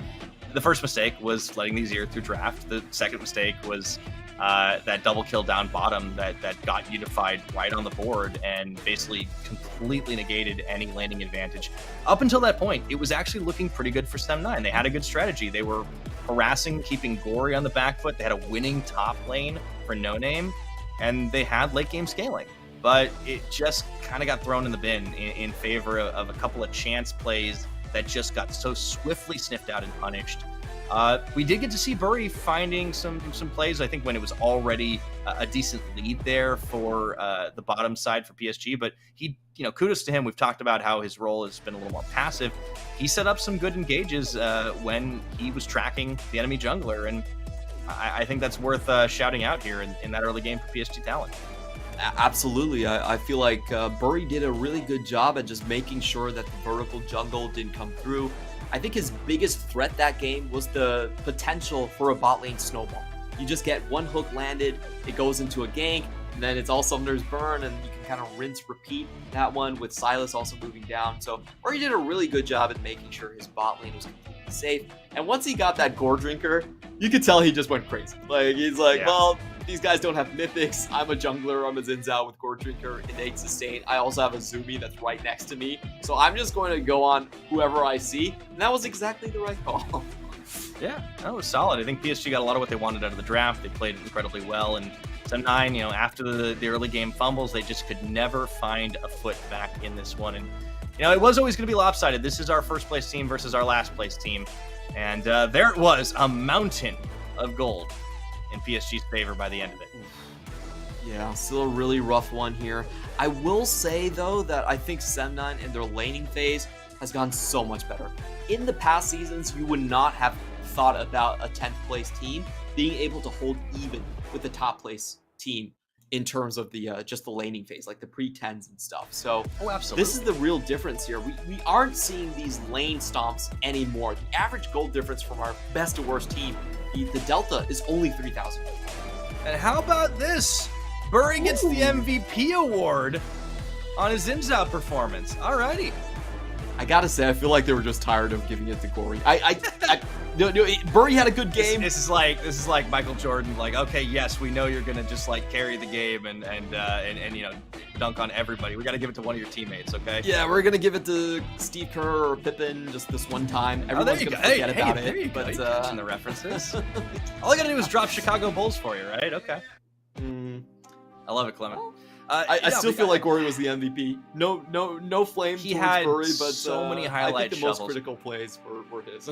The first mistake was letting the Azir through draft. The second mistake was that double kill down bottom that got Unified right on the board and basically completely negated any landing advantage. Up until that point, it was actually looking pretty good for Sem9. They had a good strategy. They were harassing, keeping Gory on the back foot. They had a winning top lane for No Name, and they had late game scaling. But it just kind of got thrown in the bin in favor of a couple of chance plays that just got so swiftly sniffed out and punished. We did get to see Bury finding some plays, I think, when it was already a decent lead there for the bottom side for PSG. But he, kudos to him. We've talked about how his role has been a little more passive. He set up some good engages when he was tracking the enemy jungler, and I think that's worth shouting out here in that early game for PSG talent. Absolutely. I feel like Bury did a really good job at just making sure that the vertical jungle didn't come through. I think his biggest threat that game was the potential for a bot lane snowball. You just get one hook landed, it goes into a gank, and then it's all Summoner's Burn, and you can kind of rinse, repeat that one with Silas also moving down. So Bury did a really good job at making sure his bot lane was completely safe. And once he got that Gore Drinker, you could tell he just went crazy. Like, he's like, well, these guys don't have mythics. I'm a jungler. I'm a Xin Zhao with Gore Drinker, innate sustain. I also have a Zumi that's right next to me. So I'm just going to go on whoever I see. And that was exactly the right call. Yeah, that was solid. I think PSG got a lot of what they wanted out of the draft. They played incredibly well. And Sem9, after the early game fumbles, they just could never find a foot back in this one. And, it was always going to be lopsided. This is our first place team versus our last place team. And there it was, a mountain of gold in PSG's favor by the end of it. Yeah, still a really rough one here. I will say, though, that I think Sem9 in their laning phase has gone so much better. In the past seasons, you would not have thought about a 10th place team being able to hold even with the top place team in terms of the just the laning phase, like the pre-10s and stuff. So absolutely. This is the real difference here. We aren't seeing these lane stomps anymore. The average gold difference from our best to worst team, the delta is only 3,000. And how about this? Burry gets the MVP award on his ins-out performance. Alrighty. I gotta say, I feel like they were just tired of giving it to Gory. No, Burry had a good game. This is like Michael Jordan. Like, okay, yes, we know you're gonna just like carry the game and you know, dunk on everybody. We gotta give it to one of your teammates, okay? Yeah, we're gonna give it to Steve Kerr or Pippen just this one time. Everyone's gonna forget about there it. You go. But You're catching the references. All I gotta do is drop Chicago Bulls for you, right? Okay. I love it, Clement. I still feel like Gory was the MVP. No flame he towards had Gory, but so many highlight I think the most shovels. critical plays were his.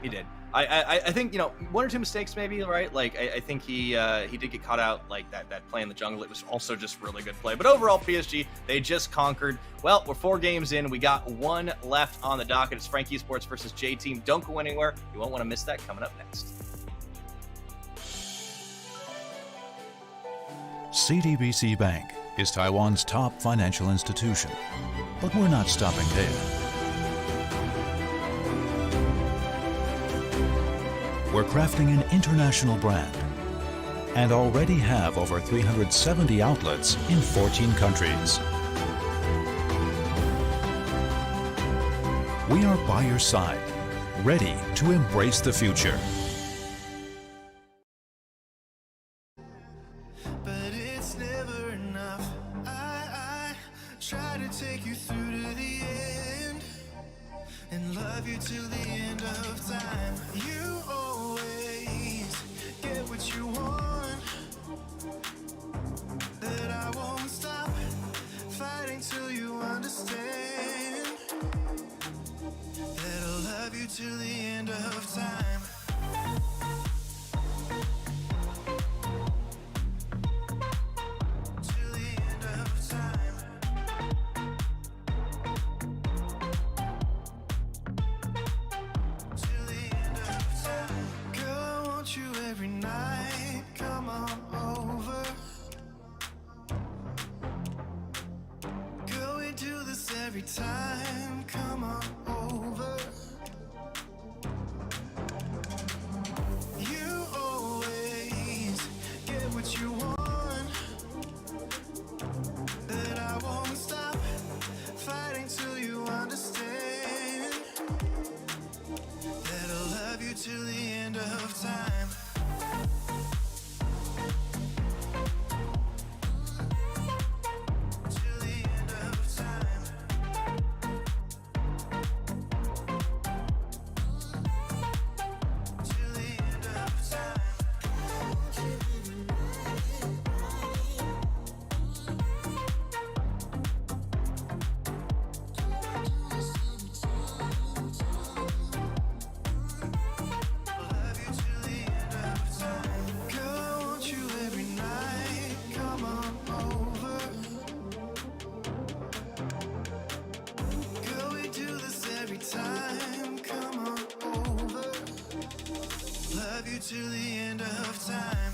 He did. I think, you know, one or two mistakes maybe, right? Like I think he did get caught out, like that play in the jungle. It was also just really good play. But overall, PSG, they just conquered. Well, we're 4 games in. We got 1 left on the docket. It's Frankie Sports versus J Team. Don't go anywhere. You won't want to miss that coming up next. CTBC Bank is Taiwan's top financial institution, but we're not stopping there. We're crafting an international brand and already have over 370 outlets in 14 countries. We are by your side, ready to embrace the future. Try to take you through to the end and love you till the end of time. You always get what you want, that I won't stop fighting till you understand, that I'll love you till the end of time. Every night, come on over. Girl, we do this every time, come on over. You always get what you want, that I won't stop fighting till you understand, that I'll love you till the end of time. Till the end of time. Till the end of time. Till the end of time.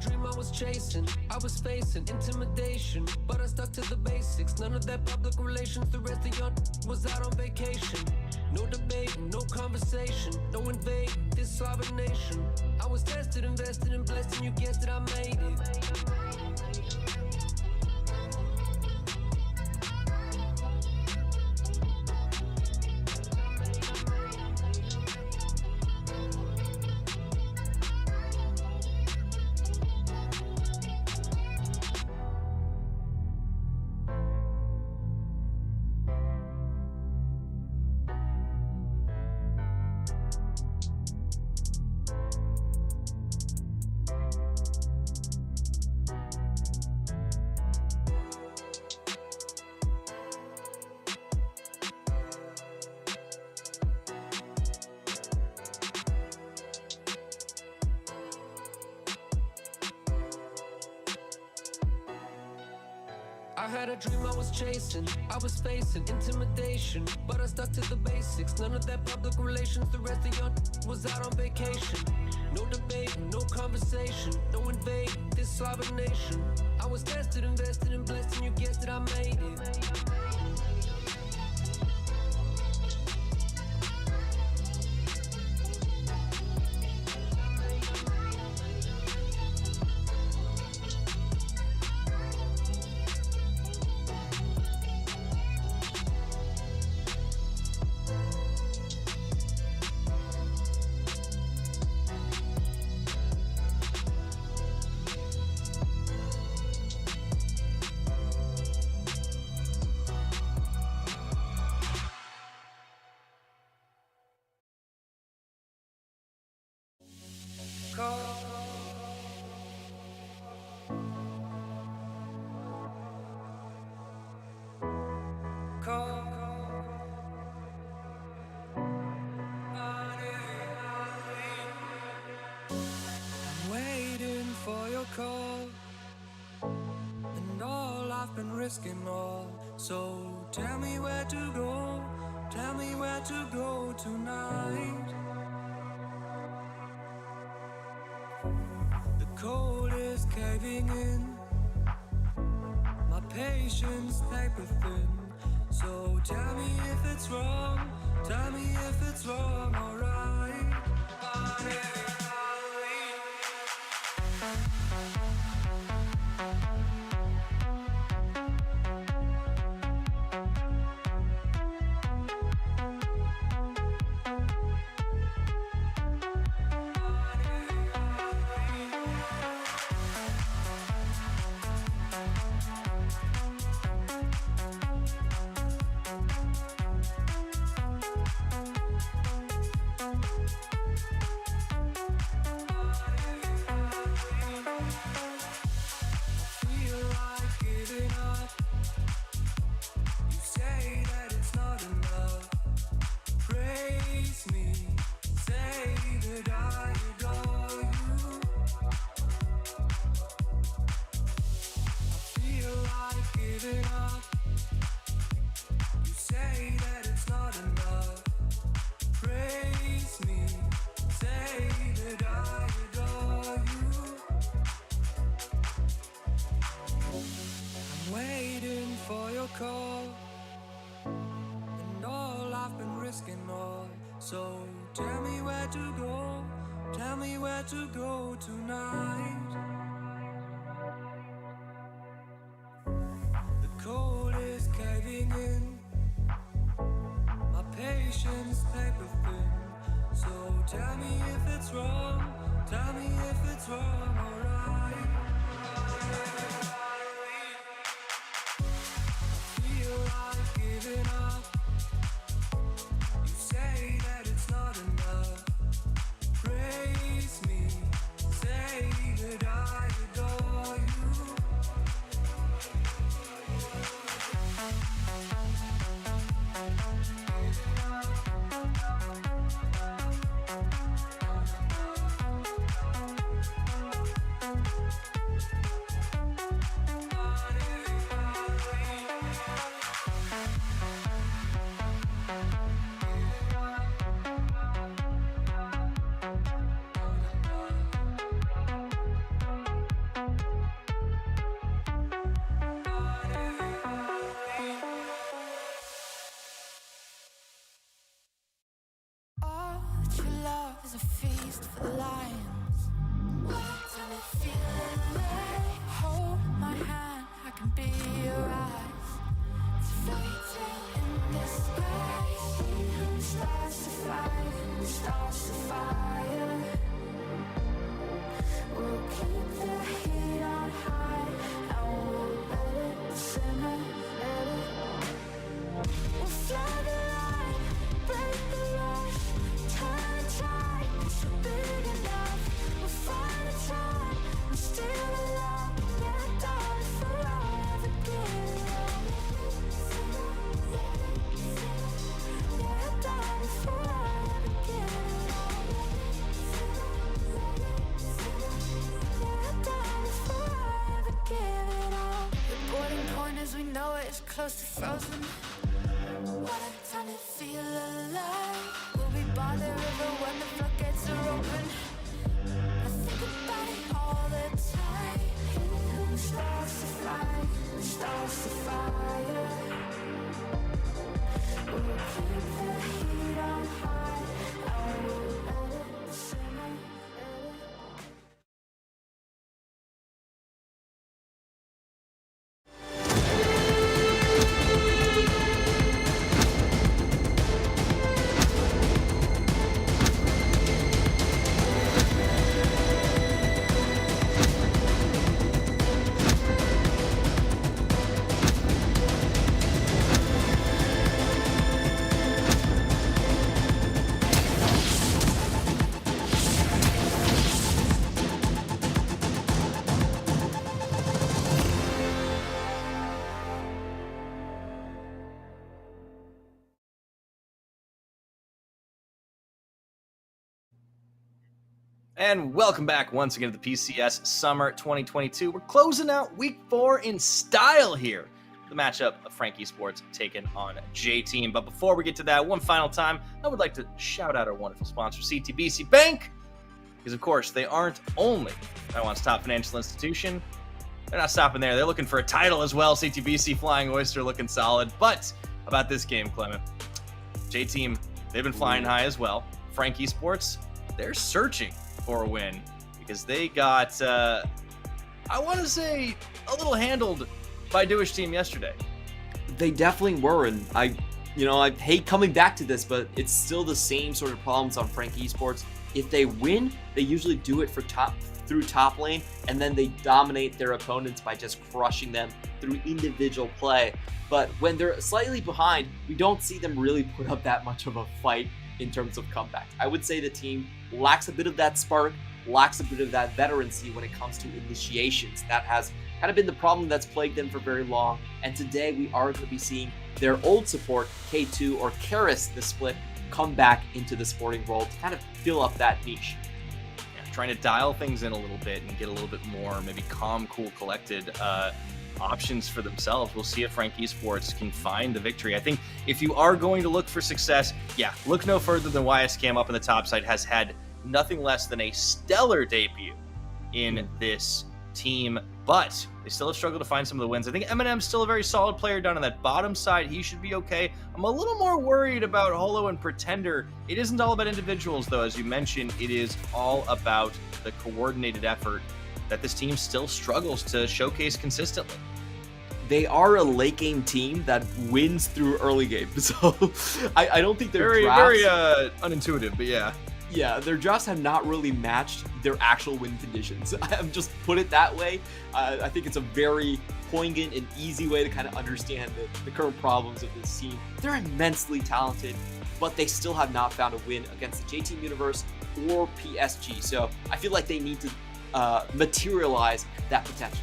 Dream I was chasing, I was facing intimidation, but I stuck to the basics. None of that public relations. The rest of y'all was out on vacation. No debating, no conversation, no invading this sovereign nation. I was tested, invested, and blessed, and you guessed it, I made it. I had a dream I was chasing, I was facing intimidation, but I stuck to the basics. None of that public relations, the rest of y'all was out on vacation. No debate, no conversation, no invading this sovereign nation. I was tested, invested, and blessed, and you guessed it, I made it. I'm waiting for your call, and all I've been risking all. So tell me where to go, tell me where to go tonight. The cold is caving in, my patience paper thin. So tell me if it's wrong, tell me if it's wrong, alright. Call, and all I've been risking all. So tell me where to go, tell me where to go tonight. The cold is caving in, my patience paper thin. So tell me if it's wrong, tell me if it's wrong, alright. Giving up, you say that it's not enough. Praise me, say that I adore you. know it's close to frozen. What a time to feel alive. Will we by the river when the floodgates are open? I think about it all the time. Who starts the fire? Who starts the fire? We'll keep the heat on high. I will let it simmer. And welcome back once again to the PCS Summer 2022. We're closing out Week 4 in style here. The matchup of Frank Esports taking on J-Team. But before we get to that, one final time, I would like to shout out our wonderful sponsor, CTBC Bank. Because, of course, they aren't only Taiwan's top financial institution. They're not stopping there. They're looking for a title as well. CTBC Flying Oyster looking solid. But about this game, Clement, J-Team, they've been flying high as well. Frank Esports, they're searching for a win because they got, I want to say, a little handled by Jewish Team yesterday. They definitely were, and I hate coming back to this, but it's still the same sort of problems on Frank Esports. If they win, they usually do it through top lane, and then they dominate their opponents by just crushing them through individual play. But when they're slightly behind, we don't see them really put up that much of a fight in terms of comeback. I would say the team lacks a bit of that spark, lacks a bit of that veterancy when it comes to initiations. That has kind of been the problem that's plagued them for very long. And today we are going to be seeing their old support, K2 or Karis, the split, come back into the sporting role to kind of fill up that niche. Yeah, trying to dial things in a little bit and get a little bit more maybe calm, cool, collected options for themselves. We'll see if Frank Esports can find the victory. I think if you are going to look for success, yeah, look no further than YSCam up in the top side has had nothing less than a stellar debut in this team, but they still have struggled to find some of the wins. I think Eminem's still a very solid player down on that bottom side. He should be okay. I'm a little more worried about Holo and Pretender. It isn't all about individuals, though. As you mentioned, it is all about the coordinated effort that this team still struggles to showcase consistently. They are a late game team that wins through early game, so I don't think they're very unintuitive, but yeah. Yeah, their drafts have not really matched their actual win conditions. I'm just put it that way. I think it's a very poignant and easy way to kind of understand the current problems of this team. They're immensely talented, but they still have not found a win against the J-Team Universe or PSG. So I feel like they need to materialize that potential.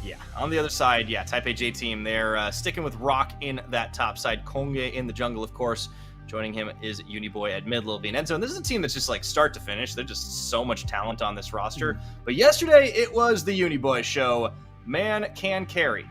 Yeah, on the other side, yeah, Taipei J-Team, they're sticking with Rock in that top side. Konge in the jungle, of course. Joining him is Uniboy at mid, Lil Vianenzo. And this is a team that's just like start to finish. There's just so much talent on this roster. But yesterday, it was the Uniboy show. Man can carry.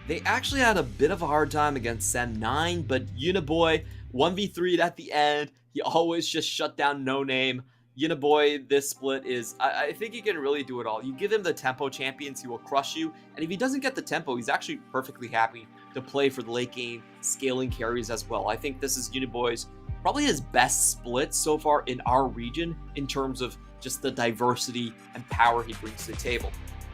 They actually had a bit of a hard time against Sen 9, but Uniboy 1v3'd at the end. He always just shut down No Name. Uniboy, this split is, I think he can really do it all. You give him the tempo champions, he will crush you. And if he doesn't get the tempo, he's actually perfectly happy to play for the late game, scaling carries as well. I think this is Uniboy's probably his best split so far in our region in terms of just the diversity and power he brings to the table.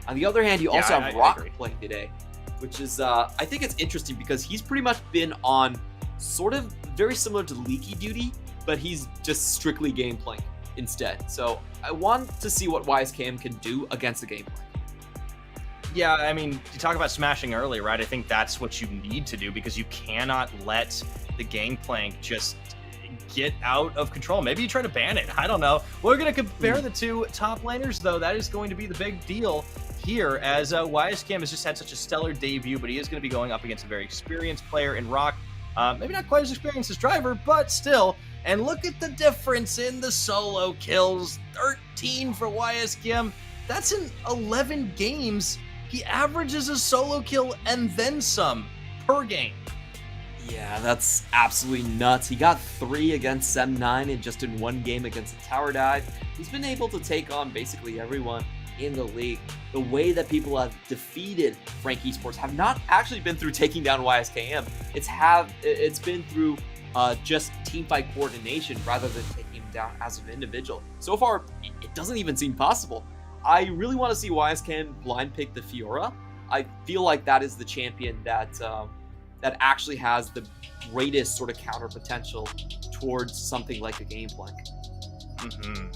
On the other hand, you also have Rock playing today, which is, I think it's interesting because he's pretty much been on sort of very similar to Leaky duty, but he's just strictly game playing instead. So I want to see what YSKM can do against the gameplay. Yeah, I mean, you talk about smashing early, right? I think that's what you need to do because you cannot let the gangplank just get out of control. Maybe you try to ban it. I don't know. We're going to compare the two top laners, though. That is going to be the big deal here as YSKM has just had such a stellar debut, but he is going to be going up against a very experienced player in Rock. Maybe not quite as experienced as Driver, but still. And look at the difference in the solo kills. 13 for YSKM. That's in 11 games he averages a solo kill and then some per game. Yeah, that's absolutely nuts. He got 3 against Sem9 and just in 1 game against the Tower Dive. He's been able to take on basically everyone in the league. The way that people have defeated Frank Esports have not actually been through taking down YSKM. It's been through just teamfight coordination rather than taking him down as an individual. So far, it doesn't even seem possible. I really want to see YSKM blind pick the Fiora. I feel like that is the champion that actually has the greatest sort of counter potential towards something like a Gangplank.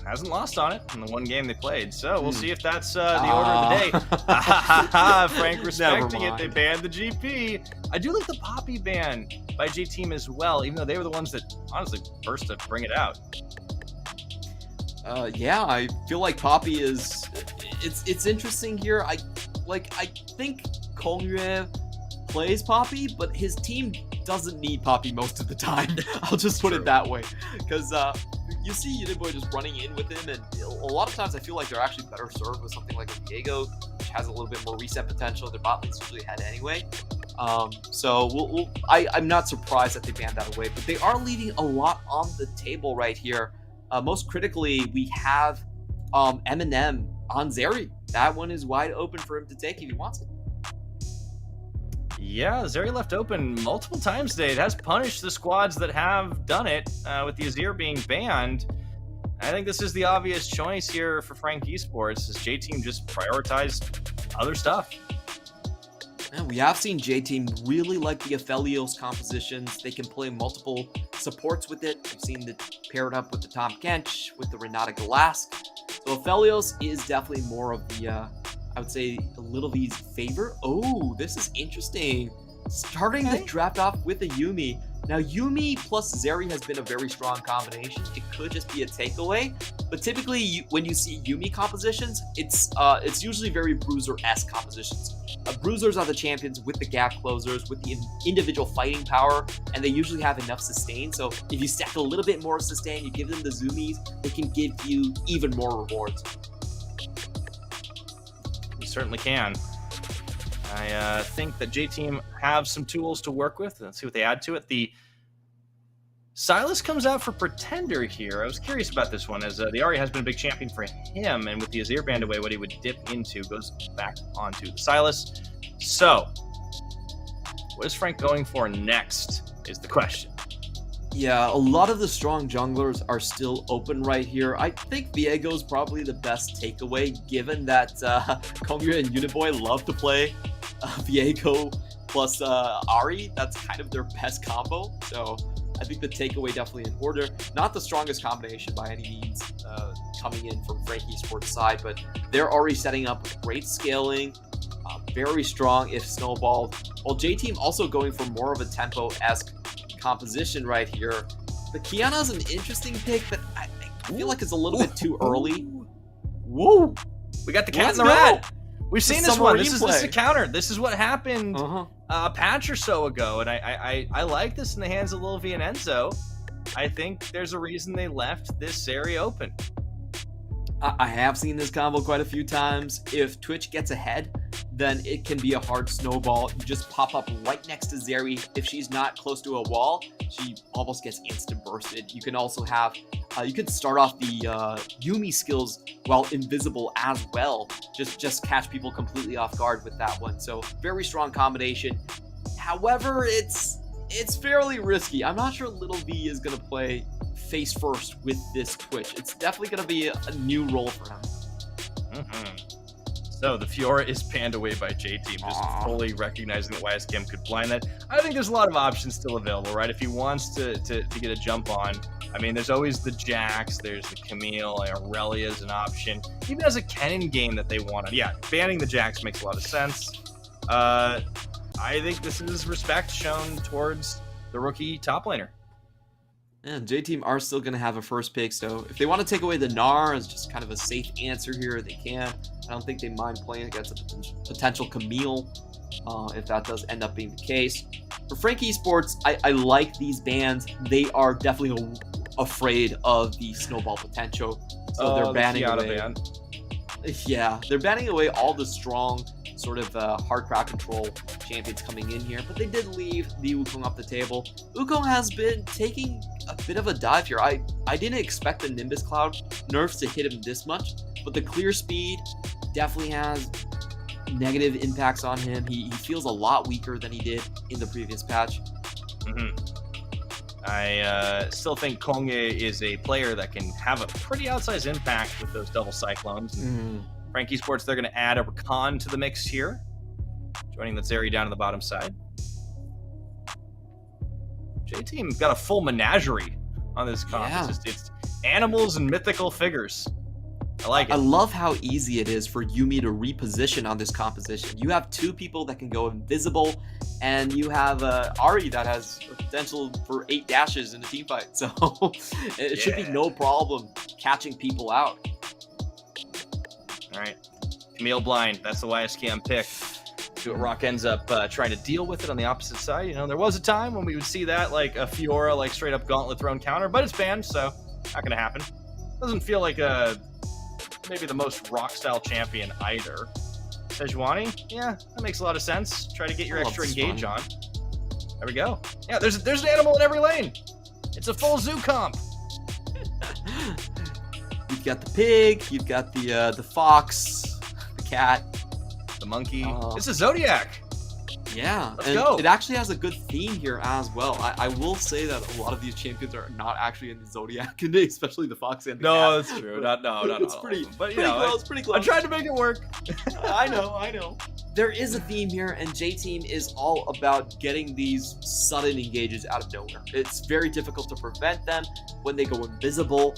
Hasn't lost on it in the 1 game they played, so we'll see if that's the order of the day. Frank respecting it, they banned the GP. I do like the Poppy ban by J-Team as well, even though they were the ones that honestly first to bring it out. Yeah, I feel like Poppy is... It's interesting here. I think Kongyue plays Poppy, but his team doesn't need Poppy most of the time. I'll just put it that way. Because you see Uniboy just running in with him, and a lot of times I feel like they're actually better served with something like a Diego, which has a little bit more reset potential. Their bot lane's usually ahead anyway. So I'm not surprised that they banned that away, but they are leaving a lot on the table right here. Most critically, we have Eminem on Zeri. That one is wide open for him to take if he wants it. Yeah, Zeri left open multiple times today. It has punished the squads that have done it, with the Azir being banned. I think this is the obvious choice here for Frank Esports, as J-Team just prioritized other stuff. And we have seen J-Team really like the Aphelios compositions. They can play multiple supports with it. We've seen it paired up with the Tahm Kench, with the Renata Galask. So Aphelios is definitely more of the, I would say, Little V's favor. Oh, this is interesting. Starting the draft off with a Yuumi. Now, Yuumi plus Zeri has been a very strong combination. It could just be a takeaway, but typically when you see Yuumi compositions, it's usually very Bruiser-esque compositions. Bruisers are the champions with the gap closers, with the individual fighting power, and they usually have enough sustain. So if you stack a little bit more sustain, you give them the zoomies, they can give you even more rewards. You certainly can. I think that J-Team have some tools to work with. Let's see what they add to it. The Sylas comes out for Pretender here. I was curious about this one, as the Ahri has been a big champion for him, and with the Azir banned away, what he would dip into goes back onto the Sylas. So, what is Frank going for next is the question. Yeah, a lot of the strong junglers are still open right here. I think Viego's probably the best takeaway, given that Kongyue and Uniboy love to play Viego plus Ahri. That's kind of their best combo. So I think the takeaway definitely in order. Not the strongest combination by any means coming in from Frank Esports' side, but they're already setting up with great scaling, very strong if snowballed. While J-Team also going for more of a tempo-esque composition right here. The Kiana's an interesting pick, but I feel like it's a little bit too early. Whoa! We got the cat in the rat. We've seen this one. This replay. is a counter. This is what happened a patch or so ago, and I like this in the hands of Lil V and Enzo. I think there's a reason they left this area open. I have seen this combo quite a few times. If Twitch gets ahead, then it can be a hard snowball. You just pop up right next to Zeri. If she's not close to a wall, she almost gets instant bursted. You can also have, you could start off the Yuumi skills while invisible as well. Just catch people completely off guard with that one. So very strong combination. However, it's fairly risky. I'm not sure Little V is going to play face first with this Twitch. It's definitely going to be a new role for him. So the Fiora is banned away by J-Team, just fully recognizing that YSKM could blind that. I think there's a lot of options still available, right? If he wants to get a jump on, I mean, there's always the Jax, there's the Camille, Aurelia is an option. Even as a Kennen game that they wanted. Yeah, banning the Jax makes a lot of sense. I think this is respect shown towards the rookie top laner. And J-Team are still going to have a first pick, so if they want to take away the Gnar as just kind of a safe answer here, they can. I don't think they mind playing against a potential Camille, if that does end up being the case. For Frank Esports, I like these bans. They are definitely afraid of the snowball potential, so they're banning away. Yeah, they're banning away all the strong sort of hard crowd control champions coming in here, but they did leave the Wukong off the table. Wukong has been taking a bit of a dive here. I didn't expect the Nimbus Cloud nerfs to hit him this much, but the clear speed definitely has negative impacts on him. He feels a lot weaker than he did in the previous patch. I still think Kongye is a player that can have a pretty outsized impact with those double cyclones. Frank Esports, they're going to add a Rakan to the mix here, joining the Zeri down on the bottom side. J-Team got a full menagerie on this comp. Yeah. It's animals and mythical figures. I like it. I love how easy it is for Yuumi to reposition on this composition. You have two people that can go invisible, and you have Ari that has potential for 8 dashes in a team fight. So it should be no problem catching people out. All right. Camille Blind, that's the YSKM pick. See what Rock ends up trying to deal with it on the opposite side. You know, there was a time when we would see that, like a Fiora, like straight up gauntlet thrown counter, but it's banned, so not going to happen. Doesn't feel like maybe the most rock style champion either. Sejuani, yeah, that makes a lot of sense. Try to get your extra engage on. There we go. Yeah, there's an animal in every lane. It's a full zoo comp. You've got the pig, you've got the fox, the cat, the monkey. It's a Zodiac. Yeah, Let's go. It actually has a good theme here as well. I will say that a lot of these champions are not actually in the Zodiac, especially the fox and the cat. No, that's true. No, It's pretty, but pretty close, pretty close. I tried to make it work. I know. There is a theme here, and J-Team is all about getting these sudden engages out of nowhere. It's very difficult to prevent them when they go invisible.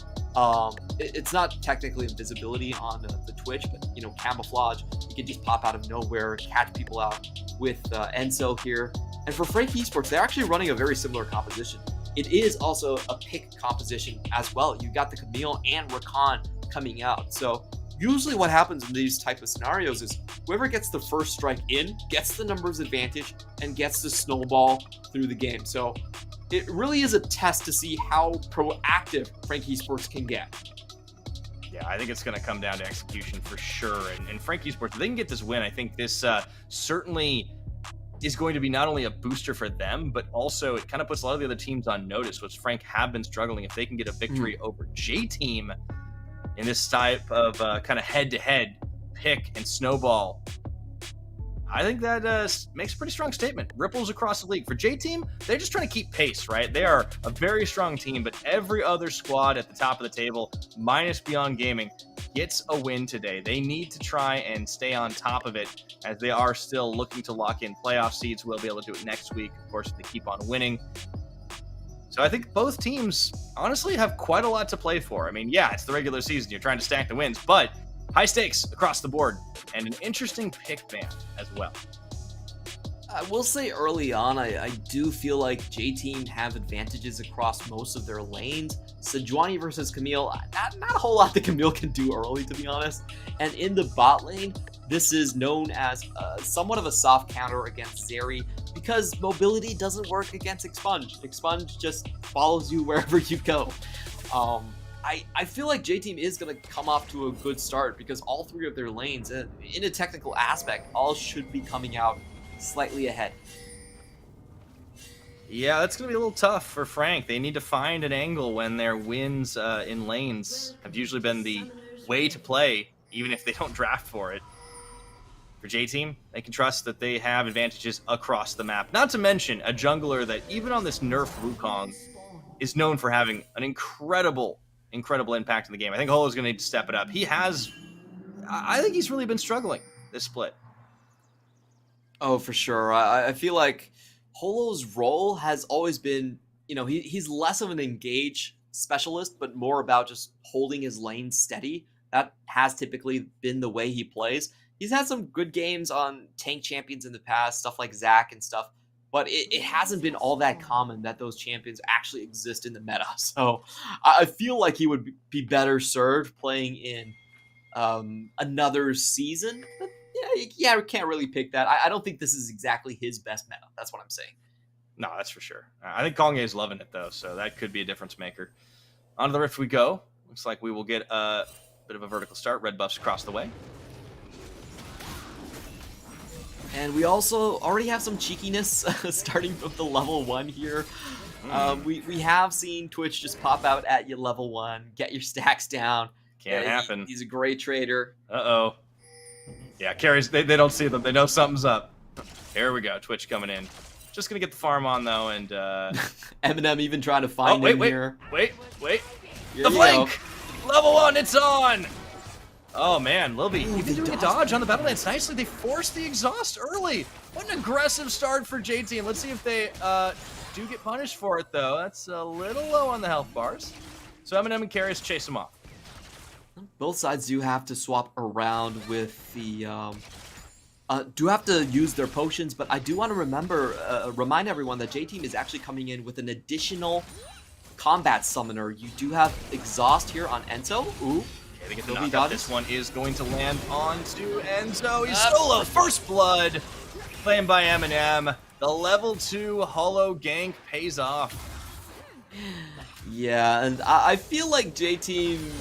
It's not technically invisibility on the Twitch, but camouflage. You can just pop out of nowhere, catch people out with Enso here. And for Frank Esports, they're actually running a very similar composition. It is also a pick composition as well. You got the Camille and Rakan coming out. So usually what happens in these type of scenarios is whoever gets the first strike in gets the numbers advantage and gets to snowball through the game. So it really is a test to see how proactive Frank Esports can get. Yeah, I think it's going to come down to execution for sure. And Frank Esports, if they can get this win, I think this certainly is going to be not only a booster for them, but also it kind of puts a lot of the other teams on notice, which Frank have been struggling. If they can get a victory over J-Team in this type of kind of head-to-head pick and snowball, I think that makes a pretty strong statement. Ripples across the league. For J-Team, they're just trying to keep pace, right? They are a very strong team, but every other squad at the top of the table, minus Beyond Gaming, gets a win today. They need to try and stay on top of it, as they are still looking to lock in playoff seeds. We'll be able to do it next week, of course, if they keep on winning. So I think both teams, honestly, have quite a lot to play for. I mean, yeah, it's the regular season. You're trying to stack the wins, but high stakes across the board, and an interesting pick band as well. I will say early on, I do feel like J-Team have advantages across most of their lanes. Sejuani versus Camille, not a whole lot that Camille can do early, to be honest. And in the bot lane, this is known as somewhat of a soft counter against Zeri, because mobility doesn't work against Expunge. Expunge just follows you wherever you go. I feel like J-Team is going to come off to a good start, because all three of their lanes, in a technical aspect, all should be coming out slightly ahead. Yeah, that's going to be a little tough for Frank. They need to find an angle when their wins in lanes have usually been the way to play, even if they don't draft for it. For J-Team, they can trust that they have advantages across the map. Not to mention a jungler that, even on this nerf Wukong, is known for having an incredible impact in the game. I think Holo's going to need to step it up. I think he's really been struggling this split. Oh, for sure. I feel like Holo's role has always been, he's less of an engage specialist, but more about just holding his lane steady. That has typically been the way he plays. He's had some good games on tank champions in the past, stuff like Zac and stuff, but it hasn't been all that common that those champions actually exist in the meta. So I feel like he would be better served playing in another season. But yeah, we can't really pick that. I don't think this is exactly his best meta. That's what I'm saying. No, that's for sure. I think Kongye is loving it, though, so that could be a difference maker. On to the Rift we go. Looks like we will get a Bit of a vertical start. Red buffs across the way. And we also already have some cheekiness starting with the level 1 here. We have seen Twitch just pop out at you level 1, get your stacks down. Can't happen. He's a great trader. Uh-oh. Yeah, carries, they don't see them. They know something's up. Here we go. Twitch coming in. Just going to get the farm on, though, and... Eminem even trying to find him here. Wait. Here The flank! Level 1, it's on! Oh, man. Lilby, even doing a dodge on the battle lance nicely. They forced the exhaust early. What an aggressive start for JT. Let's see if they do get punished for it, though. That's a little low on the health bars. So Eminem and Carries chase him off. Both sides do have to swap around with the... do have to use their potions, but I do want to remind everyone that J-Team is actually coming in with an additional combat summoner. You do have exhaust here on Enzo. Ooh. Okay, they get the knockout. This one is going to land onto Enzo. He's solo. First blood. Claimed by Eminem. The level 2 holo gank pays off. Yeah, and I feel like J-Team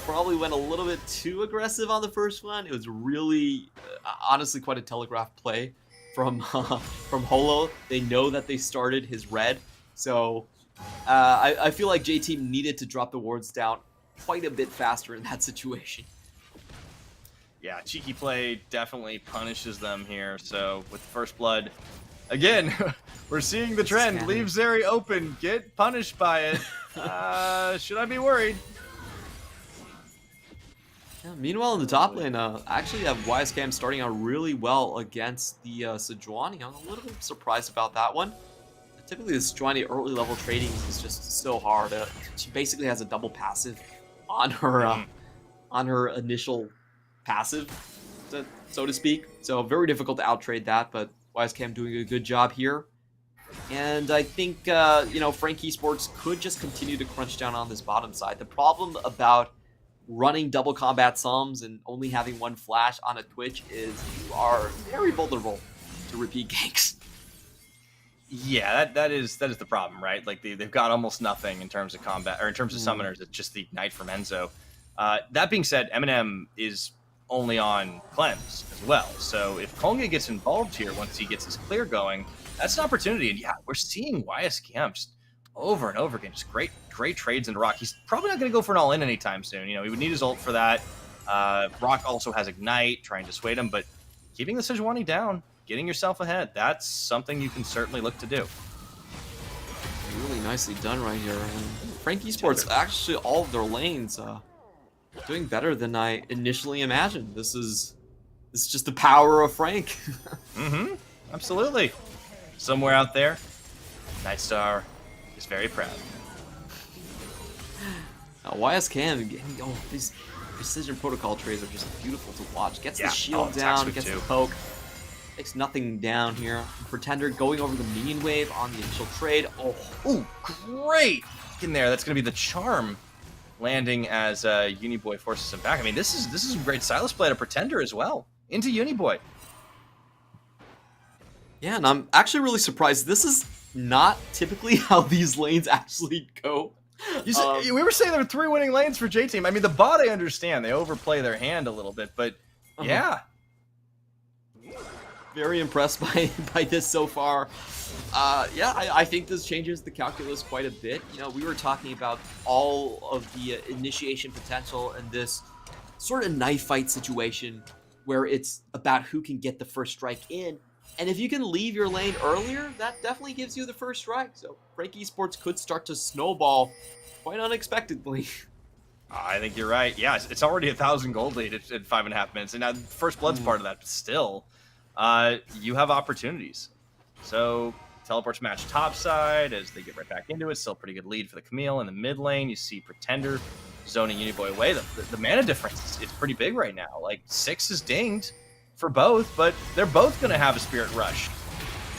probably went a little bit too aggressive on the first one. It was really, honestly, quite a telegraphed play from Holo. They know that they started his red, so I feel like J-Team needed to drop the wards down quite a bit faster in that situation. Yeah, cheeky play definitely punishes them here. So with first blood, again, we're seeing the trend. Leave Zeri open, get punished by it. Should I be worried? Yeah, meanwhile, in the top lane, actually have YSCam starting out really well against the Sejuani. I'm a little bit surprised about that one. Typically, the Sejuani early level trading is just so hard. She basically has a double passive on her initial passive, so to speak. So very difficult to outtrade that, but YSCam doing a good job here. And I think, Frank Esports could just continue to crunch down on this bottom side. The problem about running double combat sums and only having one flash on a Twitch is you are very vulnerable to repeat ganks. Yeah, that is the problem, right? Like they've got almost nothing in terms of combat or in terms of summoners. It's just the Ignite from Enzo. That being said, Eminem is only on cleanse as well. So if Konga gets involved here once he gets his clear going, that's an opportunity. And yeah, we're seeing YSCam just over and over again, just great trades into Rock. He's probably not going to go for an all-in anytime soon. He would need his ult for that. Rock also has Ignite, trying to dissuade him, but keeping the Sejuani down, getting yourself ahead, that's something you can certainly look to do. Really nicely done right here. And Frank Esports, actually, all of their lanes doing better than I initially imagined. This is just the power of Frank. Absolutely. Somewhere out there, Nightstar is very proud. YSCam, these precision protocol trades are just beautiful to watch. Gets the shield down, gets the poke, takes nothing down here. Pretender going over the minion wave on the initial trade. Ooh, great in there. That's going to be the charm landing as Uniboy forces him back. I mean, this is great Silas play to Pretender as well into Uniboy. Yeah, and I'm actually really surprised. This is not typically how these lanes actually go. We were saying there were 3 winning lanes for J-Team. I mean, the bot, I understand. They overplay their hand a little bit, but yeah. Very impressed by this so far. I think this changes the calculus quite a bit. We were talking about all of the initiation potential in this sort of knife fight situation where it's about who can get the first strike in. And if you can leave your lane earlier, that definitely gives you the first strike. So Frank Esports could start to snowball quite unexpectedly. I think you're right. Yeah, it's already 1,000 gold lead at 5.5 minutes. And now First Blood's part of that, but still, you have opportunities. So teleports match topside as they get right back into it. Still pretty good lead for the Camille. In the mid lane, you see Pretender zoning Uniboy away. The mana difference is pretty big right now. Like 6 is dinged for both, but they're both going to have a Spirit Rush.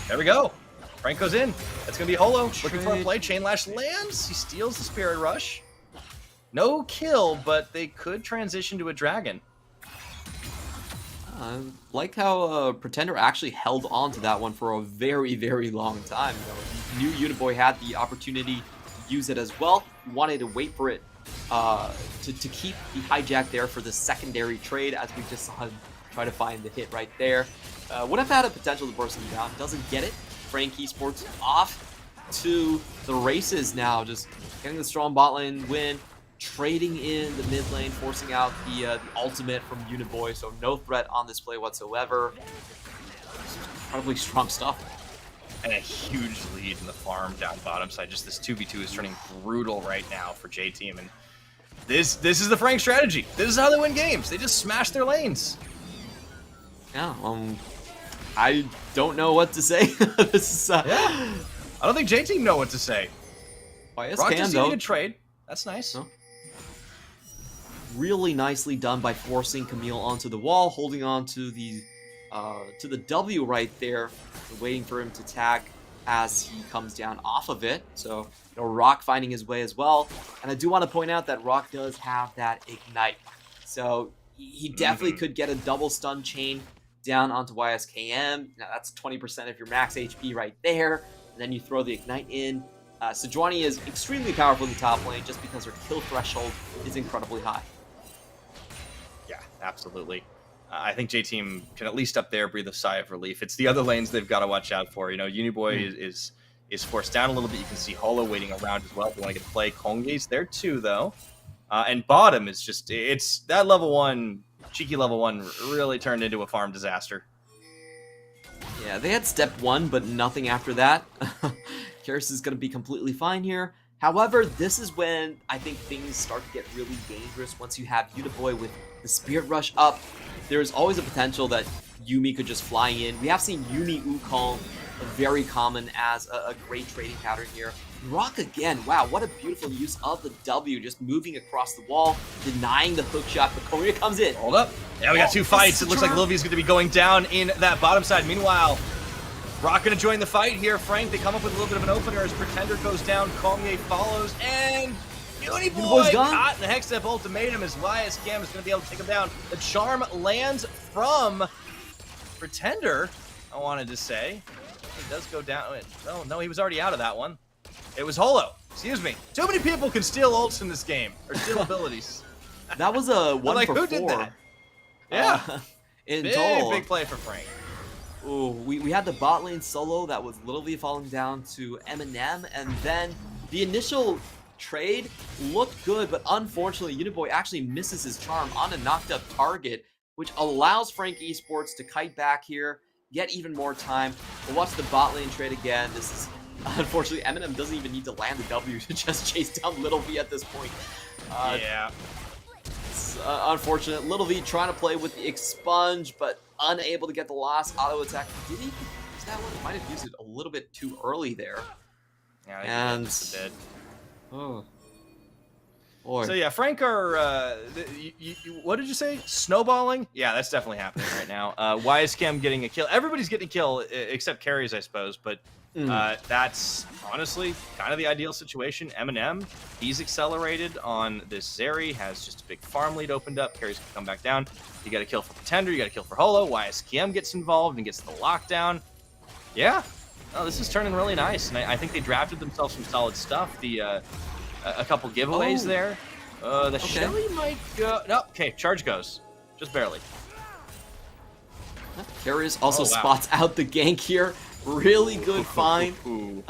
There we go. Frank goes in. That's going to be Holo. Looking for a play. Chain Lash lands. He steals the Spirit Rush. No kill, but they could transition to a Dragon. I like how Pretender actually held on to that one for a very, very long time. He knew Uniboy had the opportunity to use it as well. He wanted to wait for it to keep the hijack there for the secondary trade, as we just saw him try to find the hit right there. Would have had a potential to burst him down. Doesn't get it. Frank Esports off to the races now, just getting the strong bot lane win, trading in the mid lane, forcing out the ultimate from Uniboy, so no threat on this play whatsoever. Incredibly strong stuff. And a huge lead in the farm down bottom side. Just this 2v2 is turning brutal right now for J-Team, and this is the Frank strategy. This is how they win games. They just smash their lanes. Yeah, I don't know what to say. This is, yeah. I don't think J-Team know what to say. Rock just needed a trade. That's nice. No. Really nicely done by forcing Camille onto the wall, holding on to the W right there, waiting for him to tag as he comes down off of it. So, Rock finding his way as well. And I do want to point out that Rock does have that Ignite. So he definitely could get a double stun chain down onto YSKM. Now that's 20% of your max HP right there. And then you throw the Ignite in. Sejuani is extremely powerful in the top lane just because her kill threshold is incredibly high. Yeah, absolutely. I think J-Team can at least up there breathe a sigh of relief. It's the other lanes they've got to watch out for. Uniboy is forced down a little bit. You can see Holo waiting around as well if you want to get a play. Konge's there too, though. And bottom is just, it's that level 1, cheeky level 1 really turned into a farm disaster. Yeah, they had step 1, but nothing after that. Karis is going to be completely fine here. However, this is when I think things start to get really dangerous. Once you have Uniboy with the Spirit Rush up, there's always a potential that Yuumi could just fly in. We have seen Yuumi Wukong very common as a great trading pattern here. Rock again, wow, what a beautiful use of the W, just moving across the wall, denying the hook shot, but Korea comes in. Hold up. Yeah, we got 2 fights. It looks like Lily's going to be going down in that bottom side. Meanwhile, Rock going to join the fight here. Frank, they come up with a little bit of an opener as Pretender goes down, Konge follows, and Uniboy caught in the Hexstep ultimatum as YSKM is going to be able to take him down. The charm lands from Pretender, I wanted to say. He does go down. No, he was already out of that one. It was Holo. Excuse me. Too many people can steal ults in this game, or steal abilities. That was a 1 like, for who 4. did that? Yeah. In total. Big play for Frank. Ooh, we had the bot lane solo that was Little V falling down to Eminem, and then the initial trade looked good, but unfortunately Uniboy actually misses his charm on a knocked up target, which allows Frank Esports to kite back here, get even more time. We'll watch the bot lane trade again. This is, unfortunately, Eminem doesn't even need to land the W to just chase down Little V at this point. Yeah. It's unfortunate. Little V trying to play with the expunge, but unable to get the last auto attack. Did he use that one? He might have used it a little bit too early there. Yeah, I think and did. Oh. Boy. So yeah, Frank are, what did you say? Snowballing? Yeah, that's definitely happening right now. YSKM getting a kill. Everybody's getting a kill except carries, I suppose, but that's honestly kind of the ideal situation. Eminem, he's accelerated on this Zeri, has just a big farm lead opened up. Carries can come back down. You got a kill for Pretender, you got a kill for Holo. YSKM gets involved and gets the lockdown. Yeah, no, this is turning really nice, and I think they drafted themselves some solid stuff. A couple giveaways there. The Shelly might go. No, okay, charge goes. Just barely. Carriers also spots out the gank here. Really good find. They're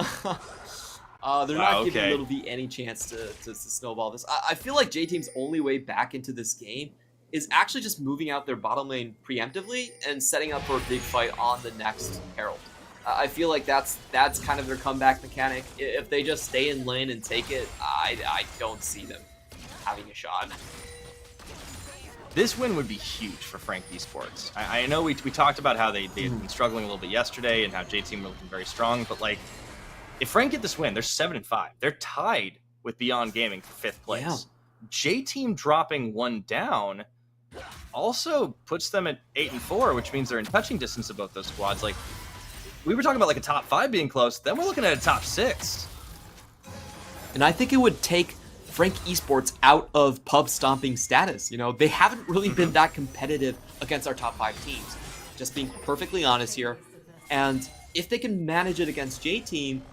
not giving Little V any chance to snowball this. I feel like J-Team's only way back into this game is actually just moving out their bottom lane preemptively and setting up for a big fight on the next Herald. I feel like that's kind of their comeback mechanic. If they just stay in lane and take it, I don't see them having a shot. This win would be huge for Frank Esports. I know we talked about how they had been struggling a little bit yesterday and how J-Team were looking very strong, but like, if Frank get this win, they're 7-5. They're tied with Beyond Gaming for 5th place. Yeah. J-Team dropping 1 down also puts them at 8-4, which means they're in touching distance of both those squads. Like, we were talking about like a top 5 being close, then we're looking at a top 6. And I think it would take Frank Esports out of pub stomping status. You know, they haven't really been that competitive against our top 5 teams. Just being perfectly honest here. And if they can manage it against J-Team,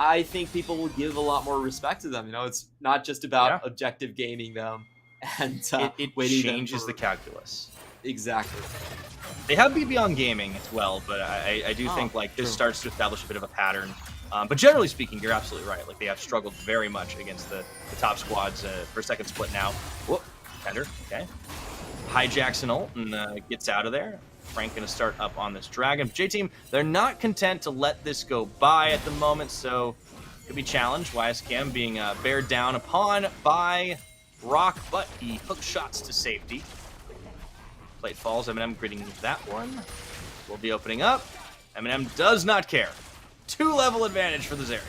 I think people will give a lot more respect to them. You know, it's not just about objective gaming them and it waiting changes the calculus. Exactly. They have BB on gaming as well, but I do think like this starts to establish a bit of a pattern. But generally speaking, you're absolutely right. Like they have struggled very much against the top squads for second split now. Whoop, Tender, okay. Hijacks an ult and gets out of there. Frank gonna start up on this dragon. J-Team, they're not content to let this go by at the moment, so could be challenged. YSCam being bared down upon by Rock, but he hook shots to safety. Plate falls, Eminem gritting that one. Will be opening up. Eminem does not care. 2-level advantage for the Zeri.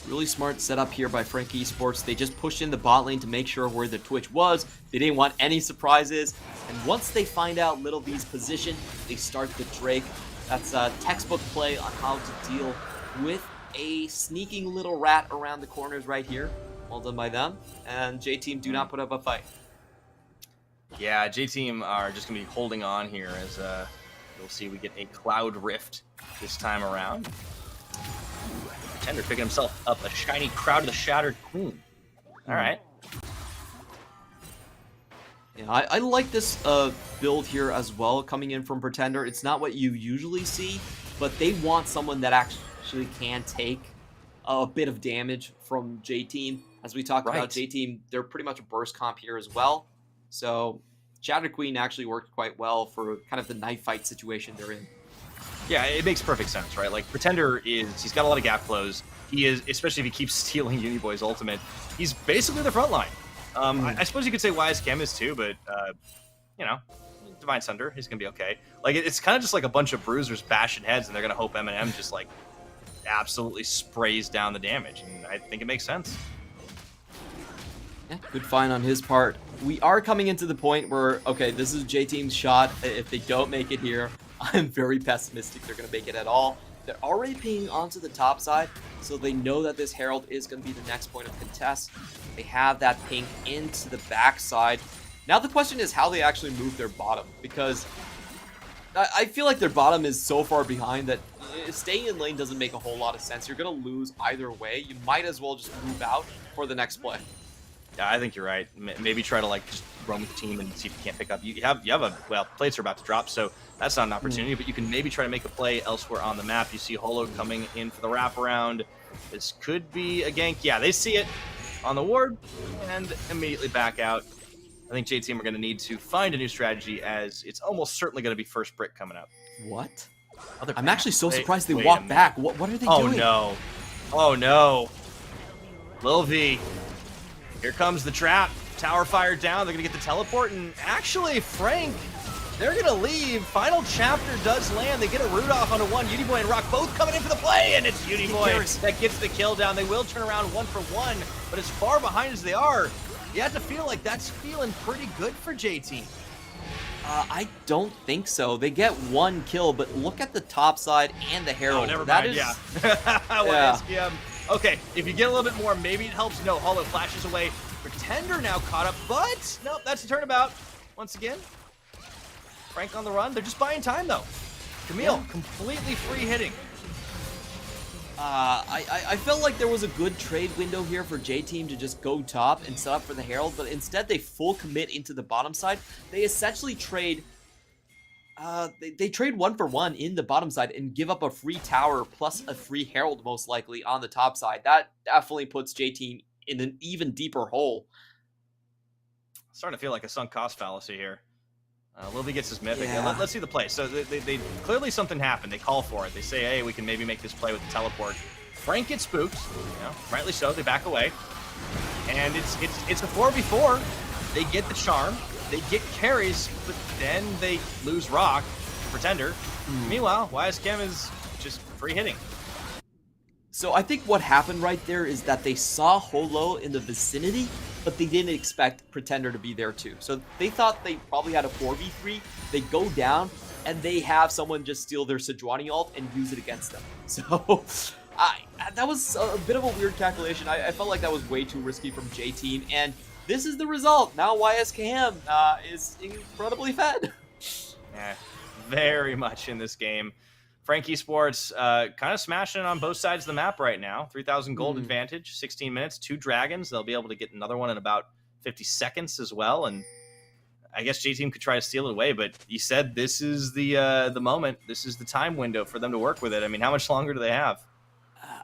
Really smart setup here by Frank Esports. They just pushed in the bot lane to make sure where the Twitch was. They didn't want any surprises. And once they find out Little V's position, they start the Drake. That's a textbook play on how to deal with a sneaking little rat around the corners right here. Well done by them. And J-Team do not put up a fight. Yeah, J-Team are just going to be holding on here as you'll see we get a Cloud Rift this time around. Tender picking himself up a shiny Crowd of the Shattered Queen. All right. Yeah, I like this build here as well, coming in from Pretender. It's not what you usually see, but they want someone that actually can take a bit of damage from J-Team. As we talked about J-Team, they're pretty much a burst comp here as well. So Shattered Queen actually worked quite well for kind of the knife fight situation they're in. Yeah, it makes perfect sense, right? Like, Pretender he's got a lot of gap close. He is, especially if he keeps stealing Uniboy's ultimate, he's basically the front line. I suppose you could say YSCam is too, but, you know, Divine Sunder, he's going to be okay. Like, it's kind of just like a bunch of bruisers bashing heads, and they're going to hope Eminem just, like, absolutely sprays down the damage, and I think it makes sense. Yeah, good find on his part. We are coming into the point where, okay, this is J-Team's shot. If they don't make it here, I'm very pessimistic they're going to make it at all. They're already pinging onto the top side, so they know that this Herald is going to be the next point of contest. They have that ping into the backside. Now the question is how they actually move their bottom, because I feel like their bottom is so far behind that staying in lane doesn't make a whole lot of sense. You're going to lose either way. You might as well just move out for the next play. Yeah, I think you're right. Maybe try to like just roam with the team and see if you can't pick up. You have a well, plates are about to drop, so that's not an opportunity. But you can maybe try to make a play elsewhere on the map. You see Holo coming in for the wraparound. This could be a gank. Yeah, they see it on the ward and immediately back out. I think J-Team are going to need to find a new strategy, as it's almost certainly going to be first brick coming up. What? I'm actually so surprised they walked back. What are they doing? Oh no! Oh no! Lil V. Here comes the trap. Tower fire down. They're going to get the teleport. And actually, Frank, they're going to leave. Final chapter does land. They get a root off onto one. Uniboy and Rock both coming in for the play. And it's Uniboy that gets the kill down. They will turn around 1-for-1. But as far behind as they are, you have to feel like that's feeling pretty good for J-Team. I don't think so. They get one kill, but look at the top side and the Herald. Oh, never that mind. Is, yeah. Okay, if you get a little bit more, maybe it helps. No, Holo flashes away. Pretender now caught up, but nope, that's a turnabout. Once again, Frank on the run. They're just buying time, though. Camille, completely free hitting. I felt like there was a good trade window here for J-Team to just go top and set up for the Herald, but instead they full commit into the bottom side. They essentially trade... They trade 1-for-1 in the bottom side and give up a free tower plus a free Herald most likely on the top side. That definitely puts J-Team in an even deeper hole. Starting to feel like a sunk cost fallacy here. Lil V gets his mythic. Yeah. Let's see the play. So they clearly something happened. They call for it. They say, hey, we can maybe make this play with the teleport. Frank gets spooked. You know, rightly so. They back away. And it's a 4v4. They get the charm. They get carries, but then they lose Rock, Pretender. Meanwhile, YSCam is just free hitting. So I think what happened right there is that they saw Holo in the vicinity, but they didn't expect Pretender to be there too. So they thought they probably had a 4v3. They go down, and they have someone just steal their Sejuani ult and use it against them. So that was a bit of a weird calculation. I felt like that was way too risky from J-Team, and this is the result. Now YSCam is incredibly fed. Yeah, very much in this game. Frankie Sports kind of smashing it on both sides of the map right now. 3,000 gold advantage, 16 minutes, 2 dragons. They'll be able to get another one in about 50 seconds as well. And I guess J-Team could try to steal it away, but you said this is the moment. This is the time window for them to work with it. I mean, how much longer do they have?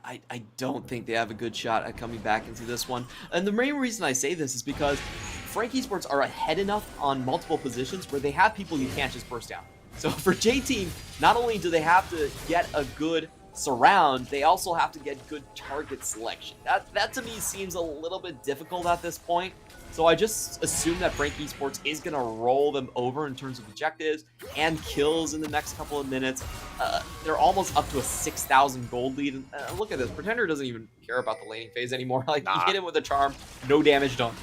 I don't think they have a good shot at coming back into this one. And the main reason I say this is because Frankie Sports are ahead enough on multiple positions where they have people you can't just burst down. So for J-Team, not only do they have to get a good surround, they also have to get good target selection. That to me seems a little bit difficult at this point. So I just assume that Frankie Sports is going to roll them over in terms of objectives and kills in the next couple of minutes. They're almost up to a 6,000 gold lead. Look at this. Pretender doesn't even care about the laning phase anymore. Like, you hit him with a charm, no damage done.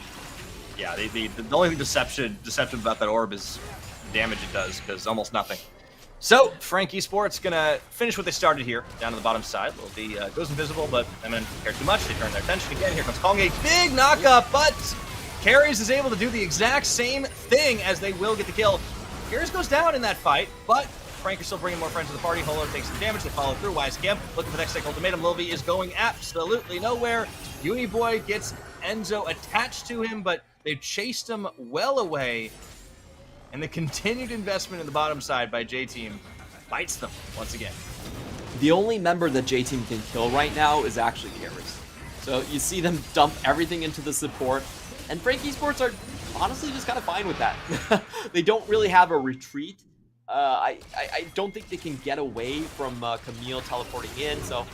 Yeah, the only thing deceptive about that orb is damage it does, because almost nothing. So, Frankie Sports gonna finish what they started here, down to the bottom side. Little V goes invisible, but I mean, care too much. They turn their attention again. Here comes Kongate. Big knockup, but Carries is able to do the exact same thing as they will get the kill. Carries goes down in that fight, but Frank is still bringing more friends to the party. Holo takes some damage. They follow through. YSKM looking for the next second ultimatum. Lil V is going absolutely nowhere. Uniboy gets Enzo attached to him, but they've chased him well away. And the continued investment in the bottom side by J-Team bites them once again. The only member that J-Team can kill right now is actually Carries. So you see them dump everything into the support, and Frankie Sports are honestly just kind of fine with that. They don't really have a retreat. I don't think they can get away from Camille teleporting in, so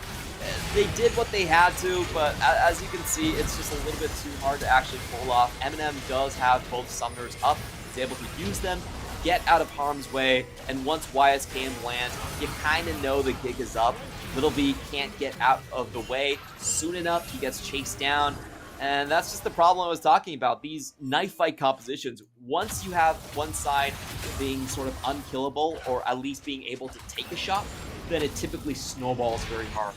they did what they had to, but as you can see, it's just a little bit too hard to actually pull off. Eminem does have both summoners up. He's able to use them, get out of harm's way, and once YSKM lands, you kind of know the gig is up. Little V can't get out of the way soon enough. He gets chased down, and that's just the problem I was talking about. These knife fight compositions, once you have one side being sort of unkillable, or at least being able to take a shot, then it typically snowballs very hard.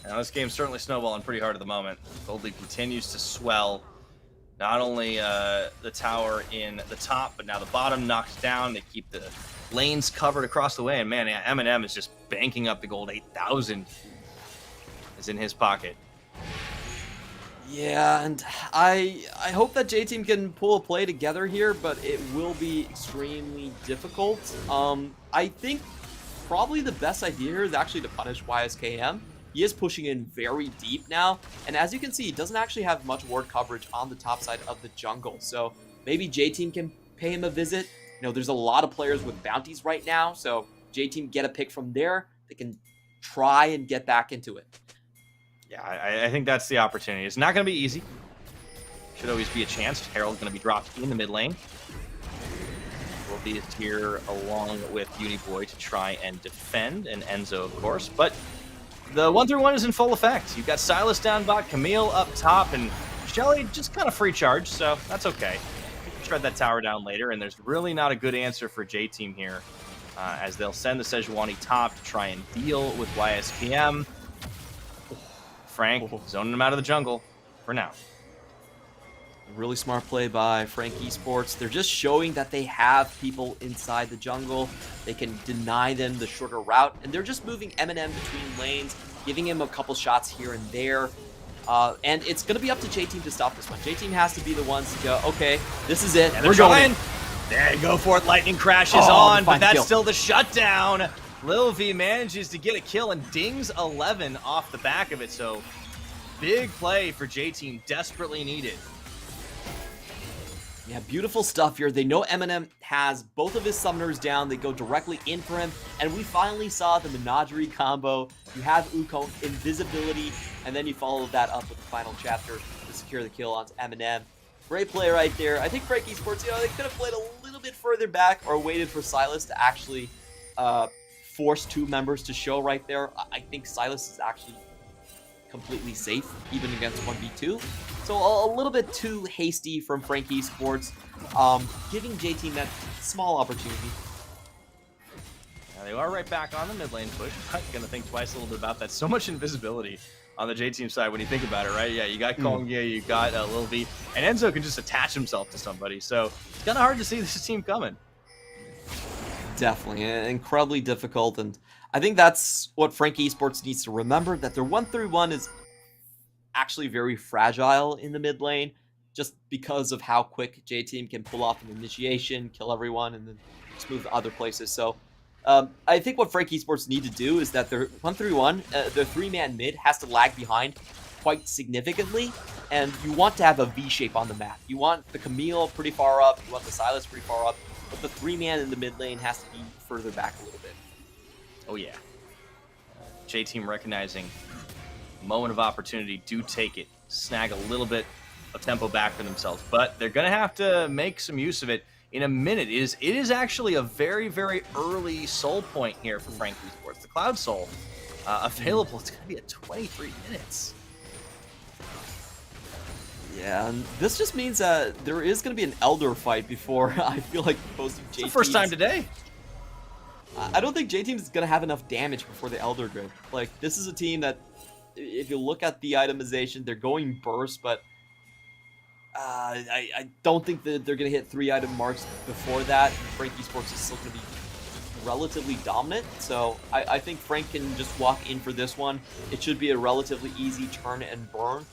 Now, this game's certainly snowballing pretty hard at the moment. Gold League continues to swell. Not only the tower in the top, but now the bottom knocked down. They keep the lanes covered across the way. And man, Eminem is just banking up the gold. 8,000 is in his pocket. Yeah, and I hope that J-Team can pull a play together here, but it will be extremely difficult. I think probably the best idea here is actually to punish YSKM. He is pushing in very deep now, and as you can see, he doesn't actually have much ward coverage on the top side of the jungle, so maybe J-Team can pay him a visit. You know, there's a lot of players with bounties right now, so J-Team get a pick from there. They can try and get back into it. Yeah, I think that's the opportunity. It's not going to be easy. Should always be a chance. Harold's going to be dropped in the mid lane. Will be here along with Uniboy to try and defend, and Enzo, of course, but the 1-3-1 is in full effect. You've got Silas down bot, Camille up top, and Shelly just kind of free charge, so that's okay. You can shred that tower down later, and there's really not a good answer for J-Team here, as they'll send the Sejuani top to try and deal with YSKM. Frank zoning him out of the jungle for now. Really smart play by Frankie Sports. They're just showing that they have people inside the jungle. They can deny them the shorter route, and they're just moving Eminem between lanes, giving him a couple shots here and there. And it's going to be up to J-Team to stop this one. J-Team has to be the ones to go, okay, this is it. We're going. There you go for it. Lightning crashes on, but that's still the shutdown. Lil V manages to get a kill and dings 11 off the back of it, so big play for J-Team, desperately needed. Yeah, beautiful stuff here. They know Eminem has both of his summoners down. They go directly in for him, and we finally saw the menagerie combo. You have Ukon, invisibility, and then you follow that up with the final chapter to secure the kill onto Eminem. Great play right there. I think Frankie Sports, you know, they could have played a little bit further back or waited for Silas to actually force two members to show right there. I think Silas is actually completely safe, even against 1v2. So a little bit too hasty from Frankie Sports, giving J-Team that small opportunity. Now they are right back on the mid lane push. I'm going to think twice a little bit about that. So much invisibility on the J-Team side when you think about it, right? Yeah, you got Kongye, you got Lil V, and Enzo can just attach himself to somebody. So it's kind of hard to see this team coming. Definitely, incredibly difficult, and I think that's what Frank Esports needs to remember, that their 1-3-1 is actually very fragile in the mid lane, just because of how quick J-Team can pull off an initiation, kill everyone, and then just move to other places. So I think what Frank Esports need to do is that their 1-3-1, their 3-man mid has to lag behind quite significantly, and you want to have a V shape on the map. You want the Camille pretty far up, you want the Sylas pretty far up, but the 3-man in the mid lane has to be further back a little bit. Oh yeah. J-Team recognizing moment of opportunity, do take it, snag a little bit of tempo back for themselves, but they're gonna have to make some use of it in a minute. It is actually a very, very early soul point here for Frank Esports. The Cloud Soul available, it's gonna be at 23 minutes. Yeah, and this just means that there is going to be an Elder fight before I feel like most of J-Team's... It's the first time today. I don't think J-Team is going to have enough damage before the Elder Grid. Like, this is a team that, if you look at the itemization, they're going burst, but I don't think that they're going to hit 3 item marks before that. Frank Esports is still going to be relatively dominant, so I think Frank can just walk in for this one. It should be a relatively easy turn and burn.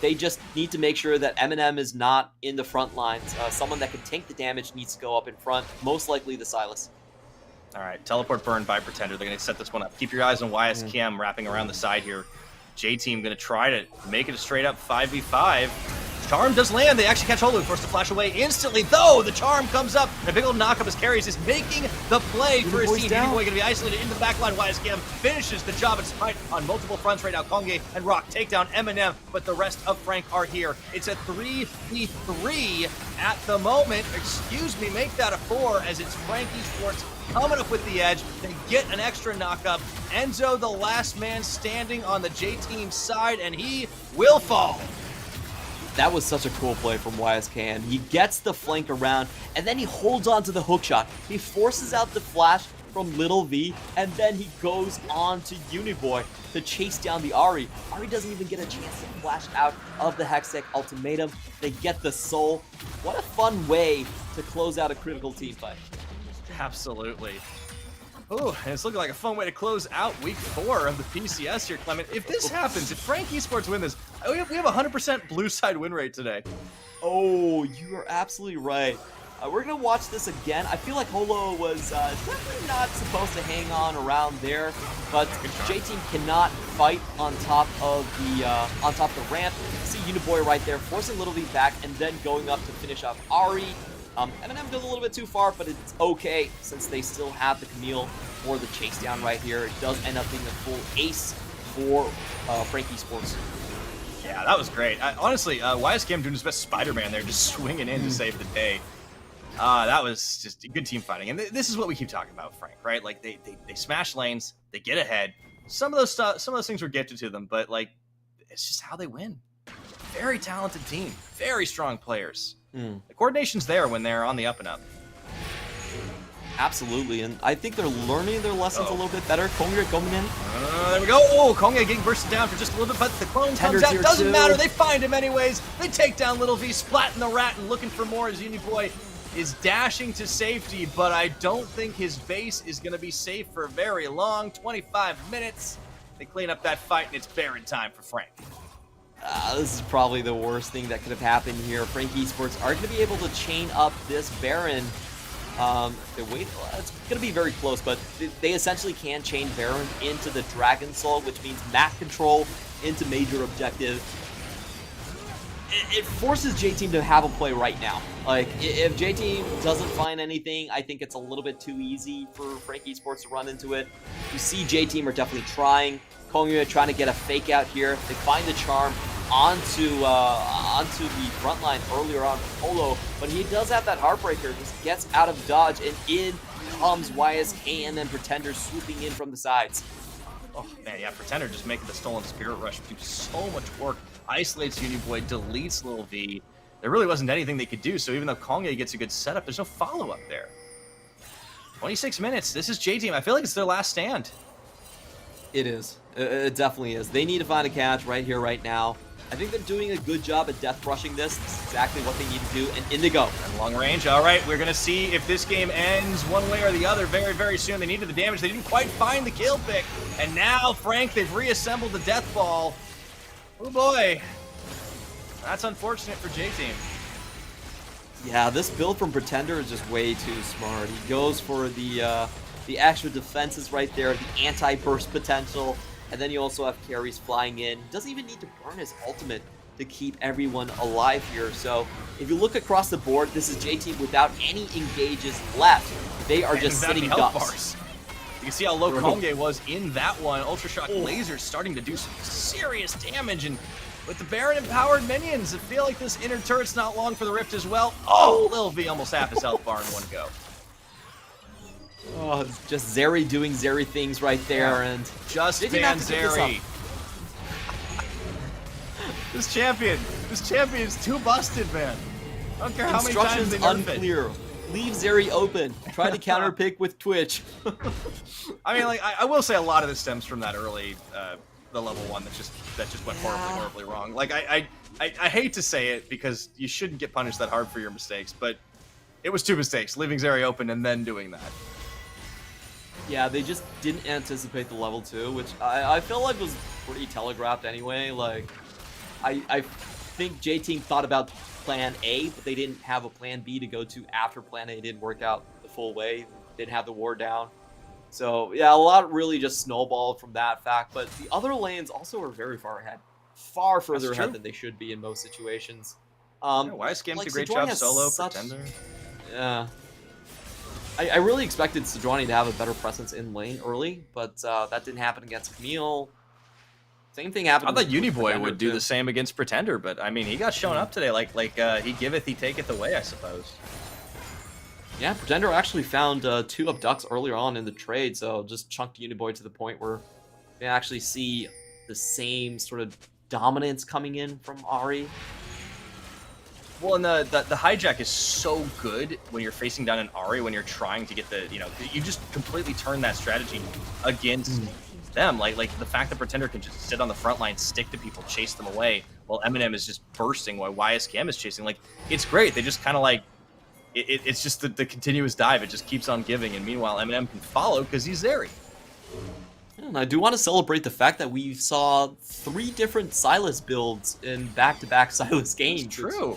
They just need to make sure that Eminem is not in the front lines. Someone that can tank the damage needs to go up in front, most likely the Sylas. All right, teleport burn by Pretender. They're going to set this one up. Keep your eyes on YSKM wrapping around the side here. J-Team going to try to make it a straight up 5v5. Charm does land. They actually catch hold of it, forced to flash away instantly, though the Charm comes up. And a big old knockup as Carries is making the play for his team. Uniboy going to be isolated in the backline. YSKM finishes the job. It's fight on multiple fronts right now. Konge and Rock take down Eminem, but the rest of Frank are here. It's a 3v3 at the moment. Excuse me, make that a 4 as it's Frank Esports coming up with the edge. They get an extra knockup. Enzo, the last man standing on the J-Team side, and he will fall. That was such a cool play from YSKM. He gets the flank around, and then he holds on to the hookshot. He forces out the flash from Little V, and then he goes on to Uniboy to chase down the Ahri. Ahri doesn't even get a chance to flash out of the Hextech ultimatum. They get the soul. What a fun way to close out a critical team fight. Absolutely. Oh, and it's looking like a fun way to close out week 4 of the PCS here, Clement. If this happens, if Frank Esports win this, we have 100% blue side win rate today. Oh, you are absolutely right. We're going to watch this again. I feel like Holo was definitely not supposed to hang on around there, but J-Team cannot fight on top of the ramp. You see Uniboy right there, forcing Little V back, and then going up to finish off Ahri. Eminem goes a little bit too far, but it's okay since they still have the Camille for the chase down right here. It does end up being a full ace for Frank Esports. Yeah, that was great. Honestly, YSKM doing his best Spider-Man there, just swinging in to save the day. That was just good team fighting. And this is what we keep talking about, Frank, right? Like, they smash lanes, they get ahead. Some of those things were gifted to them, but, like, it's just how they win. Very talented team, very strong players. The coordination's there when they're on the up and up. Absolutely, and I think they're learning their lessons a little bit better. Konge coming in. There we go. Oh, Konge getting bursted down for just a little bit, but the clone comes out. Doesn't matter. They find him anyways. They take down Little V, splatting the rat and looking for more as Uniboy is dashing to safety, but I don't think his base is going to be safe for very long. 25 minutes. They clean up that fight, and it's Baron time for Frank. This is probably the worst thing that could have happened here. Frank Esports are going to be able to chain up this Baron. It's going to be very close, but they essentially can chain Baron into the Dragon Soul, which means map control into major objective. It forces J-Team to have a play right now. Like, if J-Team doesn't find anything, I think it's a little bit too easy for Frank Esports to run into it. You see J-Team are definitely trying. Kongyue trying to get a fake out here. They find the charm onto the front line earlier on with Polo, but he does have that Heartbreaker. Just gets out of dodge, and in comes YSKM and Pretender swooping in from the sides. Oh man, yeah, Pretender just making the Stolen Spirit Rush do so much work. Isolates Uniboy, deletes Little V. There really wasn't anything they could do, so even though Kongyue gets a good setup, there's no follow-up there. 26 minutes. This is J-Team. I feel like it's their last stand. It is. It definitely is. They need to find a catch right here, right now. I think they're doing a good job at death rushing this. This is exactly what they need to do, and in they go. And long range, all right, we're going to see if this game ends one way or the other very, very soon. They needed the damage. They didn't quite find the kill pick. And now, Frank, they've reassembled the death ball. Oh, boy. That's unfortunate for J-Team. Yeah, this build from Pretender is just way too smart. He goes for the extra defenses right there, the anti-burst potential, and then you also have carries flying in. He doesn't even need to burn his ultimate to keep everyone alive here. So if you look across the board, this is J-Team without any engages left. They are just sitting ducks. You can see how low Konge was in that one. Ultra Shock Laser starting to do some serious damage, and with the Baron empowered minions, I feel like this inner turret's not long for the Rift as well. Oh, Lil V almost half his health bar in one go. Oh, just Zeri doing Zeri things right there, and just ban Zeri. This champion is too busted, man. I don't care how many times they nerf unclear. Leave Zeri open. Try to counterpick with Twitch. I mean, like I will say a lot of this stems from that early. The level 1 that just went horribly wrong. Like I hate to say it because you shouldn't get punished that hard for your mistakes, but it was 2 mistakes: leaving Zeri open and then doing that. Yeah, they just didn't anticipate the level 2, which I feel like was pretty telegraphed anyway. Like I think J-Team thought about plan A, but they didn't have a plan B to go to after plan A didn't work out the full way. Didn't have the war down. So, yeah, a lot really just snowballed from that fact, but the other lanes also are very far ahead. Far further ahead than they should be in most situations. YSKM's a great job solo, Pretender. Yeah. I really expected Sejuani to have a better presence in lane early, but that didn't happen against Camille. Same thing happened. I thought Uniboy would do the same against Pretender, but I mean, he got shown up today like he giveth, he taketh away, I suppose. Yeah, Pretender actually found 2 abducts earlier on in the trade, so just chunked Uniboy to the point where you actually see the same sort of dominance coming in from Ahri. Well, and the hijack is so good when you're facing down an Ahri, when you're trying to get the, you just completely turn that strategy against them. Like the fact that Pretender can just sit on the front line, stick to people, chase them away, while Eminem is just bursting while YSKM is chasing. Like, it's great. They just kind of like, it's just the continuous dive. It just keeps on giving, and meanwhile, Eminem can follow because he's Zeri. And I do want to celebrate the fact that we saw 3 different Sylas builds in back-to-back Sylas games. It's true.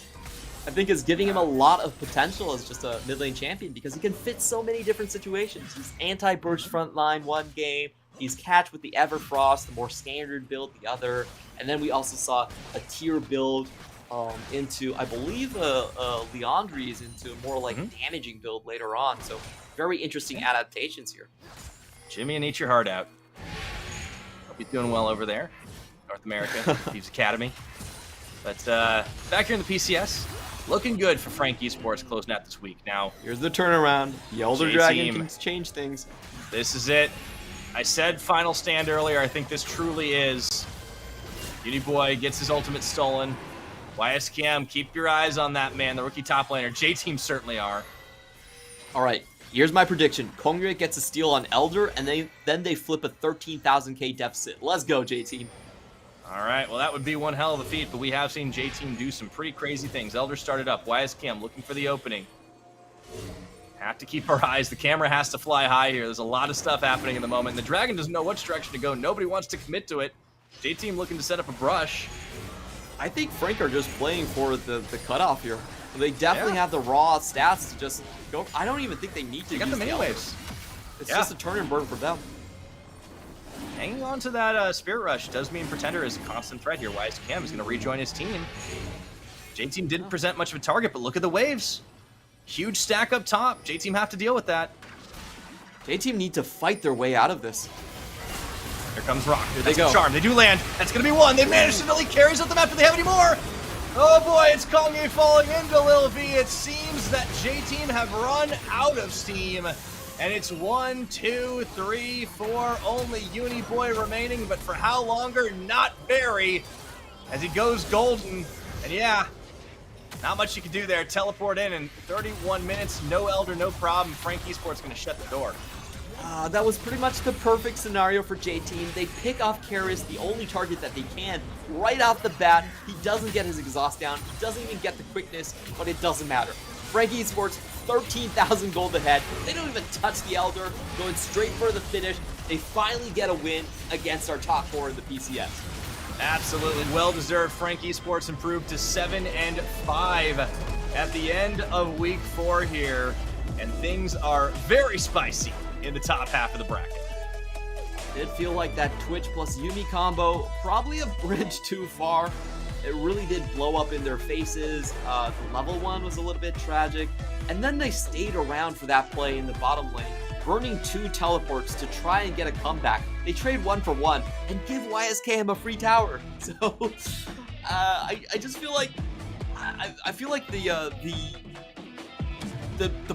I think is giving him a lot of potential as just a mid lane champion because he can fit so many different situations. He's anti-burst frontline one game, he's catch with the Everfrost, the more standard build the other, and then we also saw a tier build into, I believe, Leandri's into a more like damaging build later on. So very interesting adaptations here. Jimmy, and eat your heart out. Hope he's doing well over there, North America, Thieves Academy. But back here in the PCS, looking good for Frank Esports closing out this week. Now, here's the turnaround. The Elder Dragon can change things. This is it. I said final stand earlier. I think this truly is. Uniboy gets his ultimate stolen. YSKM, keep your eyes on that man, the rookie top laner. J-Team certainly are. All right, here's my prediction. Kongyue gets a steal on Elder, and then they flip a 13,000k deficit. Let's go, J-Team. All right, well, that would be one hell of a feat, but we have seen J-Team do some pretty crazy things. Elder started up. YSKM looking for the opening. Have to keep our eyes. The camera has to fly high here. There's a lot of stuff happening in the moment. The Dragon doesn't know which direction to go. Nobody wants to commit to it. J-Team looking to set up a brush. I think Frank are just playing for the cutoff here. They definitely have the raw stats to just go. I don't even think they need to use the mini waves. It's just a turn and burn for them. Hanging on to that Spirit Rush does mean Pretender is a constant threat here. YSKM is going to rejoin his team. J-Team didn't present much of a target, but look at the waves. Huge stack up top. J-Team have to deal with that. J-Team need to fight their way out of this. Here comes Rock. Here they go. Charm. They do land. That's going to be one. They managed to delete carries with them after they have any more. Oh boy, it's Kongyue falling into Lil V. It seems that J-Team have run out of steam. And it's 1, 2, 3, 4, only Uniboy remaining, but for how longer? Not very, as he goes golden. And yeah, not much you can do there. Teleport in 31 minutes, no Elder, no problem. Frank Esports going to shut the door. That was pretty much the perfect scenario for J-Team. They pick off Karis, the only target that they can, right off the bat. He doesn't get his exhaust down, he doesn't even get the quickness, but it doesn't matter. Frankie Esports, 13,000 gold ahead. They don't even touch the Elder, going straight for the finish. They finally get a win against our top 4 in the PCS. Absolutely well-deserved. Frankie Esports improved to 7-5 at the end of week 4 here, and things are very spicy in the top half of the bracket. Did feel like that Twitch plus Yumi combo, probably a bridge too far. It really did blow up in their faces. The level 1 was a little bit tragic. And then they stayed around for that play in the bottom lane, burning 2 teleports to try and get a comeback. They trade 1 for 1 and give YSKM a free tower. So I just feel like I feel like the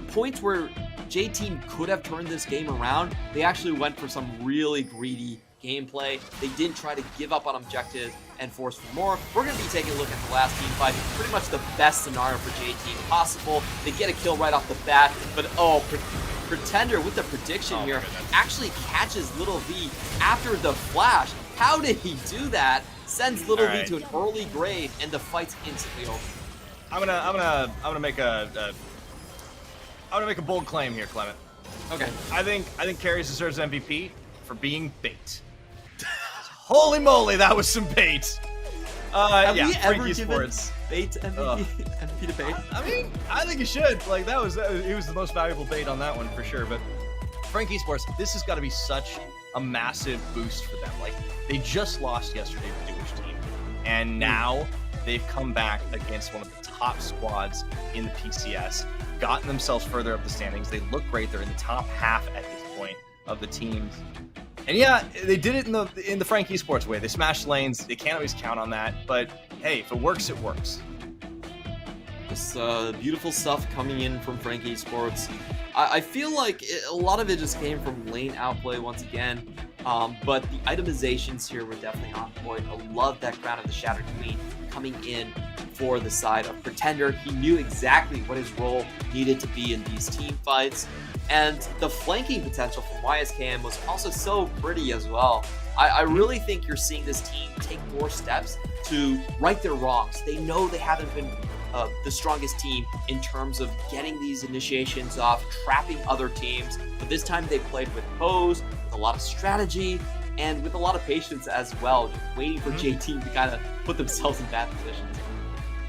points where J-Team could have turned this game around, they actually went for some really greedy gameplay. They didn't try to give up on objectives and force for more. We're going to be taking a look at the last team fight. Pretty much the best scenario for J-Team possible. They get a kill right off the bat, but Pretender with the prediction here actually catches Little V after the flash. How did he do that? Sends Little V to an early grave, and the fight's instantly over. I'm gonna make a bold claim here, Clement. Okay. I think Karis deserves MVP for being bait. Holy moly, that was some bait. Have yeah, we ever Frankie given Sports. bait MVP? MVP to bait? I mean, I think you should. Like he was the most valuable bait on that one for sure. But Frankie Sports, this has got to be such a massive boost for them. Like they just lost yesterday to Jewish team, and now they've come back against one of the top squads in the PCS, gotten themselves further up the standings. They look great. They're in the top half at this point of the teams. And yeah, they did it in the Frankie Esports way. They smashed lanes. They can't always count on that. But hey, if it works, it works. This beautiful stuff coming in from Frankie Esports. I feel like a lot of it just came from lane outplay once again. But the itemizations here were definitely on point. I love that Crown of the Shattered Queen coming in for the side of Pretender. He knew exactly what his role needed to be in these team fights. And the flanking potential from YSKM was also so pretty as well. I really think you're seeing this team take more steps to right their wrongs. They know they haven't been the strongest team in terms of getting these initiations off, trapping other teams. But this time they played with pose, with a lot of strategy, and with a lot of patience as well, just waiting for J-Team to kind of put themselves in bad positions.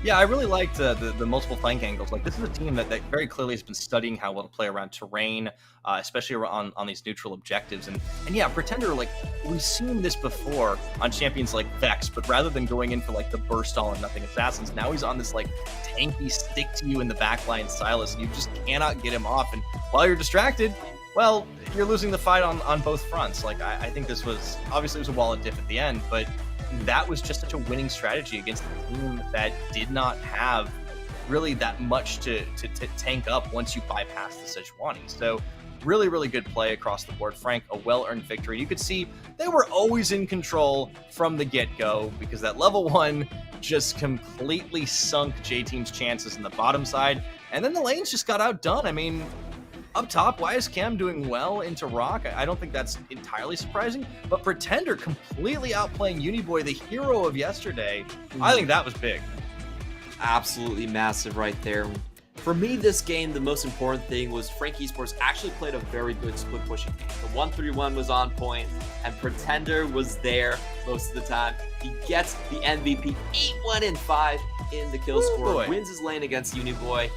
Yeah, I really liked the multiple flank angles. Like, this is a team that very clearly has been studying how well to play around terrain, especially on these neutral objectives. And yeah, Pretender, like, we've seen this before on champions like Vex, but rather than going in for, like, the burst all-or-nothing assassins, now he's on this, like, tanky stick-to-you in the backline Silas, and you just cannot get him off. And while you're distracted, well, you're losing the fight on both fronts. Like, I think this was, obviously it was a wallet diff at the end, but that was just such a winning strategy against a team that did not have really that much to tank up once you bypass the Sejuani. So really, really good play across the board. Frank, a well-earned victory. You could see they were always in control from the get-go because that level 1 just completely sunk J-Team's chances in the bottom side. And then the lanes just got outdone. I mean, up top, YSKM doing well into Rock. I don't think that's entirely surprising, but Pretender completely outplaying Uniboy, the hero of yesterday. I think that was big. Absolutely massive right there. For me, this game, the most important thing was Frankie Esports actually played a very good split pushing game. The 1-3-1 was on point, and Pretender was there most of the time. He gets the MVP 8-1-5 in the kill score, wins his lane against Uniboy,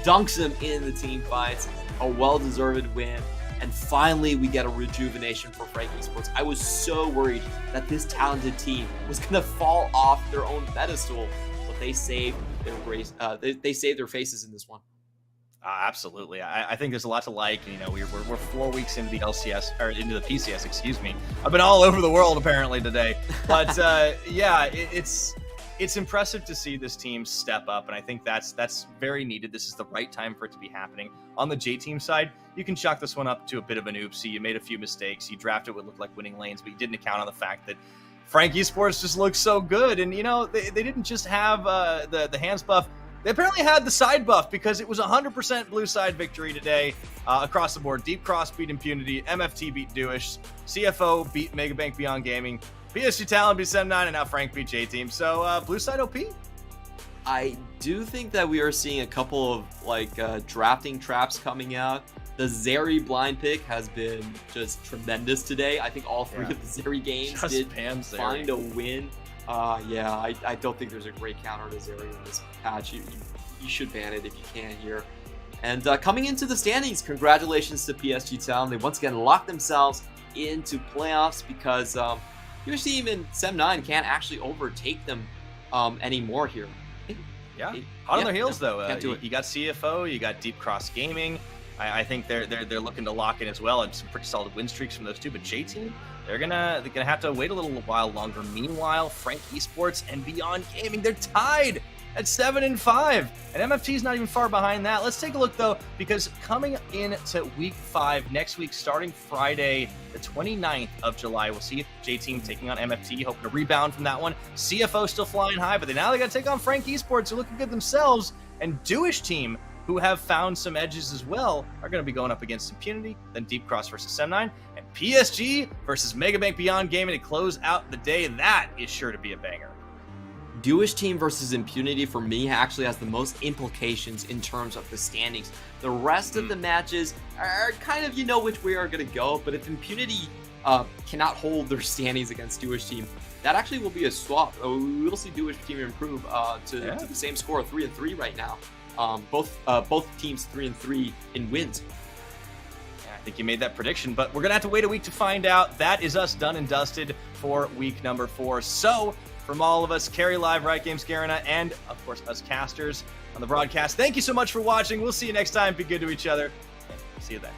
dunks him in the team fights. A well-deserved win, and finally we get a rejuvenation for Frankie Esports. I was so worried that this talented team was going to fall off their own pedestal, but they saved their grace. They saved their faces in this one. Absolutely, I think there's a lot to like. You know, we're 4 weeks into the LCS or into the PCS. Excuse me. I've been all over the world apparently today, but yeah, it's impressive to see this team step up, and I think that's very needed. This is the right time for it to be happening. On the J-Team side, you can chalk this one up to a bit of an oopsie. You made a few mistakes. You drafted what looked like winning lanes, but you didn't account on the fact that Frankie Esports just looks so good. And, you know, they didn't just have the hands buff. They apparently had the side buff because it was 100% blue side victory today across the board. Deep Cross beat Impunity, MFT beat Dewish, CFO beat Megabank Beyond Gaming, PSG Talon beat 7-9, and now Frank beat J-Team. So blue side OP? I do think that we are seeing a couple of like drafting traps coming out. The Zeri blind pick has been just tremendous today. I think all three of the Zeri games did find a win. Yeah, I don't think there's a great counter to Zeri in this patch. You should ban it if you can here. And coming into the standings, congratulations to PSG Town. They once again locked themselves into playoffs because your team in Sem9 can't actually overtake them anymore here. Yeah, hot on their heels though. You got CFO, you got Deep Cross Gaming. I think they're looking to lock in as well, and some pretty solid win streaks from those two. But J-Team, they're gonna have to wait a little while longer. Meanwhile, Frank Esports and Beyond Gaming, they're tied at 7-5, and MFT's not even far behind that. Let's take a look though, because coming into week 5 next week, starting Friday the 29th of July, we'll see J-Team taking on MFT, hoping to rebound from that one. CFO still flying high, but now they got to take on Frank Esports, who are looking good themselves, and Dewish Team, who have found some edges as well, are going to be going up against Impunity, then Deep Cross versus Sem9, and PSG versus Megabank Beyond Gaming to close out the day. That is sure to be a banger. Dewish Team versus Impunity for me actually has the most implications in terms of the standings. The rest of the matches are kind of, you know which way are going to go, but if Impunity cannot hold their standings against Dewish Team, that actually will be a swap. We will see Dewish Team improve to the same score of 3-3 right now. Both teams 3-3 in wins. Yeah, I think you made that prediction, but we're gonna have to wait a week to find out. That is us done and dusted for week number 4. So from all of us, Carry Live, Riot Games, Garena, and of course us casters on the broadcast, thank you so much for watching. We'll see you next time. Be good to each other. See you then.